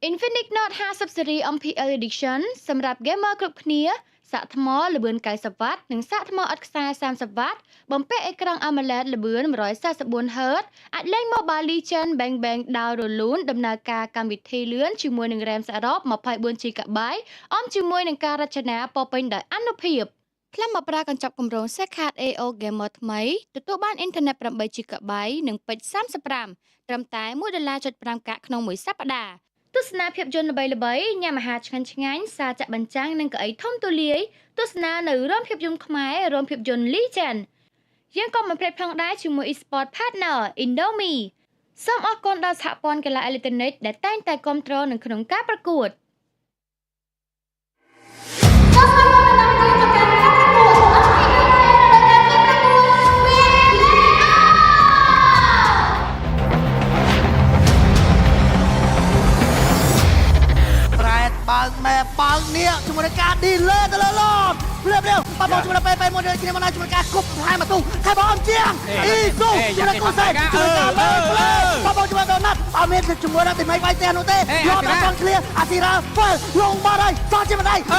Infinix Note 50 Series MPL Edition សម្រាប់ gamer គ្រប់គ្នាសាកថ្មល្បឿន90វ៉ាត់និងសាកថ្មឥតខ្សែ30វ៉ាត់បំពាក់អេក្រង់ AMOLED ល្បឿន 144Hz អាចលេង Mobile Legends Bang Bang ដោយរលូនដំណើរការកម្មវិធីលឿនជាមួយនឹង RAM សរុប 24GB អមជាមួយនឹងការរចនាពោរពេញដោយអានុភាពផ្លាំមកប្រើកញ្ចប់គម្រោង Secard AO Gamer ថ្មីទទួលបានអ៊ីនធឺណិត 8GB និងពេជ្រ35ត្រឹមតែ$1.5 កាក់ក្នុងមួយសប្តាហ៍ទ សនាភាពយន្តល្បីៗញ៉ាំអាហារឆ្ងាញ់ៗសារចាក់បញ្ចាំងនិងកៅអីធំទូលាយទស្សនានៅរោងភាពយន្តខ្មែររោងភាពយន្ត Legend យើងក៏មិនភ្លេចផងដែរជាមួយ Esports Partner Indomie សូមអរគុណដល់សហព័ន្ធកីឡាអេឡិចត្រូនិកដែលតែងតែគាំទ្រនៅក្នុងការប្រកួតបើម៉ែបើនេះជាមួយនឹងការឌីលេទៅលើឡបភ្លាមបងបងជាមួយនឹងពេលមុនគ្នាមកជាមួយការគប់ថែមទូថែបងជាងអ៊ីស៊ូជាមួយនឹងកូសេជាមួយការបើបងជាមួយដល់ណាត់អត់មានជាមួយនឹងទីម៉េចបាយផ្ទះនោះទេយកដល់បងឃ្លៀអាស៊ីរ៉ាហ្វលលងបាត់ហើយសោះជាម្ដាយក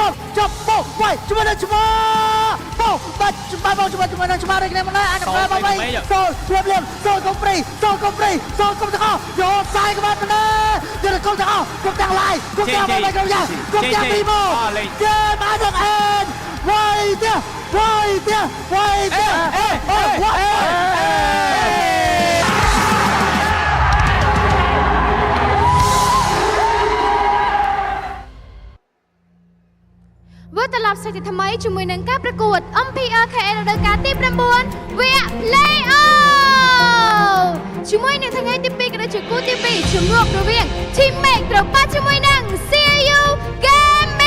ូចាប់បោកវាយជាមួយនឹងឈ្មោះបោកបាច់បងជាមួយនឹងឈ្មោះដូចគ្នាមកណាអាកបែបបាយសូលភ្លាមសូលកុំព្រីសូលកុំទាំងអស់យកសាយក្បាត់ណាយកកុំទាំងអស់កុំទាំងឡាយកុំទាំងបាយកុំយ៉ាងកុំទាំងពីមកគេមកដល់អេនវាយទៀតវិលត្រឡប់សាច់ថ្មីជាមួយនឹងការប្រកួត MPL KH រដូវកាលទី9 វគ្គ Play-off ជាមួយនឹងថ្ងៃទី2ក៏ដូចជាគូទី2ជំនួបរវាង Team Make ប្រប៉ាជាមួយនឹង CU Gaming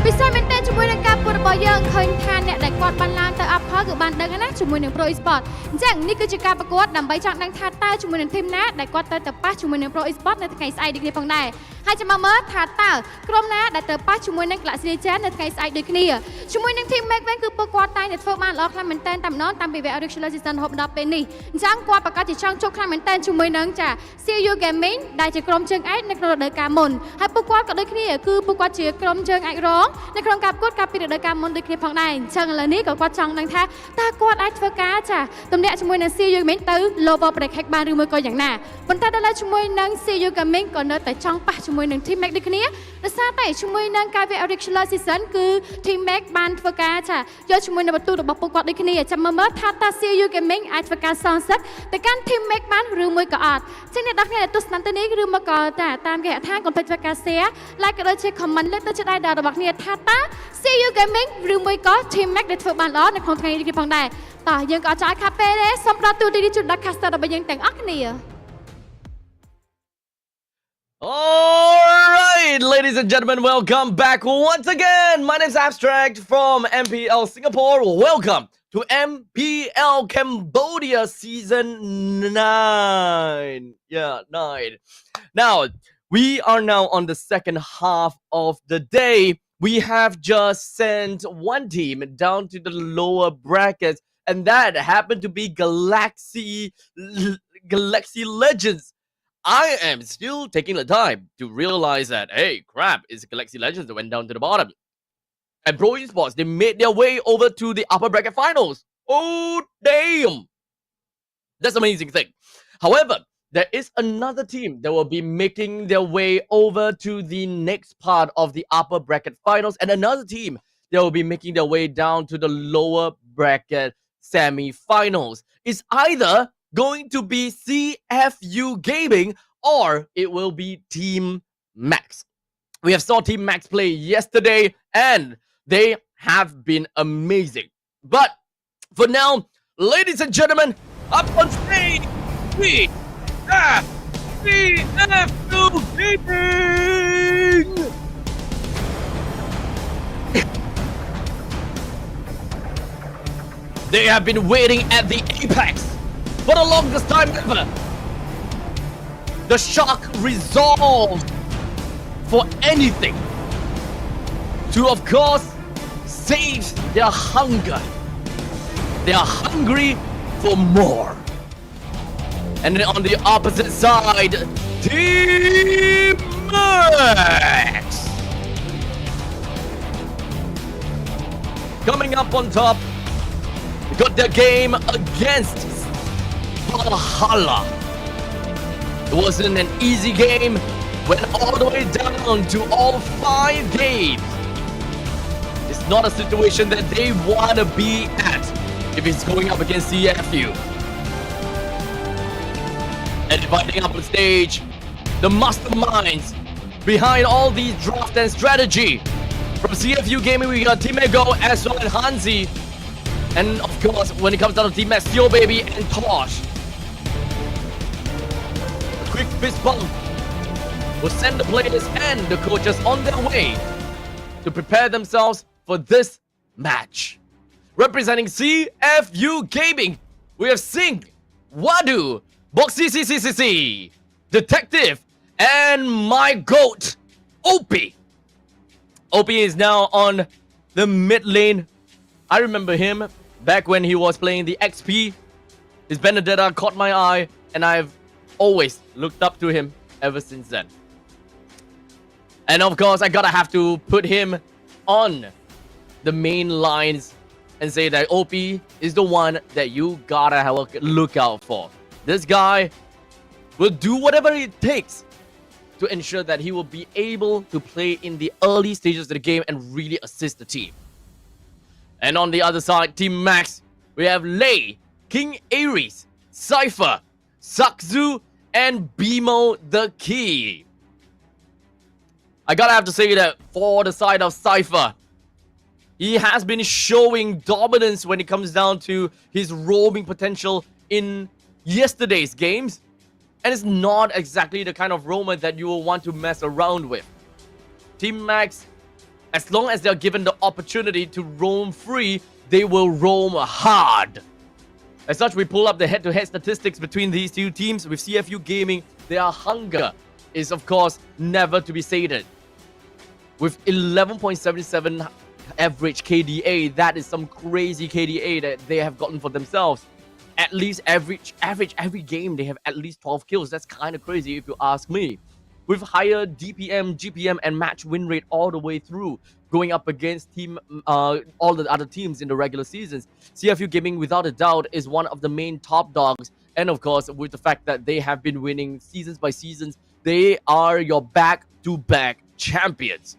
ពិសេសមែនតើជាមួយនឹងការពួតរបស់យើងឃើញថាអ្នកដែលគាត់បានឡើងទៅ up ផលគឺបានដឹងណាជាមួយនឹង Pro Esports អញ្ចឹងនេះគឺជាការប្រកួតដើម្បីចង់ដឹងថាតើជាមួយនឹង team ណាដែលគាត់ទៅប៉ះជាមួយនឹង Pro Esports នៅថ្ងៃស្អែកដូចគ្នាផងដែរហើយចាំមើលថាតើក្រុមណាដែលទៅប៉ះជាមួយនឹង Galaxy Legend នៅថ្ងៃស្អែកដូចគ្នាជាមួយនឹង Team Make វិញគឺពួកគាត់តែងតែធ្វើបានល្អខ្លាំងមែនទែនតែម្ដងតាំងពីវគ្គ Regular Season រហូតដល់ពេលនេះអញ្ចឹងគាត់ប្រកាសជាចង់ជួបខ្លាំងមែនទែនជាមួយនឹងចា CU Gaming ដែលជាក្រុមជើងឯកនៅក្នុងរដូវកាលមុនហើយពួកគាត់ក៏ដូចគ្នាគឺពួកគាត់ជាក្រុមជើងឯករងនៅក្នុងការប្រកួតកាលពីរដូវកាលមុនដូចគ្នាផងដែរអញ្ចឹងឥឡូវនេះក៏គាត់ចង់ដឹងថាតើគាត់អាចធ្វើការចាទំនាក់ជាមួយនឹង CU Gaming ទៅ Lower Break Hack បានឬមួយក៏យ៉ាងណាប៉ុន្តែដល់ជាមួយនឹង CU Gaming ក៏នៅតែចង់ប៉ះជាមួយនឹង Team Make ដូចគ្នាដោយសារតែជាមួយនឹងការវា Regular Season គឺ Team Make បានធ្វើការចាយកជាមួយនឹងបន្ទូរបស់ពួកគាត់ដូចគ្នាចាំមើលថាតើ CU Gaming អាចធ្វើការសងសឹកទៅកាន់ Team Make បានឬមួយក៏អត់ចឹងអ្នកនរគ្នាទស្សនាទៅនេះឬមកក៏តាមគេថាកុំភ្លេចធ្វើការ share like ក៏ដូចជា comment លើកទៅជាដៃដល់របស់គ្នាថាតើ CU Gaming ឬមួយក៏ Team Make ដែលធ្វើបានល្អនៅក្នុងថ្ងៃនេះផងដែរតោះយើងក៏អាចខាត់ពេលទេសូមផ្ដល់ទូទីនេះជូនដល់ caster របស់យើងទាំងអស់គ្នា Alright, ladies and gentlemen, welcome back once again. My name is Abstract from MPL Singapore. Welcome to MPL Cambodia Season 9. Yeah, 9. Now, we are now on the second half of the day. We have just sent one team down to the lower brackets, and that happened to be Galaxy Legends. I am still taking the time to realize that, hey, crap, it's Galaxy Legends that went down to the bottom. And Pro Esports, they made their way over to the upper bracket finals. Oh, damn. That's an amazing thing. However, there is another team that will be making their way over to the next part of the upper bracket finals. And another team that will be making their way down to the lower bracket semi-finals. It's either going to be CFU Gaming or it will be Team Max. We have saw Team Max play yesterday and they have been amazing. But for now, ladies and gentlemen, up on stage, we have CFU Gaming! They have been waiting at the apex for the longest time ever. The shark resolved for anything to, of course, save their hunger. They are hungry for more. And then on the opposite side, Team Max. Coming up on top, got the game against Valhalla. It wasn't an easy game. Went all the way down to all 5 games. It's not a situation that they want to be at if it's going up against CFU. And dividing up the stage, the masterminds behind all these draft and strategy. From CFU Gaming, we got Team Ego as well as Hansi. And of course, when it comes down to Team Max, Steel Baby and Tosh. A quick fist bump will send the players and the coaches on their way to prepare themselves for this match. Representing CFU Gaming, we have Sing, Wadu, Boxy CCCC, Detective, and my GOAT, Opie. Opie is now on the mid lane. I remember him back when he was playing the XP. His Benedetta caught my eye, and I've always looked up to him ever since then. And of course, I gotta have to put him on the main lines and say that Opie is the one that you gotta have a look out for. This guy will do whatever it takes to ensure that he will be able to play in the early stages of the game and really assist the team. And on the other side, Team Max, we have Lei, King Ares, Cypher, Sakzu, and Bimo the Key. I gotta have to say that for the side of Cypher, he has been showing dominance when it comes down to his roaming potential in yesterday's games. And it's not exactly the kind of roamer that you will want to mess around with. Team Max, as long as they're given the opportunity to roam free, they will roam hard. As such, we pull up the head-to-head statistics between these two teams. With CFU Gaming, their hunger is, of course, never to be sated. With 11.77 average KDA, that is some crazy KDA that they have gotten for themselves. At least average every game, they have at least 12 kills. That's kind of crazy if you ask me. With higher DPM, GPM, and match win rate all the way through, going up against all the other teams in the regular seasons, CFU Gaming, without a doubt, is one of the main top dogs. And of course, with the fact that they have been winning seasons by seasons, they are your back-to-back champions.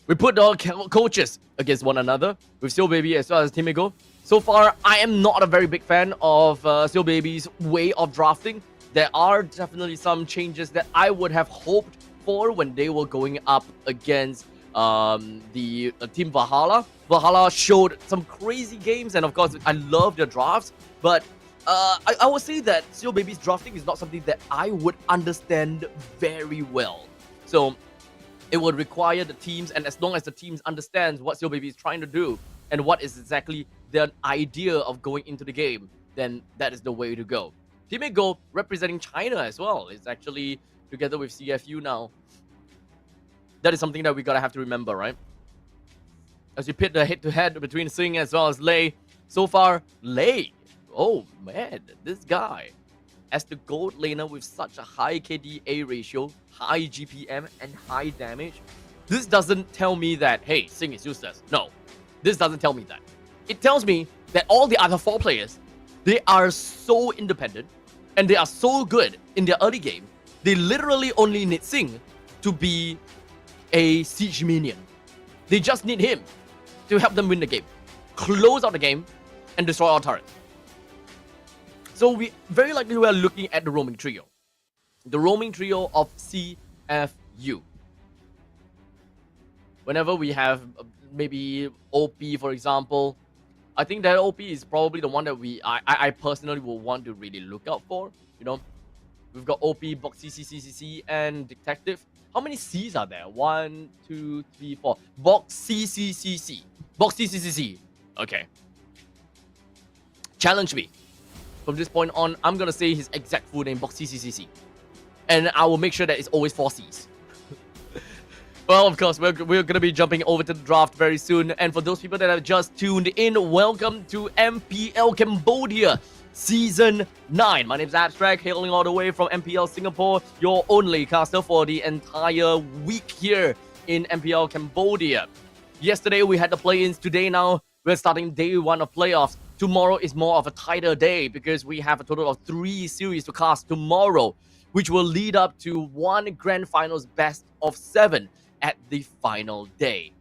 We put our coaches against one another with Steel Baby as well as Team Ego. So far, I am not a very big fan of Steel Baby's way of drafting. There are definitely some changes that I would have hoped for when they were going up against the Team Valhalla. Valhalla showed some crazy games, and of course, I love their drafts. But I would say that Steel Baby's drafting is not something that I would understand very well. So it would require the teams, and as long as the teams understands what Steel Baby is trying to do and what is exactly their idea of going into the game, then that is the way to go. Team Ego representing China as well is actually together with CFU now. That is something that we gotta have to remember, right? As you pit the head-to-head between Sing as well as Lei. So far, Lei, oh man, this guy, as the gold laner with such a high KDA ratio, high GPM, and high damage, this doesn't tell me that, hey, Sing is useless. No, this doesn't tell me that. It tells me that all the other 4 players, they are so independent and they are so good in their early game. They literally only need Sing to be a siege minion. They just need him to help them win the game, close out the game, and destroy our turret. So we very likely we are looking at the roaming trio. The roaming trio of CFU. Whenever we have maybe OP, for example, I think that OP is probably the one that I personally will want to really look out for. You know, we've got OP, Boxy, CCCC, and Detective. How many C's are there? 1, 2, 3, 4. Boxy, CCCC. Boxy, CCC. Okay. Challenge me. From this point on, I'm gonna say his exact full name, Boxy, CCCC. And I will make sure that it's always 4 C's. Well, of course, we're going to be jumping over to the draft very soon. And for those people that have just tuned in, welcome to MPL Cambodia Season 9. My name is Abstract, hailing all the way from MPL Singapore, your only caster for the entire week here in MPL Cambodia. Yesterday, we had the play-ins. Today, now, we're starting day 1 of playoffs. tomorrow is more of a tighter day because we have a total of 3 series to cast tomorrow, which will lead up to one grand finals best of 7 at the final day.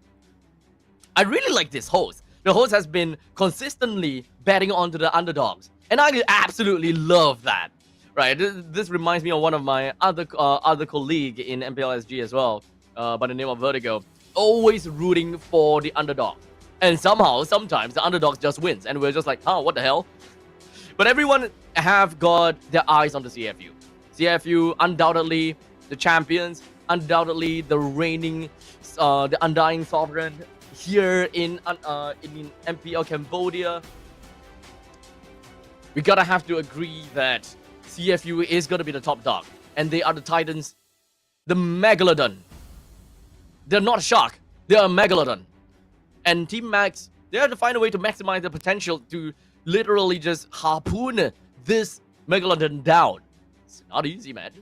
I really like this host. The host has been consistently betting onto the underdogs, and I absolutely love that. Right, this reminds me of one of my other colleague in MPL SG as well, by the name of Vertigo. Always rooting for the underdog, and sometimes the underdog just wins, and we're just like, oh, what the hell? But everyone have got their eyes on the CFU. CFU undoubtedly the champions, undoubtedly the reigning, the undying sovereign here in MPL Cambodia. We gotta have to agree that CFU is gonna be the top dog, and they are the Titans, the Megalodon. They're not a shark, they're a Megalodon. And Team Max, they have to find a way to maximize the potential to literally just harpoon this Megalodon down. It's not easy, man.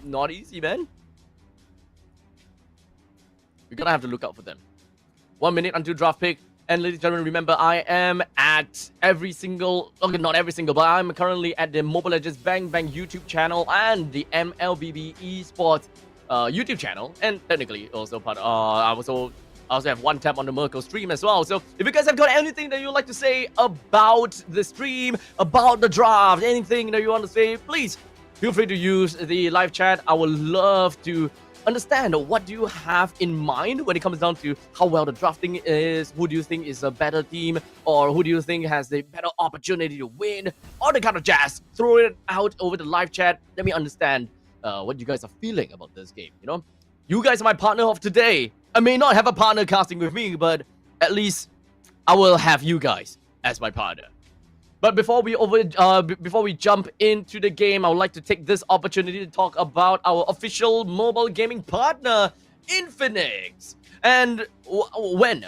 Not easy, man. We're gonna have to look out for them. 1 minute until draft pick. And ladies and gentlemen, remember, I am at every single, okay, not every single, but I'm currently at the Mobile Legends Bang Bang YouTube channel and the MLBB Esports YouTube channel. And technically also part, I also have one tap on the Merkel stream as well. So if you guys have got anything that you'd like to say about the stream, about the draft, anything that you want to say, please feel free to use the live chat. I would love to understand what do you have in mind when it comes down to how well the drafting is, who do you think is a better team, or who do you think has the better opportunity to win, all the kind of jazz. Throw it out over the live chat. Let me understand what you guys are feeling about this game, you know? You guys are my partner of today. I may not have a partner casting with me, but at least I will have you guys as my partner. But before we jump into the game, I would like to take this opportunity to talk about our official mobile gaming partner, Infinix. And when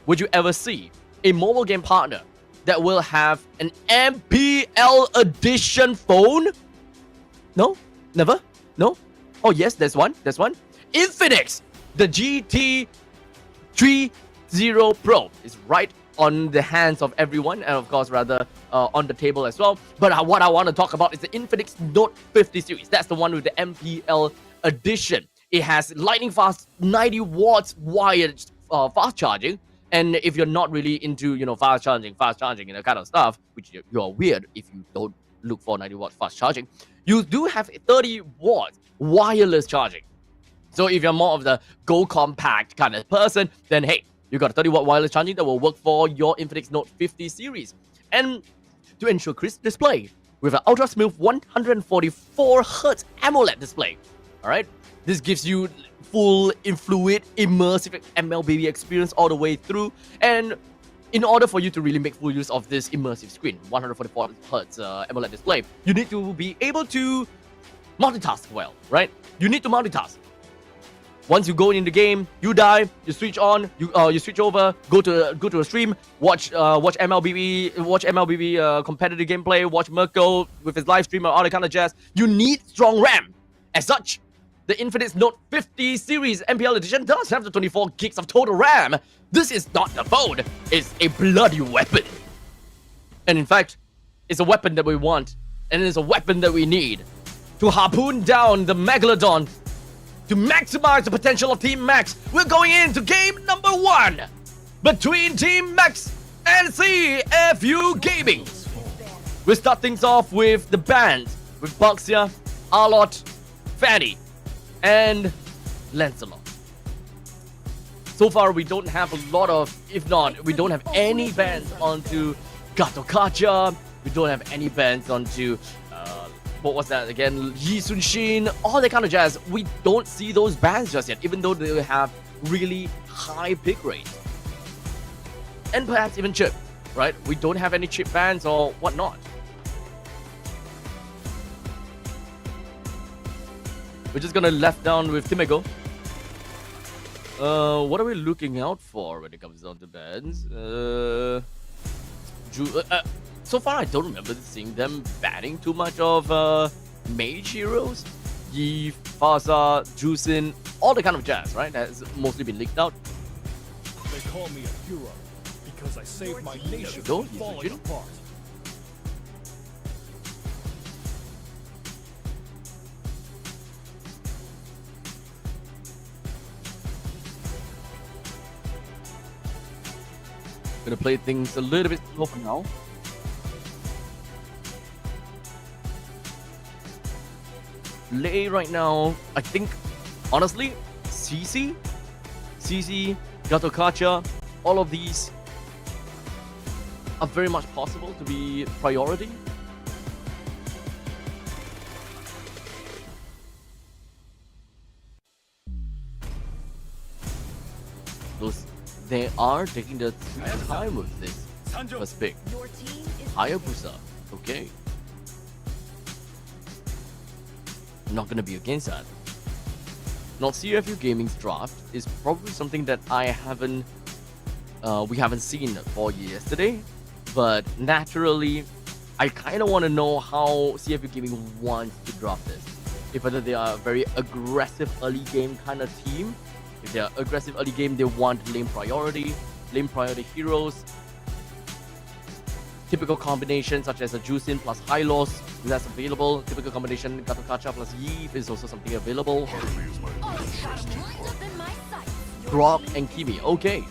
would you ever see a mobile game partner that will have an MPL edition phone? No? Never? No? Oh yes, there's one. Infinix, the GT30 Pro is right on the hands of everyone, and of course rather on the table as well. But what I want to talk about is the Infinix Note 50 series. That's the one with the MPL edition. It has lightning fast 90 watts wired fast charging, and if you're not really into, you know, fast charging and that kind of stuff, which you're weird if you don't look for 90 watts fast charging, you do have 30 watts wireless charging. So if you're more of the go compact kind of person, then hey, you got a 30-watt wireless charging that will work for your Infinix Note 50 series. And to ensure crisp display with an ultra-smooth 144Hz AMOLED display. Alright? This gives you full, fluid, immersive MLBB experience all the way through. And in order for you to really make full use of this immersive screen, 144Hz AMOLED display, you need to be able to multitask well, right? You need to multitask. Once you go in the game, you die, you switch on, you switch over, go to a stream, watch MLBB competitive gameplay, watch Merkel with his live stream or all that kind of jazz. You need strong RAM. As such, the Infinix Note 50 series MPL edition does have the 24 gigs of total RAM. This is not the phone, it's a bloody weapon. And in fact, it's a weapon that we want, and it's a weapon that we need to harpoon down the Megalodon. To maximize the potential of Team Max, we're going into game number 1 between Team Max and CFU Gaming. We'll start things off with the band, with Boxia, Arlot, Fanny, and Lancelot. So far, we don't have a lot of, if not, we don't have any bans onto Gato Kacha. We don't have any bans onto what was that again? Yi Sun Shin, all that kind of jazz. We don't see those bans just yet, even though they have really high pick rates. And perhaps even chip, right? We don't have any chip bans or whatnot. We're just gonna left down with Timego. What are we looking out for when it comes down to bans? So far, I don't remember seeing them banning too much of mage heroes. Yi, Fasa, Jusin, all the kind of jazz, right? Has mostly been leaked out. They call me a hero because I saved my nation Go, from falling Eugene. apart. Gonna play things a little bit slow for now. Lei right now, I think, honestly, CC, Gatokacha, all of these are very much possible to be priority. Those, they are taking the time with this first pick. Your team is Hayabusa, okay. Not gonna be against that. Not CFU Gaming's draft is probably something that we haven't seen for yesterday, but naturally, I kind of want to know how CFU Gaming wants to draft this. If whether they are a very aggressive early game kind of team, if they are aggressive early game, they want lane priority heroes. Typical combination such as a Juicin plus Hylos, that's available. Typical combination Gatokacha plus Yeeve is also something available. Grok and Kimi, okay.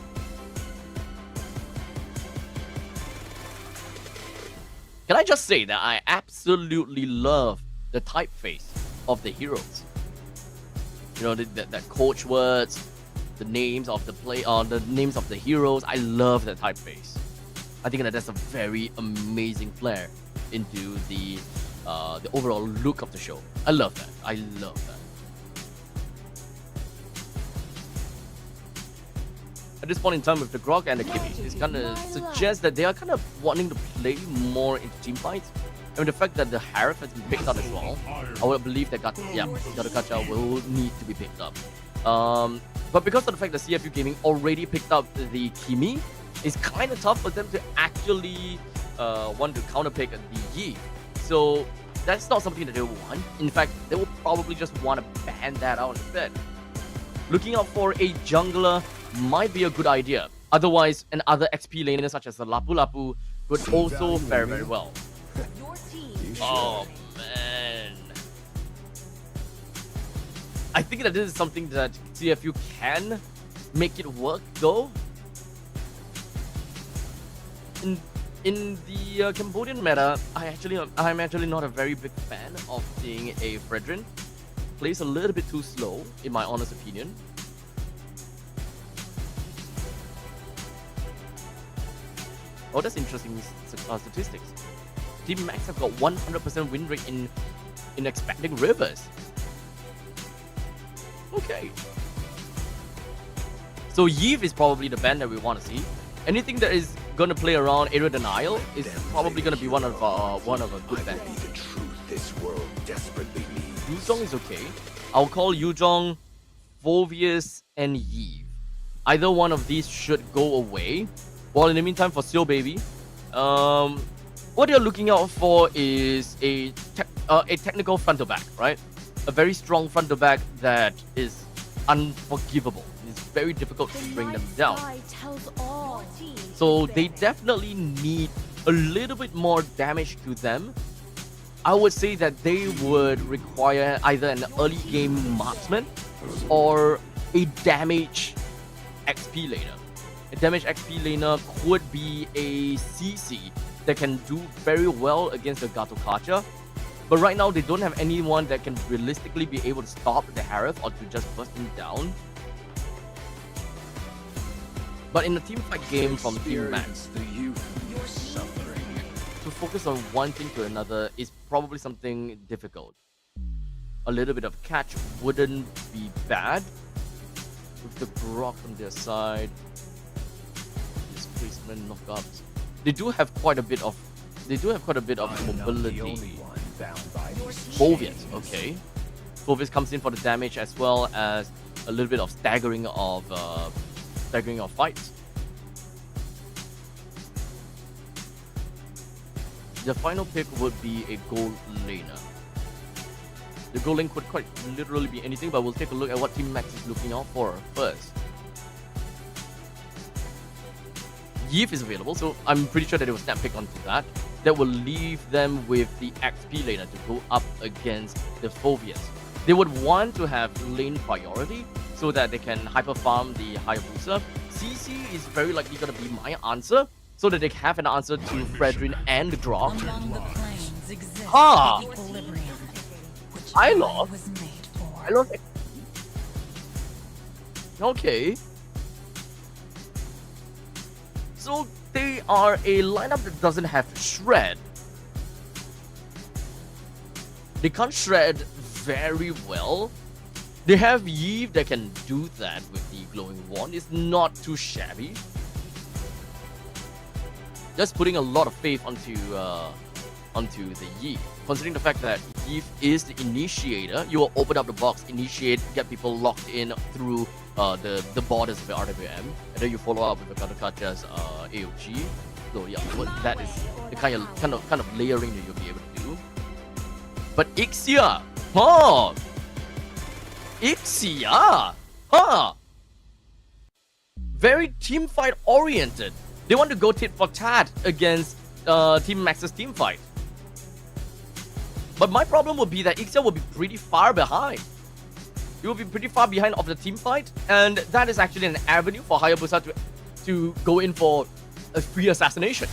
Can I just say that I absolutely love the typeface of the heroes? You know, that coach words, the names of the names of the heroes. I love that typeface. I think that that's a very amazing flair into the overall look of the show. I love that. I love that. At this point in time with the Grog and the Kimi, it's kind of suggests that they are kind of wanting to play more into team fights. And the fact that the Harif has been picked up as well, I would believe that Gatokacha will need to be picked up. But because of the fact that CFU Gaming already picked up the Kimi, it's kind of tough for them to actually want to counterpick the Yi. So that's not something that they want. In fact, they will probably just want to ban that out instead. Looking out for a jungler might be a good idea. Otherwise, another XP laner such as the Lapu Lapu could also fare very well. Oh man. I think that this is something that CFU can make it work though. In the Cambodian meta, I'm actually not a very big fan of seeing a Fredrin. Plays a little bit too slow, in my honest opinion. Oh, that's interesting statistics. Team Max have got 100% win rate in expanding rivers. Okay. So Yeeve is probably the ban that we want to see. Anything that is going to play around area denial is probably going to be one of a good bans. Yuzhong is okay. I'll call Yuzhong, Volvius, and Yeeve. Either one of these should go away. While in the meantime, for Seal Baby, what you're looking out for is a technical front to back, right? A very strong front to back that is unforgivable. It's very difficult to bring them down. So they definitely need a little bit more damage to them. I would say that they would require either an early game marksman or a damage XP laner. A damage XP laner could be a CC that can do very well against the Gatokacha. But right now, they don't have anyone that can realistically be able to stop the Harif or to just bust him down. But in a team fight game from Team Max, to focus on one thing to another is probably something difficult. A little bit of catch wouldn't be bad. With the Grok on their side, displacement knockups. They do have quite a bit of mobility. Volvius, okay. Volvius comes in for the damage as well as a little bit of staggering of fights. The final pick would be a gold laner. The gold lane could quite literally be anything, but we'll take a look at what Team Max is looking out for first. Yves is available, so I'm pretty sure that they will snap pick onto that. That will leave them with the XP laner to go up against the Phobias. They would want to have lane priority so that they can hyper farm the Hayabusa. CC is very likely going to be my answer so that they have an answer to Fredrin and Grok. I lost. Okay. So they are a lineup that doesn't have shred. They can't shred very well. They have Yves that can do that with the glowing wand. It's not too shabby. Just putting a lot of faith onto the Yves. Considering the fact that Yves is the initiator, you will open up the box, initiate, get people locked in through the borders of the RWM, and then you follow up with the Kadokacha's AOG. So yeah, that is the kind of layering that you'll be able to do. But Ixia, very team fight oriented. They want to go tit for tat against Team Max's team fight. But my problem would be that Ixia will be pretty far behind. He will be pretty far behind of the team fight, and that is actually an avenue for Hayabusa to go in for a free assassination.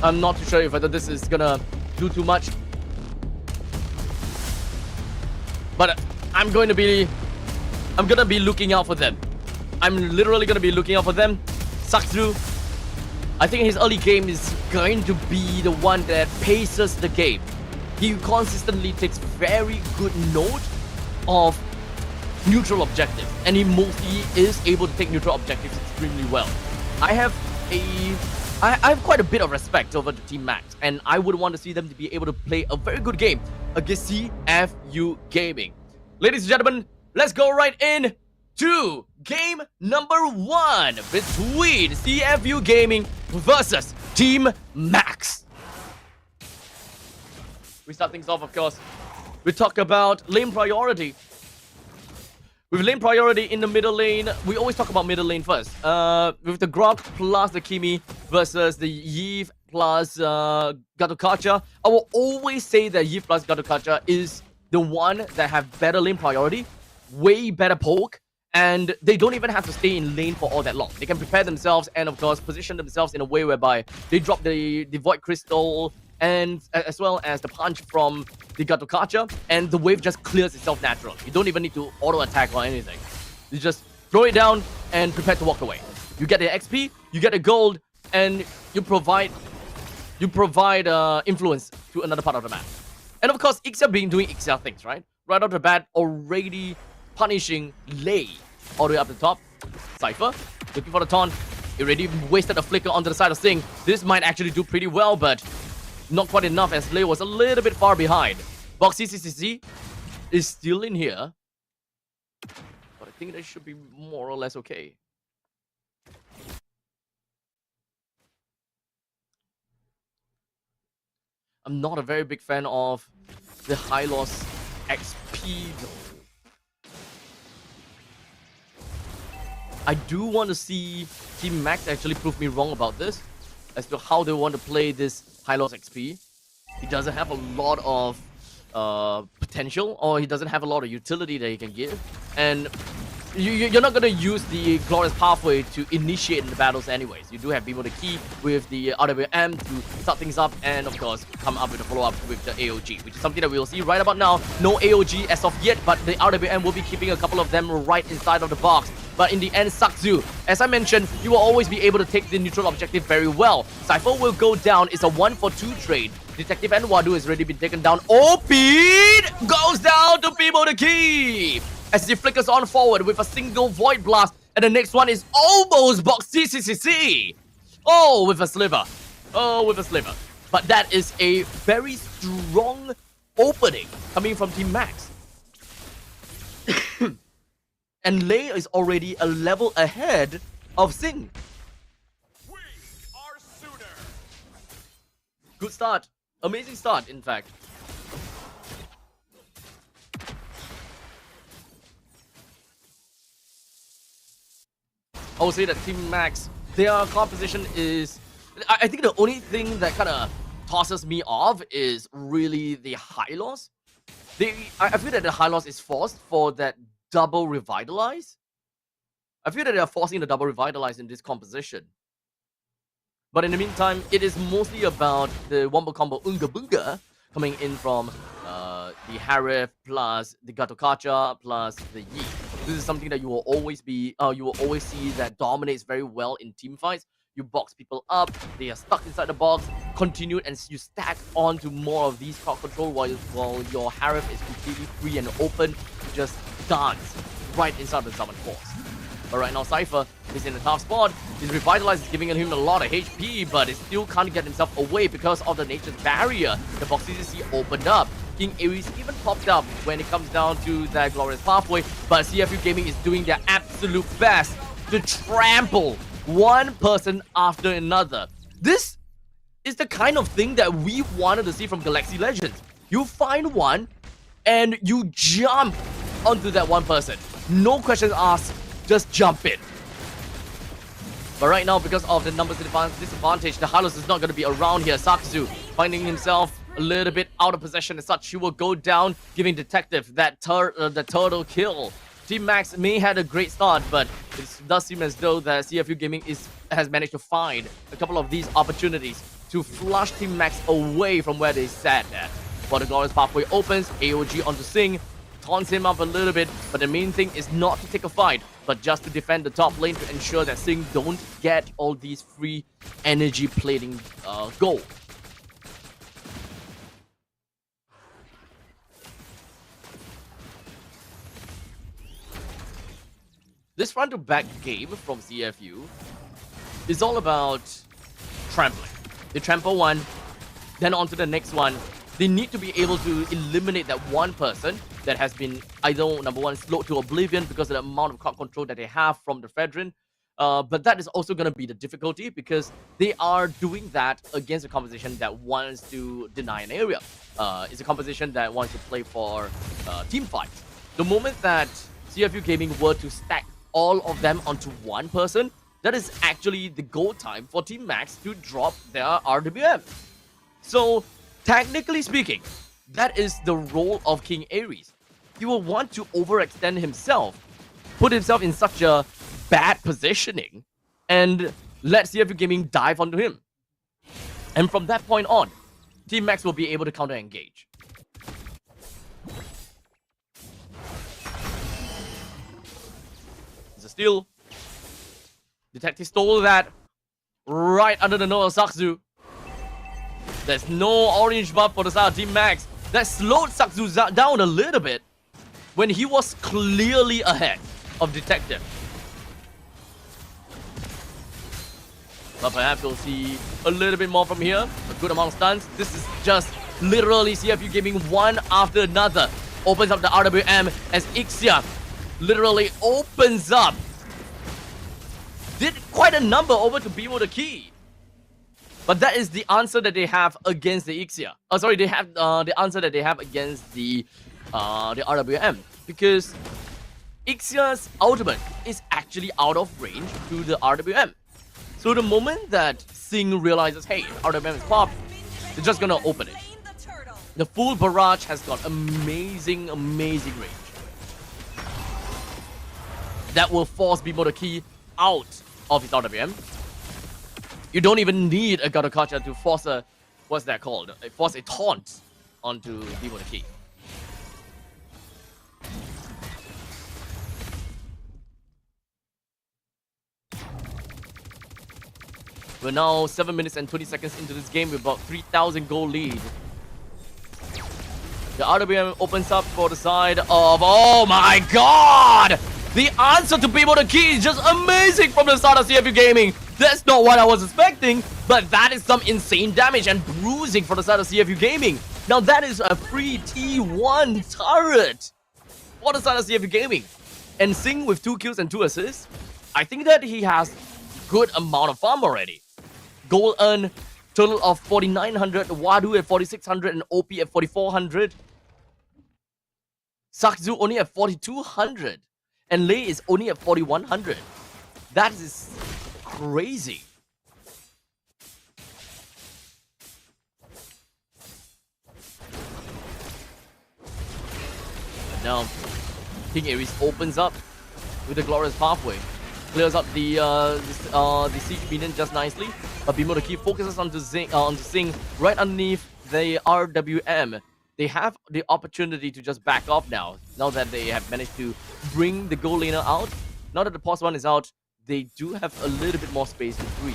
I'm not too sure if whether this is gonna do too much, but I'm gonna be looking out for them. I'm literally gonna be looking out for them. Sakzu, I think his early game is going to be the one that paces the game. He consistently takes very good note of neutral objectives, and he mostly is able to take neutral objectives extremely well. I have quite a bit of respect over the Team Max, and I would want to see them to be able to play a very good game against CFU Gaming. Ladies and gentlemen, let's go right in to game number 1 between CFU Gaming versus Team Max. We start things off, of course. We talk about lane priority. With lane priority in the middle lane, we always talk about middle lane first. With the Grok plus the Kimi versus the Yves plus Gadokacha, I will always say that Yves plus Gadokacha is the one that have better lane priority, way better poke, and they don't even have to stay in lane for all that long. They can prepare themselves and, of course, position themselves in a way whereby they drop the Void Crystal, and as well as the punch from the Gadokacha, and the wave just clears itself naturally. You don't even need to auto attack or anything. You just throw it down and prepare to walk away. You get the XP, you get the gold, and you provide influence to another part of the map. And of course, Ixia doing Ixia things, right? Right off the bat, already punishing Lei all the way up the top. Cypher looking for the taunt. He already wasted a flicker onto the side of Sing. This might actually do pretty well, but not quite enough as Lei was a little bit far behind. Box CCCC is still in here, but I think they should be more or less okay. I'm not a very big fan of the high loss XP though. I do want to see Team Max actually prove me wrong about this as to how they want to play this high loss XP. He doesn't have a lot of potential, or he doesn't have a lot of utility that he can give, and you're not going to use the Glorious Pathway to initiate in the battles anyways. You do have people to key with the RWM to start things up, and of course come up with a follow-up with the AOG, which is something that we'll see right about now. No AOG as of yet, but the RWM will be keeping a couple of them right inside of the box. But in the end, Sakzu, as I mentioned, you will always be able to take the neutral objective very well. Cypher will go down. It's a 1-for-2 trade. Detective and Wadu has already been taken down. Opid goes down to People the Key as he flickers on forward with a single Void Blast. And the next one is almost Box CCCC. Oh, with a sliver. Oh, with a sliver. But that is a very strong opening coming from Team Max. And Lei is already a level ahead of Sing. We are sooner. Good start. Amazing start, in fact. I would say that Team Max, their composition is... I think the only thing that kind of tosses me off is really the high loss. I feel that the high loss is forced for that double revitalize. I feel that they are forcing the double revitalize in this composition. But in the meantime, it is mostly about the wombo combo Unga Bunga coming in from the Harif plus the Gatokacha plus the Yi. This is something that you will always see that dominates very well in team fights. You box people up, they are stuck inside the box, continue, and you stack onto more of these crowd control while your Harif is completely free and open to just dance right inside the summon force. But right now, Cypher is in a tough spot. His Revitalize is giving him a lot of HP, but he still can't get himself away because of the nature's barrier. The Boxicity opened up. King Ares even popped up when it comes down to that glorious pathway, but CFU Gaming is doing their absolute best to trample one person after another. This is the kind of thing that we wanted to see from Galaxy Legends. You find one, and you jump onto that one person. No questions asked. Just jump in. But right now, because of the numbers disadvantage, the Hylos is not going to be around here. Sakzu finding himself a little bit out of possession as such. He will go down, giving Detective that the turtle kill. Team Max may had a great start, but it does seem as though that CFU Gaming has managed to find a couple of these opportunities to flush Team Max away from where they sat at. While the Glorious Pathway opens, AOG onto Sing, taunts him up a little bit, but the main thing is not to take a fight, but just to defend the top lane to ensure that Sing don't get all these free energy plating gold. This front-to-back game from CFU is all about trampling. They trample one, then onto the next one. They need to be able to eliminate that one person that has been either, number one, slowed to oblivion because of the amount of crowd control that they have from the Fedrin. But that is also going to be the difficulty because they are doing that against a composition that wants to deny an area. It's a composition that wants to play for team fights. The moment that CFU Gaming were to stack all of them onto one person, that is actually the go time for Team Max to drop their RWM. So, technically speaking, that is the role of King Ares. He will want to overextend himself, put himself in such a bad positioning, and let CFU Gaming dive onto him. And from that point on, Team Max will be able to counter-engage. It's a steal. Detective stole that right under the nose of Sakzu. There's no orange buff for the side of Team Max. That slowed Sakzu down a little bit when he was clearly ahead of Detective. But perhaps we'll see a little bit more from here. A good amount of stuns. This is just literally CFU Gaming one after another. Opens up the RWM as Ixia literally opens up. Did quite a number over to Bimo the Key. But that is the answer that they have against the Ixia. Oh, sorry, they have the answer that they have against the RWM. Because Ixia's ultimate is actually out of range to the RWM. So the moment that Sing realizes, hey, RWM is popped, they're just gonna open it. The full barrage has got amazing, amazing range. That will force Bimo the Key out of his RWM. You don't even need a Gatokacha to force a, what's that called? Force a taunt onto Bimo the Key. We're now 7 minutes and 20 seconds into this game with about 3,000 gold lead. The RWM opens up for the side of, oh my god! The answer to Bimo the Key is just amazing from the start of CFU Gaming. That's not what I was expecting, but that is some insane damage and bruising for the side of CFU Gaming. Now that is a free T1 turret for the side of CFU Gaming. And Sing with 2 kills and 2 assists, I think that he has good amount of farm already. Gold earn, total of 4,900, Wadu at 4,600 and OP at 4,400. Sakzu only at 4,200. And Lei is only at 4,100. That is crazy. But now, King Ares opens up with the glorious pathway. Clears up the siege minion just nicely. But Bimo the Key focuses on the Zing right underneath the RWM. They have the opportunity to just back off now that they have managed to bring the goal laner out. Now that the pause one is out, they do have a little bit more space to breathe.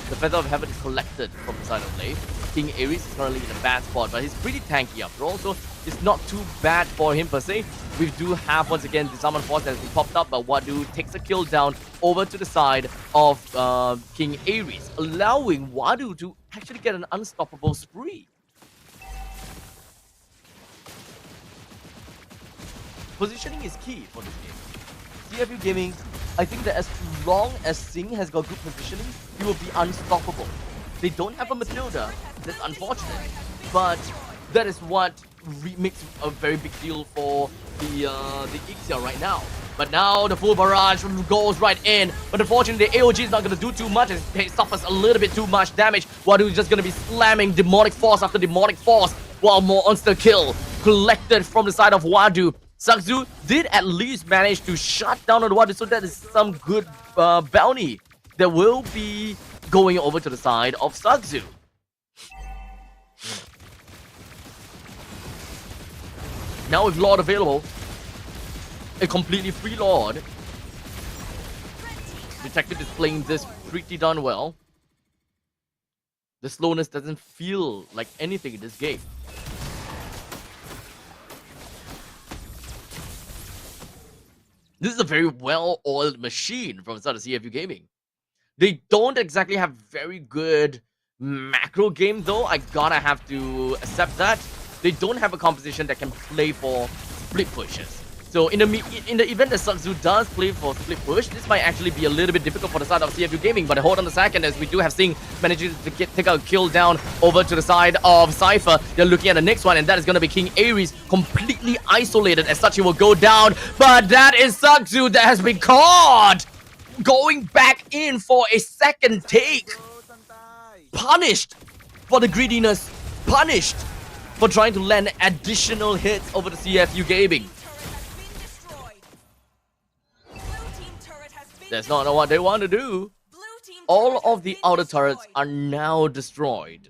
The Feather of Heaven is collected from the side of lane. King Ares is currently in a bad spot, but he's pretty tanky after all, so it's not too bad for him per se. We do have, once again, the Summon Force that has been popped up, but Wadu takes a kill down over to the side of King Ares, allowing Wadu to actually get an unstoppable spree. Positioning is key for this game. CFU Gaming, I think that as long as Singh has got good positioning, he will be unstoppable. They don't have a Matilda, that's unfortunate, but that is what makes a very big deal for the Ixia right now. But now the full barrage goes right in, but unfortunately the AOG is not going to do too much as it suffers a little bit too much damage. Wadu is just going to be slamming Demonic Force after Demonic Force, while more monster kill collected from the side of Wadu. Sakzu did at least manage to shut down on Wadu, so that is some good bounty that will be going over to the side of Sakzu. Now with Lord available, a completely free Lord. Detective is playing this pretty darn well. The slowness doesn't feel like anything in this game. This is a very well-oiled machine from the side of CFU Gaming. They don't exactly have very good macro game though. I gotta have to accept that. They don't have a composition that can play for split pushes. So in the event that Sakzu does play for split push, this might actually be a little bit difficult for the side of CFU Gaming. But hold on a second, as we do have Singh managing to take a kill down over to the side of Cypher. They're looking at the next one, and that is going to be King Ares, completely isolated. As such, he will go down. But that is Sakzu that has been caught, going back in for a second take. Punished for the greediness. Punished for trying to land additional hits over the CFU Gaming. That's not what they want to do. All of the outer turrets are now destroyed.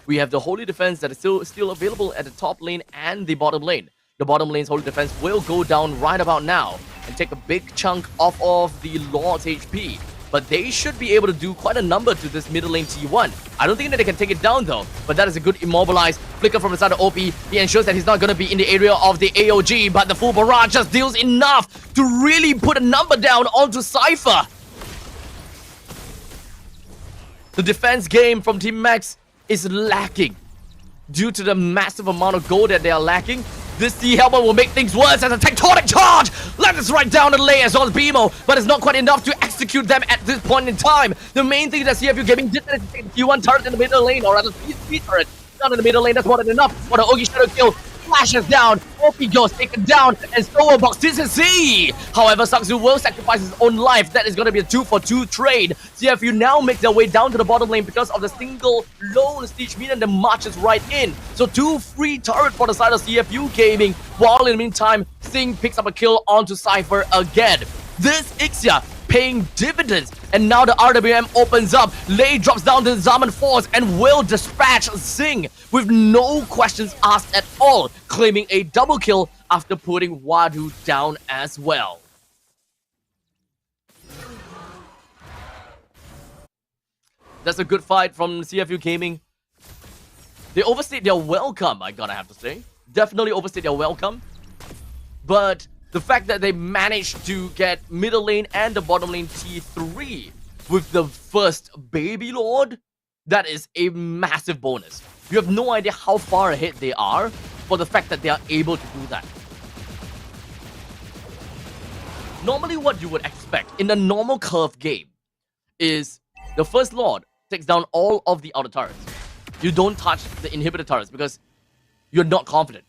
We have the Holy Defense that is still available at the top lane and the bottom lane. The bottom lane's Holy Defense will go down right about now and take a big chunk off of the Lord's HP. But they should be able to do quite a number to this middle lane T1. I don't think that they can take it down though, but that is a good immobilized flicker from the side of OP. He ensures that he's not going to be in the area of the AOG, but the full barrage just deals enough to really put a number down onto Cypher. The defense game from Team Max is lacking due to the massive amount of gold that they are lacking. This Sea Helmet will make things worse as a tectonic charge! Let us right down the lane as well as BMO, but it's not quite enough to execute them at this point in time. The main thing that CFU Gaming did is take the Q1 turret in the middle lane, or rather P3 turret down in the middle lane. That's more than enough for the Ogi Shadow kill. Flashes down, OP goes taken down, and Stower Box CCC. However, Sakzu will sacrifice his own life. That is going to be a 2-for-2 trade. CFU now makes their way down to the bottom lane because of the single lone Siege Minion that marches right in. So 2 free turret for the side of CFU Gaming, while in the meantime, Singh picks up a kill onto Cypher again. This Ixia paying dividends, and now the RWM opens up. Lei drops down the Zaman Force and will dispatch Singh with no questions asked at all, claiming a double kill after putting Wadu down as well. That's a good fight from CFU Gaming. They overstayed their welcome, I gotta have to say. Definitely overstayed their welcome. But the fact that they managed to get middle lane and the bottom lane T3 with the first Baby Lord, that is a massive bonus. You have no idea how far ahead they are for the fact that they are able to do that. Normally what you would expect in a normal curve game is the first Lord takes down all of the outer turrets. You don't touch the inhibitor turrets because you're not confident.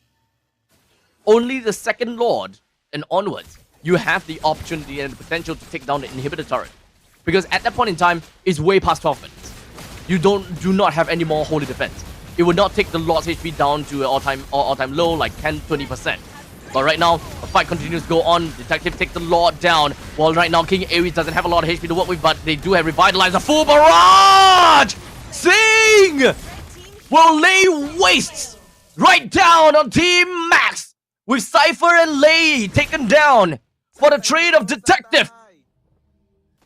Only the second Lord and onwards, you have the opportunity and the potential to take down the inhibitor turret. because at that point in time, it's way past 12 minutes. You do not have any more holy defense. It would not take the Lord's HP down to an all-time low, like 10-20%. But right now, the fight continues to go on. Detective takes the Lord down. While right now, King Ares doesn't have a lot of HP to work with, but they do have Revitalize. A full barrage! Sing will lay wastes right down on Team Max with Cypher and Lei taken down for the trade of Detective.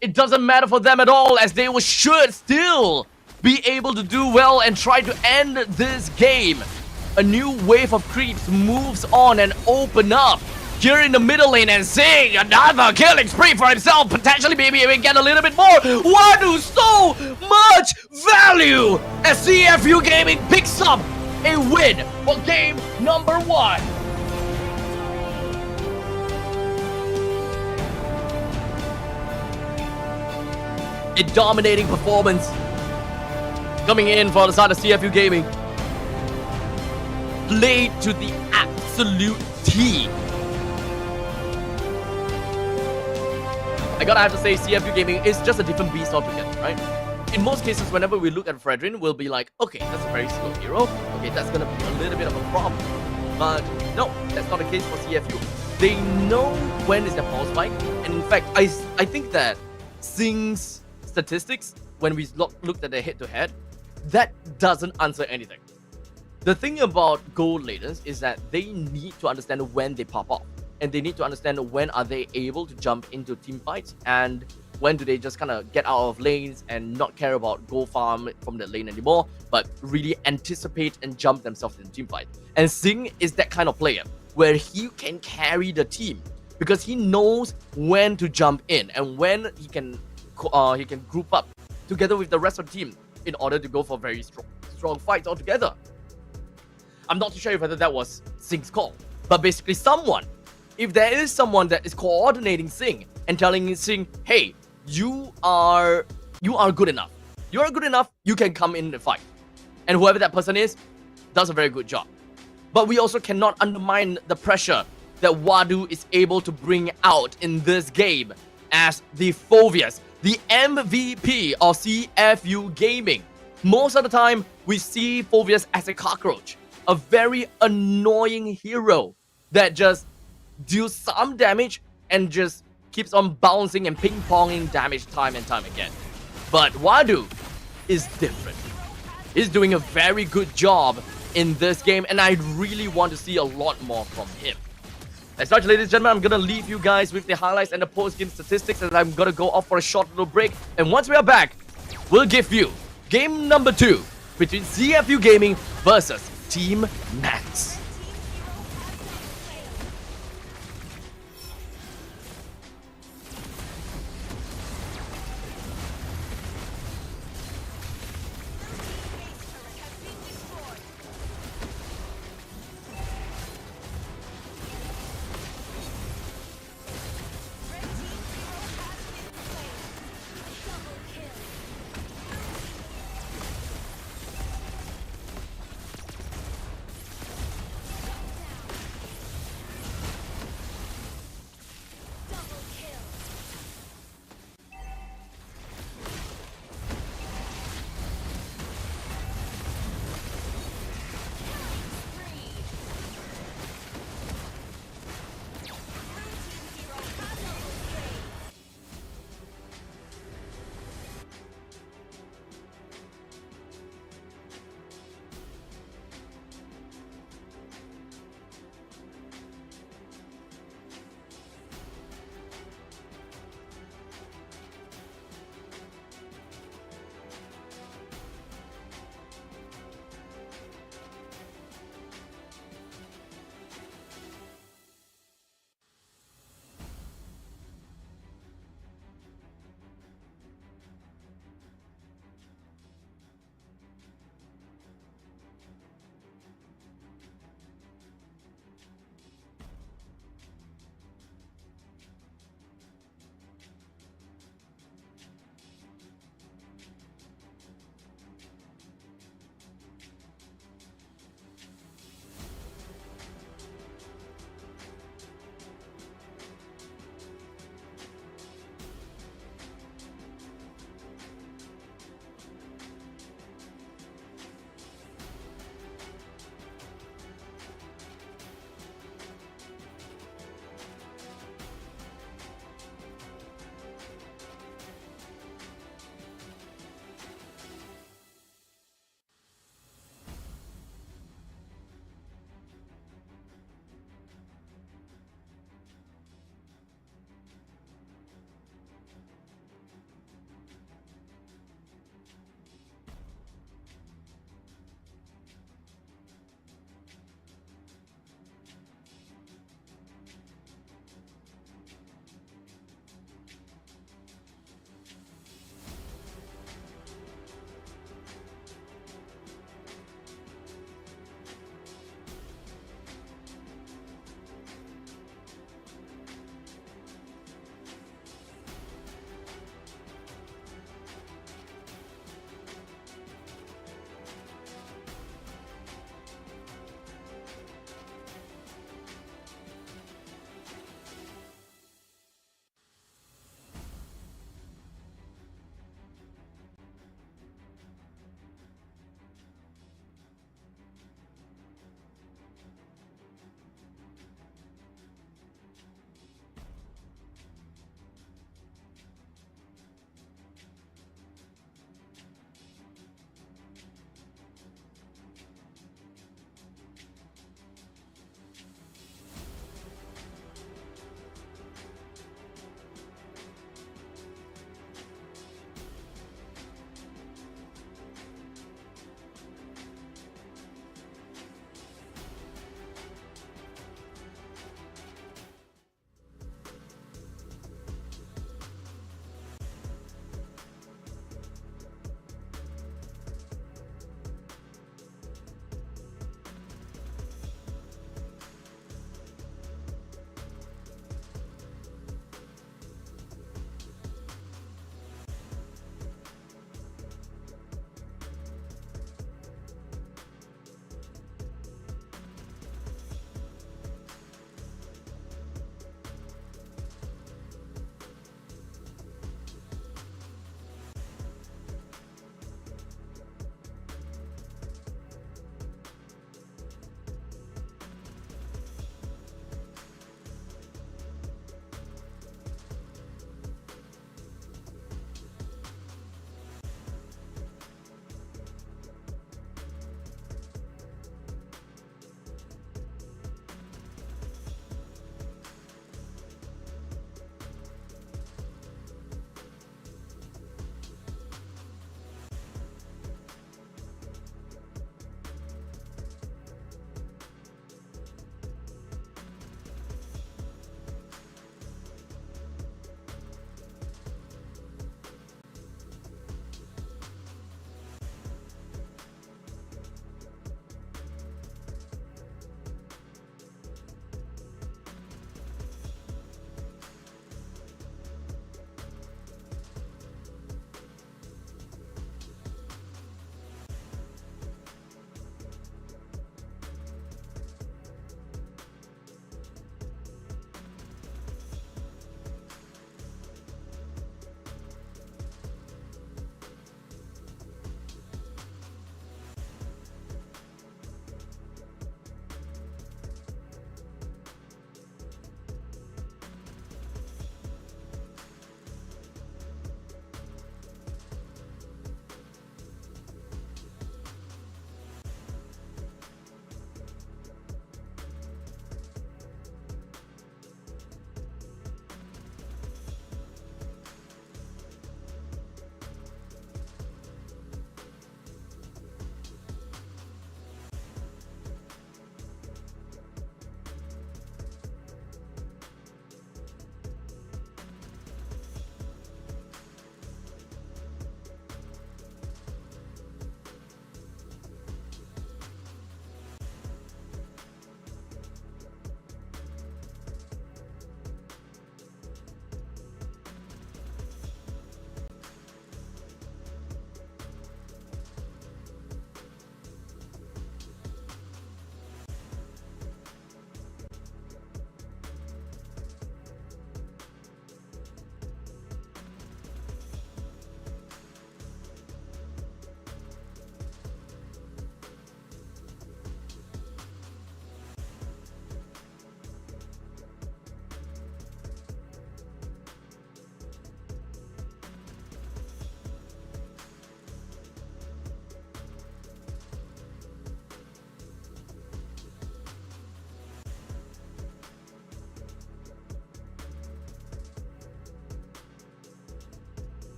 It doesn't matter for them at all, as they should still be able to do well and try to end this game. A new wave of creeps moves on and open up here in the middle lane, and Sing another killing spree for himself. Potentially maybe even get a little bit more. Wadu so much value as CFU Gaming picks up a win for game number 1. A dominating performance coming in for the side of CFU Gaming. Played to the absolute T. I gotta have to say, CFU Gaming is just a different beast altogether, right? In most cases, whenever we look at Fredrin, we'll be like, okay, that's a very slow hero. Okay, that's gonna be a little bit of a problem. But no, that's not the case for CFU. They know when is their pulse spike. And in fact, I think that Sing's statistics, when we looked at their head-to-head, that doesn't answer anything. The thing about gold laners is that they need to understand when they pop off, and they need to understand when are they able to jump into team fights, and when do they just kind of get out of lanes and not care about gold farm from the lane anymore, but really anticipate and jump themselves in the team fight. And Sing is that kind of player where he can carry the team because he knows when to jump in and when he can group up together with the rest of the team in order to go for very strong fights altogether. I'm not too sure whether that was Sing's call, but basically if there is someone that is coordinating Sing and telling Sing, hey, you are good enough. You are good enough, you can come in the fight. And whoever that person is, does a very good job. But we also cannot undermine the pressure that Wadu is able to bring out in this game as the Phoveus, the MVP of CFU Gaming. Most of the time, we see Phoveus as a cockroach. A very annoying hero that just deals some damage and just keeps on bouncing and ping-ponging damage time and time again. But Wadu is different. He's doing a very good job in this game, and I really want to see a lot more from him. As such, ladies and gentlemen, I'm going to leave you guys with the highlights and the post-game statistics, and I'm going to go off for a short little break. And once we are back, we'll give you game number 2 between CFU Gaming versus Team Max.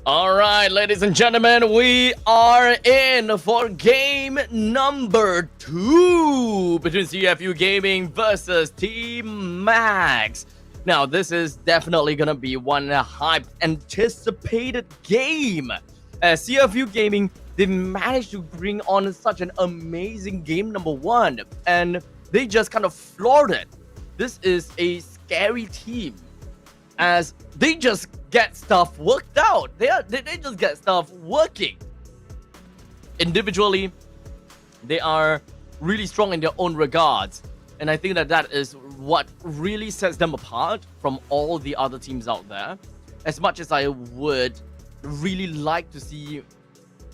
All right, ladies and gentlemen, we are in for game number 2 between CFU Gaming versus Team Max. Now, this is definitely gonna be one hyped, anticipated game. As CFU Gaming, they managed to bring on such an amazing game number 1, and they just kind of floored it. This is a scary team, as they just get stuff worked out. They just get stuff working. Individually, they are really strong in their own regards, and I think that is what really sets them apart from all the other teams out there. As much as I would really like to see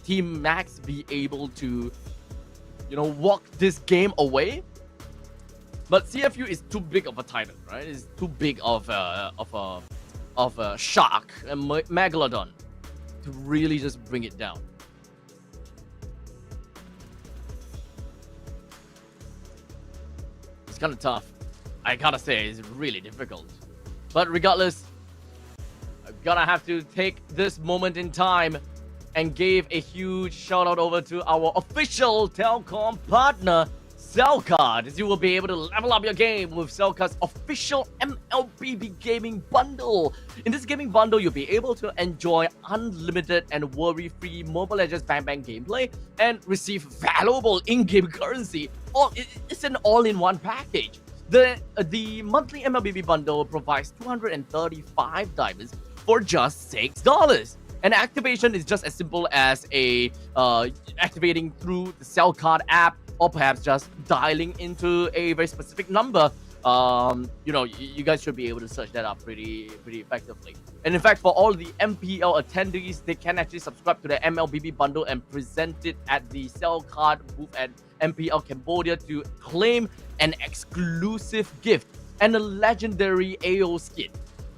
Team Max be able to, walk this game away, but CFU is too big of a titan, right? It's too big of a shark, a megalodon, to really just bring it down. It's kind of tough. I gotta say, it's really difficult. But regardless, I'm gonna have to take this moment in time and give a huge shout out over to our official telecom partner, Cellcard, as you will be able to level up your game with Cellcard's official MLBB gaming bundle. In this gaming bundle, you'll be able to enjoy unlimited and worry-free Mobile Legends Bang Bang gameplay and receive valuable in-game currency. It's an all-in-one package. The monthly MLBB bundle provides 235 diamonds for just $6. And activation is just as simple as activating through the Cellcard app, or perhaps just dialing into a very specific number. You guys should be able to search that up pretty effectively. And in fact, for all the MPL attendees, they can actually subscribe to the MLBB bundle and present it at the Cellcard booth at MPL Cambodia to claim an exclusive gift and a legendary AO skin.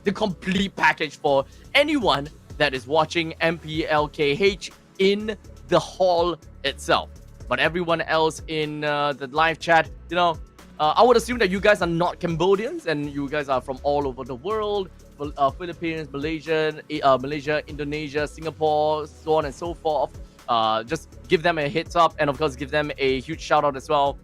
The complete package for anyone that is watching MPL KH in the hall itself. But everyone else in the live chat, I would assume that you guys are not Cambodians and you guys are from all over the world, Philippines, Malaysia, Indonesia, Singapore, so on and so forth. Just give them a heads up, and of course give them a huge shout out as well.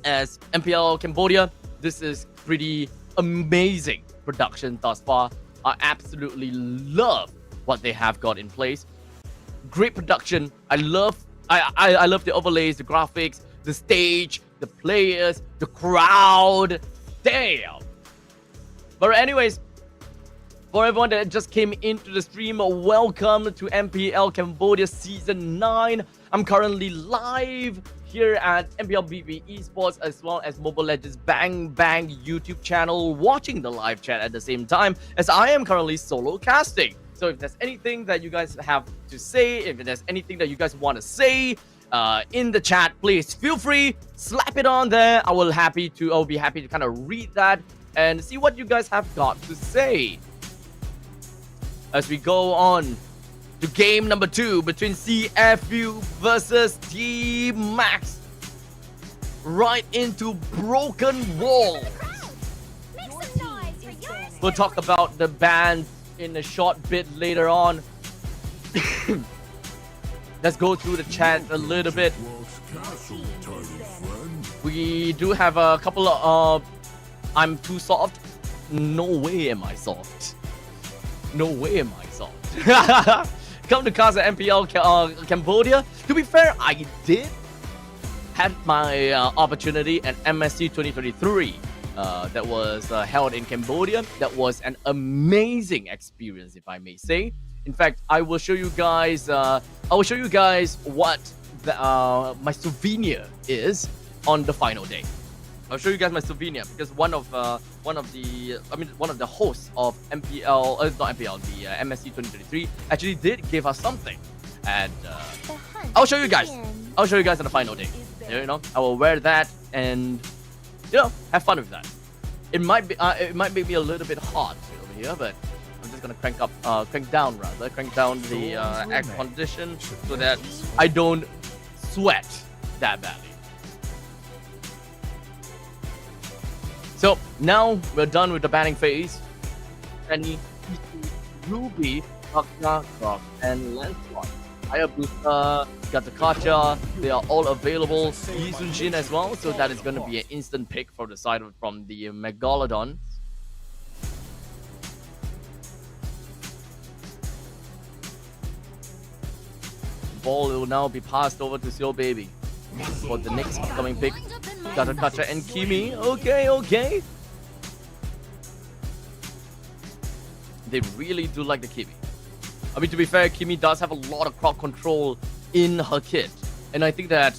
As MPL Cambodia, this is pretty amazing production thus far. I absolutely love what they have got in place. Great production. I love the overlays, the graphics, the stage, the players, the crowd. Damn. But anyways, for everyone that just came into the stream, welcome to MPL Cambodia Season 9. I'm currently live here at MPL BB Esports, as well as Mobile Legends Bang Bang YouTube channel, watching the live chat at the same time, as I am currently solo casting. So if there's anything that you guys have to say, if there's anything that you guys want to say in the chat, please feel free, slap it on there. I'll be happy to kind of read that and see what you guys have got to say. As we go on to game number 2 between CFU versus Team Max. Right into broken walls. We'll talk about the band in a short bit later on. Let's go through the chat a little bit. We do have a couple of I'm too soft. No way am I soft. No way am I soft. Come to Casa MPL Cambodia. To be fair, I did have my opportunity at MSC 2023 that was held in Cambodia. That was an amazing experience, if I may say. In fact, I will show you guys. What my souvenir is on the final day. I'll show you guys my souvenir because one of the hosts of MPL, not MPL, the MSC 2023 actually did give us something, and I'll show you guys. I'll show you guys on the final day. I will wear that and have fun with that. It might make me a little bit hot over here, but I'm just gonna crank down the air condition so that I don't sweat that badly. So now we're done with the banning phase. And Ruby Kakna, Grok, and Lancelot. Hayabusa, Gatakacha, they are all available. Yi Sun-Jin as well, so that is going to be an instant pick from the side from the Megalodon. The ball will now be passed over to Seo Baby for the next upcoming pick. Gatakacha and Kimi. Okay. They really do like the Kimi. I mean, to be fair, Kimi does have a lot of crowd control in her kit. And I think that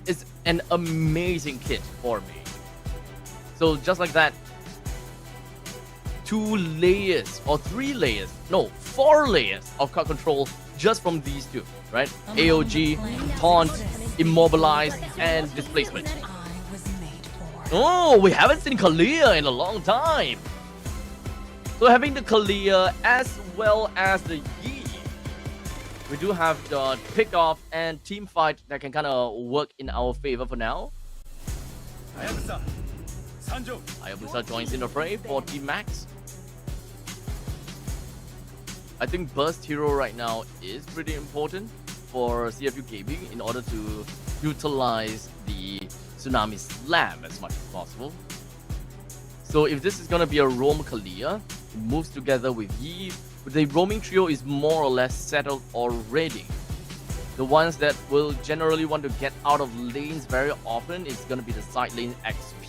is an amazing kit for me. So just like that, 4 layers of crowd control just from these two, right? AOG, Taunt, Immobilize, and Displacement. Oh, we haven't seen Kalia in a long time. So having the Kalia as well as the Yi, we do have the pick-off and team fight that can kind of work in our favor for now. Hayabusa joins in the fray for Team Max. I think Burst Hero right now is pretty important for CFU Gaming in order to utilize the Tsunami Slam as much as possible. So if this is going to be a roam Kalia, it moves together with Yi. The roaming trio is more or less settled already. The ones that will generally want to get out of lanes very often is going to be the side lane XP.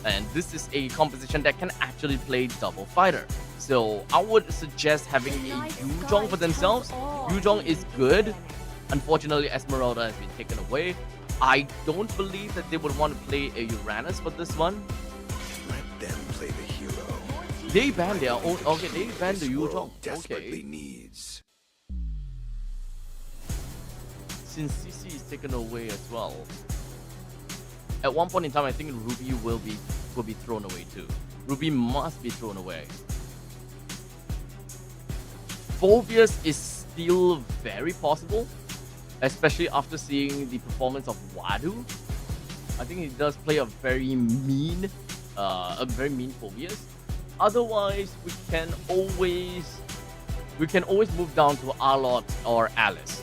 And this is a composition that can actually play double fighter. So I would suggest having a Yuzhong for themselves. Yuzhong is good. Unfortunately, Esmeralda has been taken away. I don't believe that they would want to play a Uranus for this one. Let them play the hero. They banned their own. Okay, they banned the Yuzhong. Desperately Okay. needs. Since CC is taken away as well. At one point in time, I think Ruby will be thrown away too. Ruby must be thrown away. Phobius is still very possible, especially after seeing the performance of Wadu. I think he does play a very mean Phobius. Otherwise, we can always move down to Arlott or Alice.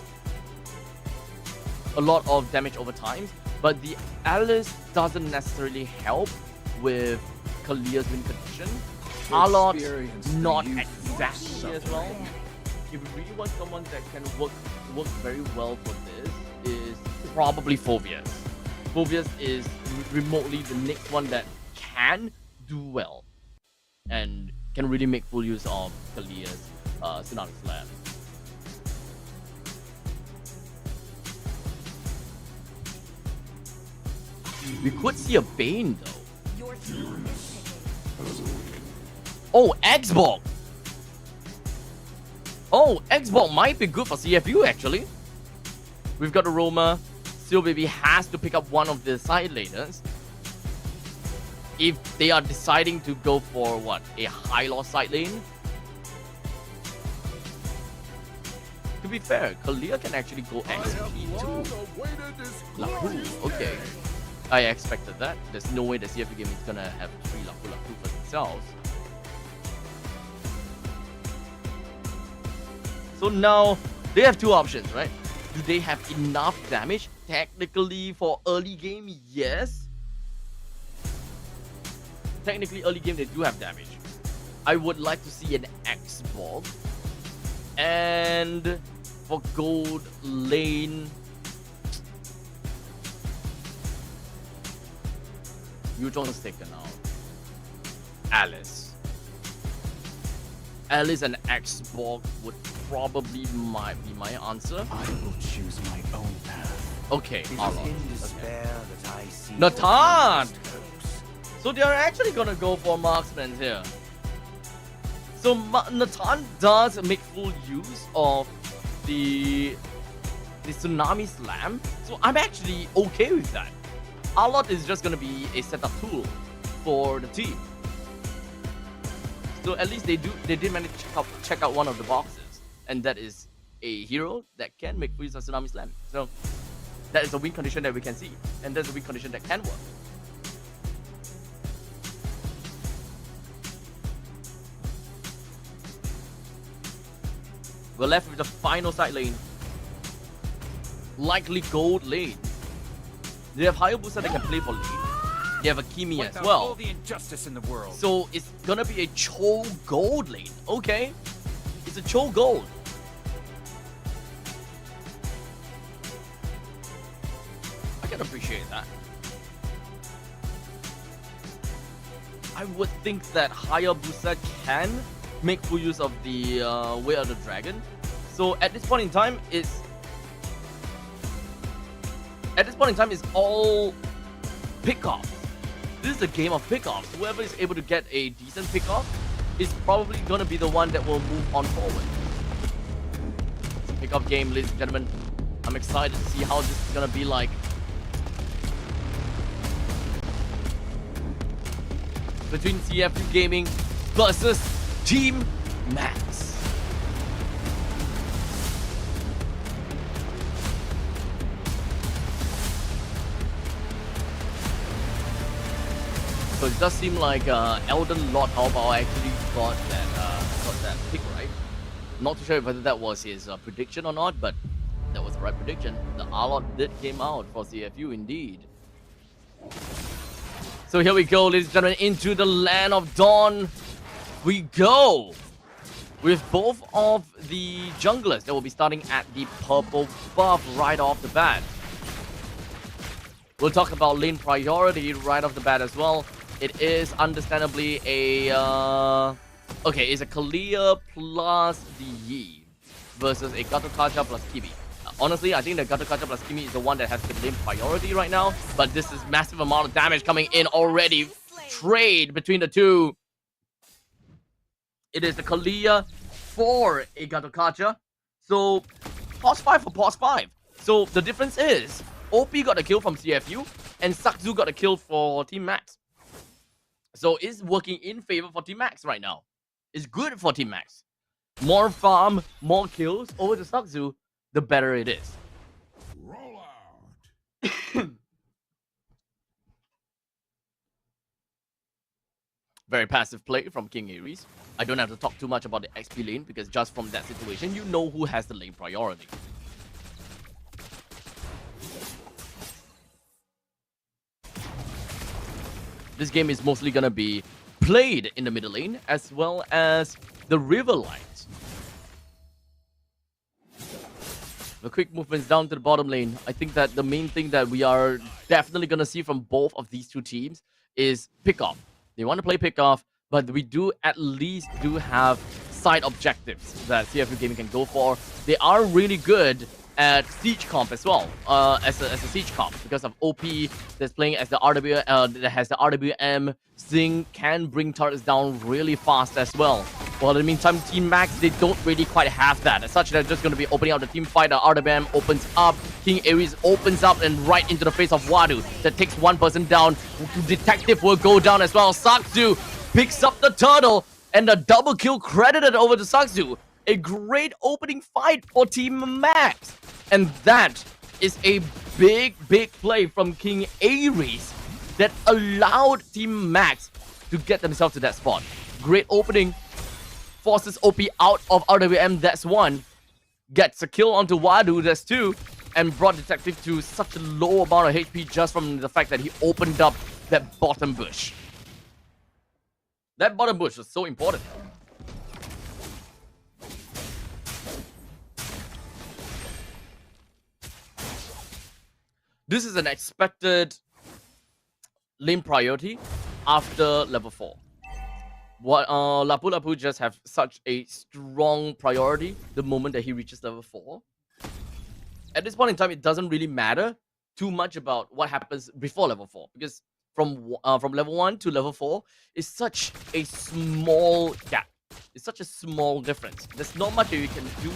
A lot of damage over time, but the Alice doesn't necessarily help with Kalia's win condition. Arlott not exactly as well. If we really want someone that can work very well for this, is probably Phobius. Phobius is remotely the next one that can do well and can really make full use of Kalia's Tsunami Slam. We could see a Bane though. Oh, Xbox! Oh, Xbox might be good for CFU actually. We've got a Roma. Still Baby has to pick up one of the side laners. If they are deciding to go for what? A high loss side lane? To be fair, Kalia can actually go XP too. Laku, okay. I expected that. There's no way the CFU game is gonna have 3 Laku for themselves. So now they have 2 options, right? Do they have enough damage? Technically for early game, yes. Technically early game they do have damage. I would like to see an X-Ball. And for gold lane, Yuzhong is taken out. Alice and Xbox would probably be my answer. I will choose my own path. Okay, Arlott. Despair that I see. Natan! So they are actually gonna go for marksman here. So Natan does make full use of the Tsunami Slam. So I'm actually okay with that. Arlott is just gonna be a setup tool for the team. So at least they did manage to check out one of the boxes, and that is a hero that can make full use of Tsunami Slam. So that is a win condition that we can see, and that's a win condition that can work. We're left with the final side lane. Likely gold lane. They have Hayabusa that can play for lane. They have a Kimi as well. the injustice in the world. So it's gonna be a Cho gold lane. Okay. It's a Cho gold. I can appreciate that. I would think that Hayabusa can make full use of the Way of the Dragon. So at this point in time, it's all pickoffs. This is a game of pickoffs. Whoever is able to get a decent pickoff is probably going to be the one that will move on forward. It's a pickoff game, ladies and gentlemen. I'm excited to see how this is going to be like. Between CFU Gaming versus Team Max. So it does seem like Elden Lord Taobao actually got that pick right. Not too sure whether that was his prediction or not, but that was the right prediction. The Arlot did came out for CFU indeed. So here we go, ladies and gentlemen, into the Land of Dawn. We go with both of the junglers that will be starting at the purple buff right off the bat. We'll talk about lane priority right off the bat as well. It is understandably a okay, it's a Kalia plus the Yi versus a Gatokacha plus Kibi. Honestly, I think the Gatokacha plus Kimi is the one that has the lane priority right now, but this is massive amount of damage coming in already. Trade between the two. It is the Kalia for a Gatokacha. So, pause 5 for pause 5. So, the difference is, OP got a kill from CFU, and Sakzu got a kill for Team Max. So, it's working in favor for Team Max right now. It's good for Team Max. More farm, more kills over to Sakzu, the better it is. Roll out. Very passive play from King Ares. I don't have to talk too much about the XP lane because just from that situation, you know who has the lane priority. This game is mostly gonna be played in the middle lane as well as the river lines. The quick movements down to the bottom lane. I think that the main thing that we are definitely gonna see from both of these two teams is pick-off. They want to play pick-off, but we do at least have side objectives that CFU Gaming can go for. They are really good at siege comp as well, as a siege comp because of OP that's playing as the RW that has the RWM. Zing can bring turrets down really fast as well. Well, in the meantime, Team Max, they don't really quite have that. As such, they're just going to be opening up the team fight. The RWM opens up. King Ares opens up and right into the face of Wadu. That takes one person down. Detective will go down as well. Sakzu picks up the turtle and a double kill credited over to Sakzu. A great opening fight for Team Max. And that is a big play from King Ares that allowed Team Max to get themselves to that spot. Great opening. Forces OP out of RWM, that's one. Gets a kill onto Wadu, that's two. And brought Detective to such a low amount of HP just from the fact that he opened up that bottom bush. That bottom bush was so important. This is an expected lane priority after level 4. What Lapu Lapu just have such a strong priority the moment that he reaches level 4. At this point in time, it doesn't really matter too much about what happens before level 4 because from level 1 to level 4 is such a small gap. It's such a small difference. There's not much that you can do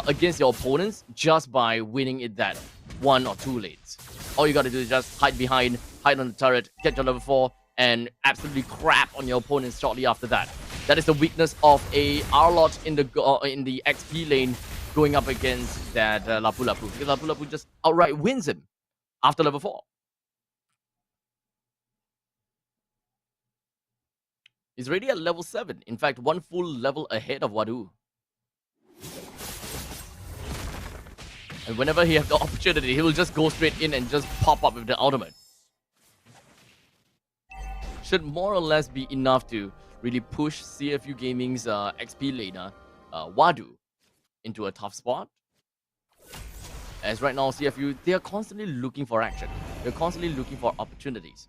against your opponents just by winning it that 1 or 2 lanes. All you gotta do is just hide behind, hide on the turret, get your level 4, and absolutely crap on your opponents shortly after that. That is the weakness of a Arlot in the XP lane going up against that Lapu Lapu. Because Lapu Lapu just outright wins him after level 4. He's already at level 7. In fact, one full level ahead of Wadu. And whenever he has the opportunity, he will just go straight in and just pop up with the ultimate. Should more or less be enough to really push CFU Gaming's XP laner, Wadu, into a tough spot. As right now, CFU, they are constantly looking for action. They're constantly looking for opportunities.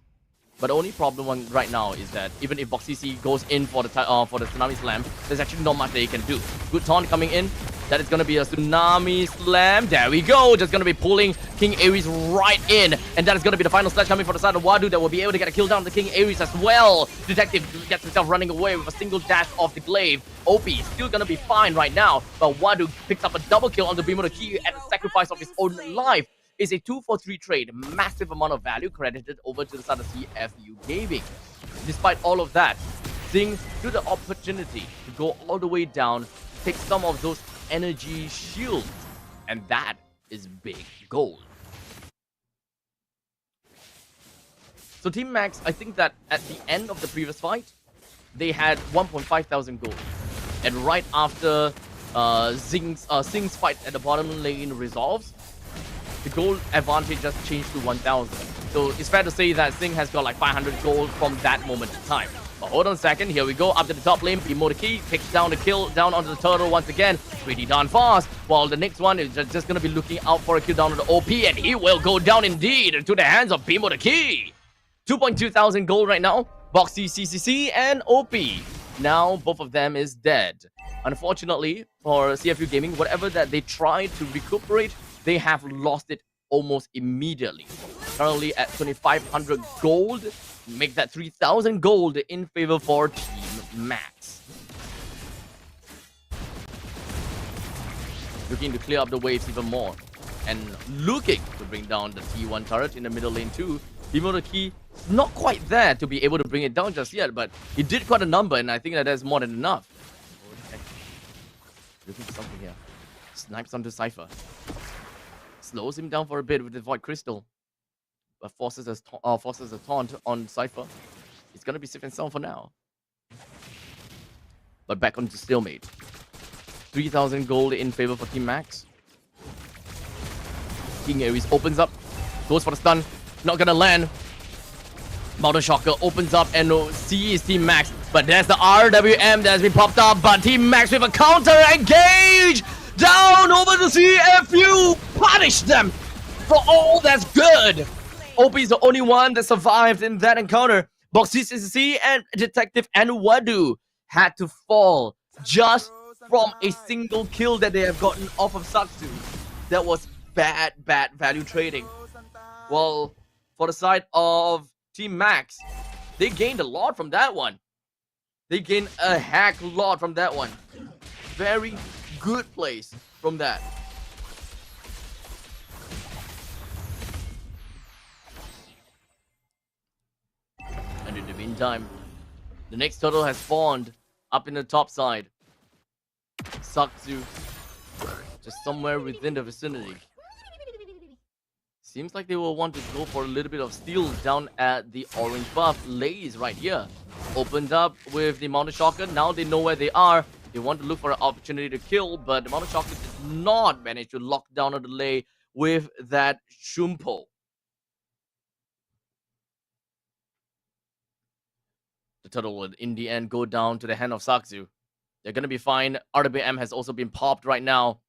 But the only problem right now is that even if BoxCC goes in for the Tsunami Slam, there's actually not much that he can do. Good taunt coming in. That is going to be a Tsunami Slam. There we go. Just going to be pulling King Ares right in. And that is going to be the final slash coming for the side of Wadu that will be able to get a kill down to King Ares as well. Detective gets himself running away with a single dash off the glaive. OP is still going to be fine right now. But Wadu picks up a double kill on the Bimo Key at the sacrifice of his own life. Is a 2-for-3 trade. Massive amount of value credited over to the side of CFU Gaming. Despite all of that, Xing took the opportunity to go all the way down, take some of those energy shields, and that is big gold. So Team Max, I think that at the end of the previous fight, they had 1,500 gold. And right after Xing's fight at the bottom lane resolves, the gold advantage just changed to 1,000. So it's fair to say that Xing has got like 500 gold from that moment in time. But hold on a second, here we go, up to the top lane, Bimo picks down the kill, down onto the turtle once again, pretty darn fast, while the next one is just going to be looking out for a kill down on the OP, and he will go down indeed into the hands of Bimo 2.2 thousand gold right now, Boxy, CCC, and OP. Now, both of them is dead. Unfortunately, for CFU Gaming, whatever that they tried to recuperate, they have lost it almost immediately. Currently at 2,500 gold, make that 3,000 gold in favor for Team Max. Looking to clear up the waves even more. And looking to bring down the T1 turret in the middle lane too. Bimo Key not quite there to be able to bring it down just yet, but he did quite a number, and I think that is more than enough. Looking for something here. Snipes onto Cypher. Slows him down for a bit with the Void Crystal, but forces a taunt on Cypher. It's gonna be safe and sound for now. But back onto stalemate. 3,000 gold in favor for Team Max. King Ares opens up, goes for the stun, not gonna land. Mountain Shocker opens up and sees Team Max, but there's the RWM that has been popped up, but Team Max with a counter engage! Down over the CFU! Punish them for all that's good! OP is the only one that survived in that encounter. BoxCC and Detective and Wadu had to fall just from a single kill that they have gotten off of Satsu. That was bad value trading. Well, for the side of Team Max, they gained a lot from that one. They gained a heck lot from that one. Very good place from that. And in the meantime, the next turtle has spawned up in the top side. Sakzu, just somewhere within the vicinity. Seems like they will want to go for a little bit of steal down at the orange buff. Lays right here. Opened up with the Mountain Shocker. Now they know where they are. They want to look for an opportunity to kill, but the Mountain Shocker did not manage to lock down a delay with that Shumpo. The turtle will in the end go down to the hand of Sakzu. They're going to be fine. RWM has also been popped right now.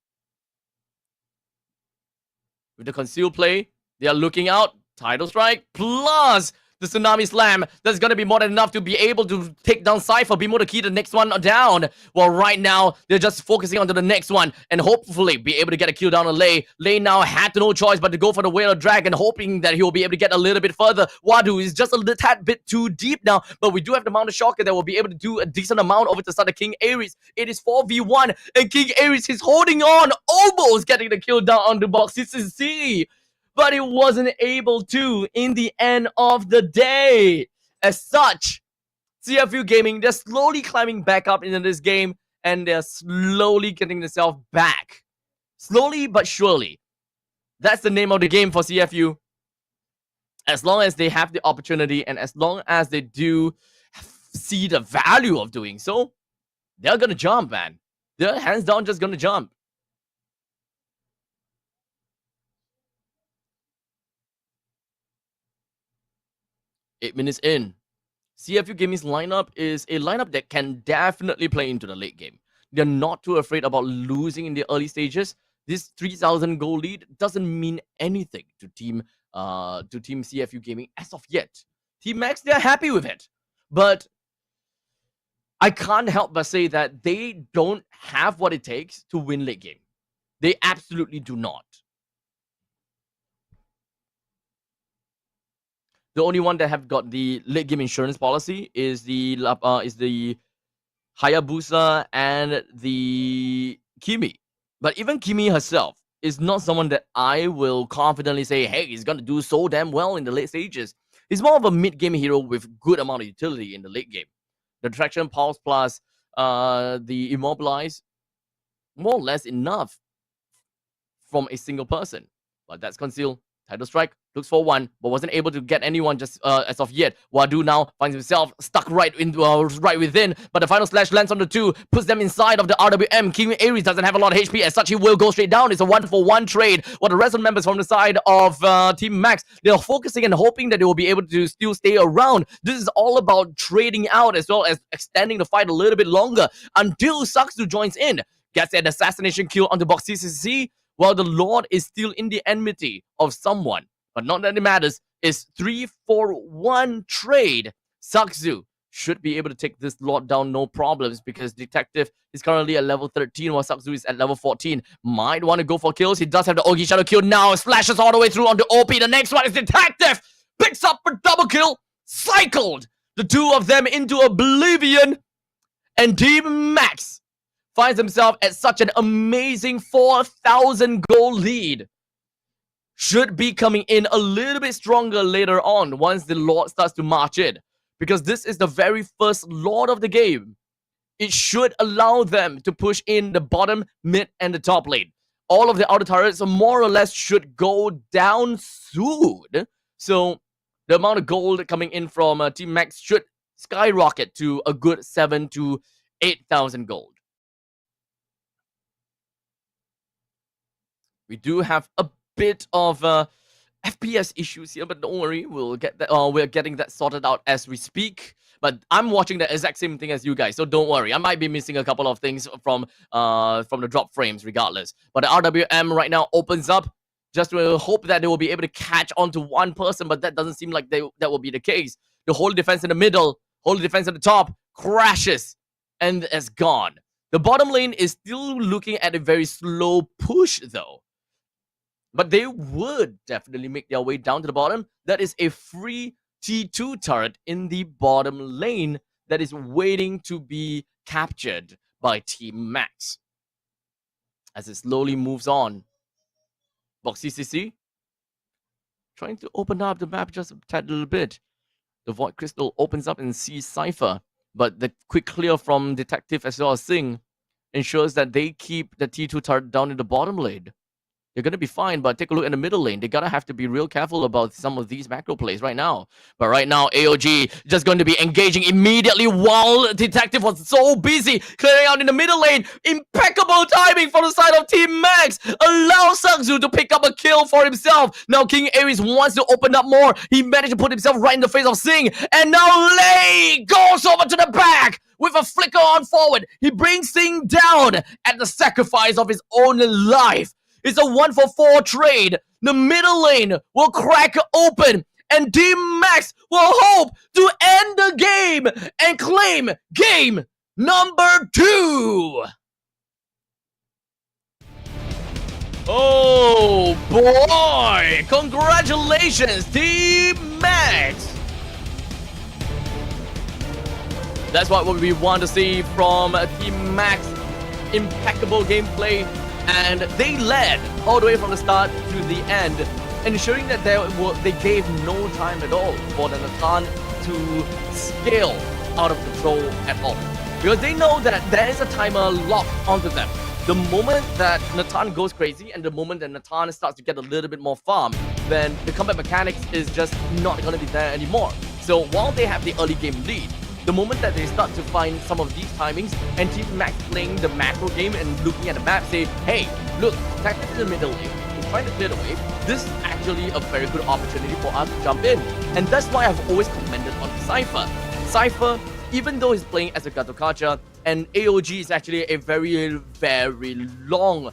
With the conceal play, they are looking out. Tidal Strike plus the Tsunami Slam. That's going to be more than enough to be able to take down Cypher. Bimo the next one down. Well, right now, they're just focusing on to the next one and hopefully be able to get a kill down on Lei. Lei now had no choice but to go for the Whale of Dragon, hoping that he will be able to get a little bit further. Wadu is just a little tad bit too deep now, but we do have the Mountain Shocker that will be able to do a decent amount over to start the King Ares. It is 4v1, and King Ares is holding on, almost getting the kill down on the box. This is C. But it wasn't able to in the end of the day. As such, CFU Gaming, they're slowly climbing back up into this game, and they're slowly getting themselves back. Slowly but surely. That's the name of the game for CFU. As long as they have the opportunity and as long as they do see the value of doing so, they're gonna jump, man. They're hands down just gonna jump. 8 minutes in. CFU Gaming's lineup is a lineup that can definitely play into the late game. They're not too afraid about losing in the early stages. This 3,000 goal lead doesn't mean anything to Team CFU Gaming as of yet. Team Max, they're happy with it. But I can't help but say that they don't have what it takes to win late game. They absolutely do not. The only one that have got the late game insurance policy is the Hayabusa and the Kimi. But even Kimi herself is not someone that I will confidently say, hey, he's going to do so damn well in the late stages. He's more of a mid-game hero with good amount of utility in the late game. The Traction Pulse plus the Immobilize, more or less enough from a single person. But that's Conceal. Tidal Strike looks for one, but wasn't able to get anyone just as of yet. Wadu now finds himself stuck right within, but the final slash lands on the 2, puts them inside of the RWM. King Aries doesn't have a lot of HP, as such he will go straight down. It's a 1-for-1 trade. While the rest of the members from the side of Team Max, they're focusing and hoping that they will be able to still stay around. This is all about trading out as well as extending the fight a little bit longer until Saksu joins in. Gets an assassination kill on the box CCC, while the Lord is still in the enmity of someone. But not that it matters. It's 3-4-1 trade. Saksu should be able to take this Lord down no problems, because Detective is currently at level 13 while Saksu is at level 14. Might want to go for kills. He does have the Ogi Shadow kill now. Splashes all the way through on the OP. The next one is Detective. Picks up for double kill. Cycled the two of them into oblivion. And Team Max finds himself at such an amazing 4,000 goal lead. Should be coming in a little bit stronger later on once the Lord starts to march in. Because this is the very first Lord of the game. It should allow them to push in the bottom, mid, and the top lane. All of the outer turrets more or less should go down soon. So the amount of gold coming in from Team Max should skyrocket to a good 7,000 to 8,000 gold. We do have a bit of FPS issues here, but don't worry, we'll get that. We're getting that sorted out as we speak. But I'm watching the exact same thing as you guys, so don't worry. I might be missing a couple of things from the drop frames, regardless. But the RWM right now opens up, just to hope that they will be able to catch onto one person, but that doesn't seem like that will be the case. The whole defense in the middle, whole defense at the top crashes and is gone. The bottom lane is still looking at a very slow push, though. But they would definitely make their way down to the bottom. That is a free T2 turret in the bottom lane that is waiting to be captured by Team Max. As it slowly moves on. Box CCC trying to open up the map just a tad little bit. The Void Crystal opens up and sees Cypher. But the quick clear from Detective as well as Singh ensures that they keep the T2 turret down in the bottom lane. They're going to be fine, but take a look in the middle lane. They got to have to be real careful about some of these macro plays right now. But right now, AOG just going to be engaging immediately while Detective was so busy clearing out in the middle lane. Impeccable timing from the side of Team Max. Allows Saksu to pick up a kill for himself. Now King Aries wants to open up more. He managed to put himself right in the face of Singh. And now Lei goes over to the back with a flicker on forward. He brings Singh down at the sacrifice of his own life. It's a 1-for-4 trade. The middle lane will crack open, and Team Max will hope to end the game and claim game number 2. Oh boy! Congratulations, Team Max! That's what we want to see from Team Max. Impeccable gameplay. And they led all the way from the start to the end, ensuring that they gave no time at all for the Natan to scale out of control at all. Because they know that there is a timer locked onto them. The moment that Natan goes crazy and the moment that Natan starts to get a little bit more farm, then the combat mechanics is just not going to be there anymore. So while they have the early game lead, the moment that they start to find some of these timings and Team Max playing the macro game and looking at the map, say, hey, look, Detective in the middle lane. trying to clear the wave, this is actually a very good opportunity for us to jump in. And that's why I've always commented on Cypher. Cypher, even though he's playing as a Gatokacha, and AOG is actually a very, very long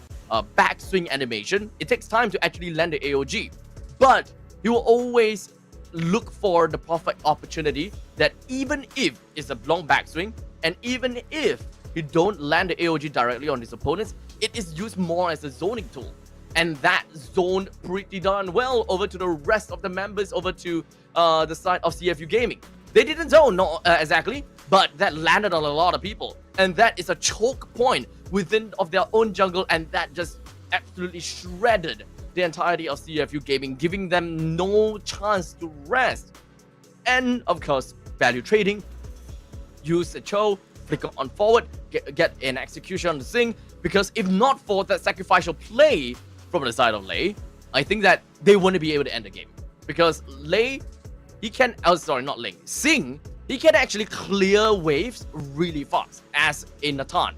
backswing animation, it takes time to actually land the AOG. But he will always look for the perfect opportunity that even if it's a long backswing, and even if you don't land the AOG directly on his opponents, it is used more as a zoning tool. And that zoned pretty darn well over to the rest of the members over to the side of CFU Gaming. They didn't zone, not exactly, but that landed on a lot of people. And that is a choke point within of their own jungle, and that just absolutely shredded the entirety of CFU Gaming, giving them no chance to rest. And of course, value trading, use the Cho, flicker on forward, get an execution on the Sing, because if not for that sacrificial play from the side of Lei, I think that they wouldn't be able to end the game. Because Lei, he can, not Lei, Sing, he can actually clear waves really fast, as in Natan.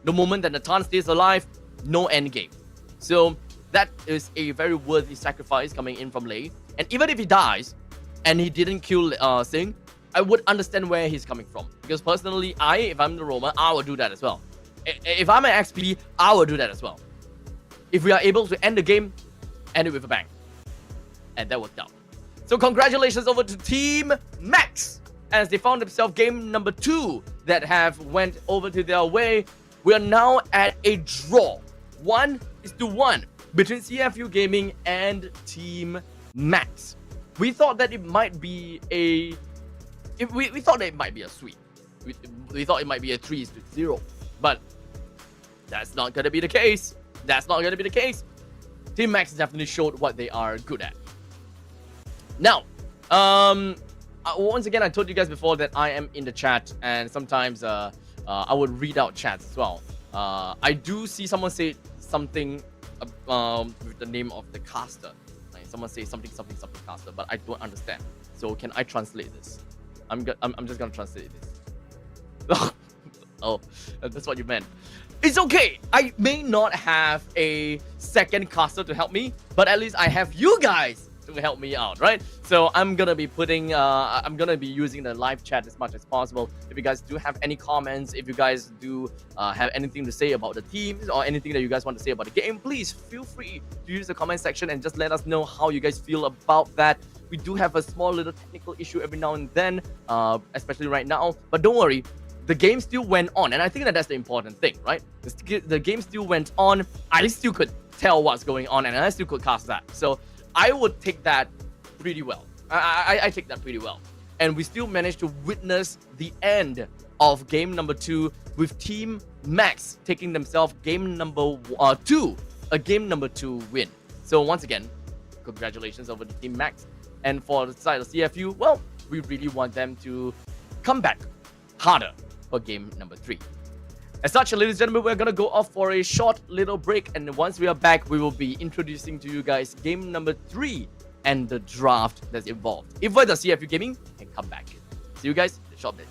The moment that Natan stays alive, no end game. So that is a very worthy sacrifice coming in from Lei. And even if he dies, and he didn't kill Sing, I would understand where he's coming from. Because personally, if I'm the Roma, I would do that as well. If I'm an XP, I would do that as well. If we are able to end the game, end it with a bang. And that worked out. So congratulations over to Team Max, as they found themselves game number 2 that have went over to their way. We are now at a draw. 1-1 between CFU Gaming and Team Max. We thought that it might be a... We thought that it might be a sweep. We thought it might be a 3-0. But that's not going to be the case. That's not going to be the case. Team Max definitely showed what they are good at. Now, once again, I told you guys before that I am in the chat, and sometimes I would read out chats as well. I do see someone say something with the name of the caster. Like someone say something caster, but I don't understand. So can I translate this? I'm just gonna translate this. Oh, that's what you meant. It's okay. I may not have a second caster to help me, but at least I have you guys to help me out, right? So I'm gonna be putting, I'm gonna be using the live chat as much as possible. If you guys do have any comments, if you guys do have anything to say about the teams or anything that you guys want to say about the game, please feel free to use the comment section and just let us know how you guys feel about that. We do have a small little technical issue every now and then, especially right now, but don't worry. The game still went on, and I think that that's the important thing, right? The game still went on. I still could tell what's going on, and I still could cast that. So I would take that pretty well. I take that pretty well. And we still managed to witness the end of game number 2 with Team Max taking themselves game number 2, a game number 2 win. So once again, congratulations over to Team Max. And for the side of CFU, well, we really want them to come back harder for game number 3. As such, ladies and gentlemen, we're gonna go off for a short little break, and once we are back, we will be introducing to you guys game number 3 and the draft that's involved. If we're the CFU Gaming, can come back. See you guys in a short bit.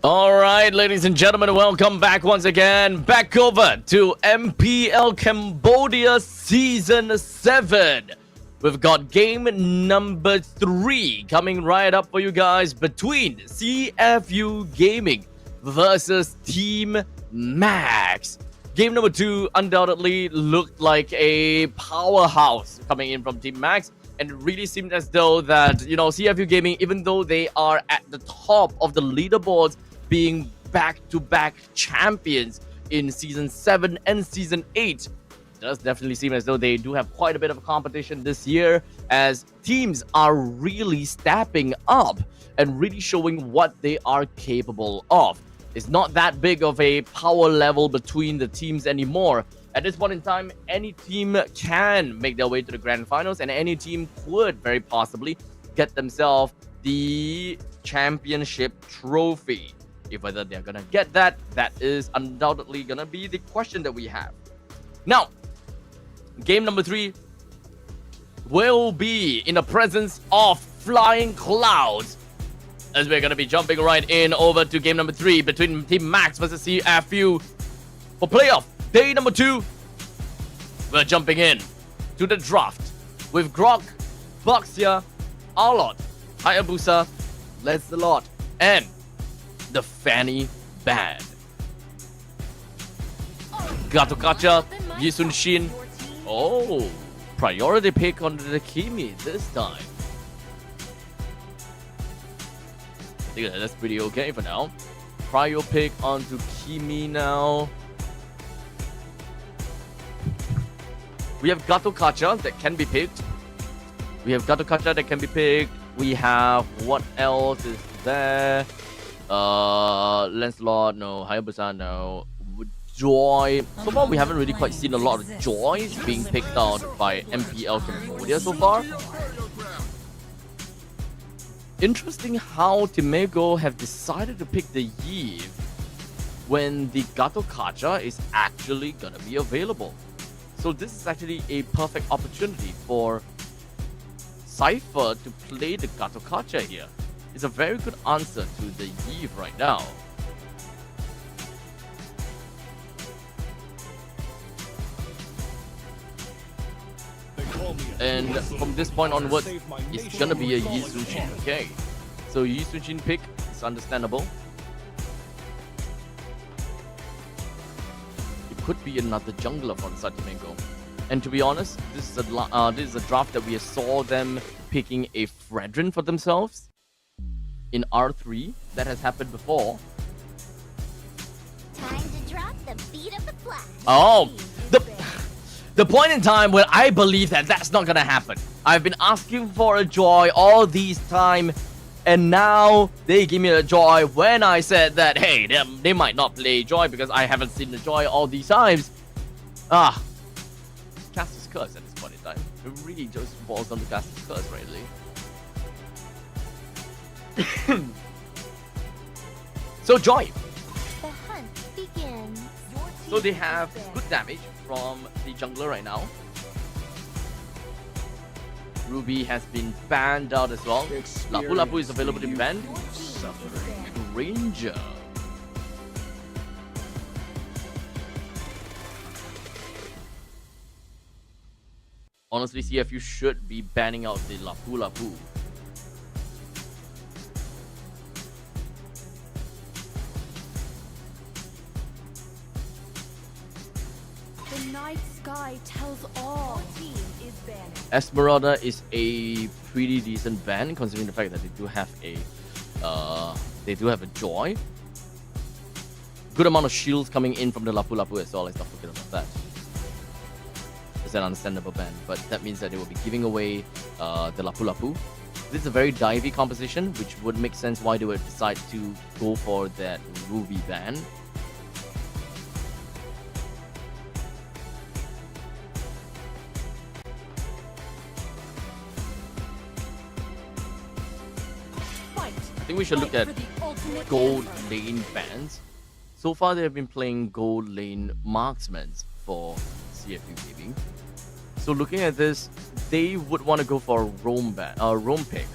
All right, ladies and gentlemen, welcome back once again. Back over to MPL Cambodia Season 7. We've got game number 3 coming right up for you guys between CFU Gaming versus Team Max. Game number 2 undoubtedly looked like a powerhouse coming in from Team Max. And it really seemed as though that, you know, CFU Gaming, even though they are at the top of the leaderboards, being back-to-back champions in Season 7 and Season 8, it does definitely seem as though they do have quite a bit of competition this year, as teams are really stepping up and really showing what they are capable of. It's not that big of a power level between the teams anymore. At this point in time, any team can make their way to the grand finals, and any team could very possibly get themselves the championship trophy. If whether they're gonna get that, that is undoubtedly gonna be the question that we have. Now, game number 3 will be in the presence of flying clouds, as we're gonna be jumping right in over to game number 3 between Team Max versus CFU for playoff day number 2. We're jumping in to the draft with Grok, Boxia, Arlot, Hayabusa, Lancelot, and the Fanny Band. Gatokacha, Yisun Shin. Oh, priority pick on the Kimi this time. I think that's pretty okay for now. Prior pick onto Kimi now. We have Gatokacha that can be picked. We have what else is there? Lancelot, no. Hayabusa, no. Joy. So far, we haven't really quite seen a lot of Joys being picked out by MPL Cambodia so far. Interesting how Timego have decided to pick the Yi when the Gatokacha is actually gonna be available. So this is actually a perfect opportunity for Cypher to play the Gatokacha here. It's a very good answer to the Eve right now. And from this point onwards, it's gonna be a Yi Sun-Shin, okay? So Yi Sun-Shin pick is understandable. It could be another jungler from Satimengo. And to be honest, this is a draft that we saw them picking a Fredrin for themselves in R3. That has happened before. Time to drop the beat of the flash. Oh, the point in time where I believe that that's not gonna happen. I've been asking for a Joy all these time, and now they give me a Joy when I said that, hey, they might not play Joy because I haven't seen the Joy all these times. Caster's Curse at this point in time. It really just falls on the Caster's Curse, really. So Joy. The hunt begins. So they have good damage from the jungler right now. Ruby has been banned out as well. Lapu Lapu is available to be banned. Ranger. Honestly, CFU should be banning out the Lapu Lapu. night sky tells all. Your team is banning. Esmeralda is a pretty decent ban considering the fact that they do have a joy. Good amount of shields coming in from the Lapu Lapu as well. Let's not forget about that. It's an understandable ban, but that means that they will be giving away the Lapu Lapu. This is a very divey composition, which would make sense why they would decide to go for that Ruby ban. I think we should look at gold lane bans. So far, they have been playing gold lane marksmen for CFU Gaming. So looking at this, they would want to go for a roam ban, roam pick.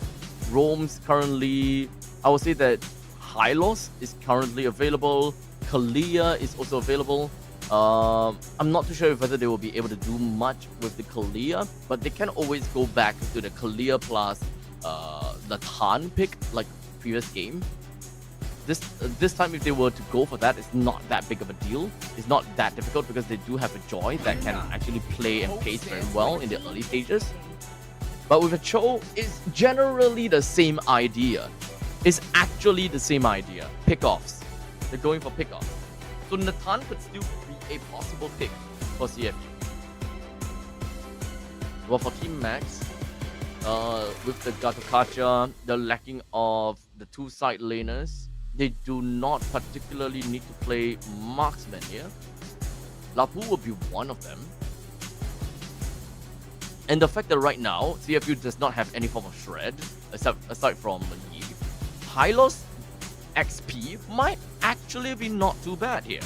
Roam's currently, I would say that Hylos is currently available. Kalia is also available. I'm not too sure whether they will be able to do much with the Kalia, but they can always go back to the Kalia plus the Tan pick like previous game. This time, if they were to go for that, it's not that big of a deal. It's not that difficult because they do have a Joy that can actually play and pace very well in the early stages. But with a Cho, it's generally the same idea. It's actually the same idea. Pickoffs. They're going for pickoffs. So Nathan could still be a possible pick for CFU. Well, for Team Max, with the Gatokacha, the lacking of the two side laners, they do not particularly need to play marksman here. Lapu will be one of them. And the fact that right now, CFU does not have any form of shred, aside from Yi. Hylos XP might actually be not too bad here.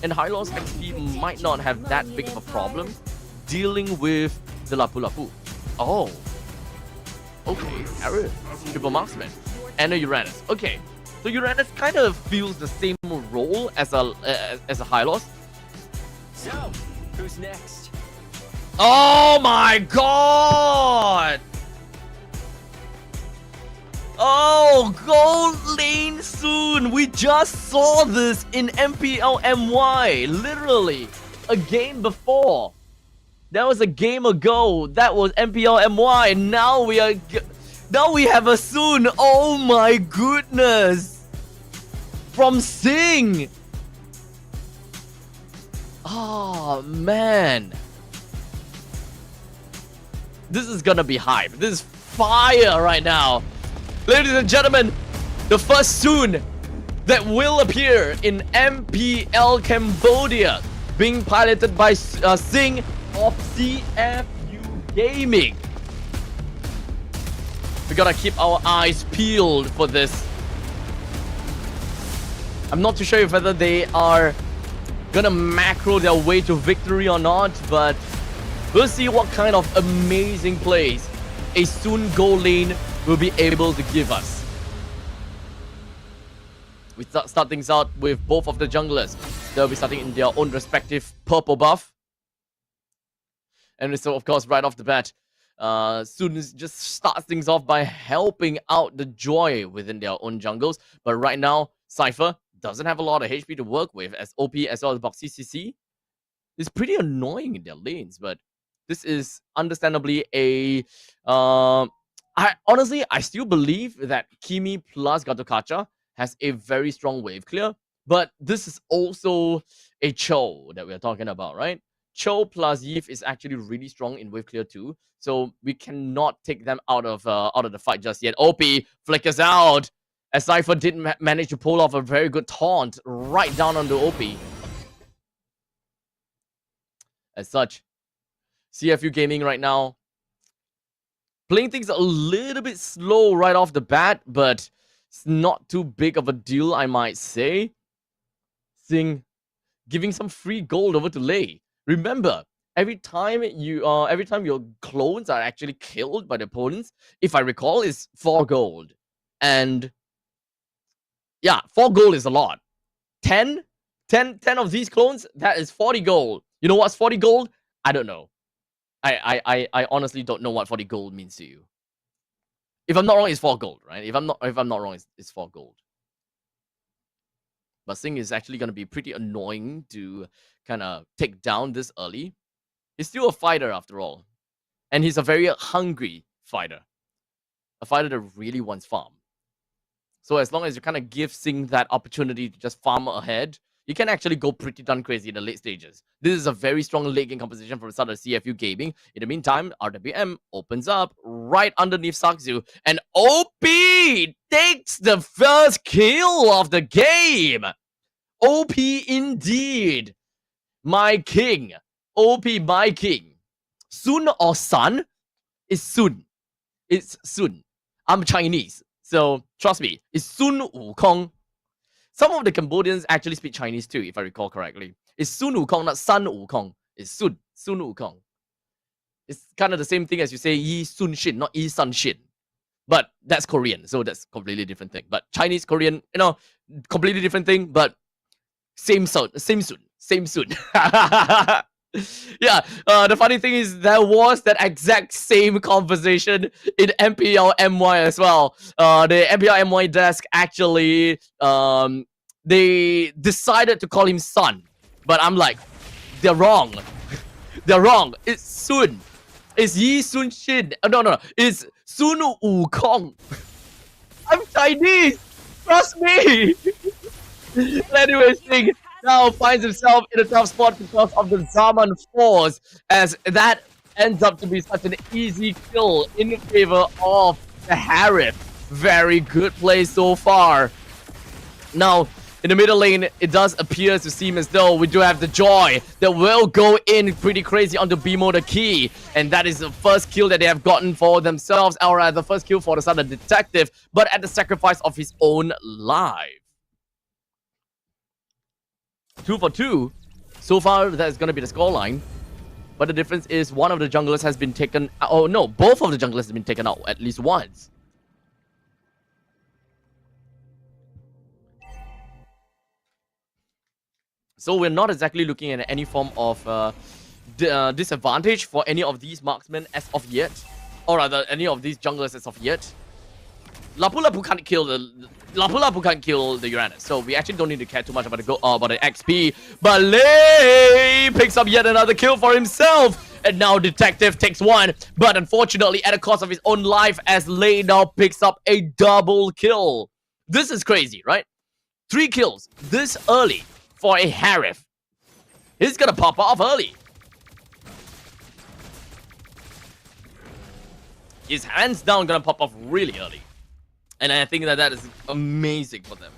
And Hylos XP might not have that big of a problem dealing with the Lapu Lapu. Oh. Okay, Arrow. Triple marksman. And a Uranus. Okay. So Uranus kind of feels the same role as a Hylos. So, who's next? Oh my god! Oh, gold lane soon! We just saw this in MPL MY. Literally, a game before. That was a game ago. That was MPL MY. And now we have a soon. Oh my goodness! From Sing. Oh man. This is gonna be hype. This is fire right now. Ladies and gentlemen, the first soon that will appear in MPL Cambodia, being piloted by Sing of CFU Gaming. We gotta keep our eyes peeled for this. I'm not too sure whether they are gonna macro their way to victory or not, but we'll see what kind of amazing plays a soon goal lane will be able to give us. We start things out with both of the junglers. They'll be starting in their own respective purple buff. And so, of course, right off the bat, Students just starts things off by helping out the Joy within their own jungles. But right now, Cypher doesn't have a lot of HP to work with, as OP as well as Boxy CC is pretty annoying in their lanes. But this is understandably a... I still believe that Kimi plus Gatokacha has a very strong wave clear. But this is also a Cho that we're talking about, right? Cho plus Yif is actually really strong in wave clear too, so we cannot take them out of the fight just yet. OP flickers out as Cypher didn't manage to pull off a very good taunt right down on the OP. As such, CFU Gaming right now playing things a little bit slow right off the bat, but it's not too big of a deal, I might say. Sing giving some free gold over to Lei. Remember, every time your clones are actually killed by the opponents, if I recall, is 4 gold. And yeah, 4 gold is a lot. 10 of these clones, that is 40 gold. You know what's 40 gold? I don't know. I honestly don't know what 40 gold means to you. If I'm not wrong, it's 4 gold, right? If I'm not wrong, it's 4 gold. But Singh is actually going to be pretty annoying to kind of take down this early. He's still a fighter after all. And he's a very hungry fighter. A fighter that really wants farm. So as long as you kind of give Singh that opportunity to just farm ahead, you can actually go pretty darn crazy in the late stages. This is a very strong late game composition from the start of CFU Gaming. In the meantime, RWM opens up right underneath Sakzu. And OP takes the first kill of the game. OP indeed. My king. OP, my king. Sun or Sun? It's Sun. It's Sun. I'm Chinese. So, trust me. It's Sun Wukong. Some of the Cambodians actually speak Chinese too, if I recall correctly. It's Sun Wukong, not Sun Wukong. It's Sun Wukong. It's kind of the same thing as you say Yi Sun Shin, not Yi Sun Shin. But that's Korean, so that's completely different thing. But Chinese, Korean, completely different thing, but same Sun. Yeah, the funny thing is there was that exact same conversation in MPL MY as well. The MPL MY desk actually, they decided to call him Sun, but I'm like, they're wrong. They're wrong. It's Sun. It's Yi Sun Shin. No. It's Sun Wukong. I'm Chinese. Trust me. Anyway, Singh now finds himself in a tough spot because of the Zaman Force, as that ends up to be such an easy kill in favor of the Harif. Very good play so far. Now, in the middle lane, it does appear to seem as though we do have the Joy that will go in pretty crazy onto Bimo the Key. And that is the first kill that they have gotten for themselves, or the first kill for the Southern Detective, but at the sacrifice of his own life. 2 for 2. So far, that's going to be the scoreline. But the difference is one of the junglers has been taken... Oh, no. Both of the junglers have been taken out at least once. So we're not exactly looking at any form of disadvantage for any of these marksmen as of yet. Or rather, any of these junglers as of yet. Lapu-Lapu can't kill the Uranus, so we actually don't need to care too much about the XP. But Lei picks up yet another kill for himself, and now Detective takes one, but unfortunately at the cost of his own life, as Lei now picks up a double kill. This is crazy, right? 3 kills this early for a Harif. He's gonna pop off early. He's hands down gonna pop off really early. And I think that is amazing for them.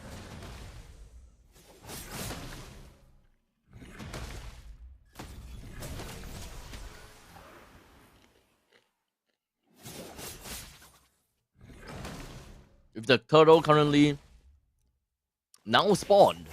If the turtle currently now spawned,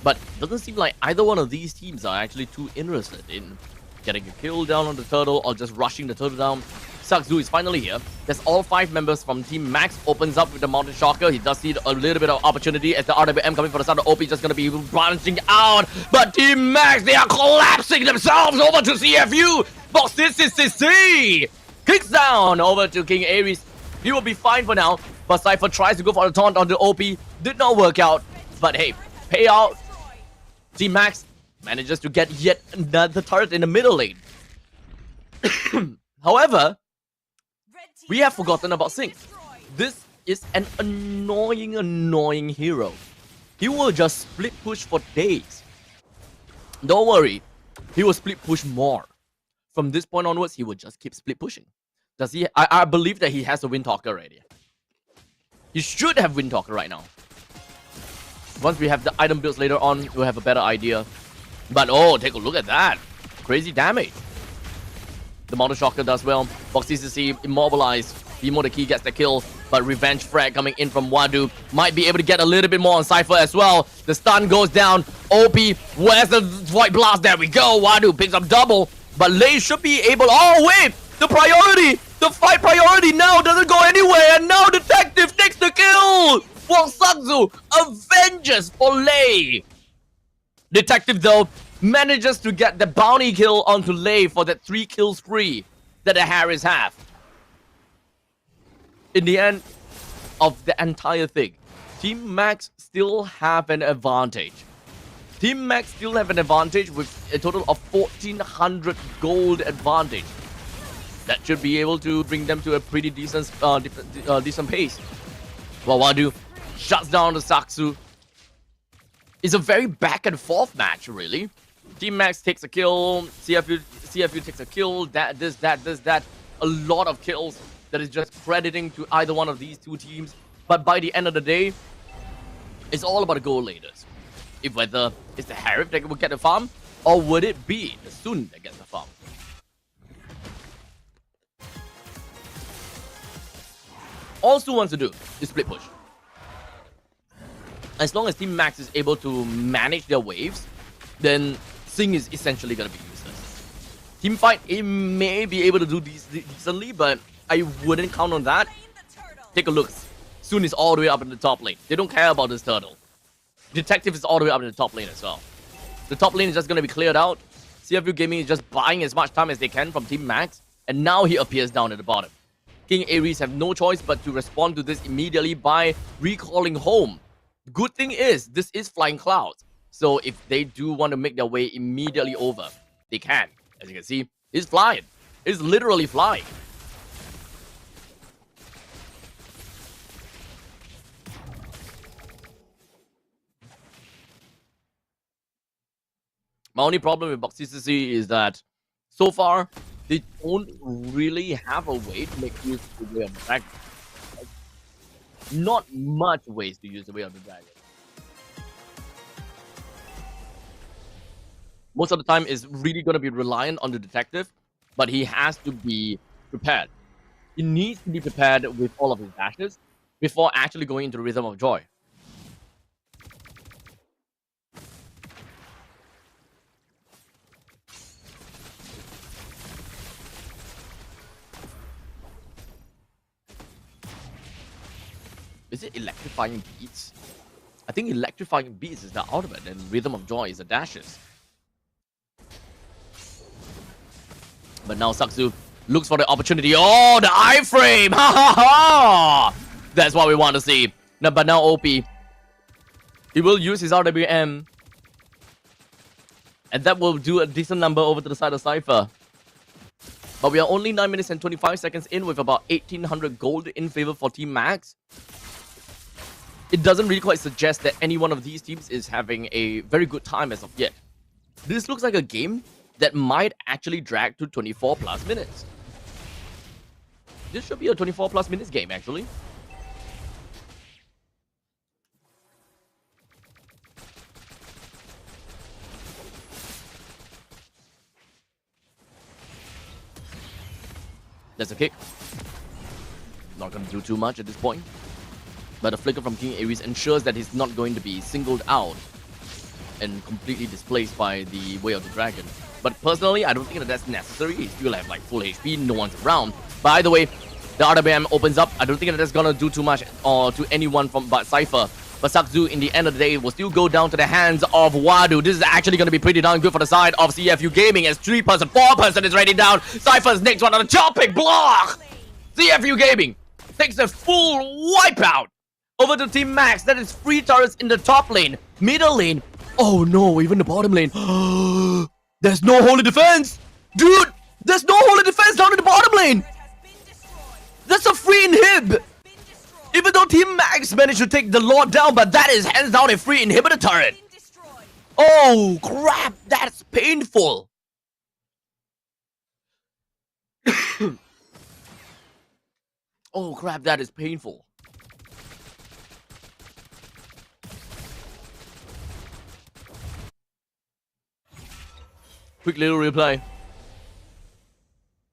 but doesn't seem like either one of these teams are actually too interested in getting a kill down on the turtle or just rushing the turtle down. Sakzu is finally here. There's all 5 members from Team Max. Opens up with the Mountain Shocker. He does see a little bit of opportunity as the RWM coming for the side of OP just going to be branching out. But Team Max, they are collapsing themselves over to CFU. Box this kicks down over to King Ares. He will be fine for now. But Cypher tries to go for the taunt on the OP. Did not work out. But hey, payout. Team Max manages to get yet another turret in the middle lane. However, we have forgotten about Singh. This is an annoying hero. He will just split push for days. Don't worry, he will split push more. From this point onwards, he will just keep split pushing. Does he? I believe that he has a Wind Talker already. He should have Wind Talker right now. Once we have the item builds later on, we'll have a better idea. But oh, take a look at that. Crazy damage. The Mountain Shocker does well. Box CCC immobilized. Bimo the Key gets the kill. But Revenge Frag coming in from Wadu might be able to get a little bit more on Cypher as well. The stun goes down. OP, where's the Void Blast? There we go. Wadu picks up double. But Lei should be able... Oh, wait! The priority! The fight priority now doesn't go anywhere. And now Detective takes the kill! For Sakzu, Avengers for Lei. Detective, though, manages to get the bounty kill onto Lei for that 3 kills free that the Harris have. In the end of the entire thing, Team Max still have an advantage. Team Max still have an advantage with a total of 1400 gold advantage. That should be able to bring them to a pretty decent decent pace. While Wadu shuts down the Saksu. It's a very back and forth match, really. Team Max takes a kill, CFU takes a kill, this, that. A lot of kills that is just crediting to either one of these two teams. But by the end of the day, it's all about the goal leaders. If whether it's the Harif that will get the farm, or would it be the Sun that gets the farm? All Sun wants to do is split push. As long as Team Max is able to manage their waves, then Sing is essentially going to be useless. Team Fight, it may be able to do decently, but I wouldn't count on that. Take a look. Sun is all the way up in the top lane. They don't care about this turtle. Detective is all the way up in the top lane as well. The top lane is just going to be cleared out. CFU Gaming is just buying as much time as they can from Team Max. And now he appears down at the bottom. King Ares have no choice but to respond to this immediately by recalling home. Good thing is, this is Flying Clouds. So if they do want to make their way immediately over, they can. As you can see, he's flying. He's literally flying. My only problem with Boxicity is that so far they don't really have a way to make use of the way of the dragon. Like, not much ways to use the way of the dragon. Most of the time is really going to be reliant on the detective, but he has to be prepared. He needs to be prepared with all of his dashes before actually going into the Rhythm of Joy. Is it Electrifying Beats? I think Electrifying Beats is the ultimate and Rhythm of Joy is the dashes. But now Saksu looks for the opportunity. Oh, the iframe! Ha ha ha! That's what we want to see. Now, but now OP, he will use his RWM. And that will do a decent number over to the side of Cypher. But we are only 9 minutes and 25 seconds in with about 1800 gold in favor for Team Max. It doesn't really quite suggest that any one of these teams is having a very good time as of yet. This looks like a game that might actually drag to 24 plus minutes. This should be a 24 plus minutes game, actually. That's a kick. Not going to do too much at this point. But a flicker from King Ares ensures that he's not going to be singled out and completely displaced by the Way of the Dragon. But personally, I don't think that that's necessary. He still have like full HP, no one's around. By the way, the RWM opens up. I don't think that that's gonna do too much to anyone from but Cypher. But Sakzu, in the end of the day, will still go down to the hands of Wadu. This is actually gonna be pretty darn good for the side of CFU Gaming as 3-person, 4-person is ready down. Cypher's next one on the chopping block. CFU Gaming takes a full wipeout over to Team Max. That is 3 turrets in the top lane, middle lane. Oh no, even the bottom lane. There's no holy defense! Dude! There's no holy defense down in the bottom lane! That's a free inhib! Even though Team Max managed to take the Lord down, but that is hands down a free inhibitor turret! Oh crap, that's painful! Oh crap, that is painful. Quick little replay.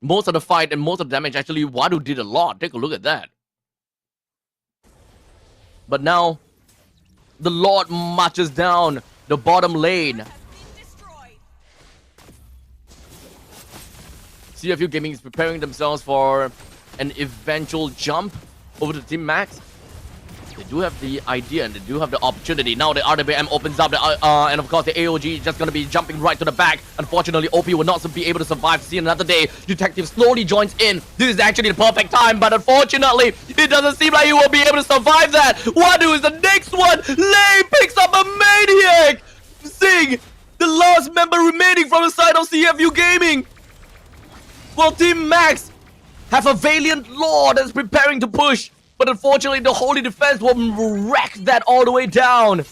Most of the fight and most of the damage, actually, Wadu did a lot. Take a look at that. But now, the Lord marches down the bottom lane. CFU Gaming is preparing themselves for an eventual jump over to Team Max. They do have the idea and they do have the opportunity. Now the RWM opens up, and of course the AOG is just going to be jumping right to the back. Unfortunately, OP will not be able to survive to see another day. Detective slowly joins in. This is actually the perfect time, but unfortunately, it doesn't seem like he will be able to survive that. Wadu is the next one. Lei picks up a Maniac. losing the last member remaining from the side of CFU Gaming. Well, Team Max have a Valiant Lord that's preparing to push, but unfortunately the Holy Defense will wreck that all the way down.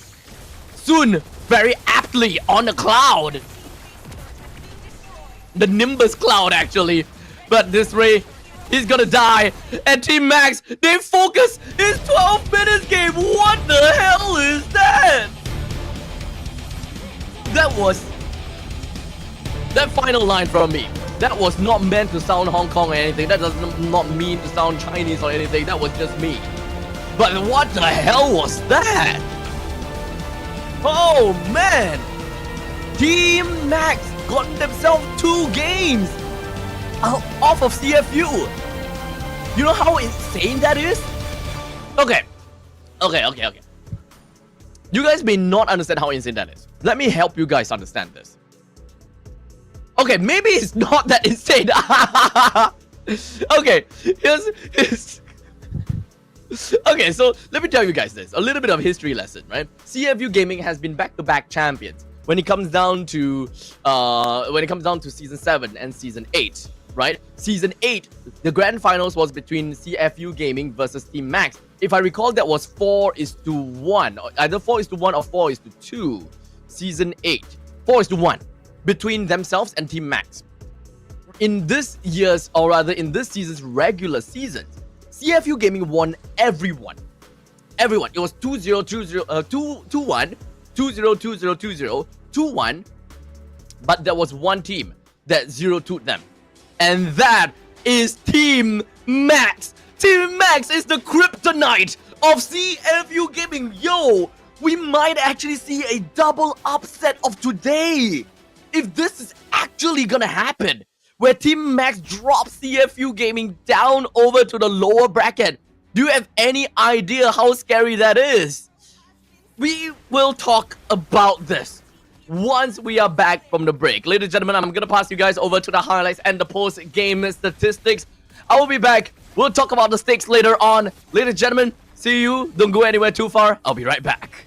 Soon, very aptly on the cloud. The Nimbus cloud, actually. But this Ray, he's gonna die. And Team Max, they focus. It's 12 minutes game. What the hell is that? That final line from me. That was not meant to sound Hong Kong or anything. That does not mean to sound Chinese or anything. That was just me. But what the hell was that? Oh man! Team Max got themselves 2 games off of CFU. You know how insane that is? Okay. You guys may not understand how insane that is. Let me help you guys understand this. Okay, maybe it's not that insane. Okay, here's okay, so let me tell you guys this. A little bit of history lesson, right? CFU Gaming has been back-to-back champions when it comes down to season 7 and season 8, right? Season 8, the grand finals was between CFU Gaming versus Team Max. If I recall, that was 4:1, either 4:1 or 4:2. Season 8, 4:1 between themselves and Team Max. In this year's, or rather in this season's regular season, CFU Gaming won everyone. It was 2-0, 2-1, 2-0, 2-0, 2-0, 2-1. But there was one team that 0-2'd them. And that is Team Max. Team Max is the kryptonite of CFU Gaming. Yo, we might actually see a double upset of today. If this is actually gonna happen, where Team Max drops CFU Gaming down over to the lower bracket. Do you have any idea how scary that is? We will talk about this once we are back from the break. Ladies and gentlemen, I'm gonna pass you guys over to the highlights and the post-game statistics. I will be back. We'll talk about the stakes later on. Ladies and gentlemen, see you. Don't go anywhere too far. I'll be right back.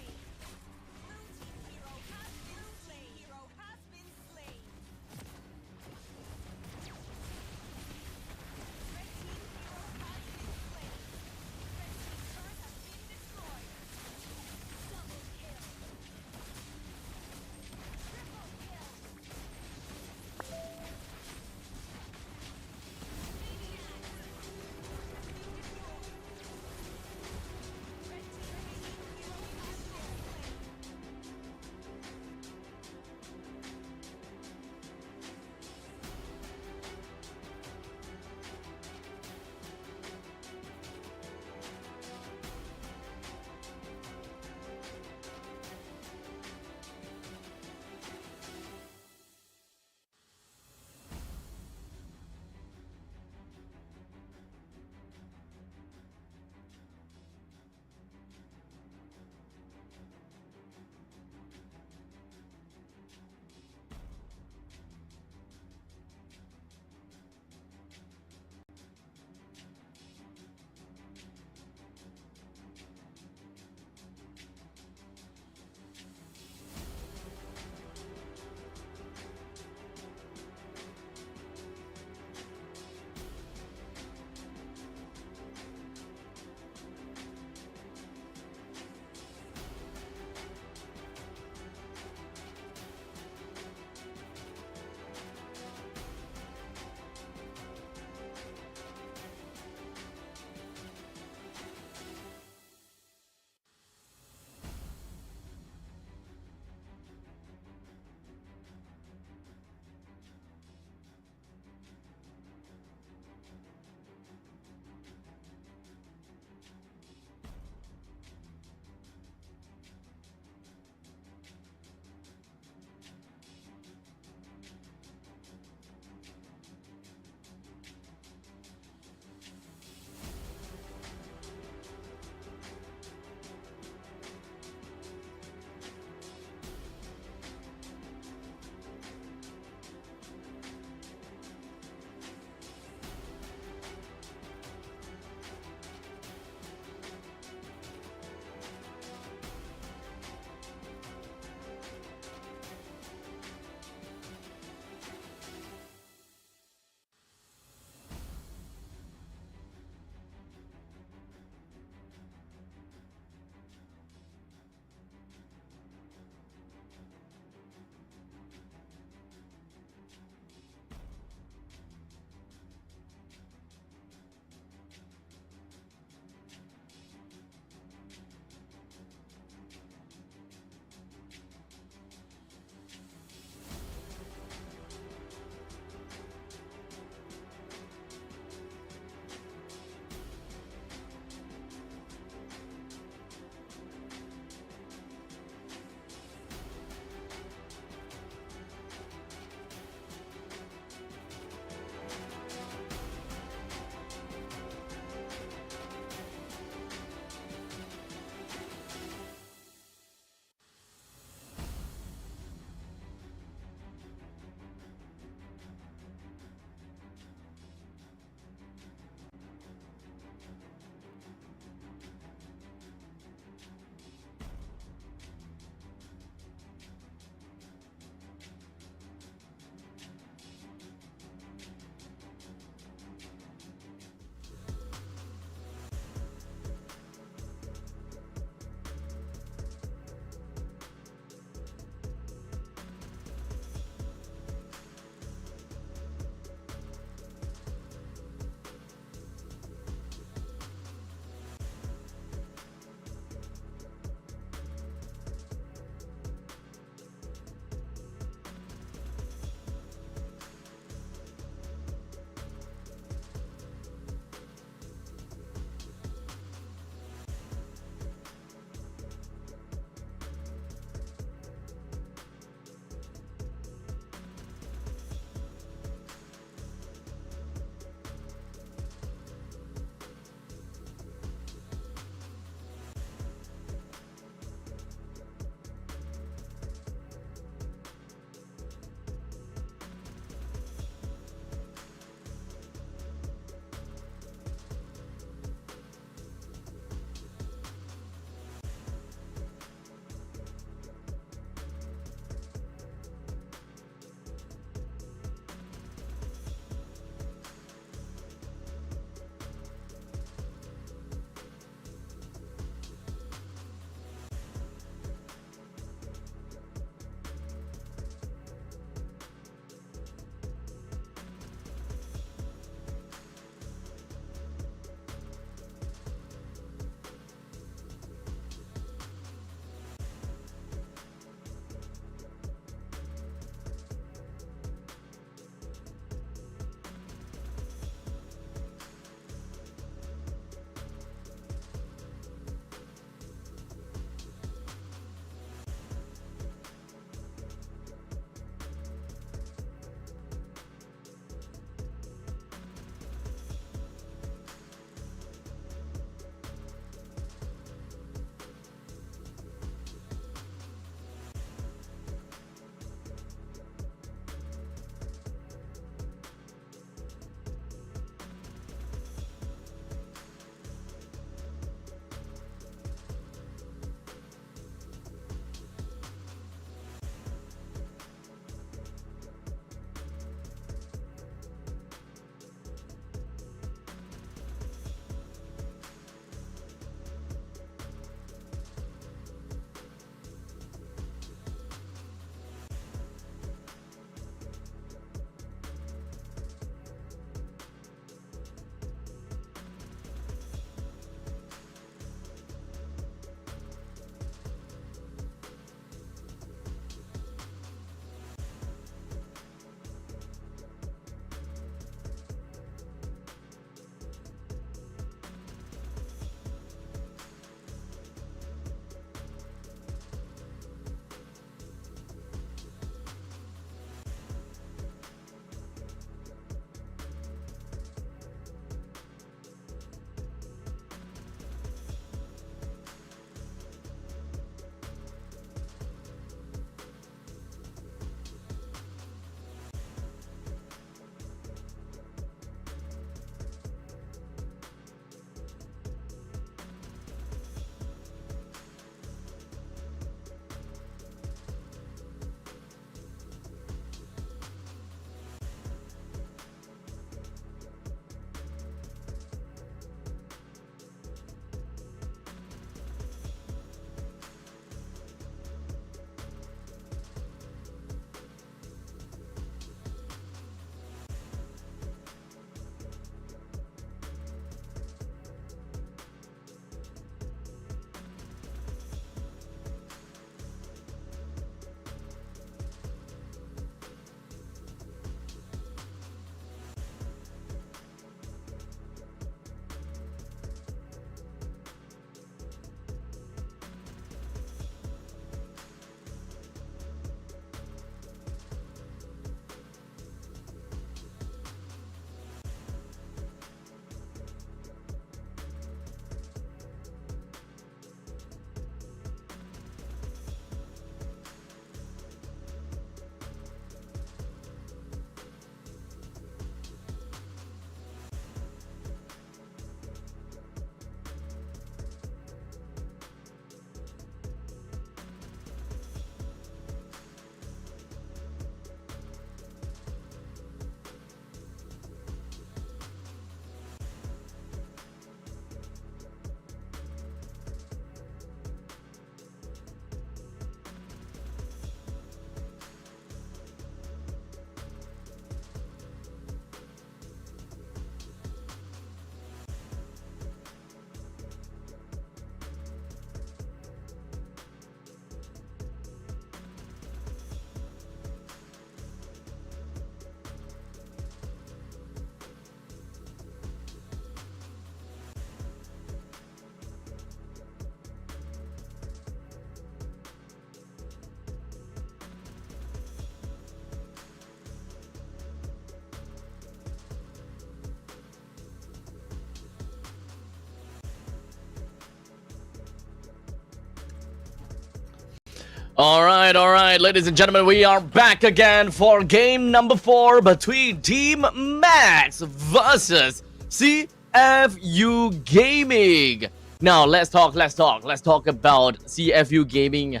All right, ladies and gentlemen, we are back again for game number 4 between Team Max versus CFU Gaming. Now, let's talk about CFU Gaming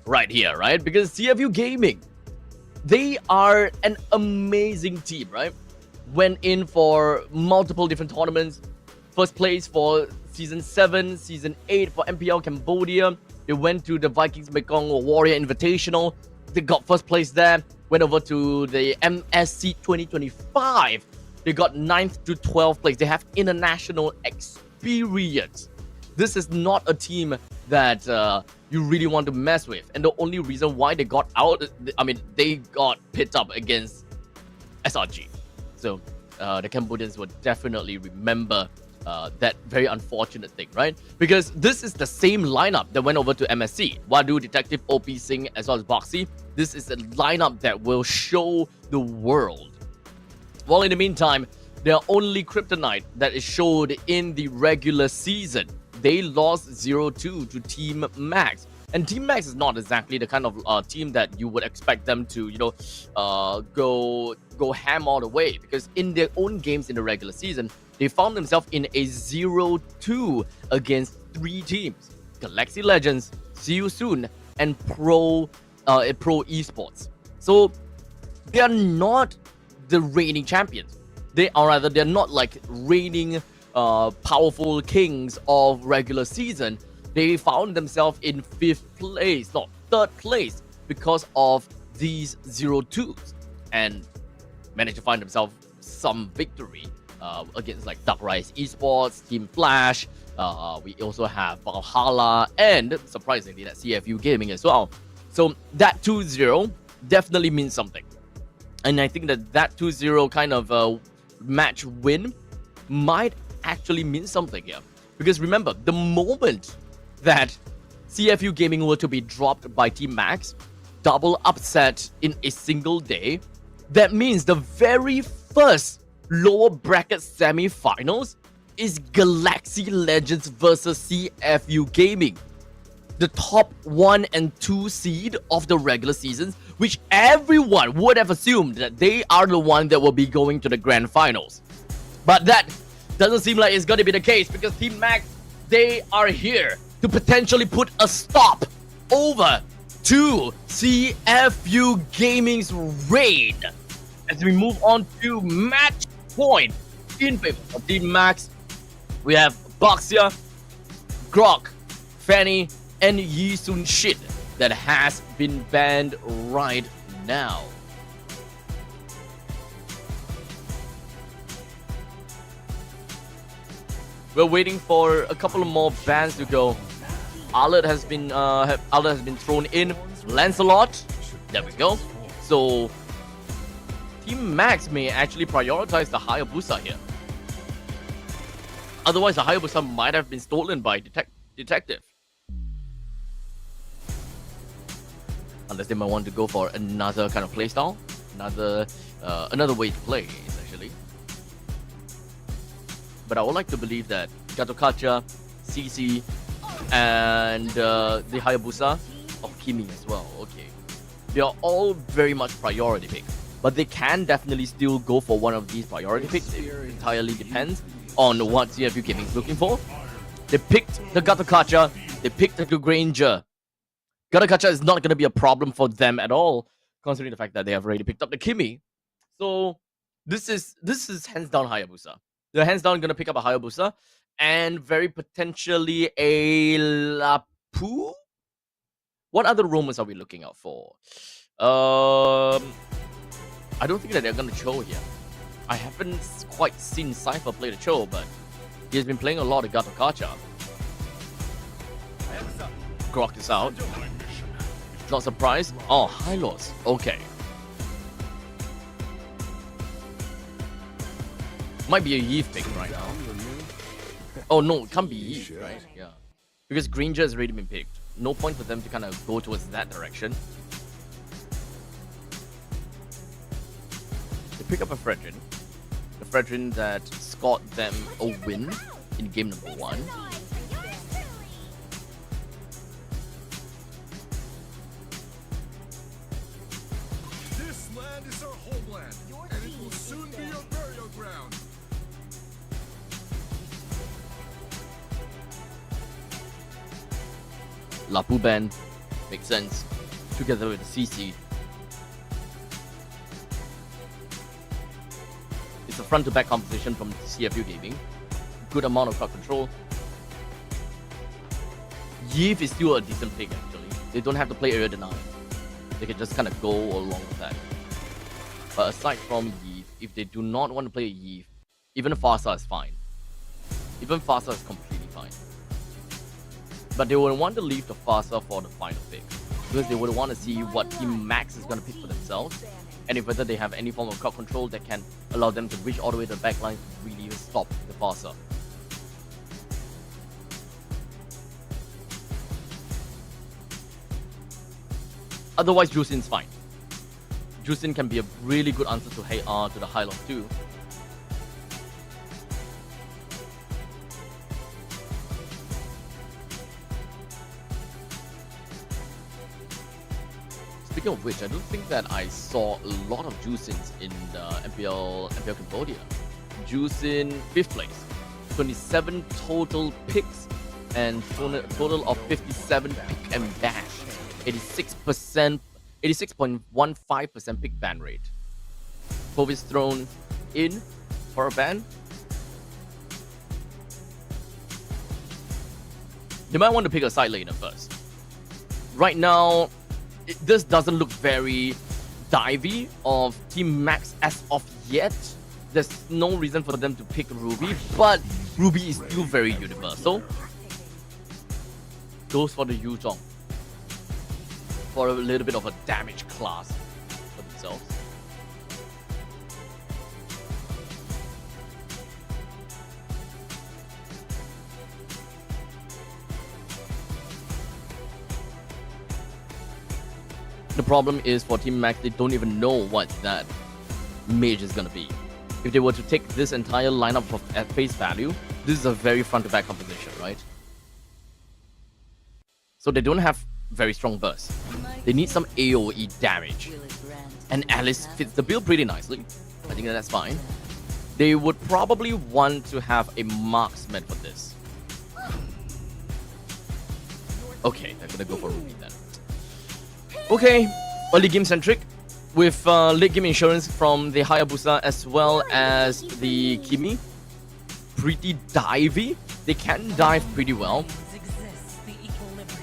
right here, right? Because CFU Gaming, they are an amazing team, right? Went in for multiple different tournaments. First place for Season 7, Season 8 for MPL Cambodia. They went to the Vikings Mekong Warrior Invitational. They got first place there. Went over to the MSC 2025. They got 9th to 12th place. They have international experience. This is not a team that you really want to mess with. And the only reason why they got out, they got pit up against SRG. So the Cambodians would definitely remember that very unfortunate thing, right? Because this is the same lineup that went over to MSC. Wadu, Detective, OP Singh, as well as Boxy. This is a lineup that will show the world. Well, in the meantime, their only kryptonite that is showed in the regular season. They lost 0-2 to Team Max. And Team Max is not exactly the kind of team that you would expect them to, go ham all the way. Because in their own games in the regular season, they found themselves in a 0-2 against 3 teams. Galaxy Legends, See You Soon, and Pro Esports. So, they are not the reigning champions. They're not like reigning powerful kings of regular season. They found themselves in 3rd place because of these 0-2s and managed to find themselves some victory against like Dark Rise Esports, Team Flash. We also have Valhalla and surprisingly that CFU Gaming as well. So that 2-0 definitely means something. And I think that 2-0 kind of match win might actually mean something here. Because remember, the moment that CFU Gaming were to be dropped by Team Max, double upset in a single day, that means the very first lower bracket semi-finals is Galaxy Legends versus CFU Gaming. The top 1 and 2 seed of the regular seasons, which everyone would have assumed that they are the one that will be going to the grand finals. But that doesn't seem like it's going to be the case because Team Max, they are here to potentially put a stop over to CFU Gaming's reign. As we move on to match point in favor of Team Max, we have Boxia, Grok, Fanny, and Yi Sun Shit that has been banned right now. We're waiting for a couple of more bans to go. Alert has been thrown in. Lancelot, there we go. So Team Max may actually prioritize the Hayabusa here. Otherwise, the Hayabusa might have been stolen by Detective. Unless they might want to go for another kind of playstyle, another way to play, essentially. But I would like to believe that Gatokacha, CC, and the Hayabusa of Kimi as well. Okay, they are all very much priority picks, but they can definitely still go for one of these priority picks. It entirely depends on what CFU Gaming is looking for. They picked the Gatokacha, they picked the Granger. Gatokacha is not going to be a problem for them at all, considering the fact that they have already picked up the Kimi. So this is hands down Hayabusa. They're hands down going to pick up a Hayabusa and very potentially a Lapu. What other rumors are we looking out for? I don't think that they're going to Cho here. I haven't quite seen Cypher play the Cho, but he has been playing a lot of Gatokacha. Grok is out. Not surprised. Oh, Hylos. Okay. Might be a Eve pick right now. Oh no, it can't be Eve, right? Yeah. Because Granger has already been picked. No point for them to kind of go towards that direction. They pick up a Fredrin. The Fredrin that scored them a win in game number 1. land is our homeland, and it will soon be your burial ground. Lapu Band makes sense together with the CC. It's a front to back composition from CFU Gaming. Good amount of crowd control. Yeef is still a decent pick actually. They don't have to play area deny. They can just kind of go along with that. But aside from Yeef, if they do not want to play a Yeef, even Farsa is fine. Even Farsa is completely fine. But they would want to leave the Farsa for the final pick, because they would want to see what Team Max is going to pick for themselves, and if whether they have any form of crowd control that can allow them to reach all the way to the backline to really stop the Farsa. Otherwise, Jusin's fine. Jusin can be a really good answer to the Hylock too. Speaking of which, I don't think that I saw a lot of Jusins in the MPL Cambodia. Jusin 5th place, 27 total picks and total of 57 pick and bash, 86.15% pick ban rate. Kovi's thrown in for a ban. You might want to pick a side laner first. Right now, this doesn't look very divey of Team Max as of yet. There's no reason for them to pick Ruby, but Ruby is still very universal. Goes for the Yuzhong for a little bit of a damage class for themselves. The problem is for Team Max, they don't even know what that mage is gonna be. If they were to take this entire lineup at face value, this is a very front-to-back composition, right? So they don't have very strong burst. They need some AoE damage. And Alice fits the bill pretty nicely. I think that's fine. They would probably want to have a marksman for this. Okay, they're gonna go for Ruby then. Okay, early game centric with late game insurance from the Hayabusa as well as the Kimi. Pretty divey. They can dive pretty well.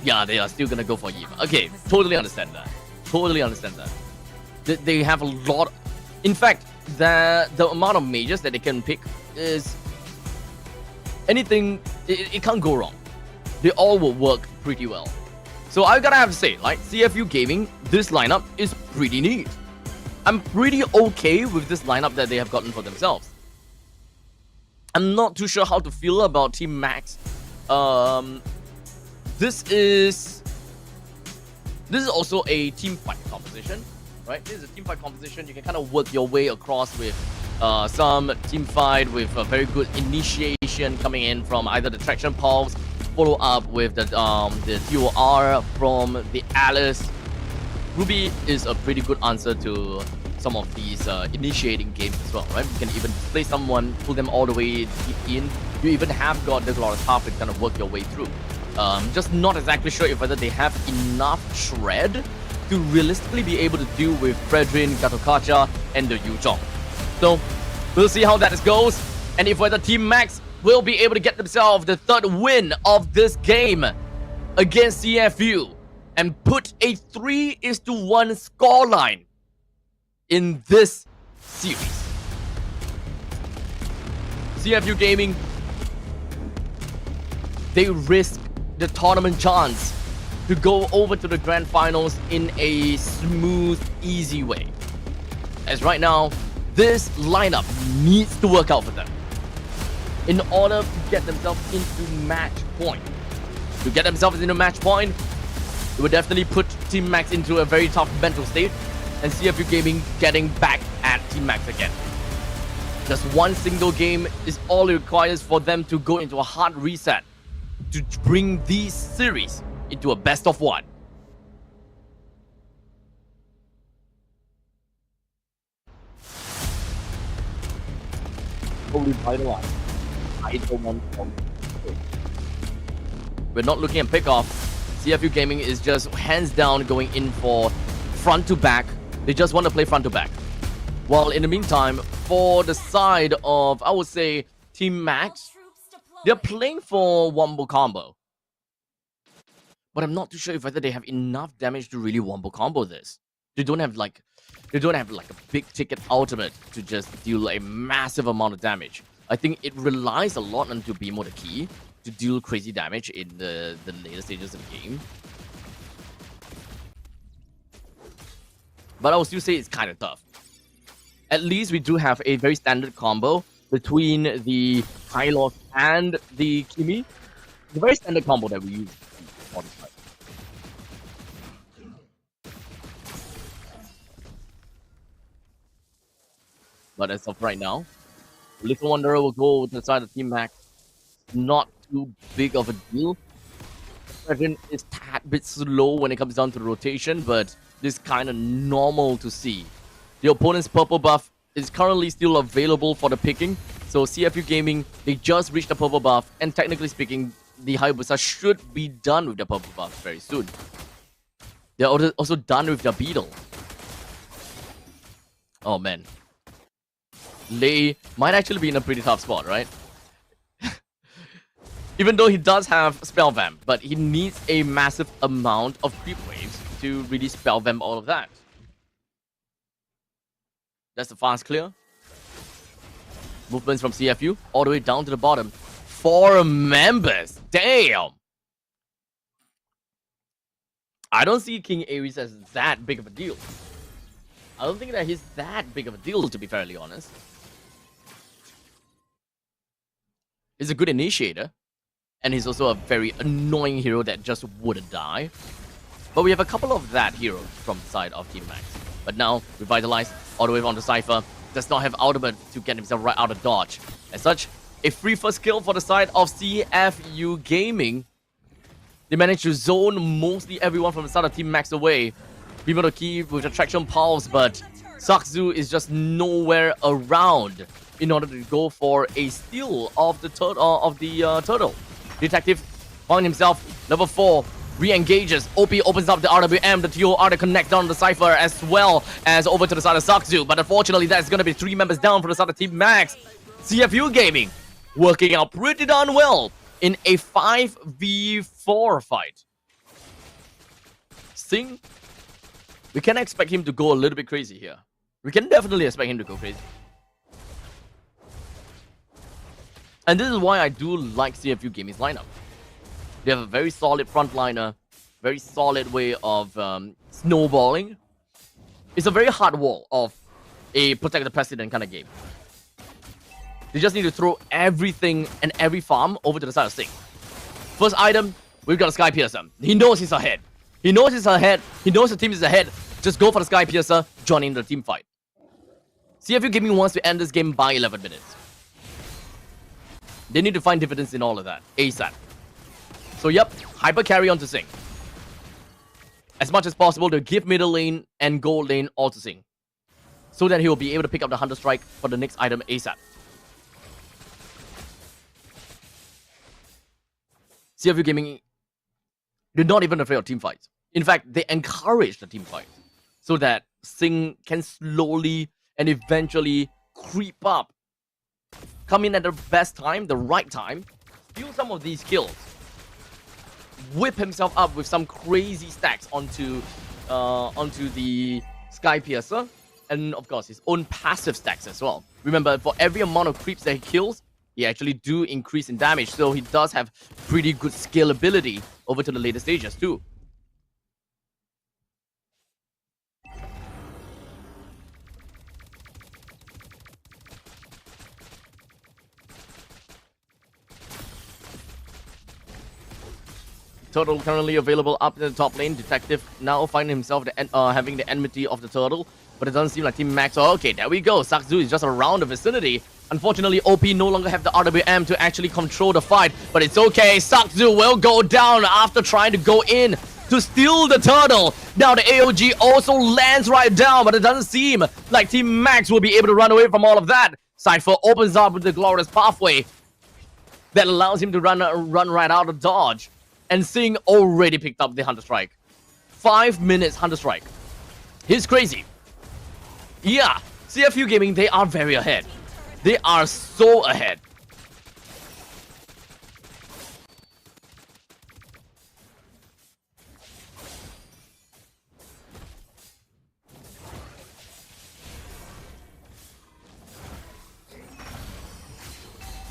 Yeah, they are still gonna go for Eva. Okay, totally understand that. Totally understand that. They have a lot. In fact, the amount of mages that they can pick is anything. It can't go wrong. They all will work pretty well. So I gotta have to say, like, CFU Gaming, this lineup is pretty neat. I'm pretty okay with this lineup that they have gotten for themselves. I'm not too sure how to feel about Team Max. This is also a team fight composition, right? This is a team fight composition. You can kind of work your way across with some team fight with a very good initiation coming in from either the Traction Pulse, follow up with the TOR from the Alice. Ruby is a pretty good answer to some of these initiating games as well, right? You can even play someone, pull them all the way deep in. You even have got the Glorious Path to kind of work your way through. Just not exactly sure if whether they have enough shred to realistically be able to deal with Fredrin, Gatokacha, and the Yuzhong. So we'll see how that goes, and if whether Team Max will be able to get themselves the third win of this game against CFU and put a 3-1 scoreline in this series. CFU Gaming, they risk the tournament chance to go over to the grand finals in a smooth, easy way. As right now, this lineup needs to work out for them in order to get themselves into match point. To get themselves into match point, it would definitely put Team Max into a very tough mental state, and CFU Gaming getting back at Team Max again. Just one single game is all it requires for them to go into a hard reset to bring these series into a best of one. go revitalize. I don't want to. We're not looking at pickoff. CFU Gaming is just hands down going in for front to back. They just want to play front to back. While in the meantime, for the side of, I would say, Team Max, they're playing for wombo combo. But I'm not too sure if whether they have enough damage to really wombo combo this. They don't have like a big ticket ultimate to just deal a massive amount of damage. I think it relies a lot on to be more the key to deal crazy damage in the later stages of the game. But I would still say it's kind of tough. At least we do have a very standard combo between the Hylos and the Kimi. The very standard combo that we use on the side. But as of right now, Little Wanderer will go to the side of Team Max. Not too big of a deal. Pression is a tad bit slow when it comes down to the rotation, but this is kind of normal to see. The opponent's purple buff is currently still available for the picking. So CFU Gaming, they just reached the purple buff, and technically speaking, the Hayabusa should be done with the purple buff very soon. They're also done with the beetle. Oh man. Lei might actually be in a pretty tough spot, right? Even though he does have Spell Vamp, but he needs a massive amount of creep waves to really Spell Vamp all of that. That's the fast clear. Movements from CFU all the way down to the bottom. 4 members! Damn! I don't see King Ares as that big of a deal. I don't think that he's that big of a deal, to be fairly honest. He's a good initiator. And he's also a very annoying hero that just wouldn't die. But we have a couple of that heroes from the side of Team Max. But now, Revitalize all the way onto Cypher. Does not have ultimate to get himself right out of dodge. As such, a free first kill for the side of CFU Gaming. They managed to zone mostly everyone from the side of Team Max away. Be able to keep with the Traction Pulse, but Sakzu is just nowhere around in order to go for a steal of the turtle. Detective found himself, level 4, re-engages. OP opens up the RWM, the TOR to connect down the Cypher as well as over to the side of Sakzu. But unfortunately, that's going to be 3 members down for the side of Team Max. CFU Gaming working out pretty darn well in a 5v4 fight. Sing, we can expect him to go a little bit crazy here. We can definitely expect him to go crazy. And this is why I do like CFU Gaming's lineup. They have a very solid frontliner, very solid way of snowballing. It's a very hard wall of a protect the president kind of game. They just need to throw everything and every farm over to the side of Sing. First item, we've got a Sky Piercer. He knows he's ahead. He knows he's ahead. He knows the team is ahead. Just go for the Sky Piercer, join in the team fight. CFU Gaming wants to end this game by 11 minutes. They need to find dividends in all of that, ASAP. So yep, hyper carry on to Sing. As much as possible to give middle lane and gold lane all to Sing. So that he will be able to pick up the Hunter Strike for the next item ASAP. CFU Gaming, they're not even afraid of team fights. In fact, they encourage the team fight. So that Sing can slowly and eventually creep up. Come in at the best time, the right time, steal some of these kills, whip himself up with some crazy stacks onto the Sky Piercer, and of course his own passive stacks as well. Remember, for every amount of creeps that he kills, he actually do increase in damage, so he does have pretty good scalability over to the later stages too. Turtle currently available up in the top lane. Detective now finding himself having the enmity of the Turtle, but it doesn't seem like Team Max. Oh, okay, there we go. Sakzu is just around the vicinity. Unfortunately, OP no longer have the RWM to actually control the fight, but it's okay. Sakzu will go down after trying to go in to steal the Turtle. Now the AOG also lands right down, but it doesn't seem like Team Max will be able to run away from all of that. Cypher opens up with the glorious pathway that allows him to run right out of dodge. And Sing already picked up the Hunter Strike. 5 minutes Hunter Strike. He's crazy. Yeah, CFU Gaming, they are very ahead. They are so ahead.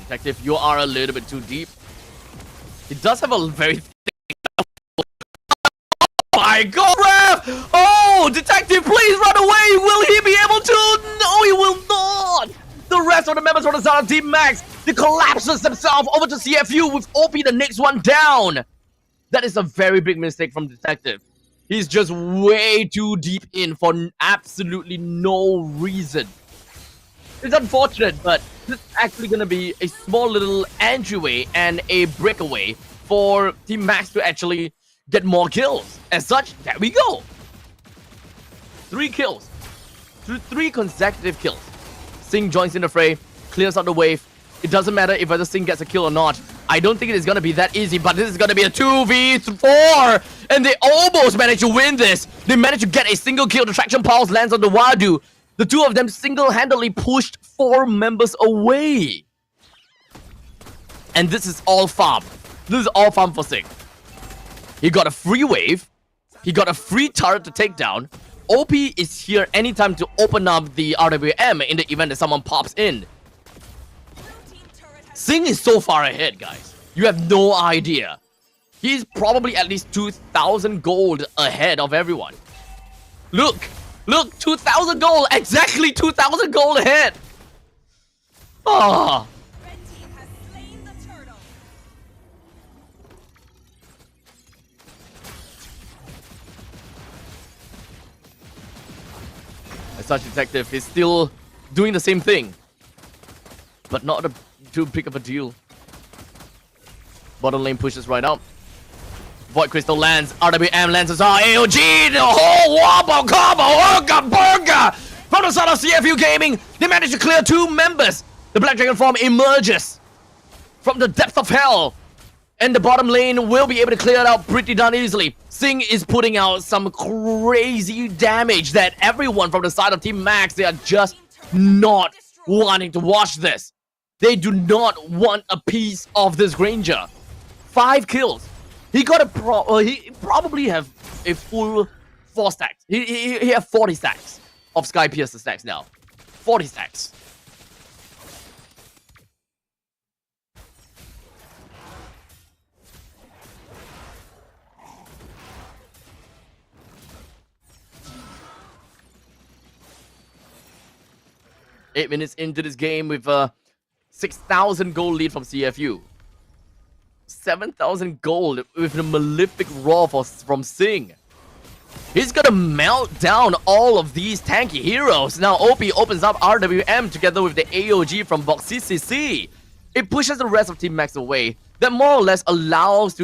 Detective, you are a little bit too deep. He does have a very oh my god, Ref! Oh, Detective, please run away! Will he be able to? No, he will not! The rest of the members from the side of Team Max, they collapses themselves over to CFU with OP the next one down. That is a very big mistake from Detective. He's just way too deep in for absolutely no reason. It's unfortunate, but this is actually going to be a small little entryway and a breakaway for Team Max to actually get more kills. As such, there we go. 3 kills. 3 consecutive kills. Sing joins in the fray, clears out the wave. It doesn't matter if whether Sing gets a kill or not. I don't think it is going to be that easy, but this is going to be a 2v4. And they almost managed to win this. They managed to get a single kill. The Traction Pulse lands on the Wadu. The two of them single-handedly pushed 4 members away. And this is all farm. This is all farm for Sing. He got a free wave. He got a free turret to take down. OP is here anytime to open up the RWM in the event that someone pops in. Sing is so far ahead, guys. You have no idea. He's probably at least 2,000 gold ahead of everyone. Look! Look! 2,000 gold! Exactly 2,000 gold ahead! Ah! As such, Detective is still doing the same thing. But not too big of a deal. Bottom lane pushes right out. Void Crystal lands, RWM lands as well, AOG, the whole wobble combo, Urga Burger! From the side of CFU Gaming, they managed to clear 2 members. The Black Dragon form emerges from the depth of hell. And the bottom lane will be able to clear it out pretty darn easily. Sing is putting out some crazy damage that everyone from the side of Team Max, they are just not wanting to watch this. They do not want a piece of this Granger. 5 kills. He got a he probably have a full 4 stacks. He have 40 stacks of Sky Piercer stacks now. 40 stacks. Eight minutes into this game with a 6,000 gold lead from CFU. 7,000 gold with the Malefic Roar from Sing. He's gonna melt down all of these tanky heroes. Now OP opens up RWM together with the AOG from Boxy CC. It pushes the rest of Team Max away. That more or less allows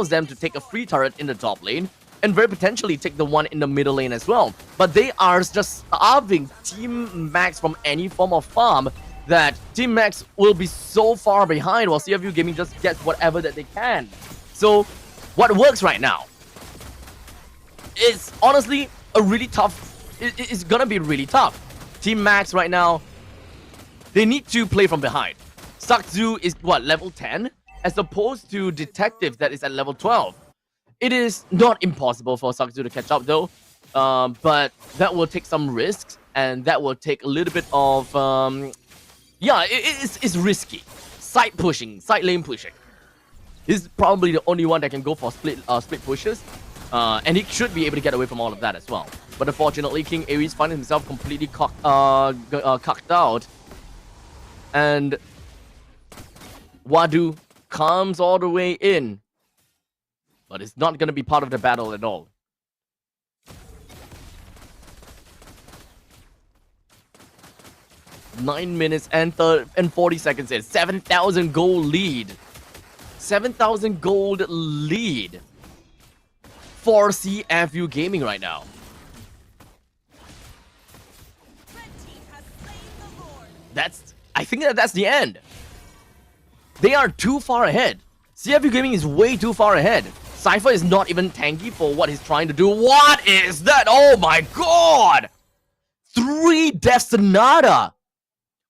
them to take a free turret in the top lane and very potentially take the one in the middle lane as well. But they are just starving Team Max from any form of farm that Team Max will be so far behind while CFU Gaming just gets whatever that they can. So what works right now is honestly a really tough, it's gonna be really tough. Team Max right now, they need to play from behind. Sakzu is what, level 10? As opposed to Detective that is at level 12. It is not impossible for Sakzu to catch up though, but that will take some risks and that will take a little bit of yeah, it's risky. Side pushing, side lane pushing. He's probably the only one that can go for split pushes. And he should be able to get away from all of that as well. But unfortunately, King Ares finds himself completely cocked out. And Wadu comes all the way in. But it's not going to be part of the battle at all. Nine minutes and 40 seconds in. 7,000 gold lead. 7,000 gold lead for CFU Gaming right now. That's I think that's the end. They are too far ahead. CFU Gaming is way too far ahead. Cypher is not even tanky for what he's trying to do. What is that? Oh my god! 3 Death Sonata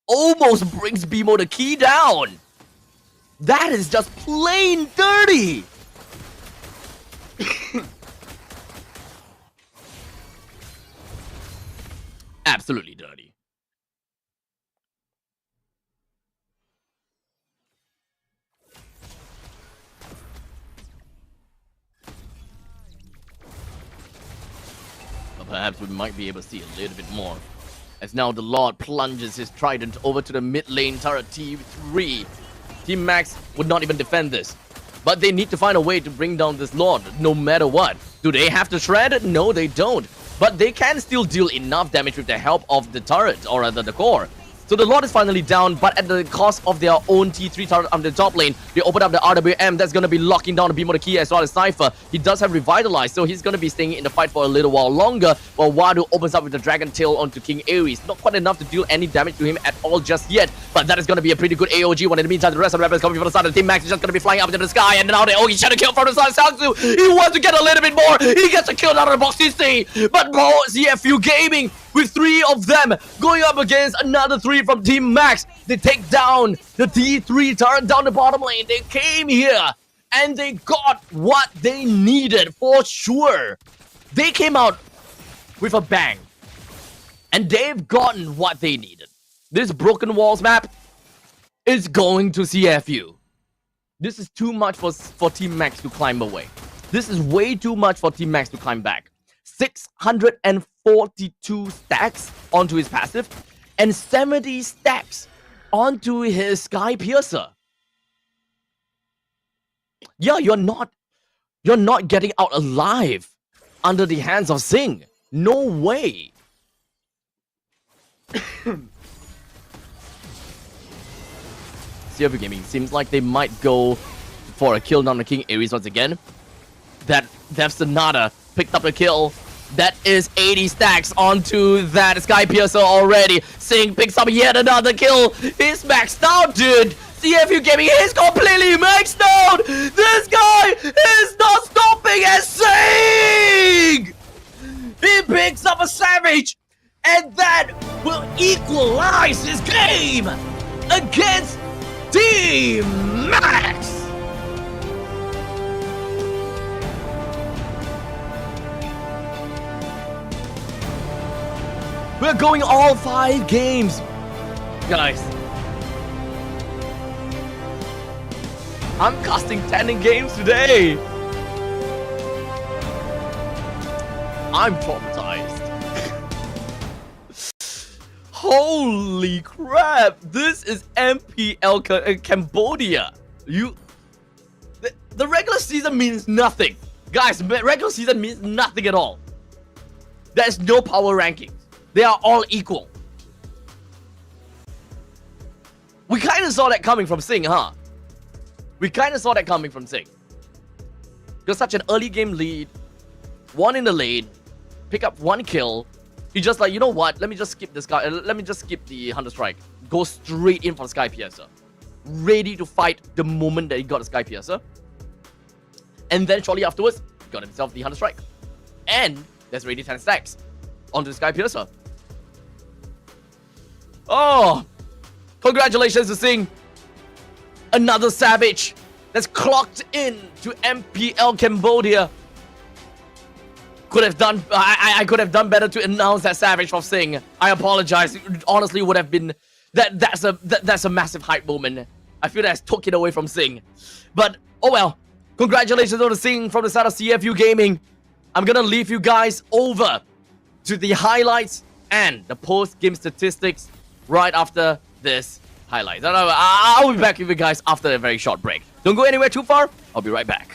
almost brings BMO the key down. That is just plain dirty. Absolutely dirty. But perhaps we might be able to see a little bit more. As now the Lord plunges his trident over to the mid lane turret T3. Team Max would not even defend this. But they need to find a way to bring down this Lord, no matter what. Do they have to shred? No, they don't. But they can still deal enough damage with the help of the turret, or rather the core. So the Lord is finally down, but at the cost of their own T3 turret on the top lane. They open up the RWM, that's going to be locking down the BMO the key as well as Cypher. He does have Revitalize, so he's going to be staying in the fight for a little while longer, while Wadu opens up with the Dragon Tail onto King Ares. Not quite enough to deal any damage to him at all just yet, but that is going to be a pretty good AOG one. In the meantime, the rest of the weapons coming from the side of the Team Max is just going to be flying up into the sky, and now the Ogi Shadow kill from the side of Sangsu. He wants to get a little bit more. He gets a kill out of the box, but CFU Gaming with 3 of them going up against another 3 from Team Max. They take down the T3 turret down the bottom lane. They came here and they got what they needed for sure. They came out with a bang and they've gotten what they needed. This Broken Walls map is going to CFU. This is too much for Team Max to climb away. This is way too much for Team Max to climb back. 642 stacks onto his passive and 70 stacks onto his Sky Piercer. Yeah, you're not getting out alive under the hands of Sing. No way. CFU Gaming seems like they might go for a kill down the King Ares once again. That Death Sonata picked up the kill. That is 80 stacks onto that Sky Piercer already. Sing picks up yet another kill. He's maxed out, dude. CFU Gaming is completely maxed out. This guy is not stopping at Sing. He picks up a Savage, and that will equalize his game against Team Max. We're going all 5 games, guys. I'm casting 10 in games today. I'm traumatized. Holy crap! This is MPL Cambodia. The regular season means nothing, guys. Regular season means nothing at all. There's no power rankings. They are all equal. We kind of saw that coming from Sing, huh? We kind of saw that coming from Sing. You're such an early game lead, 1 in the lane, pick up 1 kill. He's just like, you know what? Let me just skip this guy. Let me just skip the Hunter Strike. Go straight in for the Sky Piercer. Ready to fight the moment that he got the Sky Piercer. And then shortly afterwards, he got himself the Hunter Strike. And there's already 10 stacks onto the Sky Piercer. Oh, congratulations to Sing. Another Savage that's clocked in to MPL Cambodia. Could have done, I could have done better to announce that Savage from Sing. I apologize. It honestly would have been, that's a massive hype moment. I feel that's took it away from Sing. But, oh well. Congratulations on the Sing from the side of CFU Gaming. I'm gonna leave you guys over to the highlights and the post-game statistics right after this highlight. I'll be back with you guys after a very short break. Don't go anywhere too far. I'll be right back.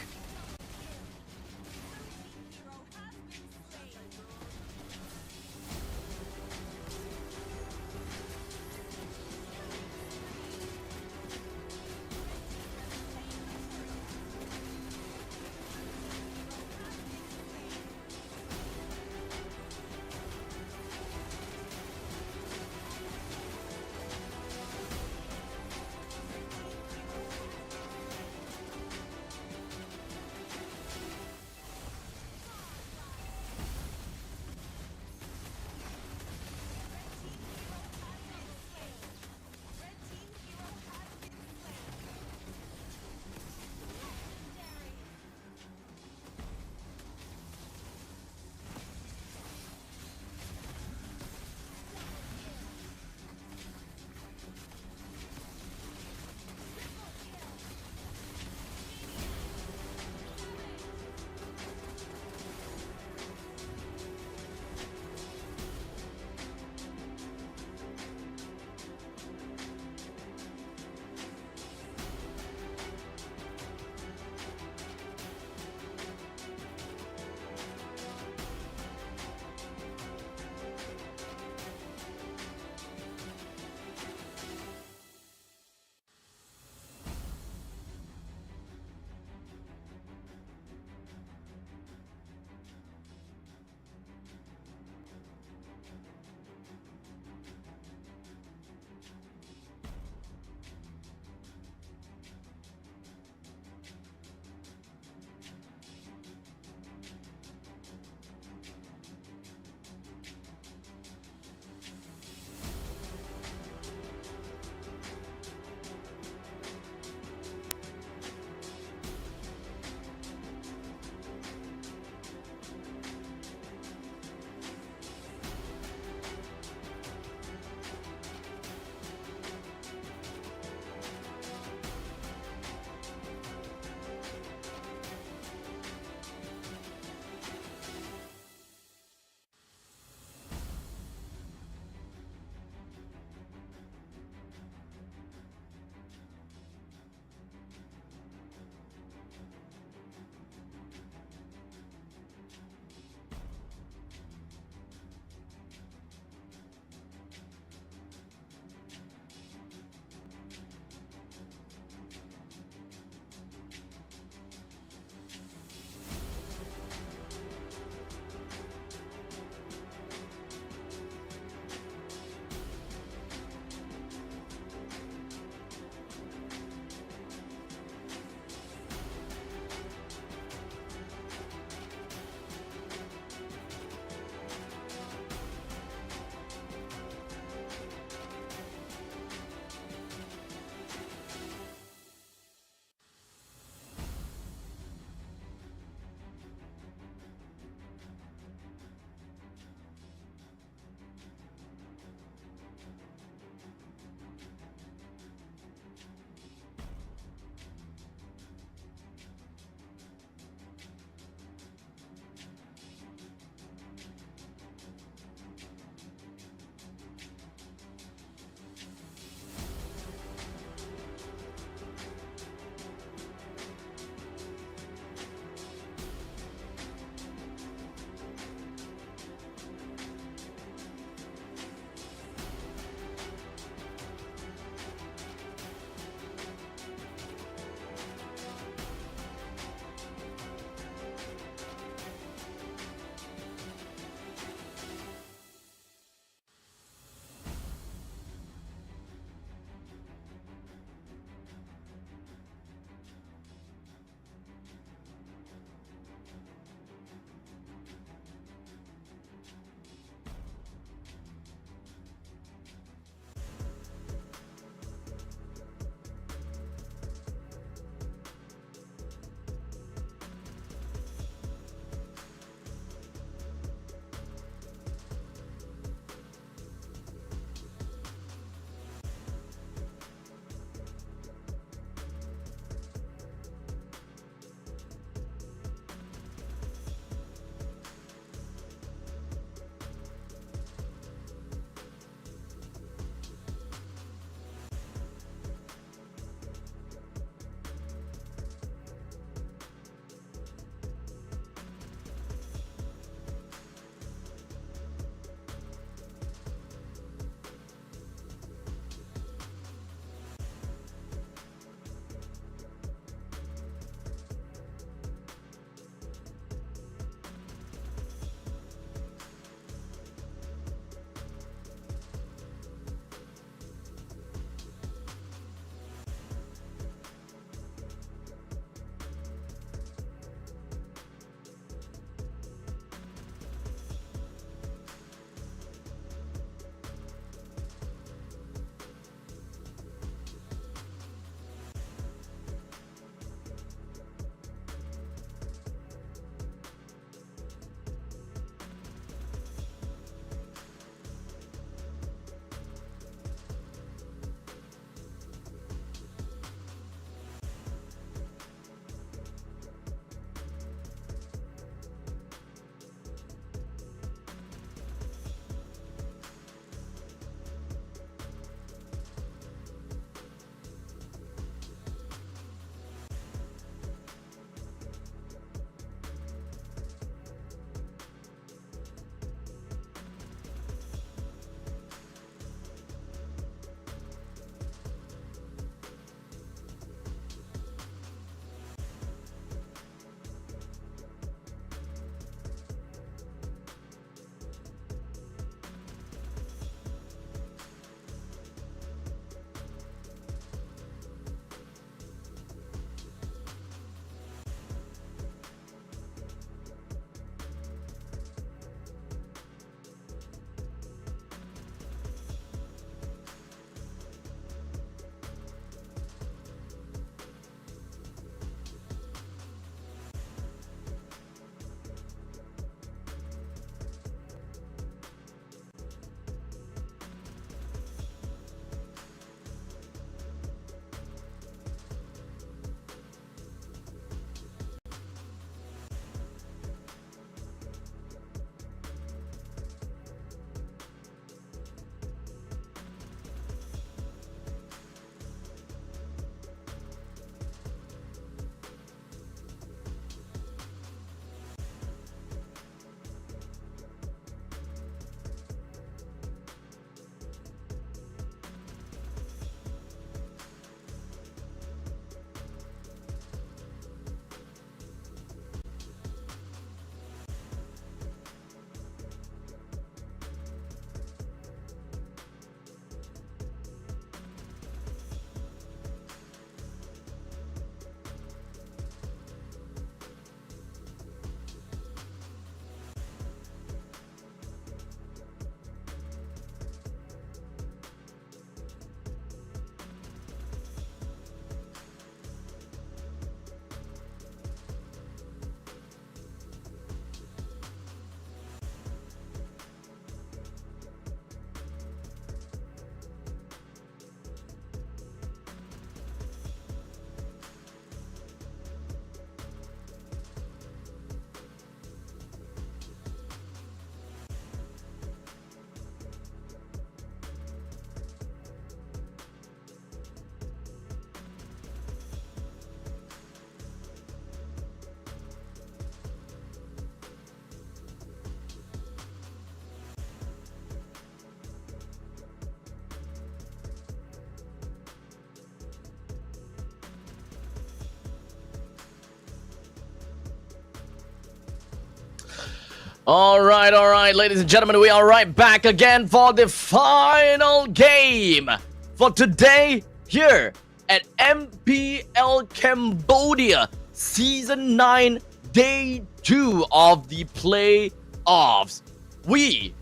All right, ladies and gentlemen, we are right back again for the final game for today here at MPL Cambodia Season 9, Day 2 of the playoffs. We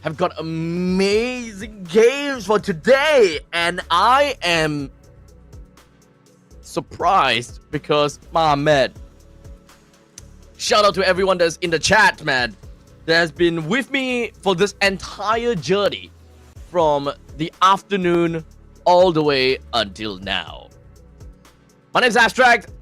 have got amazing games for today, and I am surprised because, man, shout out to everyone that's in the chat, man, that has been with me for this entire journey from the afternoon all the way until now. My name's Abstract,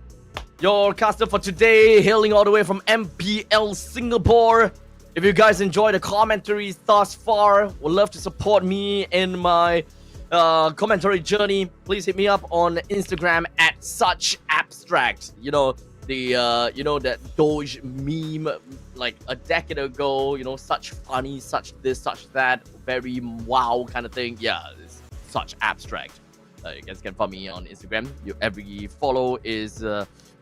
your caster for today, hailing all the way from MPL Singapore. If you guys enjoy the commentaries thus far, would love to support me in my commentary journey, please hit me up on Instagram at suchabstract. You know, the you know, that Doge meme like a decade ago, you know, such funny, such this, such that, very wow kind of thing. Yeah, it's such abstract. You guys can follow me on Instagram. Every follow is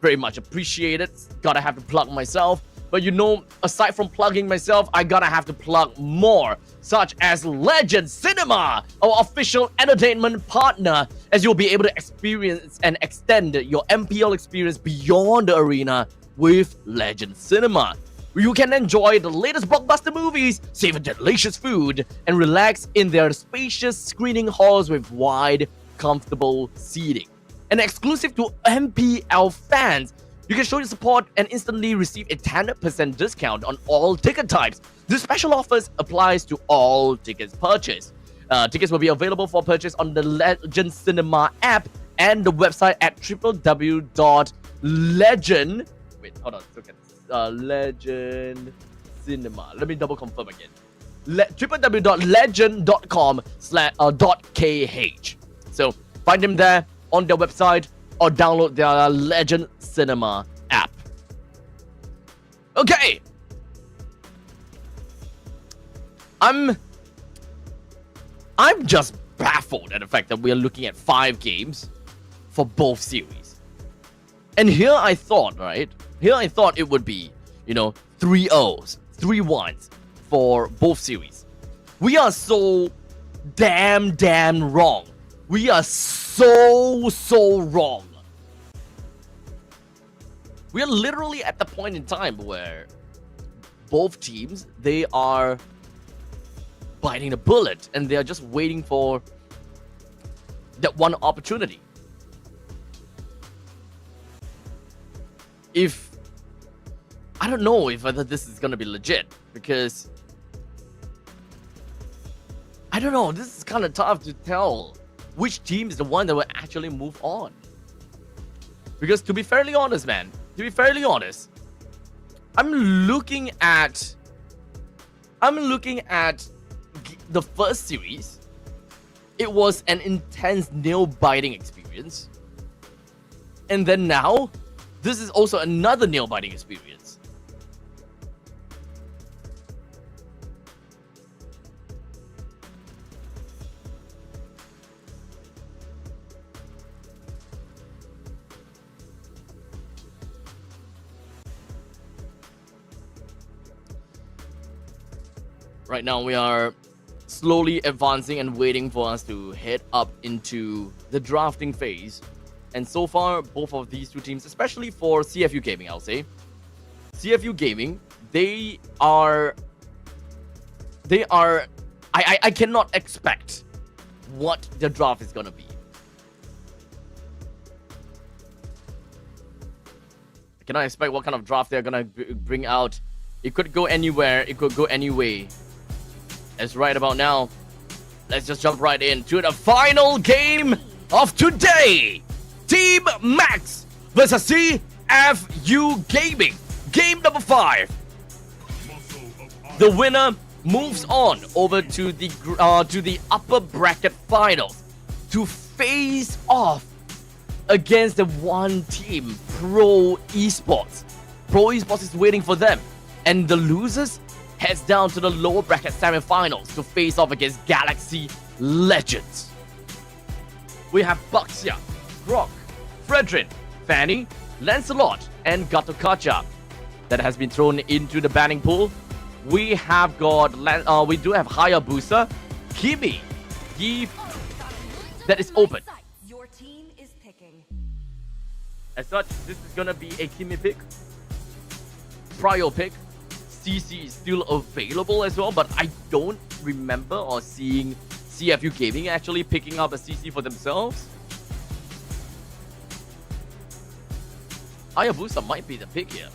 very much appreciated. Gotta have to plug myself. But you know, aside from plugging myself, I gotta have to plug more, such as Legend Cinema, our official entertainment partner, as you'll be able to experience and extend your MPL experience beyond the arena with Legend Cinema. You can enjoy the latest blockbuster movies, savor delicious food, and relax in their spacious screening halls with wide, comfortable seating. And exclusive to MPL fans, you can show your support and instantly receive a 10% discount on all ticket types. This special offer applies to all tickets purchased. Tickets will be available for purchase on the Legend Cinema app and the website at www.legend. Wait, hold on. Look at this. Legend Cinema. Let me double confirm again. www.legend.com/.kh. So find them there on their website or download their Legend Cinema app. Okay. I'm just baffled at the fact that we are looking at 5 games for both series. And here I thought, right? Here I thought it would be, you know, 3-0s, 3-1s for both series. We are so damn wrong. We are so wrong. We are literally at the point in time where both teams, they are biting the bullet and they are just waiting for that one opportunity. I don't know if whether this is gonna be legit, because I don't know, this is kind of tough to tell which team is the one that will actually move on. Because to be fairly honest, man, I'm looking at the first series. It was an intense nail-biting experience. And then now, this is also another nail-biting experience. Right now, we are slowly advancing and waiting for us to head up into the drafting phase. And so far, both of these two teams, especially for CFU Gaming, I'll say, CFU Gaming, I cannot expect what the draft is gonna be. I cannot expect what kind of draft they're gonna bring out. It could go anywhere, it could go any way. As right about now, let's just jump right into the final game of today. Team Max versus CFU Gaming. Game number 5. The winner moves on over to the upper bracket finals to face off against the one team, Pro Esports. Pro Esports is waiting for them, and the losers heads down to the lower bracket semifinals to face off against Galaxy Legends. We have Buxia, Brock, Fredrin, Fanny, Lancelot, and Gatokacha that has been thrown into the banning pool we have got we do have Hayabusa, Kimi, Yi, that is open. Your team is picking. As such, this is gonna be a Kimi pick, Prio pick. CC is still available as well, but I don't remember or seeing CFU Gaming actually picking up a CC for themselves. Hayabusa might be the pick here.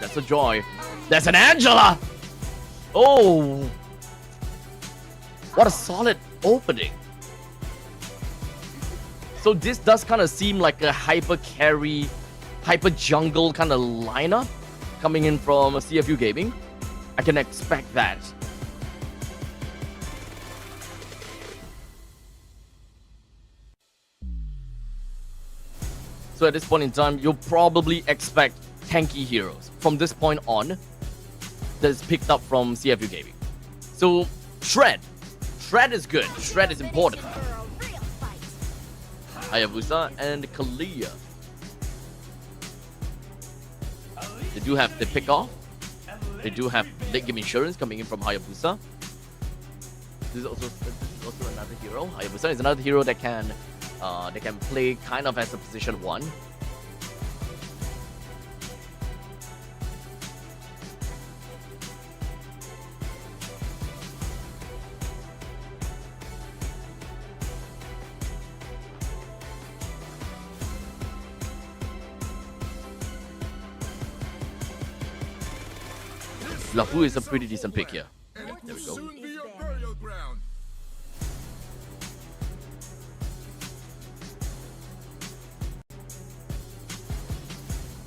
That's a Joy. That's an Angela! Oh! What a solid opening. So this does kind of seem like a hyper carry, hyper jungle kind of lineup coming in from CFU Gaming. I can expect that. So at this point in time, you'll probably expect tanky heroes from this point on that is picked up from CFU Gaming. So Shred is good. Shred is important. Hayabusa and Kalia. They do have the pick off. They do have late game insurance coming in from Hayabusa. This is also another hero. Hayabusa is another hero that can play kind of as a position 1. Lafu is a pretty decent pick here. There we go.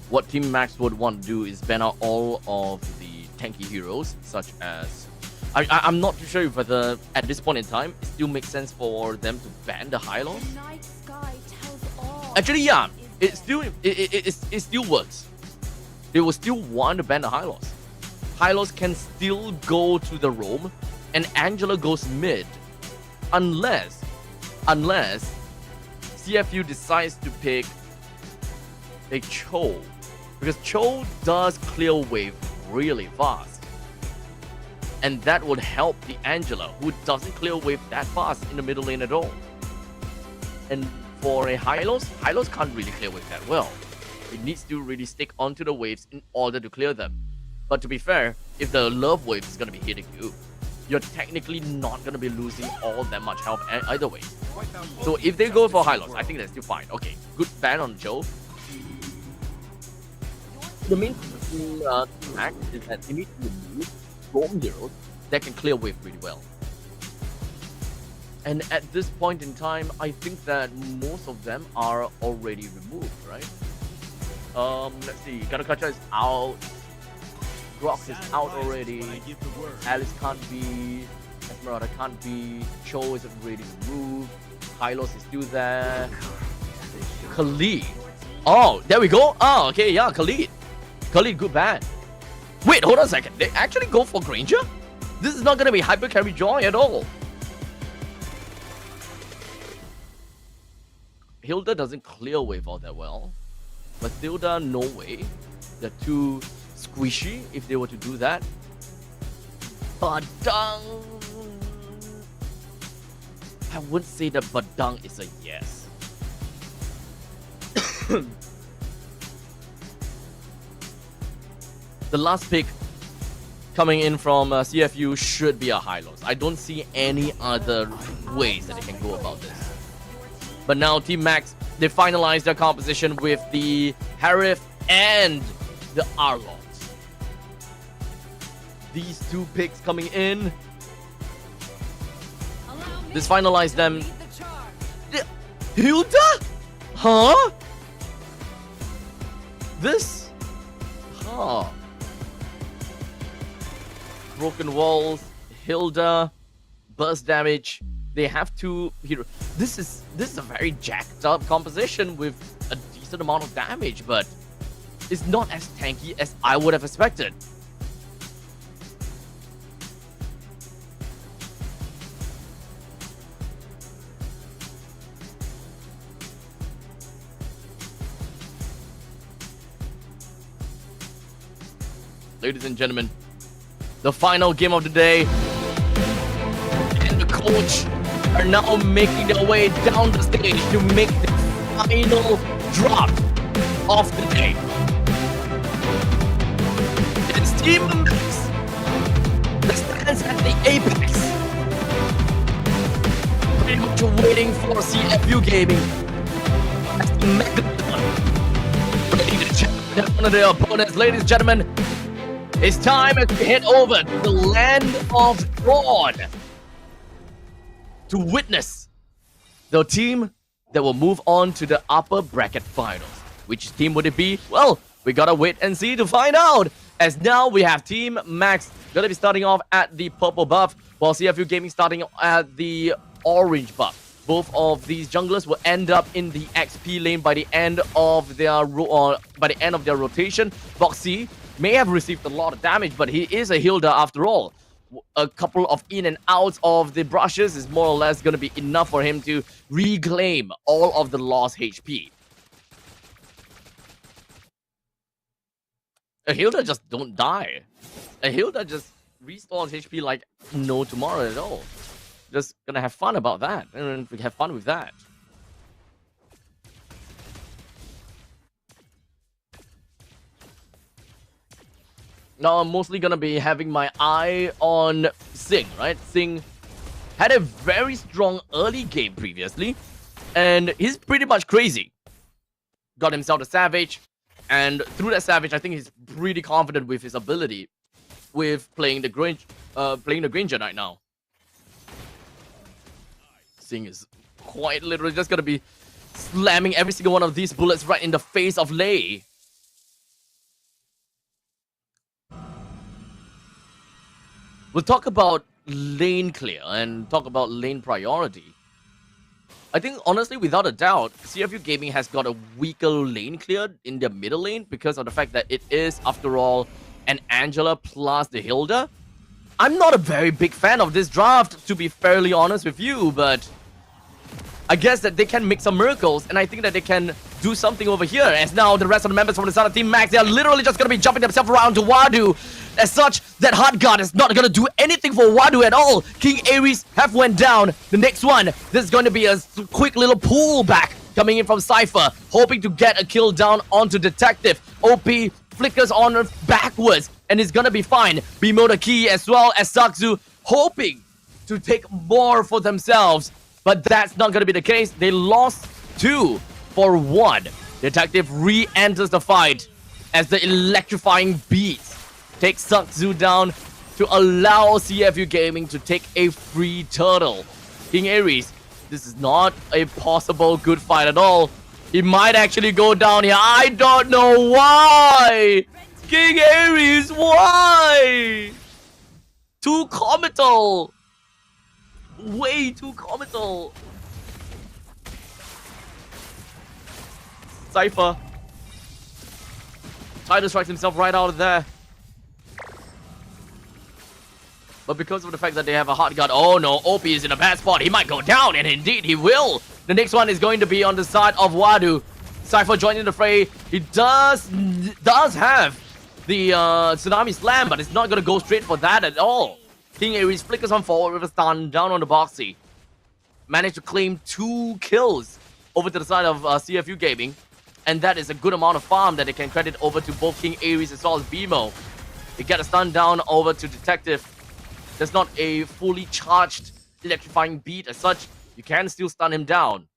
What Team Max would want to do is ban out all of the tanky heroes, such as... I'm not too sure if whether at this point in time it still makes sense for them to ban the Hylos. Actually, yeah, it still works. They will still want to ban the Hylos. Hylos can still go to the roam, and Angela goes mid, unless CFU decides to pick a Cho, because Cho does clear wave really fast, and that would help the Angela, who doesn't clear wave that fast in the middle lane at all. And for a Hylos can't really clear wave that well. It needs to really stick onto the waves in order to clear them. But to be fair, if the love wave is going to be hitting you, you're technically not going to be losing all that much health either way. So if they go for Hylos, I think that's still fine. Okay, good ban on Joe. The main thing Max is that they need to remove roam heroes that can clear wave really well. And at this point in time, I think that most of them are already removed, right? Let's see. Garukacha is out. Grox is out already. Alice can't be. Esmeralda can't be. Cho is already removed. Hylos is still there. Khalid. Oh, there we go. Oh, okay, yeah, Khalid. Khalid, good ban. Wait, hold on a second. They actually go for Granger? This is not going to be hyper carry Joy at all. Hilda doesn't clear wave all that well. Matilda, no way. They're too squishy if they were to do that. Badang. I would say that Badang is a yes. The last pick coming in from CFU should be a Hylos. I don't see any other ways that they can go about this. But now Team Max, they finalized their composition with the Harif and the Arlons. These two picks coming in. This finalized them. Hilda? Huh? This? Huh. Broken walls, Hilda, burst damage. They have two heroes. This is a very jacked up composition with a decent amount of damage, but it's not as tanky as I would have expected. ladies and gentlemen. The final game of the day. And the coach are now making their way down the stage to make the final drop of the day. It's Team Max that stands at the apex. Pretty much waiting for CFU Gaming as the Megalodon ready to check down one of their opponents. Ladies and gentlemen, it's time as we head over to the land of Dawn to witness the team that will move on to the upper bracket finals. Which team would it be? Well, we gotta wait and see to find out. As now we have Team Max gonna be starting off at the purple buff, while CFU Gaming starting at the orange buff. Both of these junglers will end up in the XP lane by the end of their rotation. Boxy may have received a lot of damage, but he is a healer after all. A couple of in and outs of the brushes is more or less going to be enough for him to reclaim all of the lost HP. A healer just don't die. A healer just restores HP like no tomorrow at all. Just gonna have fun about that, and we have fun with that. Now I'm mostly gonna be having my eye on Sing, right? Sing had a very strong early game previously, and he's pretty much crazy. Got himself a Savage, and through that Savage, I think he's pretty confident with his ability with playing the Granger right now. Sing is quite literally just gonna be slamming every single one of these bullets right in the face of Lei. We'll talk about lane clear and talk about lane priority. I think honestly, without a doubt, CFU Gaming has got a weaker lane clear in their middle lane because of the fact that it is, after all, an Angela plus the Hilda. I'm not a very big fan of this draft, to be fairly honest with you, but I guess that they can make some miracles, and I think that they can do something over here. As now the rest of the members from the side of Team Max, they are literally just going to be jumping themselves around to Wadu. As such, that Hard Guard is not going to do anything for Wadu at all. King Ares have went down. The next one, this is going to be a quick little pullback coming in from Cypher, hoping to get a kill down onto Detective. OP flickers on backwards, and it's going to be fine. Bimo the key as well as Sakzu, hoping to take more for themselves. But that's not going to be the case. They lost 2-1. Detective re-enters the fight as the electrifying beats take Sakzu down to allow CFU Gaming to take a free turtle. King Ares, this is not a possible good fight at all. He might actually go down here. I don't know why. King Ares, why? Too comical. Way too comical. Cypher tried to strike himself right out of there. But because of the fact that they have a hard guard, oh no, OP is in a bad spot. He might go down, and indeed he will. The next one is going to be on the side of Wadu. Cypher joining the fray. He does have the Tsunami Slam, but it's not going to go straight for that at all. King Ares flickers on forward with a stun down on the Boxy. Managed to claim 2 kills over to the side of CFU Gaming. And that is a good amount of farm that they can credit over to both King Ares as well as Bimo. They get a stun down over to Detective. There's not a fully charged electrifying beat as such. You can still stun him down.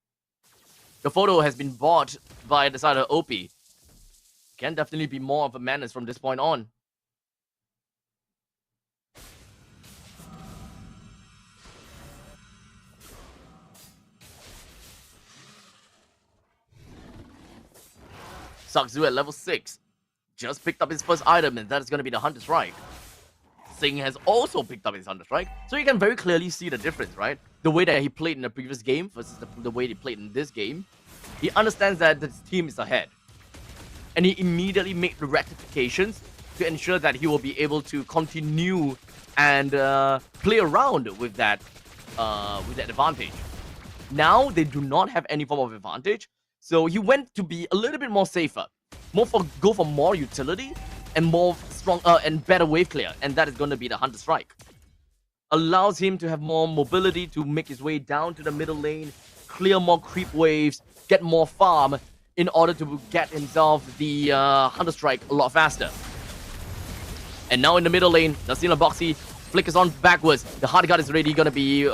The photo has been bought by the side of OP. Can definitely be more of a menace from this point on. Sakzu at level 6. Just picked up his first item, and that is going to be the Hunter Strike. Sing has also picked up his Hunter Strike. So you can very clearly see the difference, right? The way that he played in the previous game versus the way he played in this game. He understands that the team is ahead. And he immediately made the rectifications to ensure that he will be able to continue and play around with that advantage. Now, they do not have any form of advantage. So he went to be a little bit more safer. Go for more utility and more strong and better wave clear, and that is going to be the Hunter Strike. Allows him to have more mobility to make his way down to the middle lane, clear more creep waves, get more farm in order to get himself the Hunter Strike a lot faster. And now in the middle lane, Nasila Boxy flickers on backwards. The hard guard is already going to be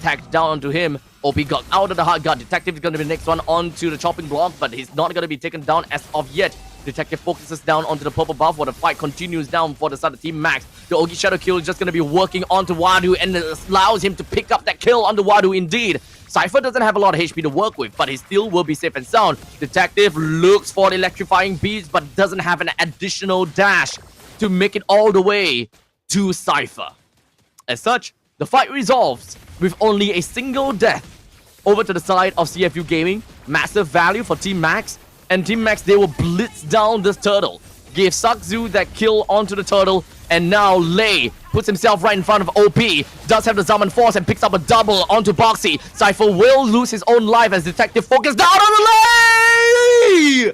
tagged down onto him. OP got out of the hard guard. Detective is going to be the next one onto the chopping block, but he's not going to be taken down as of yet. Detective focuses down onto the purple buff while the fight continues down for the side of Team Max. The Ogi Shadow kill is just going to be working onto Wadu and allows him to pick up that kill onto Wadu indeed. Cypher doesn't have a lot of HP to work with, but he still will be safe and sound. Detective looks for the electrifying beats, but doesn't have an additional dash to make it all the way to Cypher. As such, the fight resolves with only a single death over to the side of CFU Gaming. Massive value for Team Max. And Team Max, they will blitz down this turtle. Gave Sakzu that kill onto the turtle. And now Lei puts himself right in front of OP. Does have the Zaman Force and picks up a double onto Boxy. Cypher will lose his own life as Detective focus down on Lei!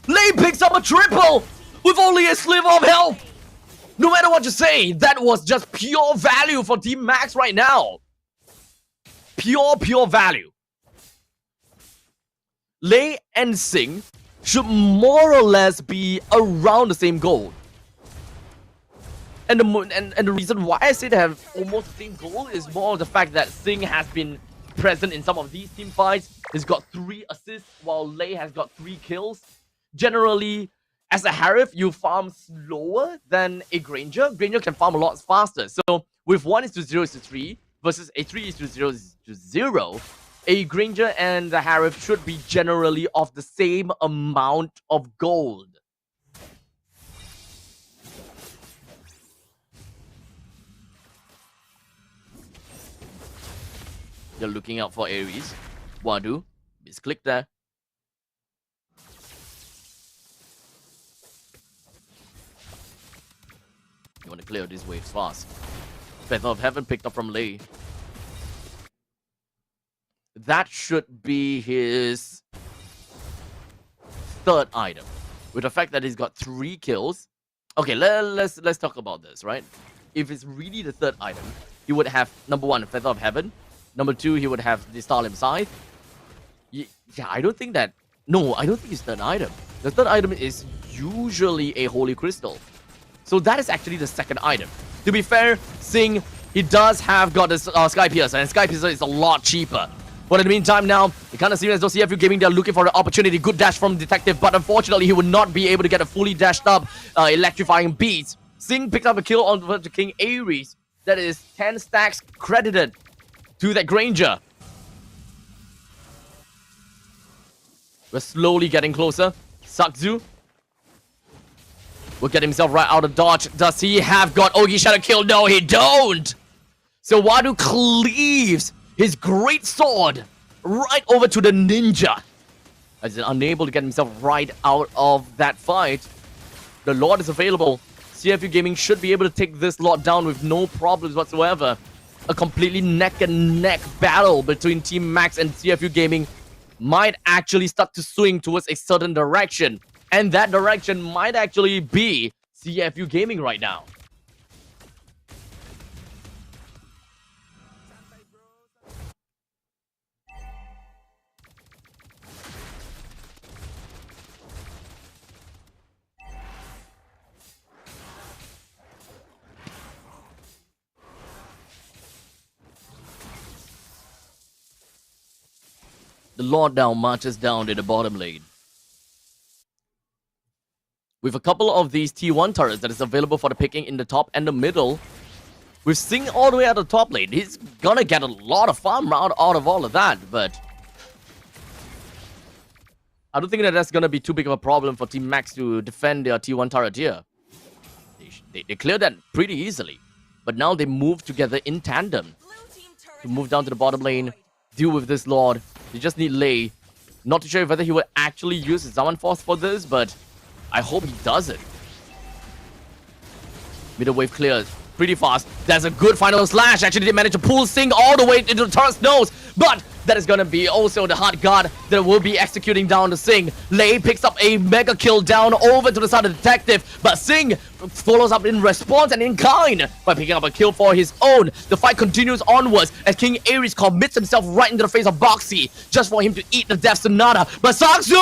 Lei picks up a triple with only a sliver of health. No matter what you say, that was just pure value for Team Max right now. Pure value. Lei and Sing should more or less be around the same goal. And the reason why I say they have almost the same goal is more of the fact that Sing has been present in some of these team fights. He's got 3 assists while Lei has got 3 kills. Generally, as a Harif, you farm slower than a Granger. Granger can farm a lot faster. So with 1:0:3 versus a 3:0:0, a Granger and the Harif should be generally of the same amount of gold. You're looking out for Ares. Wadu, misclick there. You want to clear these waves fast. Feather of Heaven picked up from Lei. That should be his 3rd item. With the fact that he's got 3 kills. Okay, let's talk about this, right? If it's really the 3rd item, he would have number 1, Feather of Heaven. Number 2, he would have the Starlim Scythe. Yeah, I don't think that... No, I don't think it's 3rd item. The 3rd item is usually a Holy Crystal. So that is actually the 2nd item. To be fair, Sing, he does have got this Sky Piercer, and Sky Piercer is a lot cheaper. But in the meantime now, it kind of seems as though CFU Gaming, they're looking for an opportunity. Good dash from Detective, but unfortunately, he would not be able to get a fully dashed up electrifying beats. Sing picked up a kill on the King Ares. That is 10 stacks credited to that Granger. We're slowly getting closer. Sakzu will get himself right out of dodge. Does he have got Ogi Shadow kill? No, he don't. So Wadu cleaves his great sword right over to the ninja. As he's unable to get himself right out of that fight. The Lord is available. CFU Gaming should be able to take this lot down with no problems whatsoever. A completely neck-and-neck battle between Team Max and CFU Gaming might actually start to swing towards a certain direction. And that direction might actually be CFU Gaming right now. The Lord now marches down to the bottom lane. With a couple of these T1 turrets that is available for the picking in the top and the middle. With Sing all the way at the top lane. He's gonna get a lot of farm out of all of that, but I don't think that that's gonna be too big of a problem for Team Max to defend their T1 turret here. They cleared that pretty easily. But now they move together in tandem to move down to the bottom lane, deal with this Lord. They just need Lei. Not too sure whether he would actually use his Zaman Force for this, but I hope he does it. Middle wave clears pretty fast. There's a good final slash. Actually, they managed to pull Sing all the way into the turret's nose. but that is gonna be also the hard guard that will be executing down the Sing. Lei picks up a mega kill down over to the side of the detective, but Sing follows up in response and in kind by picking up a kill for his own. The fight continues onwards as King Ares commits himself right into the face of Boxy just for him to eat the Death Sonata. But Saksu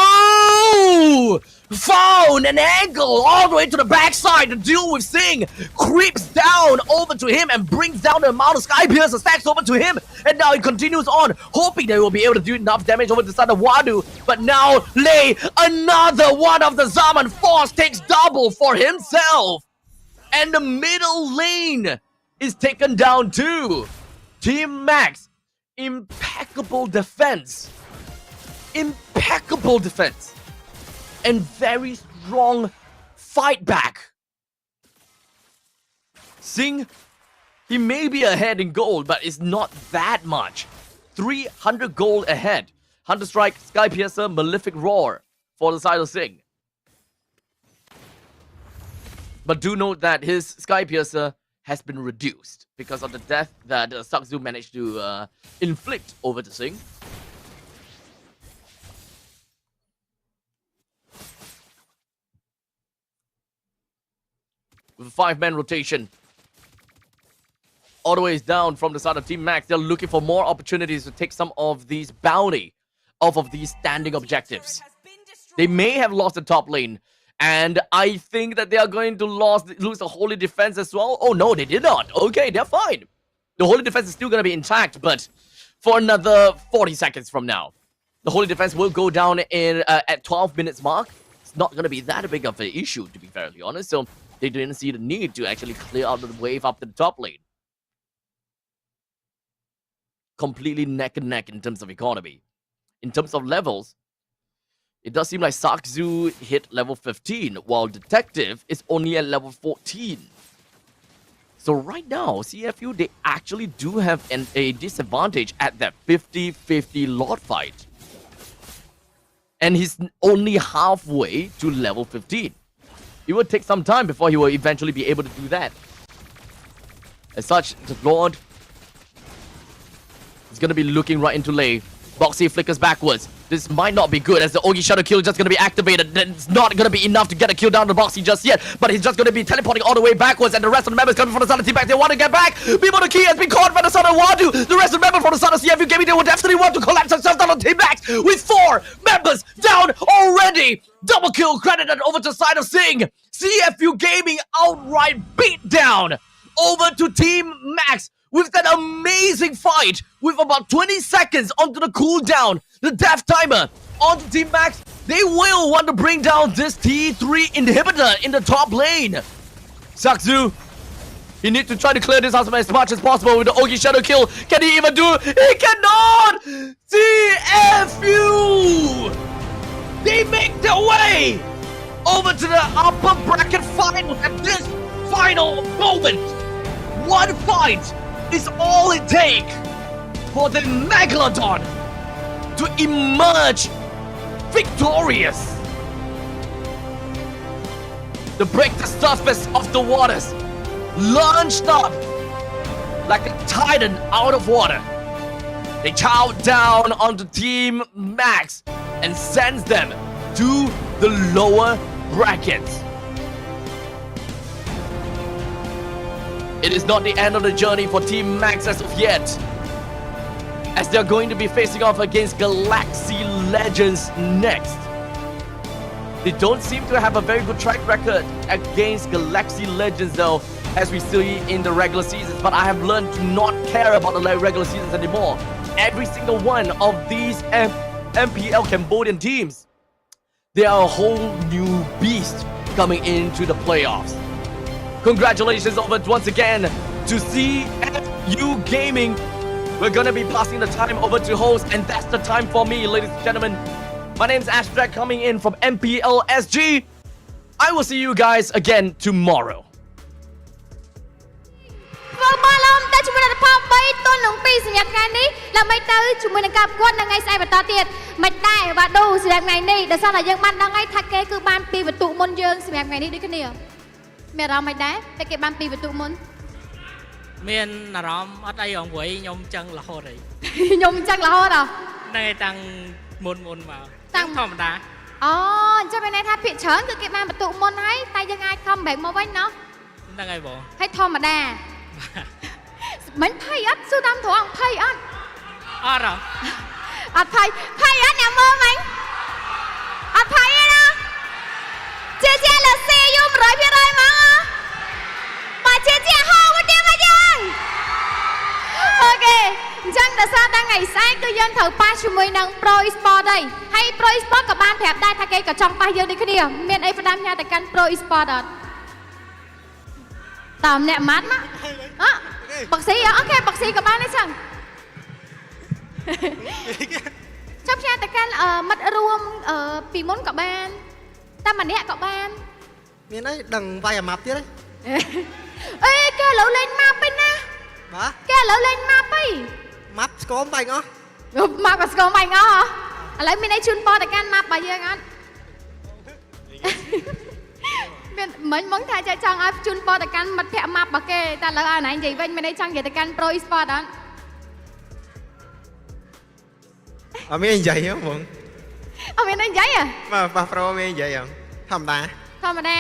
found an angle all the way to the backside to deal with Sing. Creeps down over to him and brings down the amount of Sky Piercer stacks over to him. And now he continues on, hoping they will be able to do enough damage over the side of Wadu. But now Lei, another one of the Zaman Force, takes double for himself. And the middle lane is taken down too. Team Max, impeccable defense. Impeccable defense. And very strong fight back. Sing, he may be ahead in gold, but it's not that much. 300 gold ahead. Hunter Strike, Sky Piercer, Malefic Roar for the side of Sing. But do note that his Sky Piercer has been reduced because of the death that Saksu managed to inflict over to Sing. With a 5-man rotation. All the way down from the side of Team Max. They're looking for more opportunities to take some of these bounty off of these standing objectives. They may have lost the top lane. And I think that they are going to lose the Holy Defense as well. Oh no, they did not. Okay, they're fine. The Holy Defense is still going to be intact, but for another 40 seconds from now. The Holy Defense will go down in at 12 minutes mark. It's not going to be that big of an issue, to be fairly honest. So they didn't see the need to actually clear out the wave up to the top lane. Completely neck and neck in terms of economy. In terms of levels, it does seem like Saksu hit level 15, while Detective is only at level 14. So right now, CFU, they actually do have a disadvantage at that 50-50 Lord fight. And he's only halfway to level 15. It will take some time before he will eventually be able to do that. As such, the Lord is going to be looking right into Lei. Boxy flickers backwards. This might not be good as the Ogi Shadow Kill is just going to be activated. It's not going to be enough to get a kill down to Boxy just yet. But he's just going to be teleporting all the way backwards. And the rest of the members coming from the side of Team Back. They want to get back. People, the key has been caught by the side of Wadu. The rest of the members from the side of CFU Gaming, they will definitely want to collapse themselves down on Team Max. With 4 members down already. Double kill credited over to the side of Sing. CFU Gaming outright beat down over to Team Max. With that amazing fight, with about 20 seconds onto the cooldown, the death timer onto Team Max, they will want to bring down this T3 inhibitor in the top lane. Saksu, he needs to try to clear this house as much as possible with the Ogi Shadow Kill. Can he even do it? He cannot! CFU! They make their way over to the upper bracket final at this final moment. One fight is all it takes for the Megalodon to emerge victorious. To break the surface of the waters, launched up like a titan out of water. They chow down onto Team Max and sends them to the lower brackets. It is not the end of the journey for Team Max as of yet, as they're going to be facing off against Galaxy Legends next. They don't seem to have a very good track record against Galaxy Legends though, as we see in the regular seasons, but I have learned to not care about the regular seasons anymore. Every single one of these MPL Cambodian teams, they are a whole new beast coming into the playoffs. Congratulations once again to CFU Gaming. We're gonna be passing the time over to host, and that's the time for me, ladies and gentlemen. My name's Ashtrack coming in from MPL SG. I will see you guys again tomorrow. បងឡំតែជាមួយនឹងផល3តុននឹង2សម្រាប់ថ្ងៃនេះដើម្បីទៅជាមួយនឹងការប្រកួតនៅថ្ងៃស្អែកបន្តទៀតមិនដែរវ៉ាដូសម្រាប់ថ្ងៃនេះដោយសារតែយើងបានដឹងហើយថាគេគឺបាន2ពិន្ទុមុនយើងសម្រាប់ថ្ងៃនេះដូចគ្នាមានអារម្មណ៍មិនដែរតែគេបាន2ពិន្ទុមុន មានអារម្មណ៍អត់អីអង្រួយខ្ញុំចឹងរហូតអី ខ្ញុំចឹងរហូតអ្ហ៎ ហ្នឹងឯងតាំងមុនមកតាំងធម្មតា អូអញ្ចឹងមានន័យថាភាគច្រើនគឺគេបានបន្ទុកមុនហើយតែយើងអាច come back មកវិញណោះ ហ្នឹងហើយបង ហើយធម្មតាមិនភ័យអត់សួរតាមត្រង់ភ័យអត់ អត់ហ៎ អត់ភ័យភ័យអត់អ្នកមើលមិញអត់ភ័យទេណាជាលើស៊ីយូ 100% មកបើជាហោមកទៀតមកយើងអូខេអញ្ចឹងដល់សារដល់ថ្ងៃស្អែកគឺយើងត្រូវប៉ះជាមួយនឹង Pro Esports ហើយ Pro Esports ក៏បានប្រាប់ដែរថាគេក៏ចង់ប៉ះយើងដូចគ្នាមានអីផ្ដាំញ៉ាទៅកាន់ Pro Esports អត់តាមអ្នកម៉ាត់មកបុកស៊ីអូខេបុកស៊ីក៏បានដែរចឹងចាប់ផ្សាយទៅកាន់មិត្តរួមពីមុនក៏បានតែម្នាក់ក៏បាន មានអីដឹងវាយអាម៉ាប់ទៀតទេ អេគេឥឡូវលេងម៉ាប់ពេញណាបាទគេឥឡូវលេងម៉ាប់ហី ម៉ាប់ស្គមបាញ់អស់ ម៉ាប់ក៏ស្គមបាញ់អស់ឥឡូវមានអីជូនពរទៅកាន់ម៉ាប់របស់យើងអត់មានមិញមកថាចង់ឲ្យជូនពរទៅកាន់មិត្តភក្តិម៉ាប់របស់គេតែឥឡូវឲ្យណៃនិយាយវិញមានអីចង់និយាយទៅកាន់ Pro Esports អត់ អត់មាននិយាយហ៎បង អត់មាននិយាយហ៎ បាទ Pro មាននិយាយហ៎ធម្មតា ធម្មតា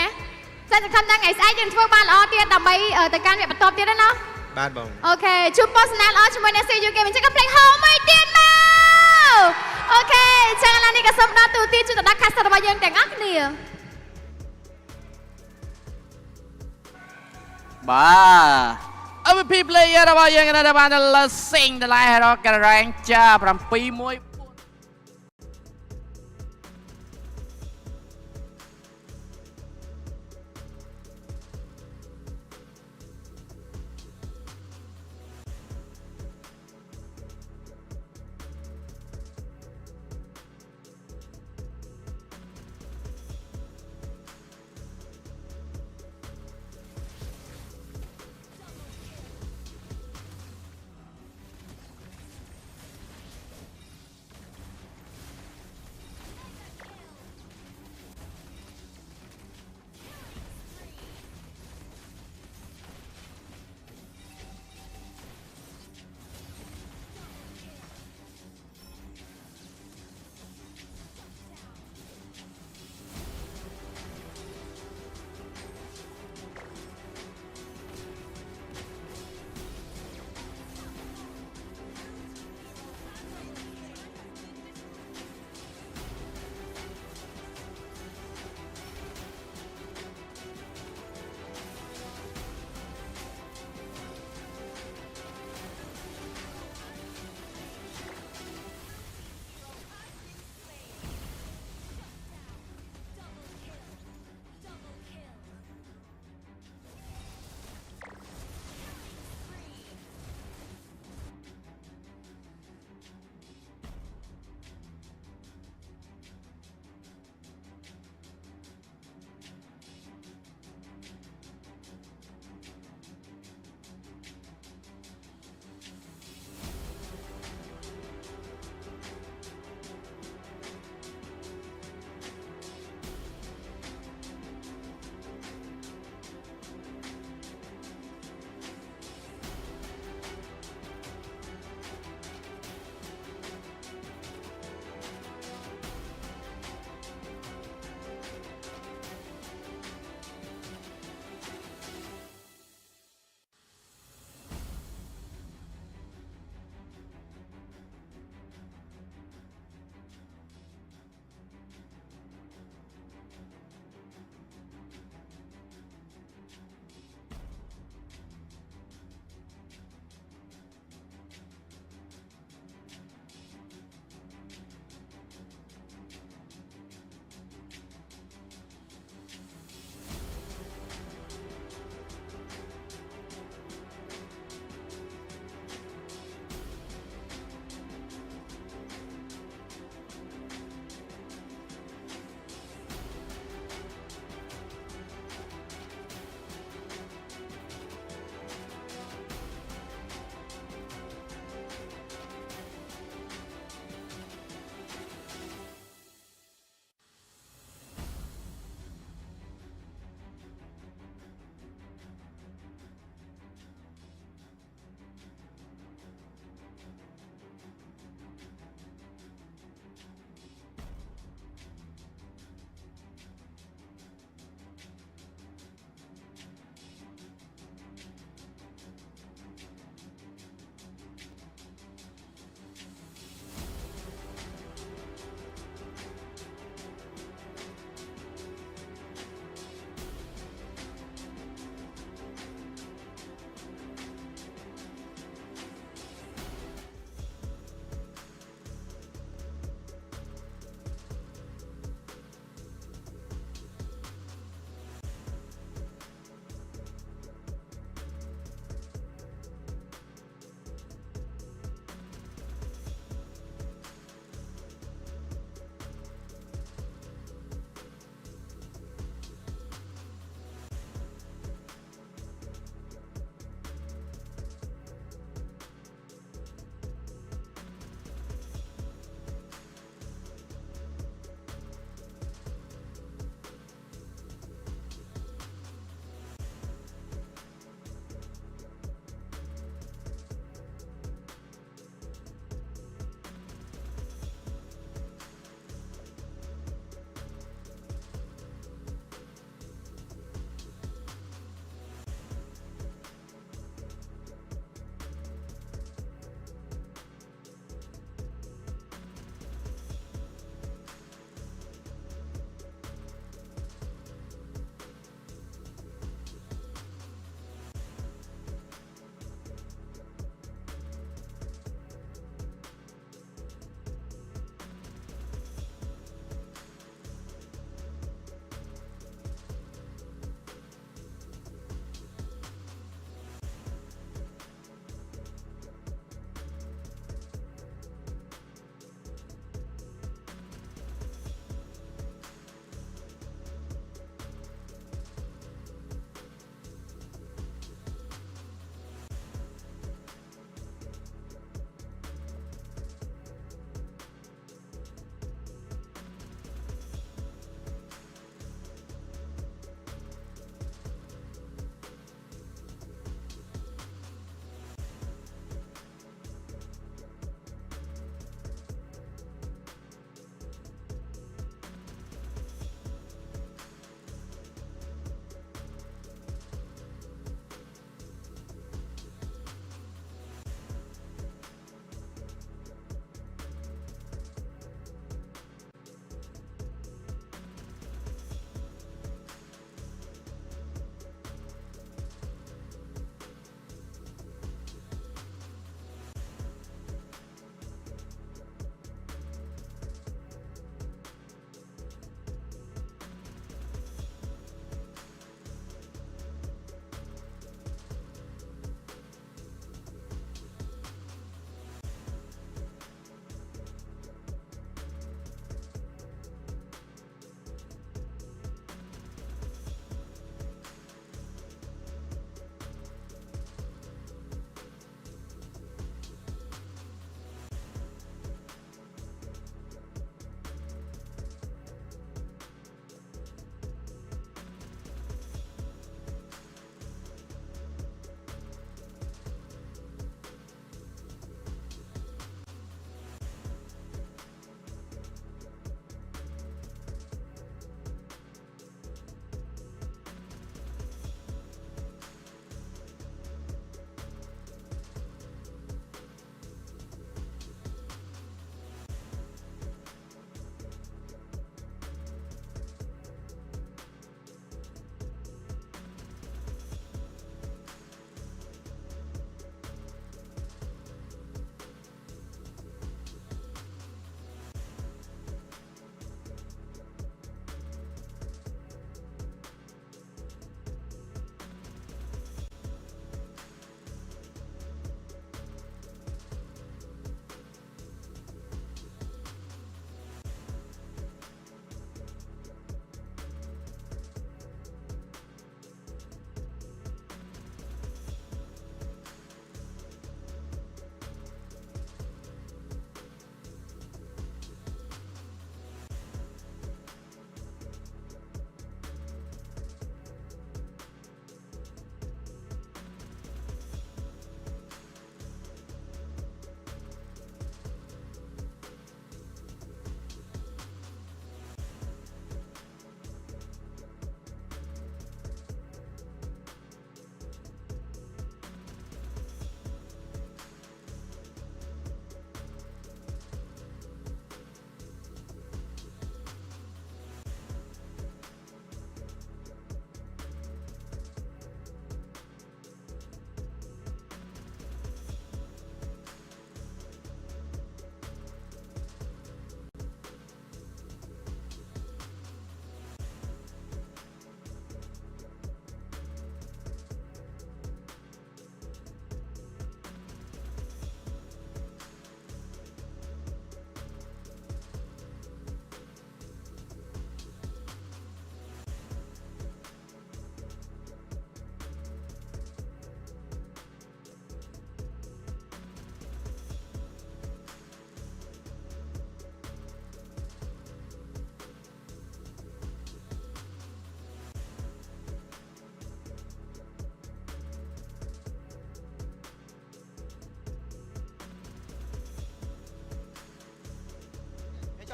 តែសង្ឃឹមថាថ្ងៃស្អែកយើងធ្វើបានល្អទៀតដើម្បីទៅកាន់វគ្គបន្ទាប់ទៀតណា បាទបង អូខេជួបទស្សនាល្អជាមួយនឹង CU Game អញ្ចឹងក៏ភ្លេចហោមួយទៀតមកអូខេអញ្ចឹងឥឡូវនេះក៏សូមដល់ទូទីជួយទៅដល់ caster របស់យើងទាំងអស់គ្នា បាទ MVP player របស់យើងនៅបានលើសេងតម្លៃ Hero Ranger 7-1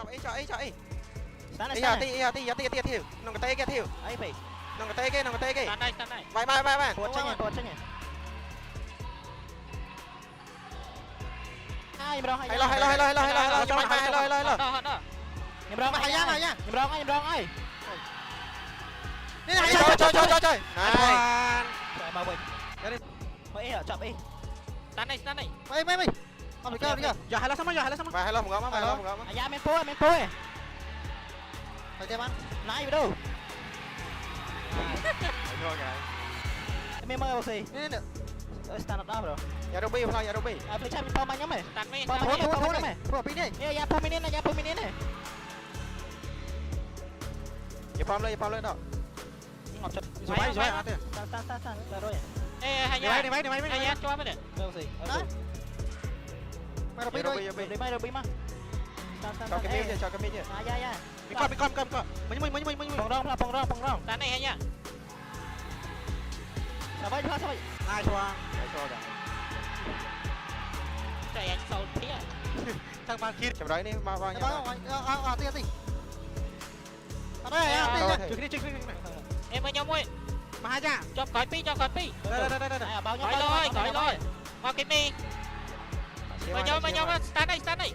ấy Stand ấy này, giờ ti thiểu nông cái tay kia thiểu ấy phải. nông cái tay kia Stand này. bay Tuột chân nhỉ. Hai bro, hay lo cho mày hay lo Đó. Nhầm rong hay nhá nhầm rong ấy. này chơi này Trời bao bình. Đây đi. Mấy ở chậm đi. Stand này. mày không được chưa giờ hay lo xong mày hay lo một góc Dạ men phố. phải chơi bắn Nãy đâu. thôi kìa Em mơ gì? nè Stand up đó bro. nhà đâu bi À play time pom anh nhắm mày. thua mày. thua pin đi Ya pom minin này. giờ pom lên đó Ngọc chật. rồi bay San rồi. Ê hay đi mày Hay cho mày nè. Đâu gì? mày Đâu bi mà. cho cái miếng cho cái miếng Ya. mình con mình Phong rong. Stand này hay nha. Sao vậy? ai cho rồi Trời anh sâu thế à? thằng bạn kia chậm đấy đi bao nhiêu tiền ở đây đi Em với nhau muội. mà hai cha Cho cõi pi. đây Bao nhiêu rồi. Qua cái mi. Với nhau stand này. đây